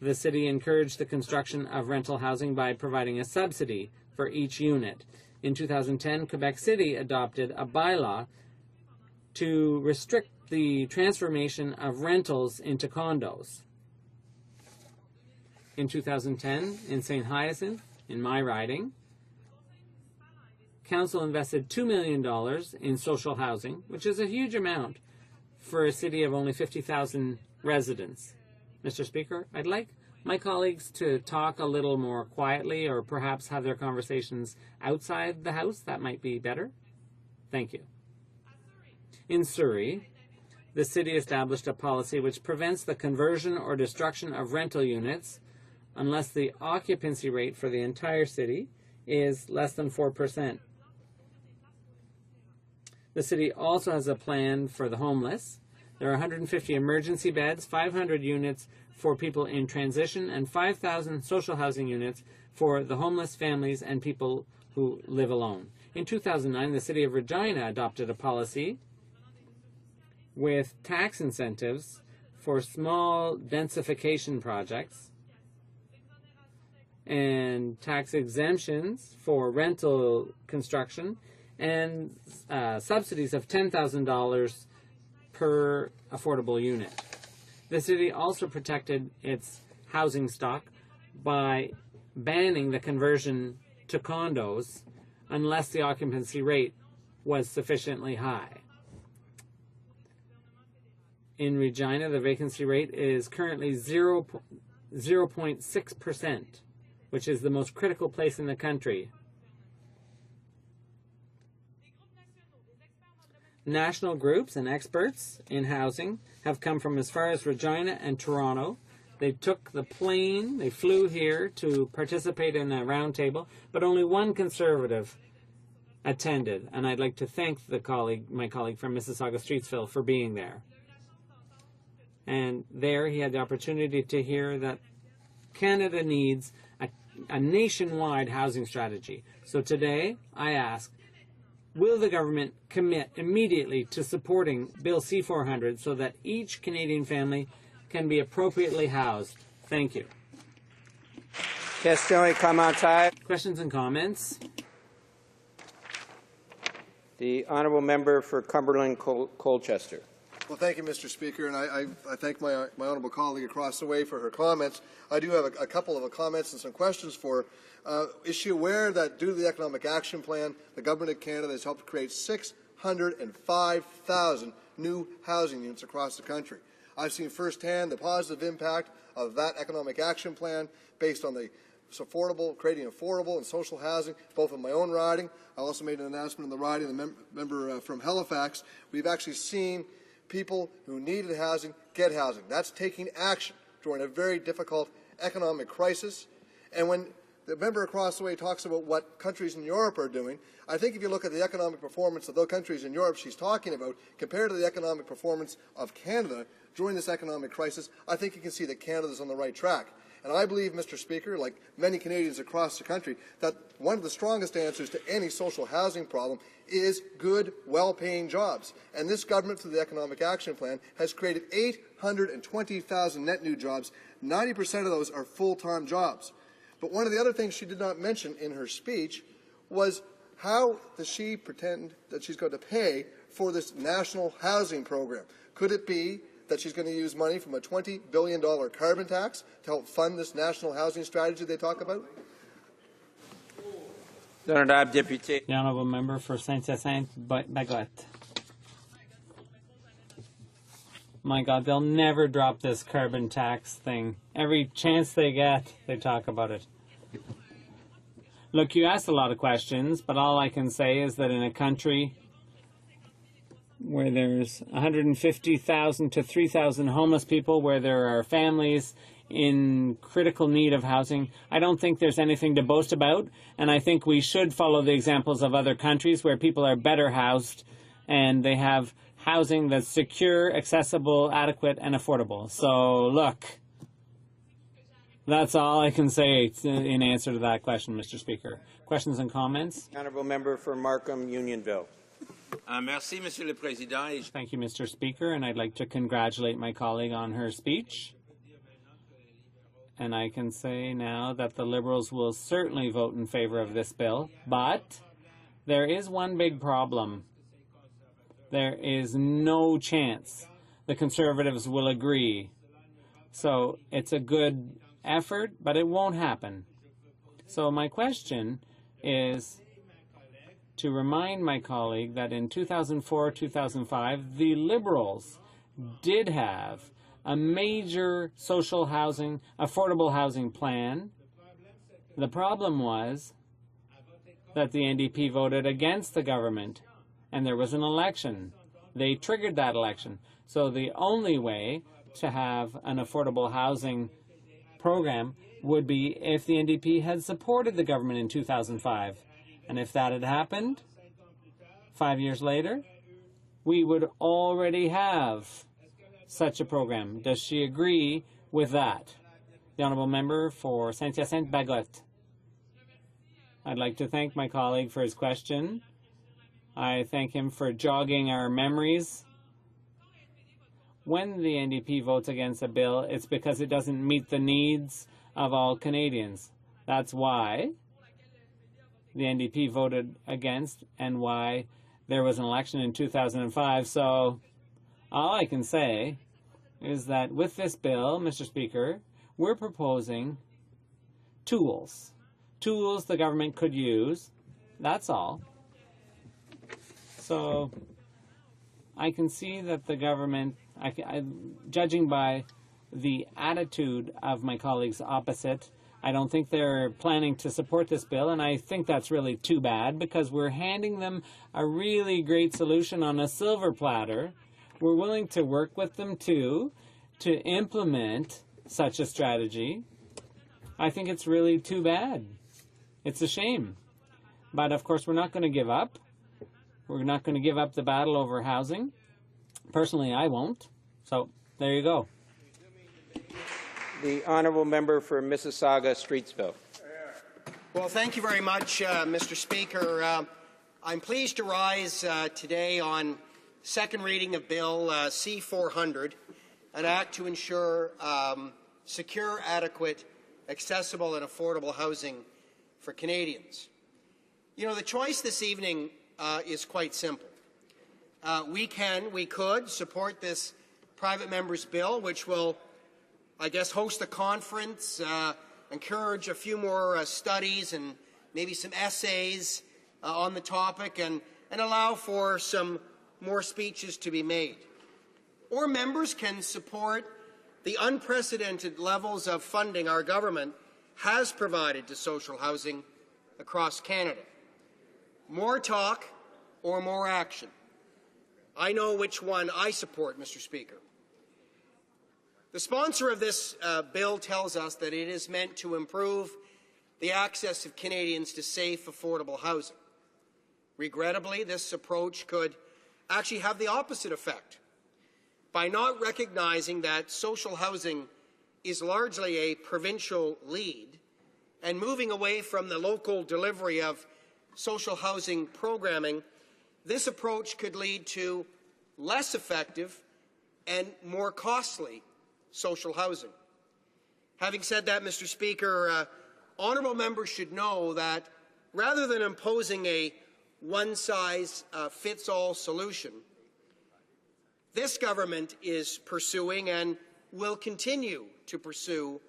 the city encouraged the construction of rental housing by providing a subsidy for each unit. In 2010, Quebec City adopted a bylaw to restrict the transformation of rentals into condos. In 2010, in St. Hyacinth, in my riding, Council invested $2 million in social housing, which is a huge amount for a city of only 50,000 residents. Mr. Speaker, I'd like my colleagues to talk a little more quietly or perhaps have their conversations outside the House. That might be better. Thank you. In Surrey, the city established a policy which prevents the conversion or destruction of rental units unless the occupancy rate for the entire city is less than 4%. The city also has a plan for the homeless. There are 150 emergency beds, 500 units for people in transition, and 5,000 social housing units for the homeless families and people who live alone. In 2009, the city of Regina adopted a policy with tax incentives for small densification projects and tax exemptions for rental construction and subsidies of $10,000 per affordable unit. The city also protected its housing stock by banning the conversion to condos unless the occupancy rate was sufficiently high. In Regina, the vacancy rate is currently 0.6%, which is the most critical place in the country. National groups and experts in housing have come from as far as Regina and Toronto. They took the plane, they flew here to participate in a roundtable, but only one Conservative attended, and I'd like to thank my colleague from Mississauga Streetsville for being there. And there he had the opportunity to hear that Canada needs a nationwide housing strategy. So today, I ask, will the government commit immediately to supporting Bill C-400 so that each Canadian family can be appropriately housed? Thank you. Questions and comments? The honourable member for Cumberland Colchester. Well, thank you, Mr. Speaker, and I thank my honourable colleague across the way for her comments. I do have a couple of comments and some questions for her. Is she aware that due to the Economic Action Plan, the Government of Canada has helped create 605,000 new housing units across the country? I've seen firsthand the positive impact of that Economic Action Plan based on creating affordable and social housing, both in my own riding. I also made an announcement in the riding of the member from Halifax. We've actually seen people who needed housing get housing. That's taking action during a very difficult economic crisis. And when the member across the way talks about what countries in Europe are doing, I think if you look at the economic performance of those countries in Europe she's talking about compared to the economic performance of Canada during this economic crisis, I think you can see that Canada is on the right track. And I believe, Mr. Speaker, like many Canadians across the country, that one of the strongest answers to any social housing problem is good, well-paying jobs. And this government, through the Economic Action Plan, has created 820,000 net new jobs. 90% of those are full-time jobs. But one of the other things she did not mention in her speech was how does she pretend that she's going to pay for this national housing program? Could it be that she's going to use money from a $20 billion carbon tax to help fund this national housing strategy they talk about? The honourable member for Saint-Hyacinthe-Bagotte. My God, they'll never drop this carbon tax thing. Every chance they get, they talk about it. Look, you asked a lot of questions, but all I can say is that in a country where there's 150,000 to 3,000 homeless people, where there are families in critical need of housing, I don't think there's anything to boast about, and I think we should follow the examples of other countries where people are better housed and they have housing that's secure, accessible, adequate, and affordable. So, look, that's all I can say in answer to that question, Mr. Speaker. Questions and comments? Honourable member for Markham, Unionville. Merci, Monsieur le Président. Thank you, Mr. Speaker, and I'd like to congratulate my colleague on her speech. And I can say now that the Liberals will certainly vote in favor of this bill, but there is one big problem. There is no chance the Conservatives will agree. So it's a good effort, but it won't happen. So my question is to remind my colleague that in 2004-2005, the Liberals did have a major social housing, affordable housing plan. The problem was that the NDP voted against the government, and there was an election. They triggered that election. So the only way to have an affordable housing program would be if the NDP had supported the government in 2005. And if that had happened, 5 years later, we would already have such a program. Does she agree with that? The Honourable Member for Saint-Hyacinthe-Bagotte. I'd like to thank my colleague for his question. I thank him for jogging our memories. When the NDP votes against a bill, it's because it doesn't meet the needs of all Canadians. That's why the NDP voted against and why there was an election in 2005. So all I can say is that with this bill, Mr. Speaker, we're proposing tools the government could use. That's all. So I can see that the government, judging by the attitude of my colleagues opposite, I don't think they're planning to support this bill, and I think that's really too bad because we're handing them a really great solution on a silver platter. We're willing to work with them, too, to implement such a strategy. I think it's really too bad. It's a shame. But, of course, we're not going to give up. We're not going to give up the battle over housing. Personally, I won't. So, there you go. The honourable member for Mississauga-Streetsville. Well, thank you very much, Mr. Speaker. I'm pleased to rise today on second reading of Bill C-400, an act to ensure secure, adequate, accessible and affordable housing for Canadians. You know, the choice this evening is quite simple. We could support this private member's bill, which will, I guess, host a conference, encourage a few more studies and maybe some essays on the topic, and allow for some more speeches to be made. Or members can support the unprecedented levels of funding our government has provided to social housing across Canada. More talk or more action? I know which one I support, Mr. Speaker. The sponsor of this bill tells us that it is meant to improve the access of Canadians to safe, affordable housing. Regrettably, this approach could actually have the opposite effect. By not recognizing that social housing is largely a provincial lead and moving away from the local delivery of social housing programming, this approach could lead to less effective and more costly social housing. Having said that, Mr. Speaker, honourable members should know that rather than imposing a one-size-fits-all solution, this government is pursuing and will continue to pursue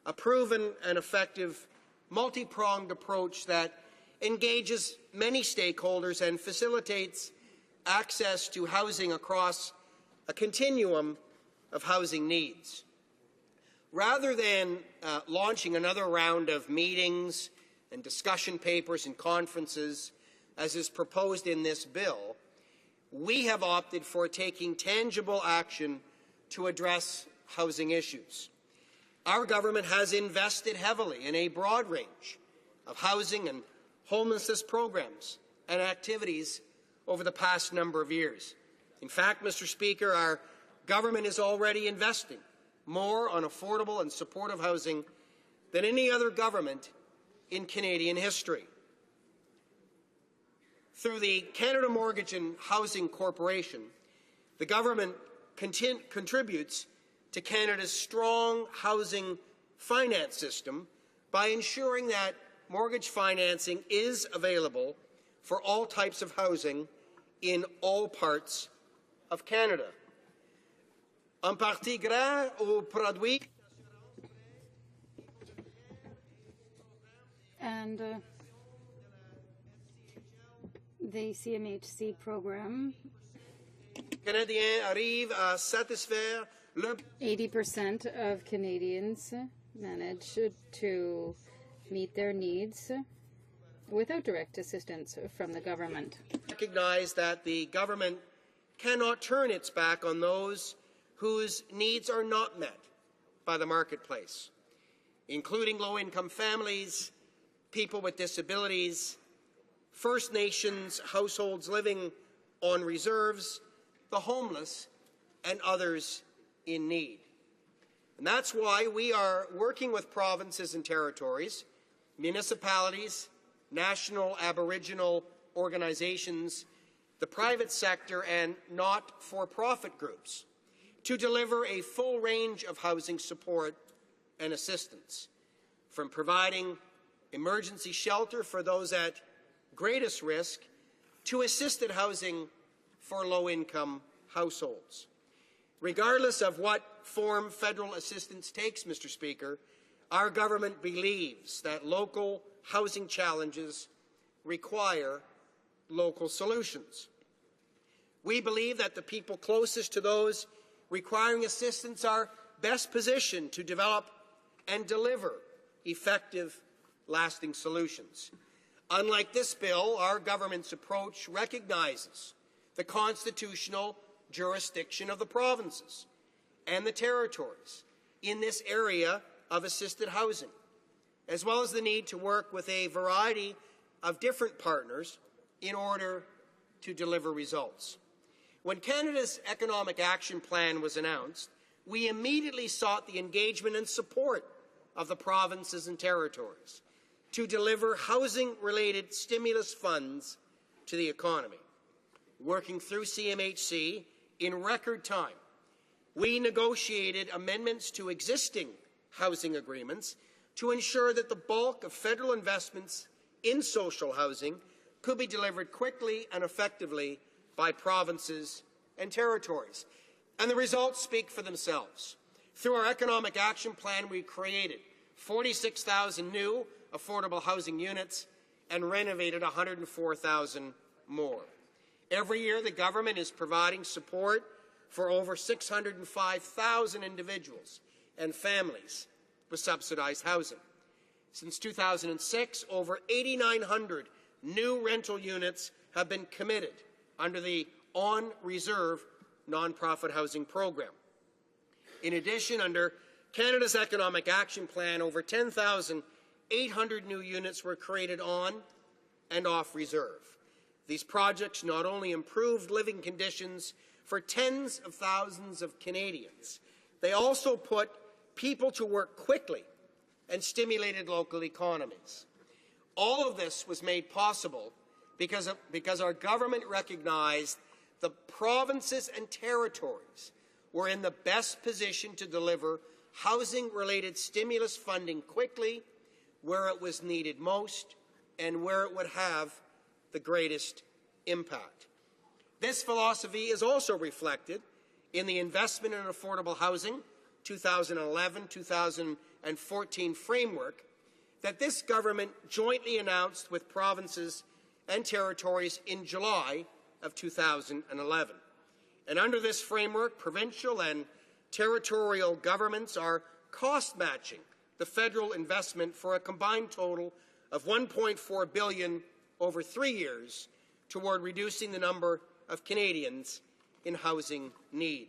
a proven and effective multi-pronged approach that engages many stakeholders and facilitates access to housing across a continuum of housing needs. Rather than launching another round of meetings and discussion papers and conferences, as is proposed in this bill, we have opted for taking tangible action to address housing issues. Our government has invested heavily in a broad range of housing and homelessness programs and activities over the past number of years. In fact, Mr. Speaker, our government is already investing more on affordable and supportive housing than any other government in Canadian history. Through the Canada Mortgage and Housing Corporation, the government contributes to Canada's strong housing finance system by ensuring that mortgage financing is available for all types of housing in all parts of Canada. En partie grâce aux produits and the CMHC program. Canadiens arrivent à satisfaire le 80% of Canadians manage to meet their needs without direct assistance from the government. Recognize that the government cannot turn its back on those whose needs are not met by the marketplace, including low-income families, people with disabilities, First Nations households living on reserves, the homeless, and others in need. And that's why we are working with provinces and territories, municipalities, national Aboriginal organizations, the private sector, and not-for-profit groups to deliver a full range of housing support and assistance, from providing emergency shelter for those at greatest risk to assisted housing for low-income households. Regardless of what form federal assistance takes, Mr. Speaker, our government believes that local housing challenges require local solutions. We believe that the people closest to those requiring assistance are best positioned to develop and deliver effective, lasting solutions. Unlike this bill, our government's approach recognizes the constitutional jurisdiction of the provinces and the territories in this area of assisted housing, as well as the need to work with a variety of different partners in order to deliver results. When Canada's Economic Action Plan was announced, we immediately sought the engagement and support of the provinces and territories to deliver housing-related stimulus funds to the economy. Working through CMHC in record time, we negotiated amendments to existing housing agreements to ensure that the bulk of federal investments in social housing could be delivered quickly and effectively by provinces and territories. And the results speak for themselves. Through our Economic Action Plan, we created 46,000 new affordable housing units and renovated 104,000 more. Every year, the government is providing support for over 605,000 individuals and families with subsidized housing. Since 2006, over 8,900 new rental units have been committed under the On Reserve nonprofit housing program. In addition, under Canada's Economic Action Plan, over 10,800 new units were created on and off reserve. These projects not only improved living conditions for tens of thousands of Canadians, they also put people to work quickly and stimulated local economies. All of this was made possible because our government recognized the provinces and territories were in the best position to deliver housing-related stimulus funding quickly, where it was needed most, and where it would have the greatest impact. This philosophy is also reflected in the Investment in Affordable Housing 2011-2014 framework that this government jointly announced with provinces and territories in July of 2011. And under this framework, provincial and territorial governments are cost-matching the federal investment for a combined total of $1.4 billion over 3 years toward reducing the number of Canadians in housing need.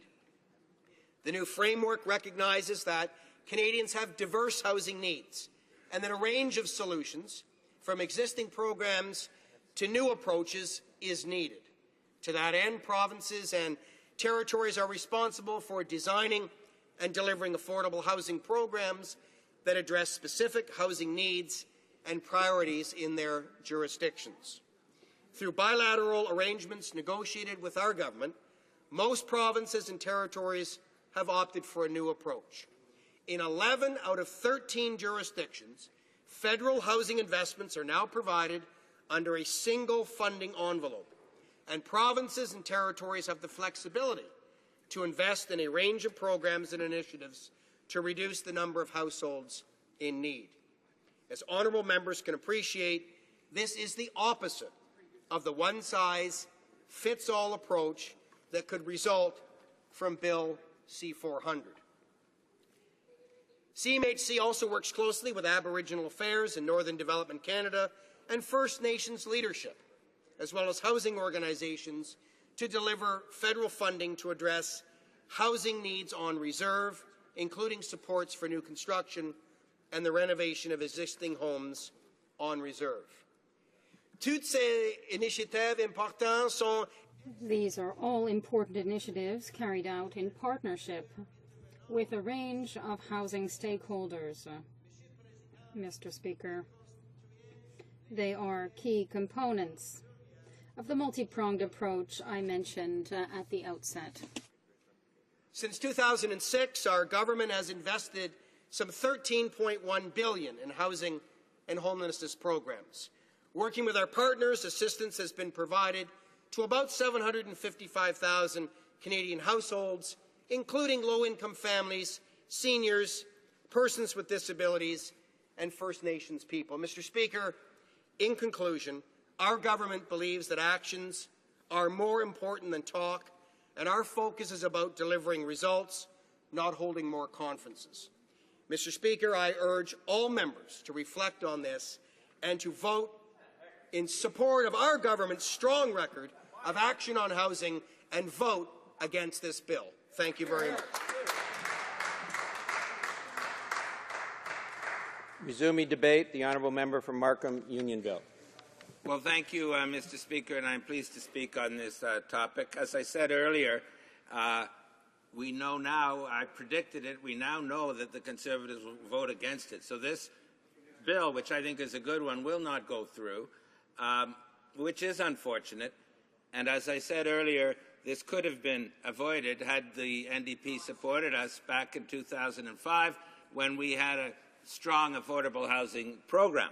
The new framework recognizes that Canadians have diverse housing needs and that a range of solutions, from existing programs to new approaches, is needed. To that end, provinces and territories are responsible for designing and delivering affordable housing programs that address specific housing needs and priorities in their jurisdictions. Through bilateral arrangements negotiated with our government, most provinces and territories have opted for a new approach. In 11 out of 13 jurisdictions, federal housing investments are now provided under a single funding envelope, and provinces and territories have the flexibility to invest in a range of programs and initiatives to reduce the number of households in need. As honourable members can appreciate, this is the opposite of the one-size-fits-all approach that could result from Bill C-400. CMHC also works closely with Aboriginal Affairs in Northern Development Canada and First Nations leadership, as well as housing organizations, to deliver federal funding to address housing needs on reserve, including supports for new construction and the renovation of existing homes on reserve. Toutes ces initiatives importantes sont These are all important initiatives carried out in partnership with a range of housing stakeholders. Mr. Speaker, they are key components of the multi-pronged approach I mentioned at the outset. Since 2006, our government has invested some $13.1 billion in housing and homelessness programs. Working with our partners, assistance has been provided to about 755,000 Canadian households, including low-income families, seniors, persons with disabilities, and First Nations people. Mr. Speaker, in conclusion, our government believes that actions are more important than talk, and our focus is about delivering results, not holding more conferences. Mr. Speaker, I urge all members to reflect on this and to vote in support of our government's strong record of action on housing and vote against this bill. Thank you very much. Resuming debate, the honourable member from Markham Unionville. Well, thank you, Mr. Speaker, and I'm pleased to speak on this topic. As I said earlier, we know now, I predicted it, we now know that the Conservatives will vote against it. So this bill, which I think is a good one, will not go through, which is unfortunate. And as I said earlier, this could have been avoided had the NDP supported us back in 2005 when we had a strong affordable housing program.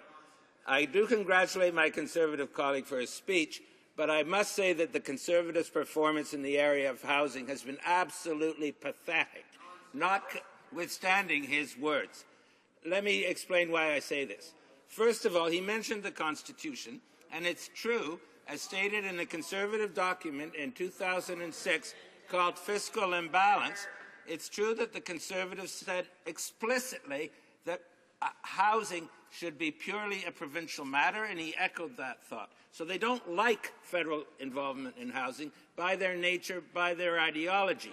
I do congratulate my Conservative colleague for his speech, but I must say that the Conservatives' performance in the area of housing has been absolutely pathetic, notwithstanding his words. Let me explain why I say this. First of all, he mentioned the Constitution, and it's true, as stated in a Conservative document in 2006 called Fiscal Imbalance, it's true that the Conservatives said explicitly that housing should be purely a provincial matter, and he echoed that thought. So they don't like federal involvement in housing by their nature, by their ideology.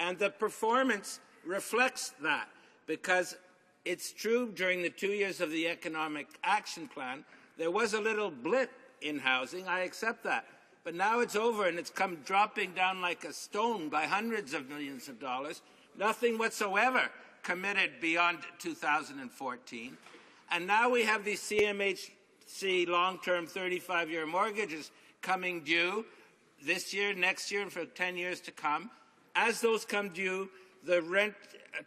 And the performance reflects that, because it's true during the 2 years of the Economic Action Plan, there was a little blip in housing, I accept that. But now it's over and it's come dropping down like a stone by hundreds of millions of dollars, nothing whatsoever committed beyond 2014. And now we have these CMHC long-term 35-year mortgages coming due this year, next year, and for 10 years to come. As those come due, the rent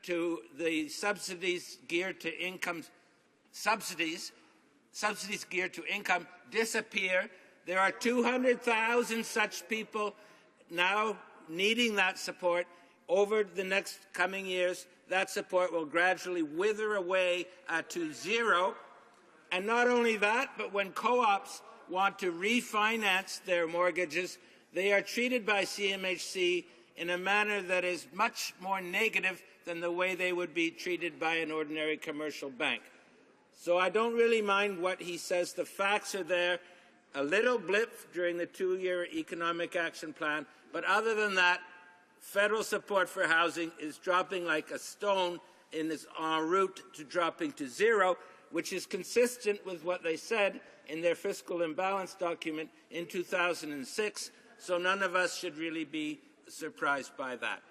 to the subsidies geared to income disappear. There are 200,000 such people now needing that support. Over the next coming years, that support will gradually wither away to zero. And not only that, but when co-ops want to refinance their mortgages, they are treated by CMHC in a manner that is much more negative than the way they would be treated by an ordinary commercial bank. So I don't really mind what he says. The facts are there. A little blip during the 2-year Economic Action Plan, but other than that, federal support for housing is dropping like a stone and is en route to dropping to zero, which is consistent with what they said in their fiscal imbalance document in 2006, so none of us should really be surprised by that.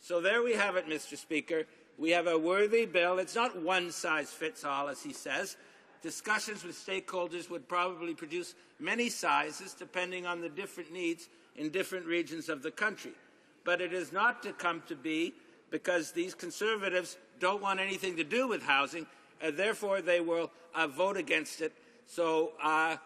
So there we have it, Mr. Speaker. We have a worthy bill. It's not one size fits all, as he says. Discussions with stakeholders would probably produce many sizes, depending on the different needs in different regions of the country. But it is not to come to be because these Conservatives don't want anything to do with housing, and therefore they will vote against it. So I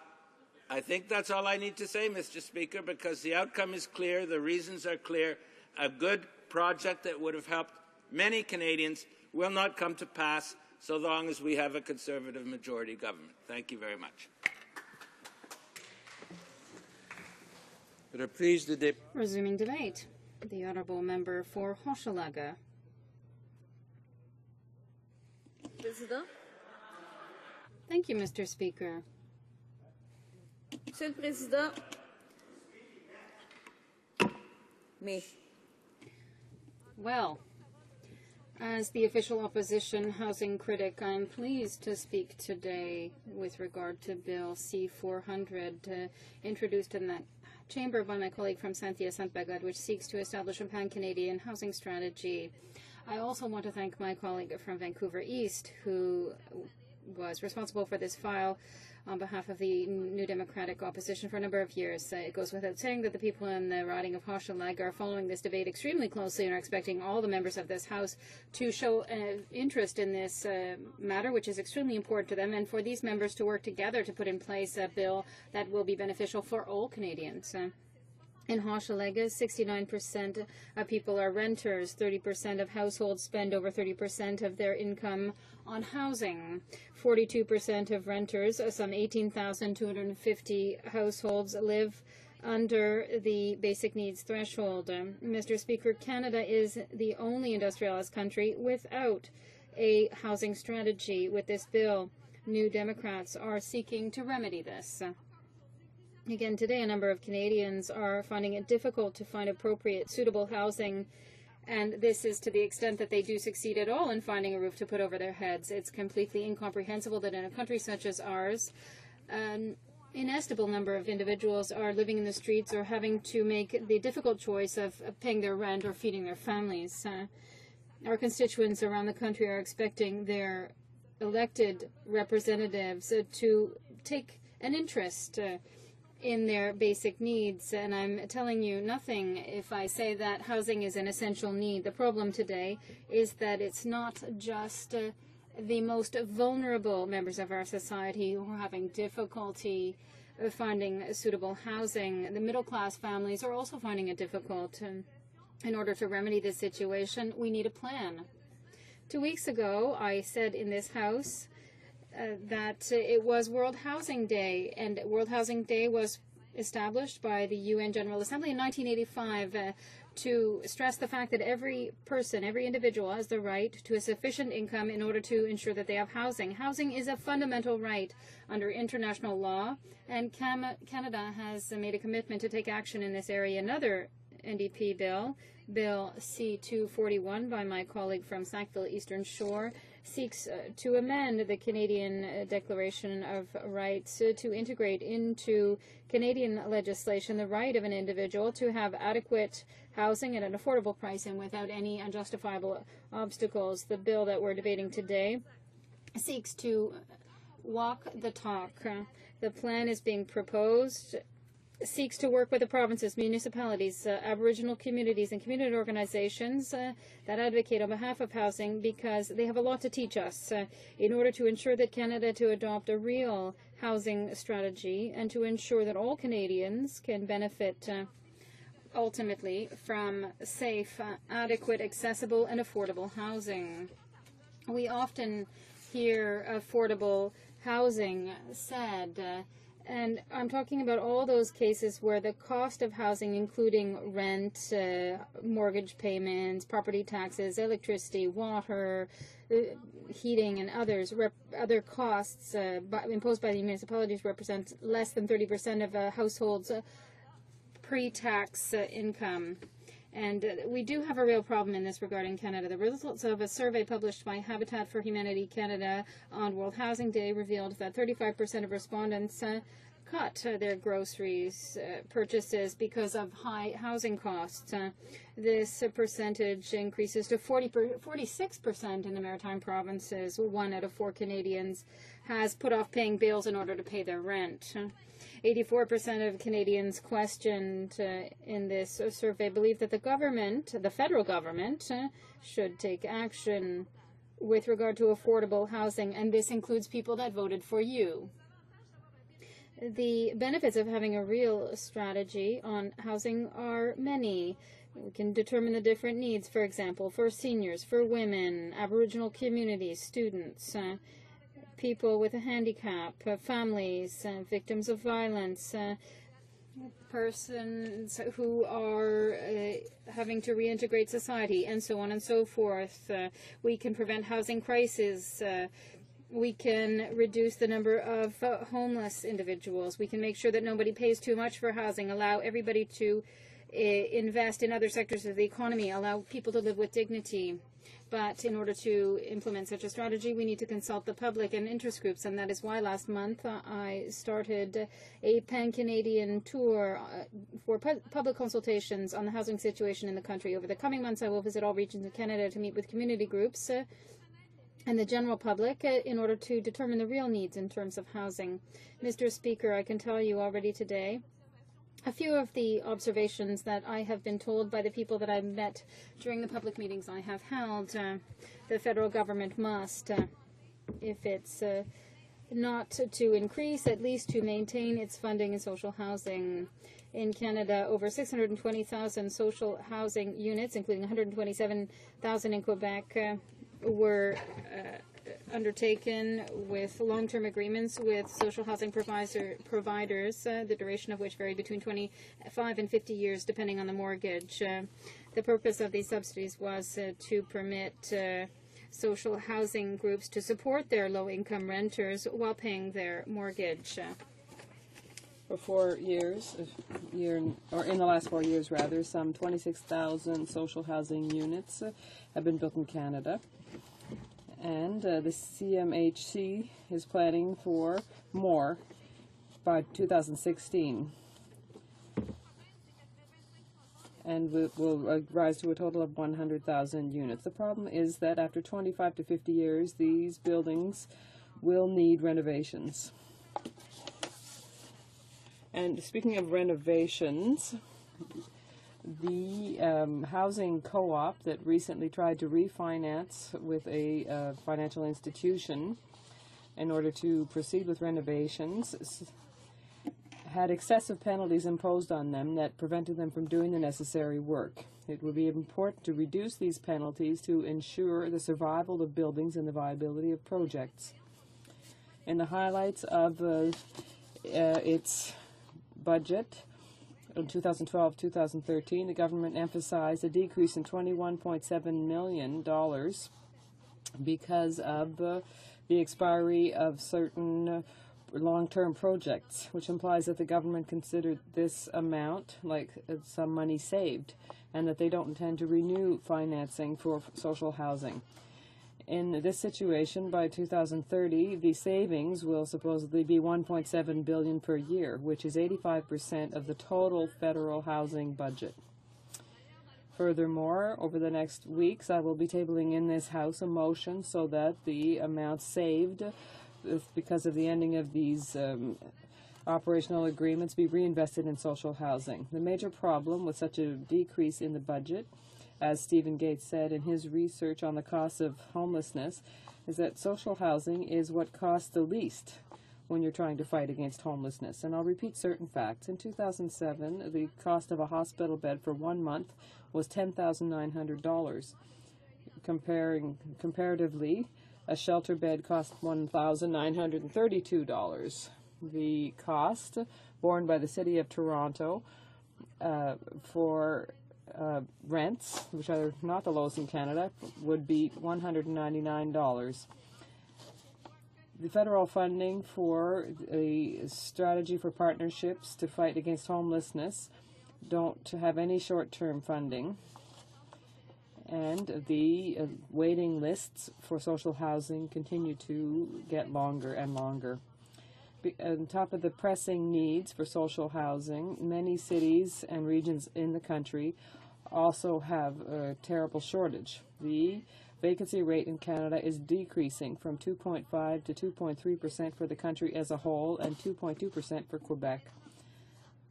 think that's all I need to say, Mr. Speaker, because the outcome is clear, the reasons are clear. A good project that would have helped many Canadians will not come to pass so long as we have a Conservative majority government. Thank you very much. Resuming debate. The Honourable Member for Hochelaga. Président. Thank you, Mr. Speaker. Monsieur le Président, Well, as the official opposition housing critic, I'm pleased to speak today with regard to Bill C-400, introduced in the Chamber by my colleague from Saint-Hyacinthe-Bagad, which seeks to establish a pan-Canadian housing strategy. I also want to thank my colleague from Vancouver East, who was responsible for this file on behalf of the New Democratic opposition for a number of years. It goes without saying that the people in the riding of Hochelaga are following this debate extremely closely and are expecting all the members of this House to show interest in this matter, which is extremely important to them, and for these members to work together to put in place a bill that will be beneficial for all Canadians. In Hochelaga, 69% of people are renters. 30% of households spend over 30% of their income on housing. 42% of renters, some 18,250 households, live under the basic needs threshold. Mr. Speaker, Canada is the only industrialized country without a housing strategy. With this bill, New Democrats are seeking to remedy this. Again, today, a number of Canadians are finding it difficult to find appropriate, suitable housing, and this is to the extent that they do succeed at all in finding a roof to put over their heads. It's completely incomprehensible that in a country such as ours, an inestimable number of individuals are living in the streets or having to make the difficult choice of paying their rent or feeding their families. Our constituents around the country are expecting their elected representatives to take an interest in their basic needs, and I'm telling you nothing if I say that housing is an essential need. The problem today is that it's not just the most vulnerable members of our society who are having difficulty finding suitable housing. The middle-class families are also finding it difficult. In order to remedy this situation, we need a plan. 2 weeks ago, I said in this House that it was World Housing Day, and World Housing Day was established by the UN General Assembly in 1985 to stress the fact that every person, every individual has the right to a sufficient income in order to ensure that they have housing. Housing is a fundamental right under international law, and Canada has made a commitment to take action in this area. Another NDP bill, Bill C-241 by my colleague from Sackville Eastern Shore, seeks to amend the Canadian Declaration of Rights to integrate into Canadian legislation the right of an individual to have adequate housing at an affordable price and without any unjustifiable obstacles. The bill that we're debating today seeks to walk the talk. The plan is being proposed seeks to work with the provinces, municipalities, Aboriginal communities, and community organizations that advocate on behalf of housing, because they have a lot to teach us in order to ensure that Canada to adopt a real housing strategy and to ensure that all Canadians can benefit ultimately from safe, adequate, accessible, and affordable housing. We often hear affordable housing said, and I'm talking about all those cases where the cost of housing, including rent, mortgage payments, property taxes, electricity, water, heating, and other costs imposed by the municipalities represent less than 30% of a household's pre-tax income. And we do have a real problem in this regard in Canada. The results of a survey published by Habitat for Humanity Canada on World Housing Day revealed that 35% of respondents cut their groceries purchases because of high housing costs. This percentage increases to 46% in the Maritime provinces. 1 out of 4 Canadians has put off paying bills in order to pay their rent. 84% of Canadians questioned in this survey believe that the government, the federal government, should take action with regard to affordable housing, and this includes people that voted for you. The benefits of having a real strategy on housing are many. We can determine the different needs, for example, for seniors, for women, Aboriginal communities, students, people with a handicap, families, victims of violence, persons who are having to reintegrate society, and so on and so forth. We can prevent housing crises. We can reduce the number of homeless individuals. We can make sure that nobody pays too much for housing, allow everybody to invest in other sectors of the economy, allow people to live with dignity. But in order to implement such a strategy, we need to consult the public and interest groups, and that is why last month I started a pan-Canadian tour for public consultations on the housing situation in the country. Over the coming months, I will visit all regions of Canada to meet with community groups and the general public in order to determine the real needs in terms of housing. Mr. Speaker, I can tell you already today a few of the observations that I have been told by the people that I've met during the public meetings I have held. The federal government must, if it's not to increase, at least to maintain its funding in social housing. In Canada, over 620,000 social housing units, including 127,000 in Quebec, were undertaken with long-term agreements with social housing providers, the duration of which varied between 25 and 50 years, depending on the mortgage. The purpose of these subsidies was to permit social housing groups to support their low-income renters while paying their mortgage. For 4 years, or in the last 4 years rather, some 26,000 social housing units have been built in Canada. And the CMHC is planning for more by 2016. And will rise to a total of 100,000 units. The problem is that after 25 to 50 years, these buildings will need renovations. And speaking of renovations, the housing co-op that recently tried to refinance with a financial institution in order to proceed with renovations had excessive penalties imposed on them that prevented them from doing the necessary work. It would be important to reduce these penalties to ensure the survival of buildings and the viability of projects. In the highlights of its budget, in 2012-2013, the government emphasized a decrease in $21.7 million because of the expiry of certain long-term projects, which implies that the government considered this amount like some money saved and that they don't intend to renew financing for social housing. In this situation, by 2030, the savings will supposedly be $1.7 billion per year, which is 85% of the total federal housing budget. Furthermore, over the next weeks, I will be tabling in this House a motion so that the amount saved because of the ending of these operational agreements be reinvested in social housing. The major problem with such a decrease in the budget, as Stephen Gates said in his research on the cost of homelessness, is that social housing is what costs the least when you're trying to fight against homelessness. And I'll repeat certain facts. In 2007, the cost of a hospital bed for 1 month was $10,900. Comparatively, a shelter bed cost $1,932. The cost borne by the City of Toronto for rents, which are not the lowest in Canada, would be $199. The federal funding for a strategy for partnerships to fight against homelessness don't have any short-term funding, and the waiting lists for social housing continue to get longer and longer. On top of the pressing needs for social housing, many cities and regions in the country also have a terrible shortage. The vacancy rate in Canada is decreasing from 2.5 to 2.3% for the country as a whole and 2.2% for Quebec.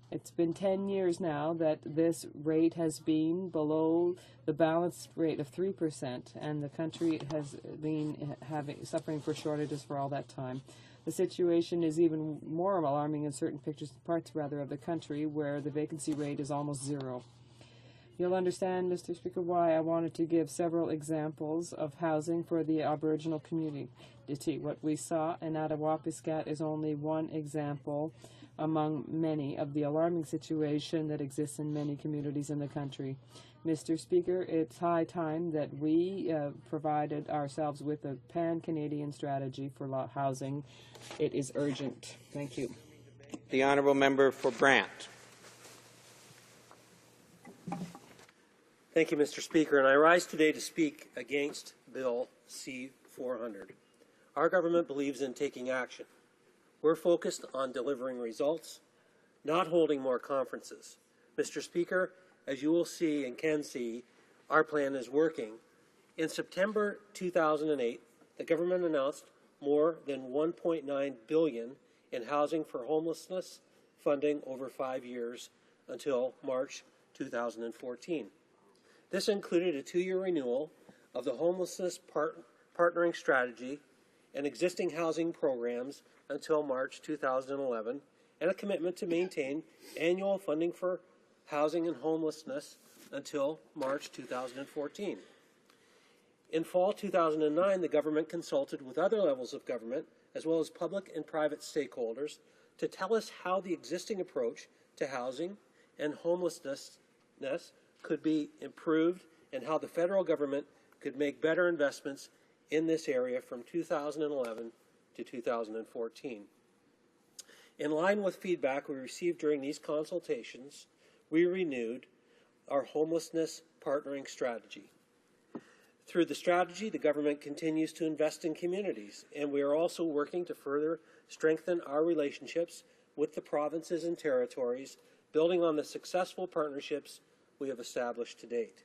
It's been 10 years now that this rate has been below the balanced rate of 3%, and the country has been suffering for shortages for all that time. The situation is even more alarming in certain parts of the country where the vacancy rate is almost zero. You'll understand, Mr. Speaker, why I wanted to give several examples of housing for the Aboriginal community. What we saw in Attawapiskat is only one example among many of the alarming situation that exists in many communities in the country. Mr. Speaker, it's high time that we provided ourselves with a pan-Canadian strategy for housing. It is urgent. Thank you. The honourable member for Brant. Thank you, Mr. Speaker, and I rise today to speak against Bill C-400. Our government believes in taking action. We're focused on delivering results, not holding more conferences. Mr. Speaker, as you will see and can see, our plan is working. In September 2008, the government announced more than $1.9 billion in housing for homelessness funding over 5 years until March 2014. This included a 2-year renewal of the homelessness partnering strategy and existing housing programs until March 2011, and a commitment to maintain annual funding for housing and homelessness until March 2014. In fall 2009, the government consulted with other levels of government, as well as public and private stakeholders, to tell us how the existing approach to housing and homelessness could be improved and how the federal government could make better investments in this area from 2011 to 2014. In line with feedback we received during these consultations, we renewed our homelessness partnering strategy. Through the strategy, the government continues to invest in communities, and we are also working to further strengthen our relationships with the provinces and territories, building on the successful partnerships we have established to date.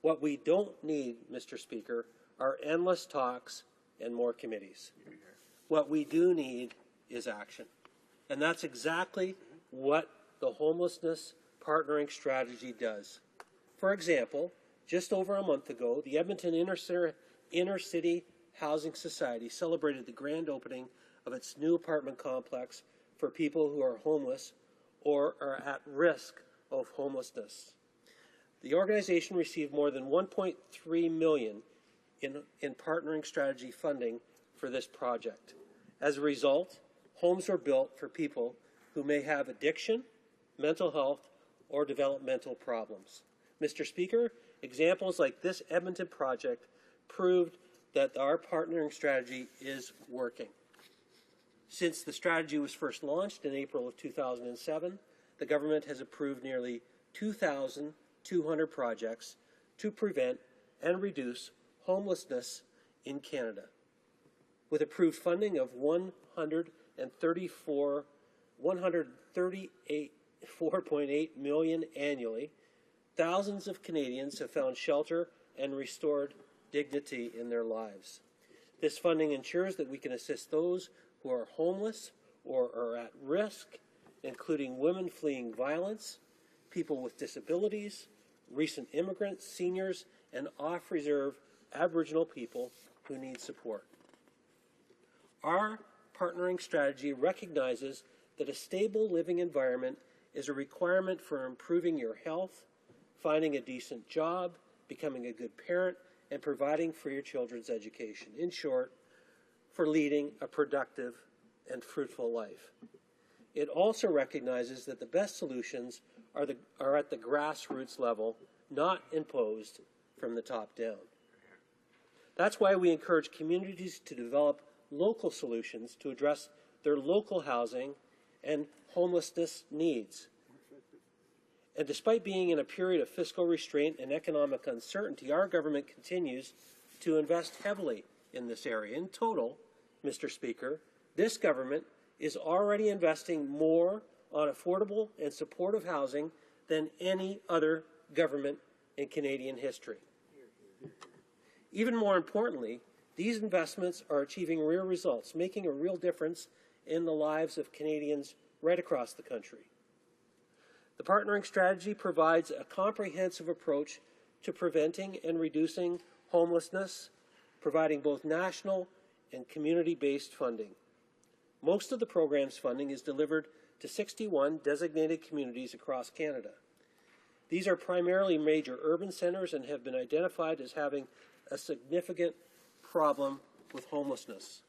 What we don't need, Mr. Speaker, are endless talks and more committees. What we do need is action. And that's exactly what the homelessness partnering strategy does. For example, just over a month ago, the Edmonton Inner City Housing Society celebrated the grand opening of its new apartment complex for people who are homeless or are at risk of homelessness. The organization received more than $1.3 million in partnering strategy funding for this project. As a result, homes were built for people who may have addiction, mental health, or developmental problems. Mr. Speaker, examples like this Edmonton project proved that our partnering strategy is working. Since the strategy was first launched in April of 2007, the government has approved nearly 2,200 projects to prevent and reduce homelessness in Canada. With approved funding of $138.8 million annually, thousands of Canadians have found shelter and restored dignity in their lives. This funding ensures that we can assist those who are homeless or are at risk, including women fleeing violence, people with disabilities, recent immigrants, seniors, and off-reserve Aboriginal people who need support. Our partnering strategy recognizes that a stable living environment is a requirement for improving your health, finding a decent job, becoming a good parent, and providing for your children's education. In short, for leading a productive and fruitful life. It also recognizes that the best solutions are at the grassroots level, not imposed from the top down. That's why we encourage communities to develop local solutions to address their local housing and homelessness needs. And despite being in a period of fiscal restraint and economic uncertainty, our government continues to invest heavily in this area. In total, Mr. Speaker, this government is already investing more on affordable and supportive housing than any other government in Canadian history. Even more importantly, these investments are achieving real results, making a real difference in the lives of Canadians right across the country. The partnering strategy provides a comprehensive approach to preventing and reducing homelessness, providing both national and community-based funding. Most of the program's funding is delivered to 61 designated communities across Canada. These are primarily major urban centers and have been identified as having a significant problem with homelessness.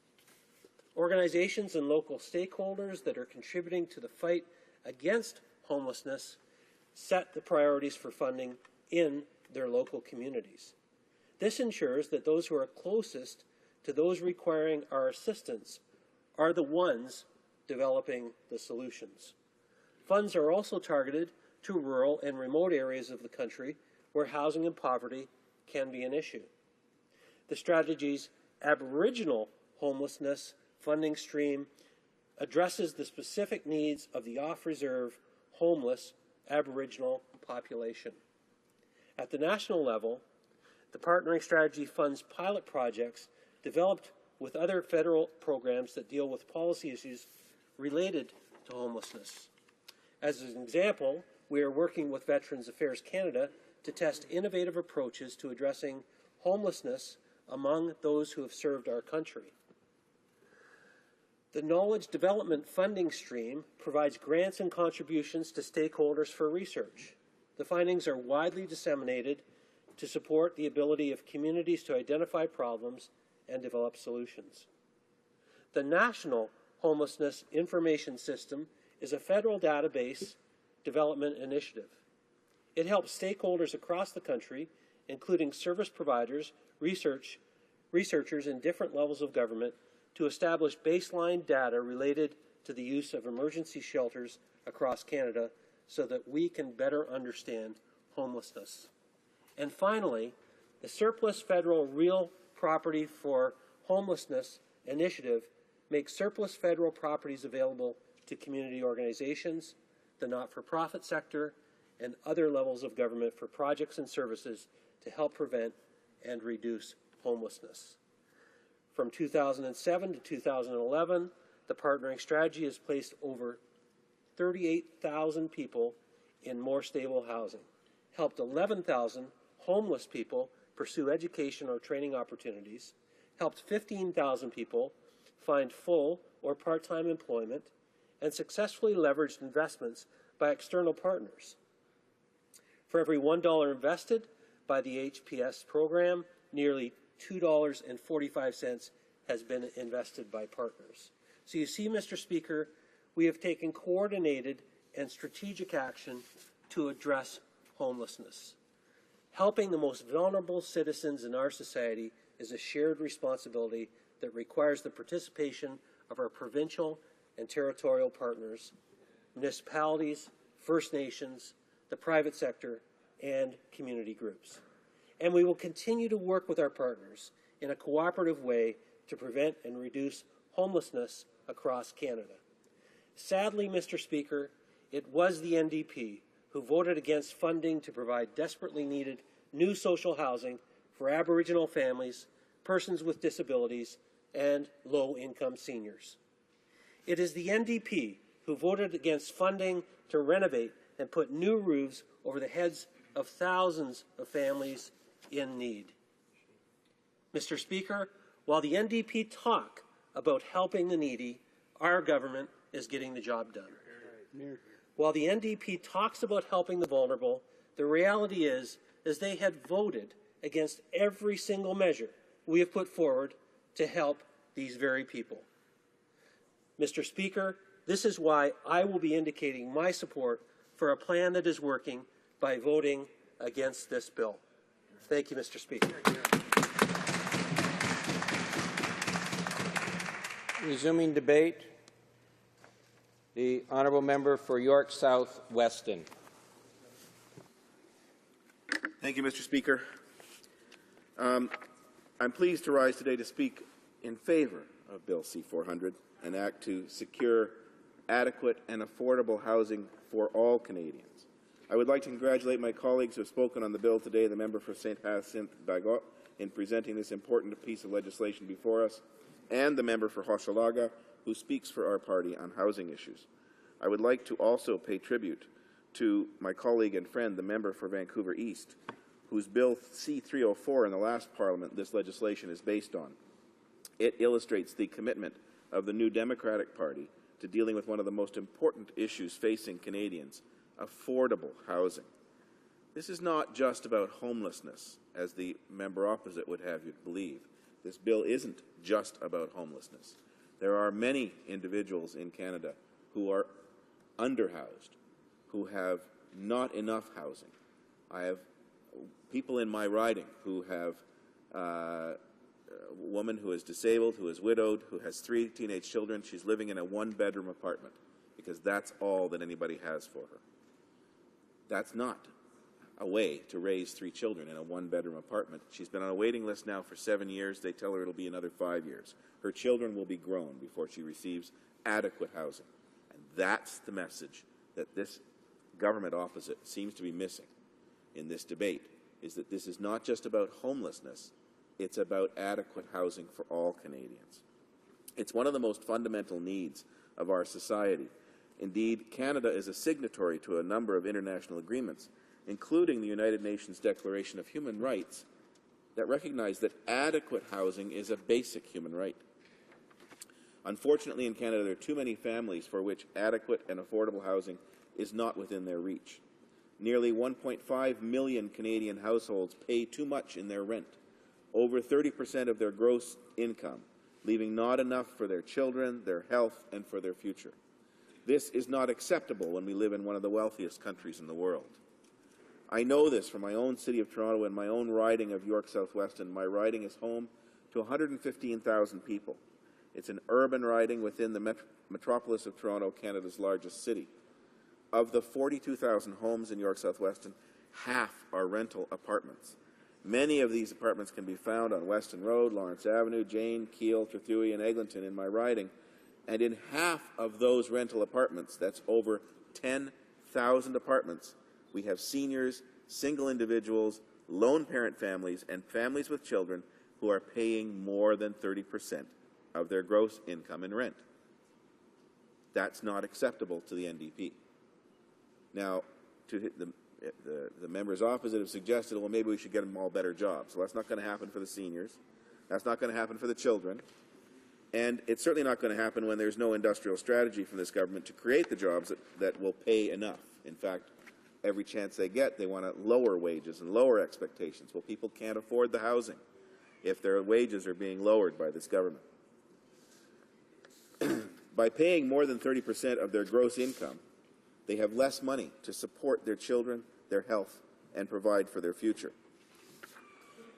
Organizations and local stakeholders that are contributing to the fight against homelessness set the priorities for funding in their local communities. This ensures that those who are closest to those requiring our assistance are the ones developing the solutions. Funds are also targeted to rural and remote areas of the country where housing and poverty can be an issue. The strategy's Aboriginal homelessness funding stream addresses the specific needs of the off-reserve homeless Aboriginal population. At the national level, the partnering strategy funds pilot projects developed with other federal programs that deal with policy issues related to homelessness. As an example, we are working with Veterans Affairs Canada to test innovative approaches to addressing homelessness among those who have served our country. The Knowledge Development Funding Stream provides grants and contributions to stakeholders for research. The findings are widely disseminated to support the ability of communities to identify problems and develop solutions. The National Homelessness Information System is a federal database development initiative. It helps stakeholders across the country, including service providers, researchers in different levels of government, to establish baseline data related to the use of emergency shelters across Canada so that we can better understand homelessness. And finally, the Surplus Federal Real Property for Homelessness initiative makes surplus federal properties available to community organizations, the not-for-profit sector, and other levels of government for projects and services to help prevent and reduce homelessness. From 2007 to 2011, the partnering strategy has placed over 38,000 people in more stable housing, helped 11,000 homeless people pursue education or training opportunities, helped 15,000 people find full or part-time employment, and successfully leveraged investments by external partners. For every $1 invested by the HPS program, nearly $2.45 has been invested by partners. So you see, Mr. Speaker, we have taken coordinated and strategic action to address homelessness. Helping the most vulnerable citizens in our society is a shared responsibility that requires the participation of our provincial and territorial partners, municipalities, First Nations, the private sector, and community groups. And we will continue to work with our partners in a cooperative way to prevent and reduce homelessness across Canada. Sadly, Mr. Speaker, it was the NDP who voted against funding to provide desperately needed new social housing for Aboriginal families, persons with disabilities, and low-income seniors. It is the NDP who voted against funding to renovate and put new roofs over the heads of thousands of families in need. Mr. Speaker, while the NDP talk about helping the needy, our government is getting the job done. While the NDP talks about helping the vulnerable, the reality is they had voted against every single measure we have put forward to help these very people. Mr. Speaker, this is why I will be indicating my support for a plan that is working by voting against this bill. Thank you, Mr. Speaker. Resuming debate, the honourable member for York South Weston. Thank you, Mr. Speaker. I'm pleased to rise today to speak in favour of Bill C-400, an act to secure adequate and affordable housing for all Canadians. I would like to congratulate my colleagues who have spoken on the bill today, the member for St. Hyacinthe-Bagot, in presenting this important piece of legislation before us, and the member for Hochelaga, who speaks for our party on housing issues. I would like to also pay tribute to my colleague and friend, the member for Vancouver East, whose Bill C-304 in the last Parliament this legislation is based on. It illustrates the commitment of the New Democratic Party to dealing with one of the most important issues facing Canadians, affordable housing. This is not just about homelessness, as the member opposite would have you believe. This bill isn't just about homelessness. There are many individuals in Canada who are underhoused, who have not enough housing. I have people in my riding who have a woman who is disabled, who is widowed, who has 3 teenage children. She's living in a one-bedroom apartment because that's all that anybody has for her. That's not a way to raise 3 children in a one-bedroom apartment. She's been on a waiting list now for 7 years. They tell her it'll be another 5 years. Her children will be grown before she receives adequate housing. And that's the message that this government opposite seems to be missing in this debate, is that this is not just about homelessness, it's about adequate housing for all Canadians. It's one of the most fundamental needs of our society. Indeed, Canada is a signatory to a number of international agreements, including the United Nations Declaration of Human Rights, that recognize that adequate housing is a basic human right. Unfortunately, in Canada, there are too many families for which adequate and affordable housing is not within their reach. Nearly 1.5 million Canadian households pay too much in their rent, over 30% of their gross income, leaving not enough for their children, their health, and for their future. This is not acceptable when we live in one of the wealthiest countries in the world. I know this from my own city of Toronto and my own riding of York South-Weston. My riding is home to 115,000 people. It's an urban riding within the metropolis of Toronto, Canada's largest city. Of the 42,000 homes in York South-Weston, half are rental apartments. Many of these apartments can be found on Weston Road, Lawrence Avenue, Jane, Keele, Trethewey, and Eglinton in my riding. And in half of those rental apartments, that's over 10,000 apartments, we have seniors, single individuals, lone parent families, and families with children who are paying more than 30% of their gross income in rent. That's not acceptable to the NDP. Now, to the members opposite have suggested, well, maybe we should get them all better jobs. Well, that's not going to happen for the seniors. That's not going to happen for the children. And it's certainly not going to happen when there's no industrial strategy from this government to create the jobs that will pay enough. In fact, every chance they get, they want to lower wages and lower expectations. Well, people can't afford the housing if their wages are being lowered by this government. By paying more than 30% of their gross income, they have less money to support their children, their health, and provide for their future.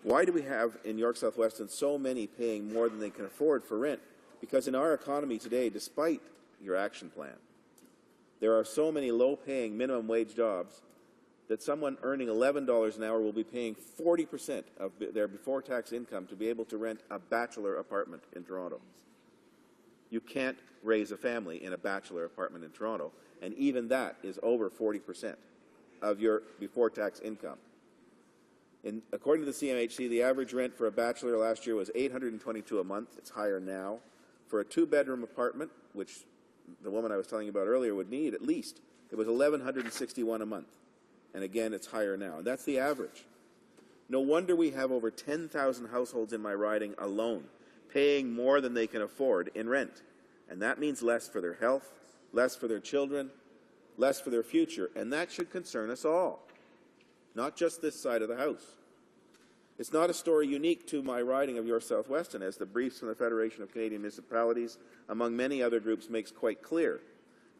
Why do we have in York South-Weston so many paying more than they can afford for rent? Because in our economy today, despite your action plan, there are so many low-paying minimum wage jobs that someone earning $11 an hour will be paying 40% of their before-tax income to be able to rent a bachelor apartment in Toronto. You can't raise a family in a bachelor apartment in Toronto, and even that is over 40% of your before-tax income. According to the CMHC, the average rent for a bachelor last year was $822 a month. It's higher now. For a 2-bedroom apartment, which the woman I was telling you about earlier would need at least, it was $1,161 a month. And again, it's higher now. And that's the average. No wonder we have over 10,000 households in my riding alone paying more than they can afford in rent. And that means less for their health, less for their children, less for their future. And that should concern us all, not just this side of the House. It's not a story unique to my riding of York South-Weston, as the briefs from the Federation of Canadian Municipalities, among many other groups, makes quite clear,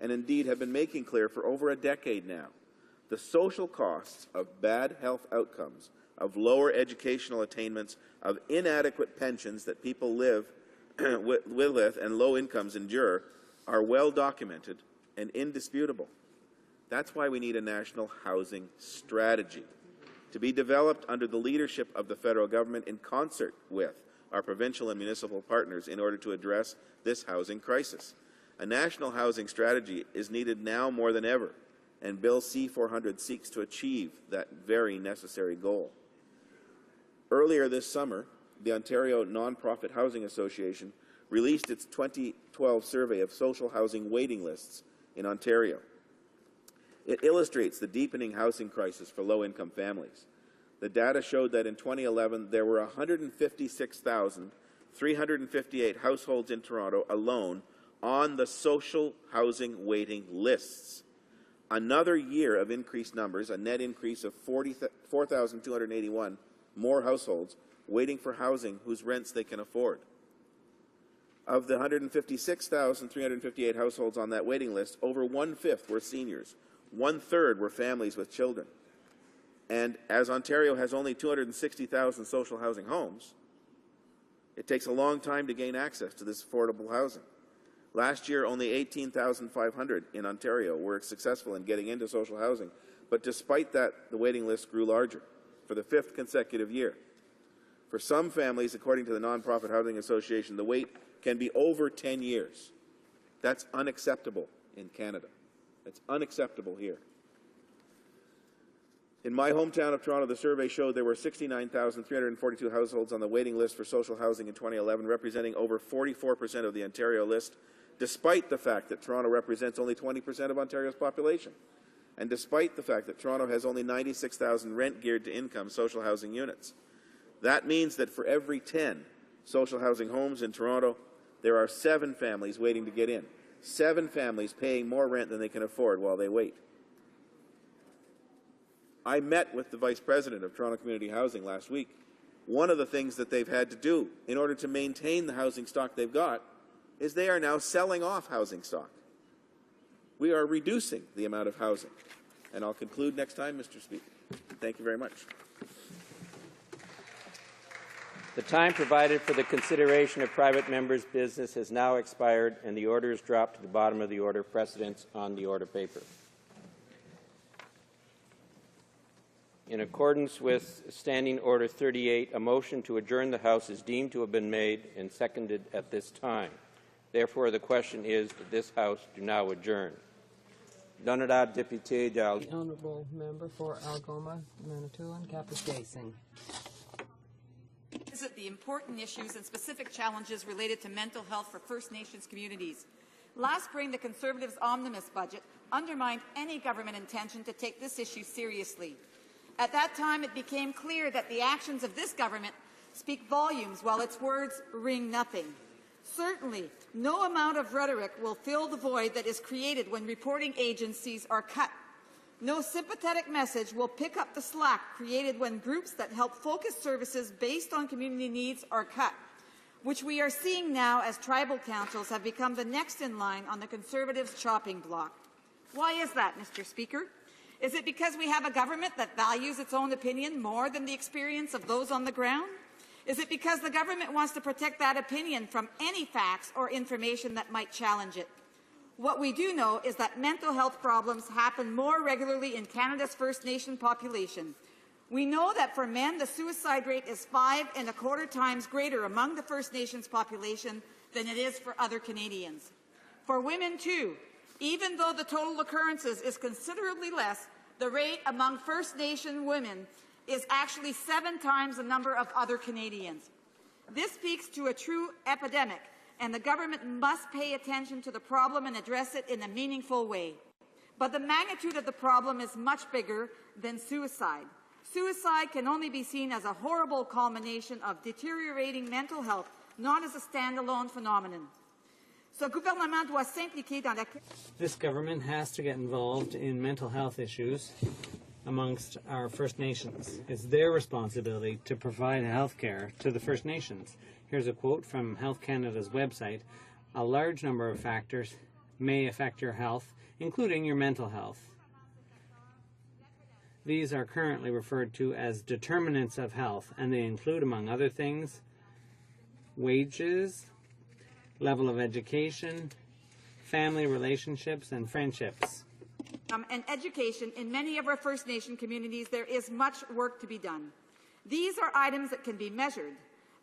and indeed have been making clear for over a decade now. The social costs of bad health outcomes, of lower educational attainments, of inadequate pensions that people live with and low incomes endure are well documented and indisputable. That's why we need a national housing strategy to be developed under the leadership of the federal government in concert with our provincial and municipal partners in order to address this housing crisis. A national housing strategy is needed now more than ever, and Bill C-400 seeks to achieve that very necessary goal. Earlier this summer, the Ontario Nonprofit Housing Association released its 2012 survey of social housing waiting lists in Ontario. It illustrates the deepening housing crisis for low-income families. The data showed that in 2011, there were 156,358 households in Toronto alone on the social housing waiting lists. Another year of increased numbers, a net increase of 4,281 more households waiting for housing whose rents they can afford. Of the 156,358 households on that waiting list, over one-fifth were seniors. One-third were families with children. And as Ontario has only 260,000 social housing homes, it takes a long time to gain access to this affordable housing. Last year, only 18,500 in Ontario were successful in getting into social housing, but despite that, the waiting list grew larger for the 5th consecutive year. For some families, according to the Nonprofit Housing Association, the wait can be over 10 years. That's unacceptable in Canada. That's unacceptable here. In my hometown of Toronto, the survey showed there were 69,342 households on the waiting list for social housing in 2011, representing over 44% of the Ontario list, despite the fact that Toronto represents only 20% of Ontario's population, and despite the fact that Toronto has only 96,000 rent-geared-to-income social housing units. That means that for every 10 social housing homes in Toronto, there are 7 families waiting to get in. 7 families paying more rent than they can afford while they wait. I met with the Vice President of Toronto Community Housing last week. One of the things that they've had to do in order to maintain the housing stock they've got is they are now selling off housing stock. We are reducing the amount of housing. And I'll conclude next time, Mr. Speaker. Thank you very much. The time provided for the consideration of private members' business has now expired, and the order is dropped to the bottom of the order of precedence on the order paper. In accordance with Standing Order 38, a motion to adjourn the House is deemed to have been made and seconded at this time. Therefore, the question is that this House do now adjourn. L'honorable député The honourable member for Algoma, Manitoulin, Kapuskasing. Visit the important issues and specific challenges related to mental health for First Nations communities. Last spring, the Conservatives' omnibus budget undermined any government intention to take this issue seriously. At that time, it became clear that the actions of this government speak volumes while its words ring nothing. Certainly, no amount of rhetoric will fill the void that is created when reporting agencies are cut. No sympathetic message will pick up the slack created when groups that help focus services based on community needs are cut, which we are seeing now as tribal councils have become the next in line on the Conservatives' chopping block. Why is that, Mr. Speaker? Is it because we have a government that values its own opinion more than the experience of those on the ground? Is it because the government wants to protect that opinion from any facts or information that might challenge it? What we do know is that mental health problems happen more regularly in Canada's First Nation population. We know that for men, the suicide rate is 5.25 times greater among the First Nations population than it is for other Canadians. For women, too, even though the total occurrences is considerably less, the rate among First Nation women is actually 7 times the number of other Canadians. This speaks to a true epidemic, and the government must pay attention to the problem and address it in a meaningful way. But the magnitude of the problem is much bigger than suicide. Suicide can only be seen as a horrible culmination of deteriorating mental health, not as a standalone phenomenon. This government has to get involved in mental health issues amongst our First Nations. It's their responsibility to provide health care to the First Nations. Here's a quote from Health Canada's website. A large number of factors may affect your health, including your mental health. These are currently referred to as determinants of health, and they include, among other things, wages, level of education, family relationships, and friendships. And education, in many of our First Nation communities, there is much work to be done. These are items that can be measured,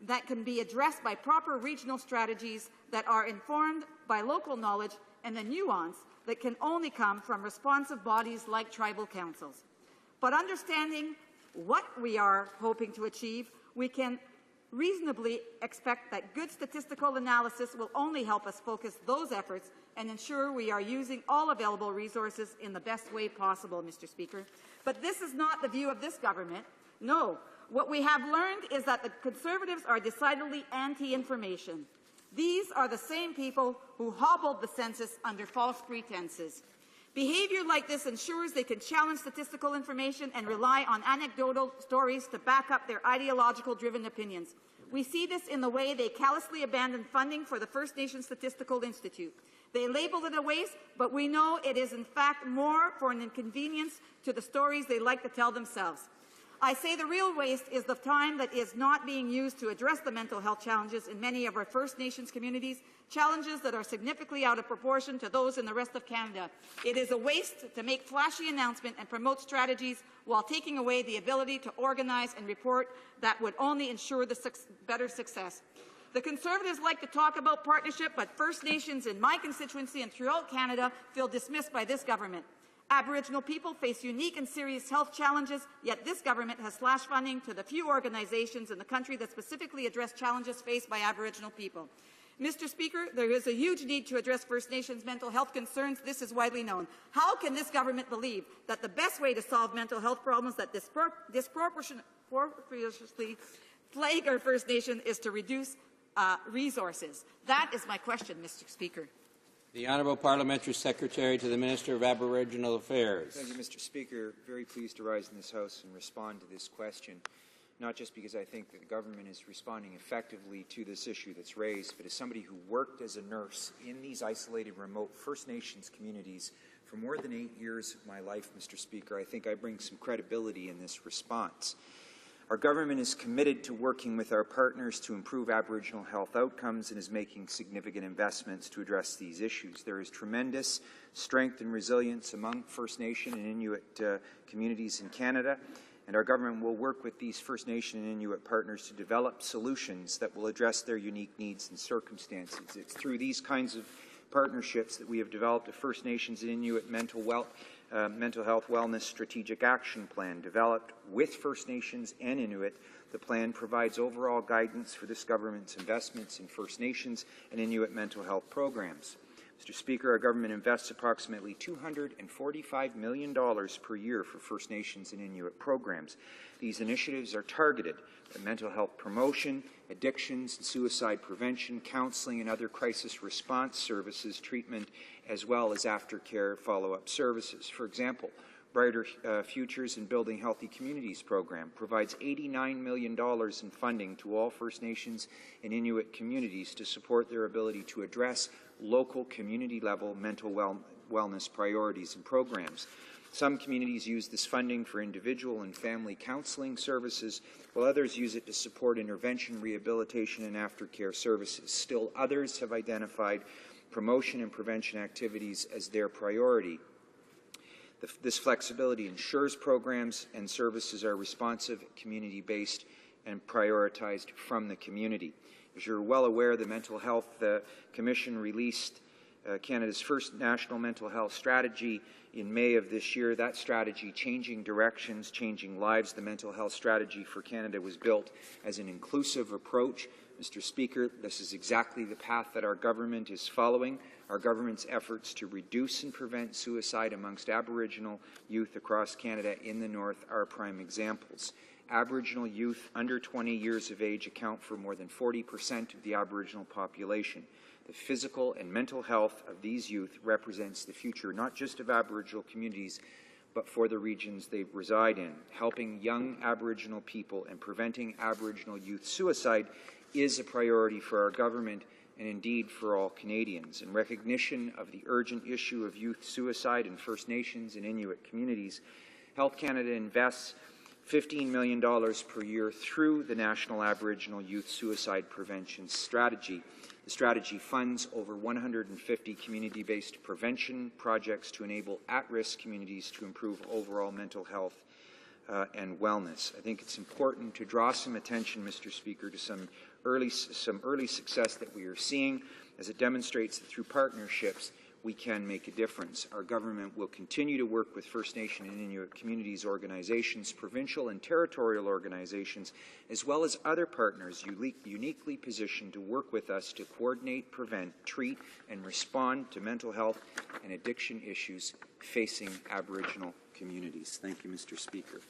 that can be addressed by proper regional strategies that are informed by local knowledge and the nuance that can only come from responsive bodies like tribal councils. But understanding what we are hoping to achieve, we can reasonably expect that good statistical analysis will only help us focus those efforts and ensure we are using all available resources in the best way possible, Mr. Speaker. But this is not the view of this government. No. What we have learned is that the Conservatives are decidedly anti-information. These are the same people who hobbled the census under false pretenses. Behavior like this ensures they can challenge statistical information and rely on anecdotal stories to back up their ideological-driven opinions. We see this in the way they callously abandon funding for the First Nations Statistical Institute. They label it a waste, but we know it is in fact more for an inconvenience to the stories they like to tell themselves. I say the real waste is the time that is not being used to address the mental health challenges in many of our First Nations communities, challenges that are significantly out of proportion to those in the rest of Canada. It is a waste to make flashy announcements and promote strategies while taking away the ability to organize and report that would only ensure the better success. The Conservatives like to talk about partnership, but First Nations in my constituency and throughout Canada feel dismissed by this government. Aboriginal people face unique and serious health challenges, yet this government has slashed funding to the few organizations in the country that specifically address challenges faced by Aboriginal people. Mr. Speaker, there is a huge need to address First Nations mental health concerns. This is widely known. How can this government believe that the best way to solve mental health problems that disproportionately plague our First Nation is to reduce resources? That is my question, Mr. Speaker. The Honourable Parliamentary Secretary to the Minister of Aboriginal Affairs. Thank you, Mr. Speaker. Very pleased to rise in this House and respond to this question, not just because I think that the government is responding effectively to this issue that's raised, but as somebody who worked as a nurse in these isolated, remote First Nations communities for more than 8 years of my life, Mr. Speaker, I think I bring some credibility in this response. Our government is committed to working with our partners to improve Aboriginal health outcomes and is making significant investments to address these issues. There is tremendous strength and resilience among First Nation and Inuit communities in Canada, and our government will work with these First Nation and Inuit partners to develop solutions that will address their unique needs and circumstances. It's through these kinds of partnerships that we have developed a First Nations and Inuit mental health wellness strategic action plan developed with First Nations and Inuit. The plan provides overall guidance for this government's investments in First Nations and Inuit mental health programs. Mr. Speaker, our government invests approximately $245 million per year for First Nations and Inuit programs. These initiatives are targeted at mental health promotion, addictions and suicide prevention, counseling and other crisis response services, treatment, as well as aftercare follow-up services. For example, Brighter Futures and Building Healthy Communities program provides $89 million in funding to all First Nations and Inuit communities to support their ability to address local community-level mental wellness priorities and programs. Some communities use this funding for individual and family counseling services, while others use it to support intervention, rehabilitation, and aftercare services. Still others have identified promotion and prevention activities as their priority. This flexibility ensures programs and services are responsive, community-based, and prioritized from the community. As you're well aware, the Mental Health Commission released Canada's first national mental health strategy in May of this year. That strategy, Changing Directions, Changing Lives, the mental health strategy for Canada, was built as an inclusive approach. Mr. Speaker, this is exactly the path that our government is following. Our government's efforts to reduce and prevent suicide amongst Aboriginal youth across Canada in the North are prime examples. Aboriginal youth under 20 years of age account for more than 40% of the Aboriginal population. The physical and mental health of these youth represents the future not just of Aboriginal communities, but for the regions they reside in. Helping young Aboriginal people and preventing Aboriginal youth suicide is a priority for our government and indeed for all Canadians. In recognition of the urgent issue of youth suicide in First Nations and Inuit communities, Health Canada invests $15 million per year through the National Aboriginal Youth Suicide Prevention Strategy. The strategy funds over 150 community-based prevention projects to enable at-risk communities to improve overall mental health and wellness. I think it's important to draw some attention, Mr. Speaker, to some early success that we are seeing, as it demonstrates that through partnerships we can make a difference. Our government will continue to work with First Nation and Inuit communities, organizations, provincial and territorial organizations, as well as other partners uniquely positioned to work with us to coordinate, prevent, treat, and respond to mental health and addiction issues facing Aboriginal communities. Thank you, Mr. Speaker.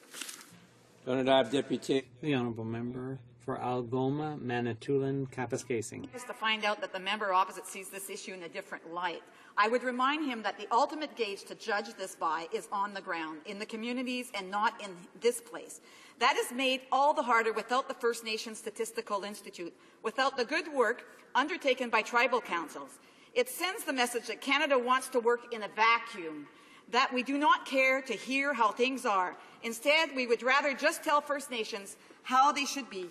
The Honourable Member for for Algoma, Manitoulin, Kapuskasing. Just to find out that the member opposite sees this issue in a different light. I would remind him that the ultimate gauge to judge this by is on the ground, in the communities and not in this place. That is made all the harder without the First Nations Statistical Institute, without the good work undertaken by tribal councils. It sends the message that Canada wants to work in a vacuum, that we do not care to hear how things are. Instead, we would rather just tell First Nations how they should be.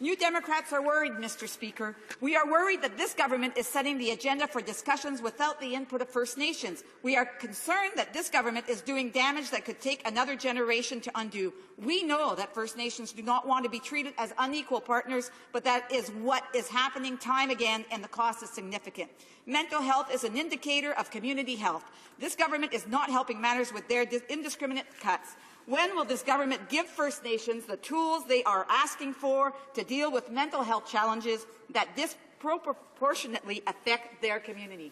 New Democrats are worried, Mr. Speaker. We are worried that this government is setting the agenda for discussions without the input of First Nations. We are concerned that this government is doing damage that could take another generation to undo. We know that First Nations do not want to be treated as unequal partners, but that is what is happening time again, and the cost is significant. Mental health is an indicator of community health. This government is not helping matters with their indiscriminate cuts. When will this government give First Nations the tools they are asking for to deal with mental health challenges that disproportionately affect their community?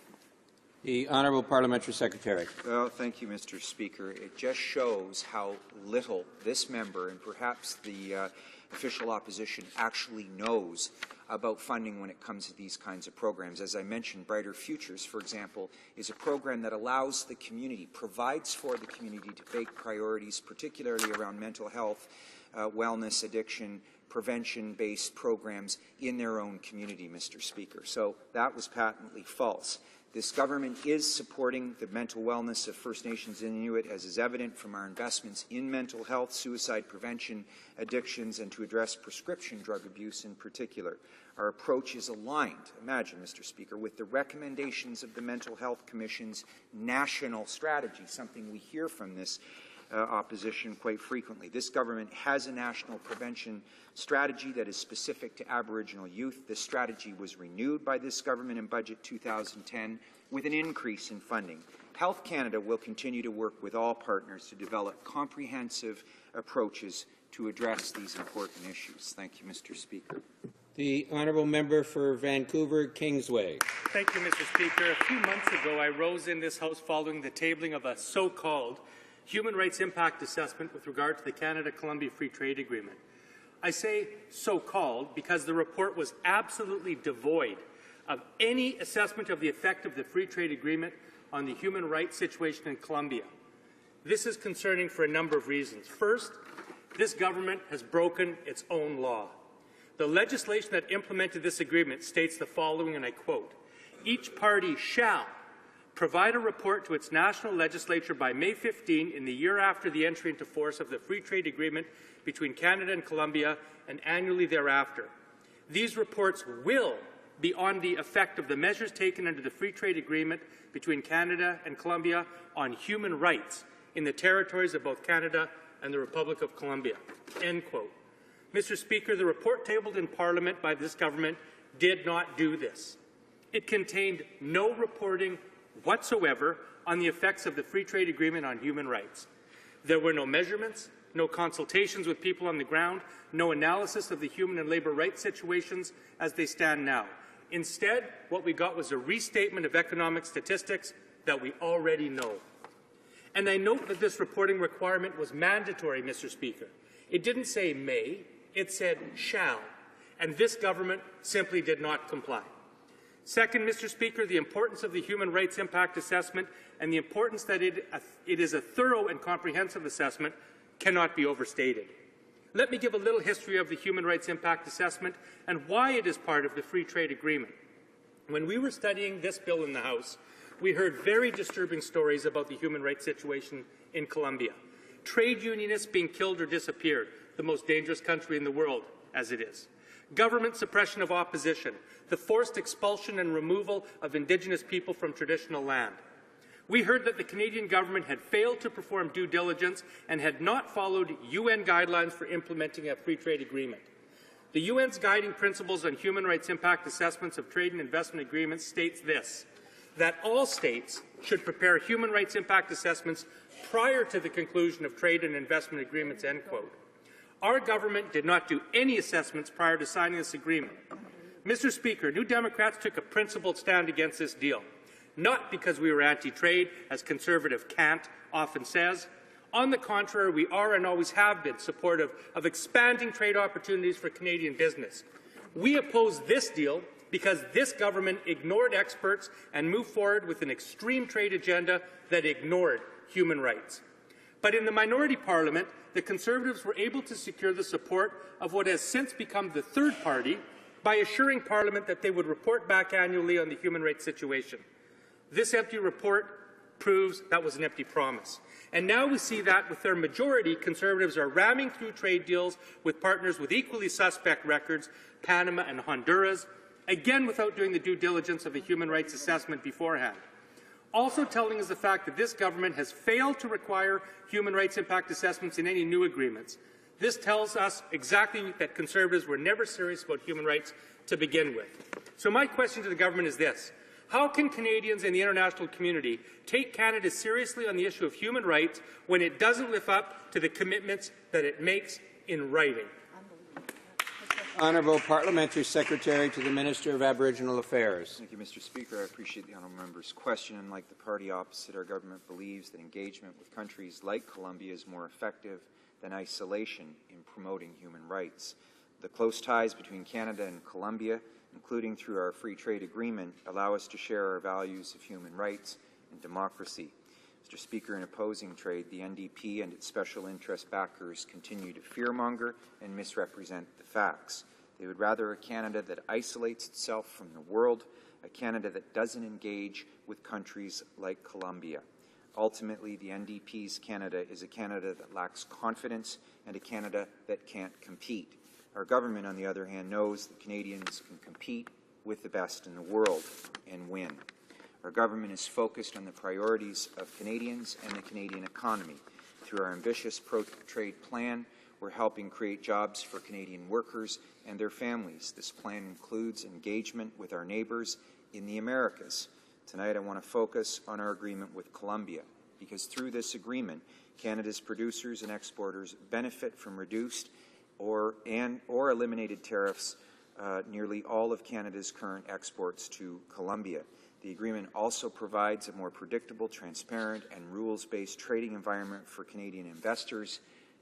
The Honourable Parliamentary Secretary. Well, thank you, Mr. Speaker. It just shows how little this member and perhaps the official opposition actually knows about funding when it comes to these kinds of programs. As I mentioned, Brighter Futures, for example, is a program that allows the community, provides for the community to make priorities, particularly around mental health, wellness, addiction, prevention-based programs in their own community, Mr. Speaker. So that was patently false. This government is supporting the mental wellness of First Nations and Inuit, as is evident from our investments in mental health, suicide prevention, addictions, and to address prescription drug abuse in particular. Our approach is aligned, imagine, Mr. Speaker, with the recommendations of the Mental Health Commission's national strategy, something we hear from this opposition quite frequently. This government has a national prevention strategy that is specific to Aboriginal youth. This strategy was renewed by this government in Budget 2010 with an increase in funding. Health Canada will continue to work with all partners to develop comprehensive approaches to address these important issues. Thank you, Mr. Speaker. The Honourable Member for Vancouver, Kingsway. Thank you, Mr. Speaker. A few months ago, I rose in this House following the tabling of a so-called Human Rights Impact Assessment with regard to the Canada-Colombia Free Trade Agreement. I say so-called because the report was absolutely devoid of any assessment of the effect of the Free Trade Agreement on the human rights situation in Colombia. This is concerning for a number of reasons. First, this government has broken its own law. The legislation that implemented this agreement states the following, and I quote, "Each party shall provide a report to its national legislature by May 15 in the year after the entry into force of the Free Trade Agreement between Canada and Colombia and annually thereafter. These reports will be on the effect of the measures taken under the Free Trade Agreement between Canada and Colombia on human rights in the territories of both Canada and the Republic of Colombia." End quote. Mr. Speaker, the report tabled in Parliament by this government did not do this. It contained no reporting whatsoever on the effects of the Free Trade Agreement on human rights. There were no measurements, no consultations with people on the ground, no analysis of the human and labour rights situations as they stand now. Instead, what we got was a restatement of economic statistics that we already know. And I note that this reporting requirement was mandatory, Mr. Speaker. It didn't say may, it said shall, and this government simply did not comply. Second, Mr. Speaker, the importance of the Human Rights Impact Assessment and the importance that it is a thorough and comprehensive assessment cannot be overstated. Let me give a little history of the Human Rights Impact Assessment and why it is part of the Free Trade Agreement. When we were studying this bill in the House, we heard very disturbing stories about the human rights situation in Colombia. Trade unionists being killed or disappeared, the most dangerous country in the world, as it is. Government suppression of opposition, the forced expulsion and removal of Indigenous people from traditional land. We heard that the Canadian government had failed to perform due diligence and had not followed UN guidelines for implementing a free trade agreement. The UN's guiding principles on human rights impact assessments of trade and investment agreements states this, that all states should prepare human rights impact assessments prior to the conclusion of trade and investment agreements, end quote. Our government did not do any assessments prior to signing this agreement. Mr. Speaker, New Democrats took a principled stand against this deal, not because we were anti-trade, as Conservative Kant often says. On the contrary, we are and always have been supportive of expanding trade opportunities for Canadian business. We oppose this deal because this government ignored experts and moved forward with an extreme trade agenda that ignored human rights. But in the minority parliament, the Conservatives were able to secure the support of what has since become the third party by assuring Parliament that they would report back annually on the human rights situation. This empty report proves that was an empty promise. And now we see that with their majority, Conservatives are ramming through trade deals with partners with equally suspect records, Panama and Honduras, again without doing the due diligence of a human rights assessment beforehand. Also telling is the fact that this government has failed to require human rights impact assessments in any new agreements. This tells us exactly that Conservatives were never serious about human rights to begin with. So my question to the government is this. How can Canadians and the international community take Canada seriously on the issue of human rights when it doesn't live up to the commitments that it makes in writing? Honourable Parliamentary Secretary to the Minister of Aboriginal Affairs. Thank you, Mr. Speaker. I appreciate the honourable member's question. Unlike the party opposite, our government believes that engagement with countries like Colombia is more effective than isolation in promoting human rights. The close ties between Canada and Colombia, including through our free trade agreement, allow us to share our values of human rights and democracy. Mr. Speaker, in opposing trade, the NDP and its special interest backers continue to fearmonger and misrepresent the facts. They would rather a Canada that isolates itself from the world, a Canada that doesn't engage with countries like Colombia. Ultimately, the NDP's Canada is a Canada that lacks confidence and a Canada that can't compete. Our government, on the other hand, knows that Canadians can compete with the best in the world and win. Our government is focused on the priorities of Canadians and the Canadian economy. Through our ambitious pro-trade plan, we're helping create jobs for Canadian workers and their families. This plan includes engagement with our neighbours in the Americas. Tonight, I want to focus on our agreement with Colombia, because through this agreement, Canada's producers and exporters benefit from reduced or eliminated tariffs nearly all of Canada's current exports to Colombia. The agreement also provides a more predictable, transparent, and rules-based trading environment for Canadian investors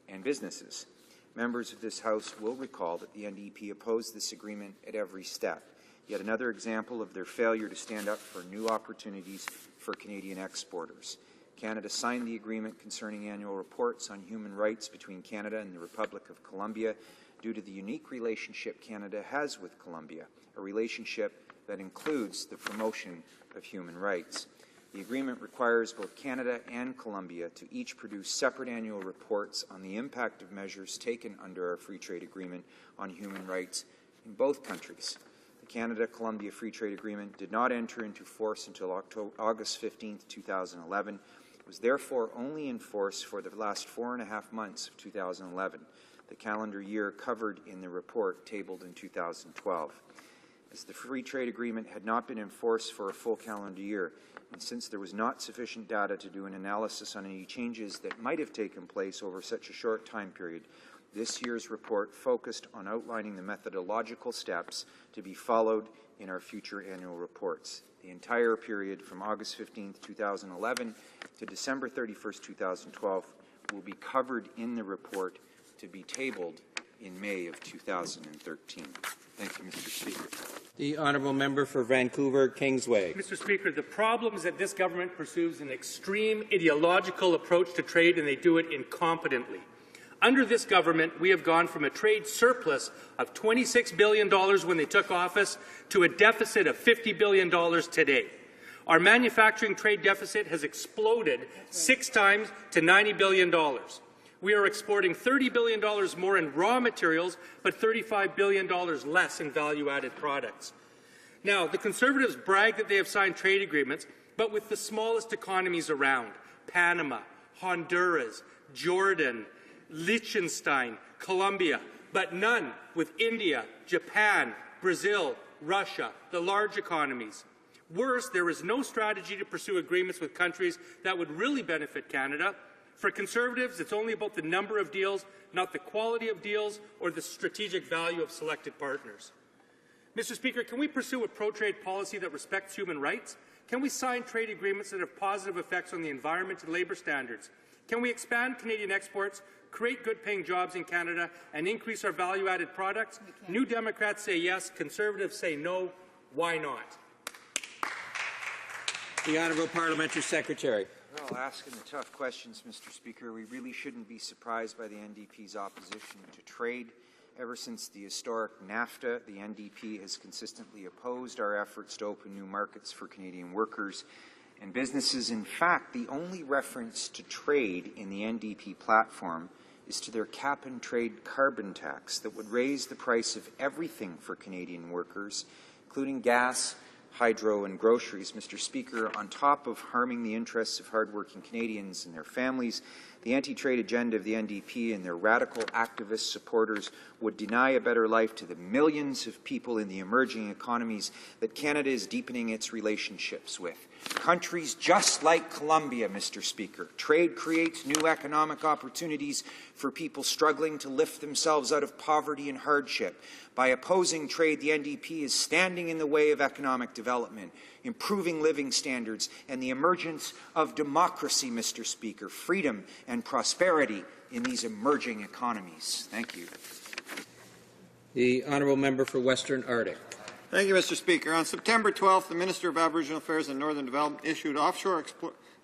and businesses. Members of this House will recall that the NDP opposed this agreement at every step. Yet another example of their failure to stand up for new opportunities for Canadian exporters. Canada signed the agreement concerning annual reports on human rights between Canada and the Republic of Colombia due to the unique relationship Canada has with Colombia, a relationship that includes the promotion of human rights. The agreement requires both Canada and Colombia to each produce separate annual reports on the impact of measures taken under our free trade agreement on human rights in both countries. The Canada-Colombia Free Trade Agreement did not enter into force until August 15, 2011. It was therefore only in force for the last 4.5 months of 2011, the calendar year covered in the report tabled in 2012. As the Free Trade Agreement had not been in force for a full calendar year, and since there was not sufficient data to do an analysis on any changes that might have taken place over such a short time period, this year's report focused on outlining the methodological steps to be followed in our future annual reports. The entire period from August 15, 2011 to December 31, 2012 will be covered in the report to be tabled in May of 2013. Thank you, Mr. Speaker. The honourable member for Vancouver Kingsway. Mr. Speaker, the problem is that this government pursues an extreme ideological approach to trade, and they do it incompetently. Under this government, we have gone from a trade surplus of $26 billion when they took office to a deficit of $50 billion today. Our manufacturing trade deficit has exploded 6 times to $90 billion. We are exporting $30 billion more in raw materials, but $35 billion less in value-added products. Now, the Conservatives brag that they have signed trade agreements, but with the smallest economies around: Panama, Honduras, Jordan, Liechtenstein, Colombia, but none with India, Japan, Brazil, Russia, the large economies. Worse, there is no strategy to pursue agreements with countries that would really benefit Canada. For Conservatives, it's only about the number of deals, not the quality of deals or the strategic value of selected partners. Mr. Speaker, can we pursue a pro-trade policy that respects human rights, Can we sign trade agreements that have positive effects on the environment and labour standards? Can we expand Canadian exports, create good-paying jobs in Canada, and increase our value-added products? New Democrats say yes, Conservatives say no. Why not? The Honourable Parliamentary Secretary. Well, asking the tough questions, Mr. Speaker, we really shouldn't be surprised by the NDP's opposition to trade. Ever since the historic NAFTA, the NDP has consistently opposed our efforts to open new markets for Canadian workers and businesses. In fact, the only reference to trade in the NDP platform is to their cap-and-trade carbon tax that would raise the price of everything for Canadian workers, including gas, hydro and groceries. Mr. Speaker, on top of harming the interests of hardworking Canadians and their families, the anti-trade agenda of the NDP and their radical activist supporters would deny a better life to the millions of people in the emerging economies that Canada is deepening its relationships with. Countries just like Colombia, Mr. Speaker. Trade creates new economic opportunities for people struggling to lift themselves out of poverty and hardship. By opposing trade, the NDP is standing in the way of economic development, improving living standards, and the emergence of democracy, Mr. Speaker, freedom and prosperity in these emerging economies. Thank you. The Honourable Member for Western Arctic. Thank you, Mr. Speaker. On September 12th, the Minister of Aboriginal Affairs and Northern Development issued offshore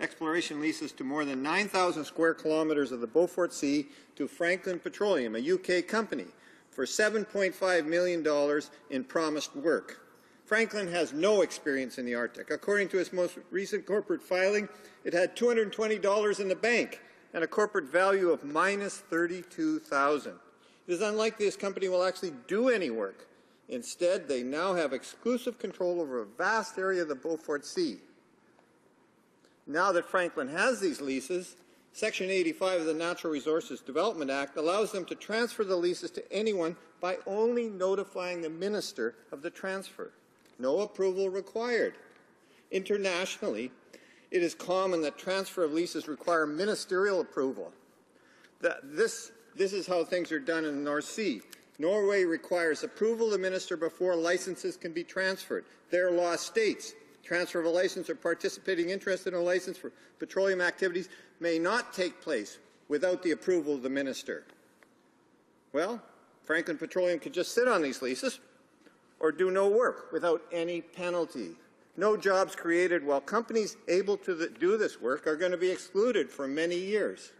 exploration leases to more than 9,000 square kilometres of the Beaufort Sea to Franklin Petroleum, a UK company, for $7.5 million in promised work. Franklin has no experience in the Arctic. According to its most recent corporate filing, it had $220 in the bank and a corporate value of minus $32,000. It is unlikely this company will actually do any work. Instead, they now have exclusive control over a vast area of the Beaufort Sea. Now that Franklin has these leases, Section 85 of the Natural Resources Development Act allows them to transfer the leases to anyone by only notifying the minister of the transfer. No approval required. Internationally, it is common that transfer of leases require ministerial approval. This is how things are done in the North Sea. Norway requires approval of the minister before licenses can be transferred. Their law states transfer of a license or participating interest in a license for petroleum activities may not take place without the approval of the minister. Well, Franklin Petroleum could just sit on these leases or do no work without any penalty. No jobs created while companies able to do this work are going to be excluded for many years.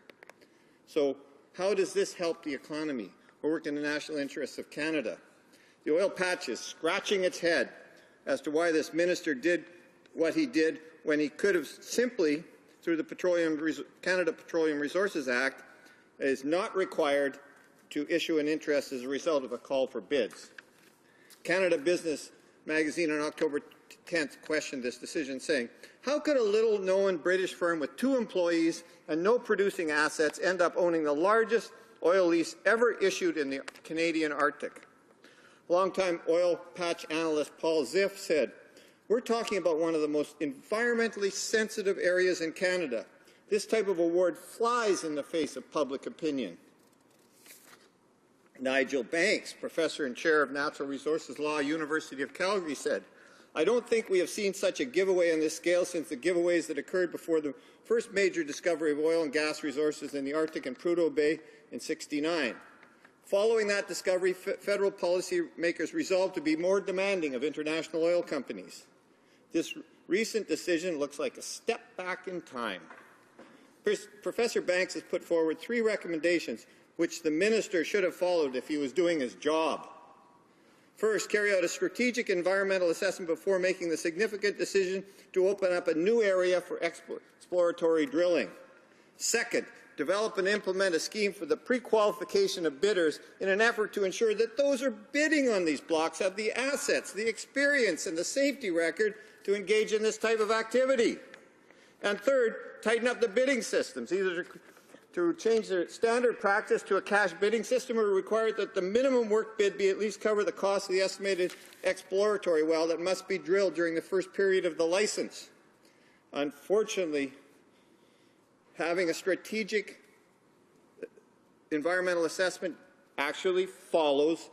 So how does this help the economy or work in the national interests of Canada? The oil patch is scratching its head as to why this minister did what he did when he could have simply, through the Canada Petroleum Resources Act, is not required to issue an interest as a result of a call for bids. Canada Business magazine on October 10th questioned this decision, saying, "How could a little-known British firm with 2 employees and no producing assets end up owning the largest oil lease ever issued in the Canadian Arctic?" Longtime oil patch analyst Paul Ziff said, "We're talking about one of the most environmentally sensitive areas in Canada. This type of award flies in the face of public opinion." Nigel Banks, professor and chair of Natural Resources Law, University of Calgary, said, "I don't think we have seen such a giveaway on this scale since the giveaways that occurred before the first major discovery of oil and gas resources in the Arctic and Prudhoe Bay in '69. Following that discovery, federal policymakers resolved to be more demanding of international oil companies. This recent decision looks like a step back in time." Professor Banks has put forward 3 recommendations which the minister should have followed if he was doing his job. First, carry out a strategic environmental assessment before making the significant decision to open up a new area for exploratory drilling. Second, develop and implement a scheme for the pre-qualification of bidders in an effort to ensure that those who are bidding on these blocks have the assets, the experience, and the safety record to engage in this type of activity. And third, tighten up the bidding systems, either to change their standard practice to a cash bidding system or require that the minimum work bid be at least cover the cost of the estimated exploratory well that must be drilled during the first period of the license. Unfortunately, having a strategic environmental assessment actually follows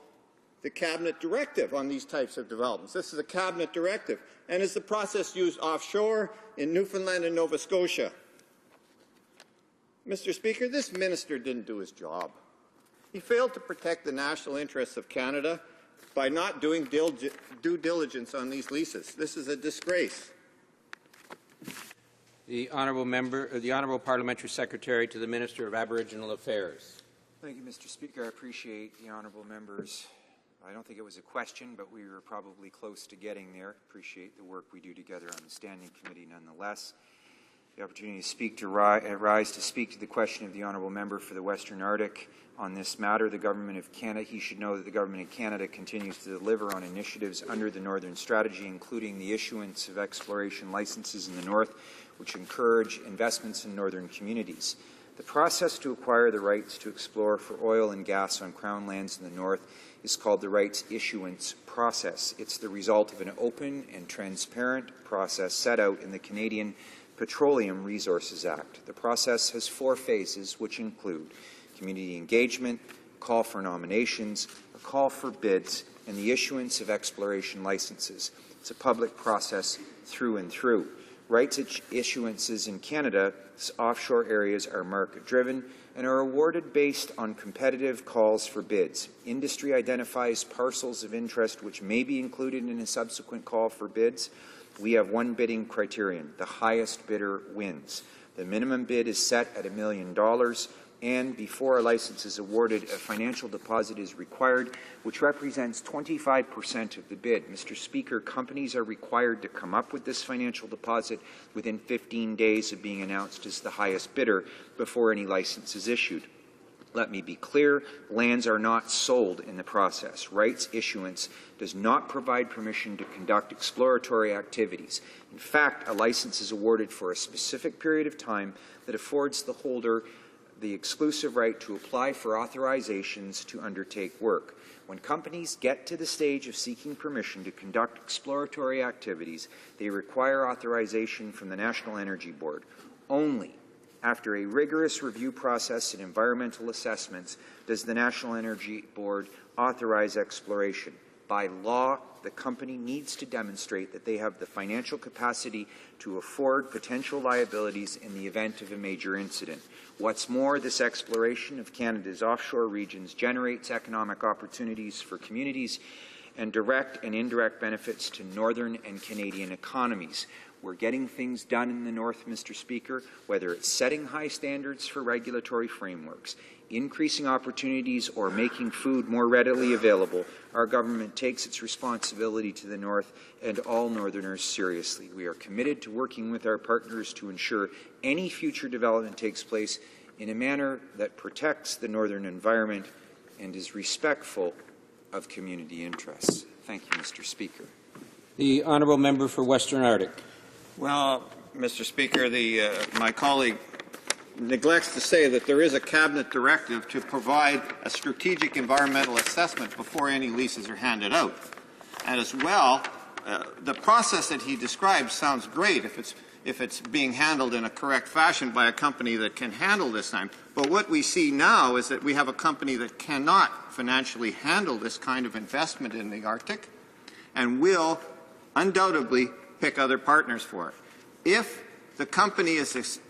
the cabinet directive on these types of developments. This is a cabinet directive. And is the process used offshore in Newfoundland and Nova Scotia? Mr. Speaker, this minister didn't do his job. He failed to protect the national interests of Canada by not doing due diligence on these leases. This is a disgrace. The Honourable Parliamentary Secretary to the Minister of Aboriginal Affairs. Thank you, Mr. Speaker. I appreciate the honourable members. I don't think it was a question, but we were probably close to getting there. Appreciate the work we do together on the Standing Committee nonetheless. The opportunity to speak to rise to speak to the question of the honourable member for the Western Arctic on this matter. The Government of Canada, he should know that the Government of Canada continues to deliver on initiatives under the Northern Strategy, including the issuance of exploration licenses in the North, which encourage investments in northern communities. The process to acquire the rights to explore for oil and gas on Crown lands in the North is called the rights issuance process. It's the result of an open and transparent process set out in the Canadian Petroleum Resources Act. The process has 4 phases, which include community engagement, call for nominations, a call for bids, and the issuance of exploration licenses. It's a public process through and through. Rights issuances in Canada's offshore areas are market-driven and are awarded based on competitive calls for bids. Industry identifies parcels of interest which may be included in a subsequent call for bids. We have one bidding criterion: the highest bidder wins. The minimum bid is set at $1 million, and before a license is awarded, a financial deposit is required, which represents 25% of the bid. Mr. Speaker, companies are required to come up with this financial deposit within 15 days of being announced as the highest bidder before any license is issued. Let me be clear, lands are not sold in the process. Rights issuance does not provide permission to conduct exploratory activities. In fact, a license is awarded for a specific period of time that affords the holder the exclusive right to apply for authorizations to undertake work. When companies get to the stage of seeking permission to conduct exploratory activities, they require authorization from the National Energy Board. Only after a rigorous review process and environmental assessments does the National Energy Board authorize exploration. By law, the company needs to demonstrate that they have the financial capacity to afford potential liabilities in the event of a major incident. What's more, this exploration of Canada's offshore regions generates economic opportunities for communities and direct and indirect benefits to northern and Canadian economies. We're getting things done in the North, Mr. Speaker, whether it's setting high standards for regulatory frameworks, increasing opportunities, or making food more readily available. Our government takes its responsibility to the North and all Northerners seriously. We are committed to working with our partners to ensure any future development takes place in a manner that protects the Northern environment and is respectful of community interests. Thank you, Mr. Speaker. The Honourable Member for Western Arctic. Well, Mr. Speaker, my colleague neglects to say that there is a cabinet directive to provide a strategic environmental assessment before any leases are handed out. And as well, the process that he describes sounds great if it's being handled in a correct fashion by a company that can handle this time. But what we see now is that we have a company that cannot financially handle this kind of investment in the Arctic and will undoubtedly pick other partners for it. If the company is,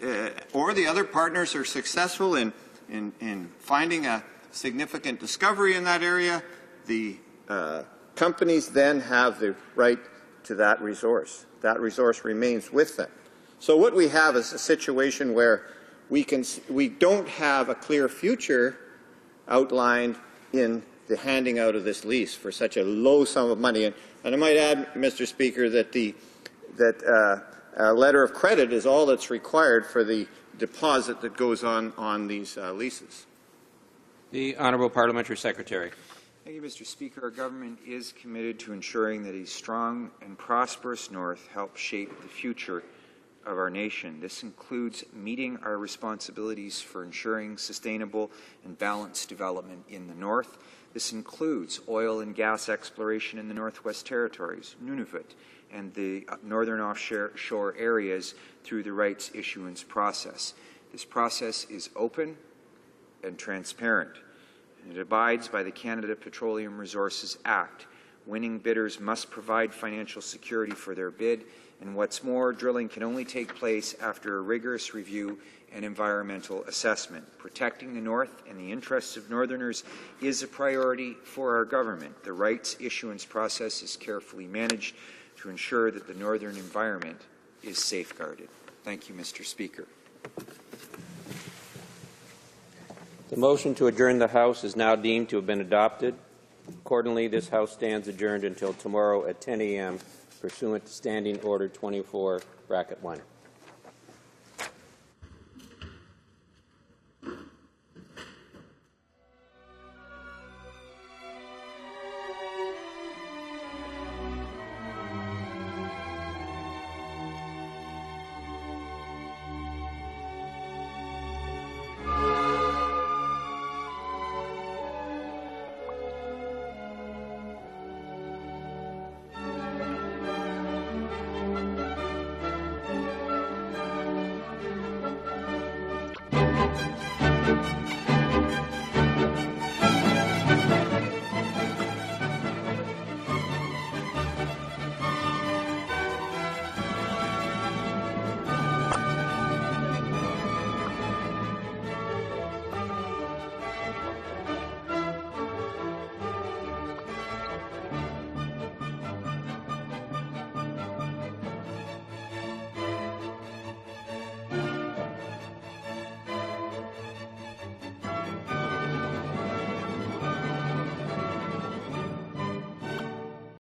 or the other partners are successful in finding a significant discovery in that area, the companies then have the right to that resource. That resource remains with them. So what we have is a situation where we don't have a clear future outlined in the handing out of this lease for such a low sum of money. And I might add, Mr. Speaker, that a letter of credit is all that's required for the deposit that goes on these leases. The Honourable Parliamentary Secretary. Thank you, Mr. Speaker. Our government is committed to ensuring that a strong and prosperous North helps shape the future of our nation. This includes meeting our responsibilities for ensuring sustainable and balanced development in the North. This includes oil and gas exploration in the Northwest Territories, Nunavut, and the northern offshore areas through the rights issuance process. This process is open and transparent. and it abides by the Canada Petroleum Resources Act. Winning bidders must provide financial security for their bid, and what's more, drilling can only take place after a rigorous review and environmental assessment. Protecting the North and the interests of Northerners is a priority for our government. The rights issuance process is carefully managed to ensure that the Northern environment is safeguarded. Thank you, Mr. Speaker. The motion to adjourn the House is now deemed to have been adopted. Accordingly, this House stands adjourned until tomorrow at 10 a.m. pursuant to Standing Order 24, Bracket 1.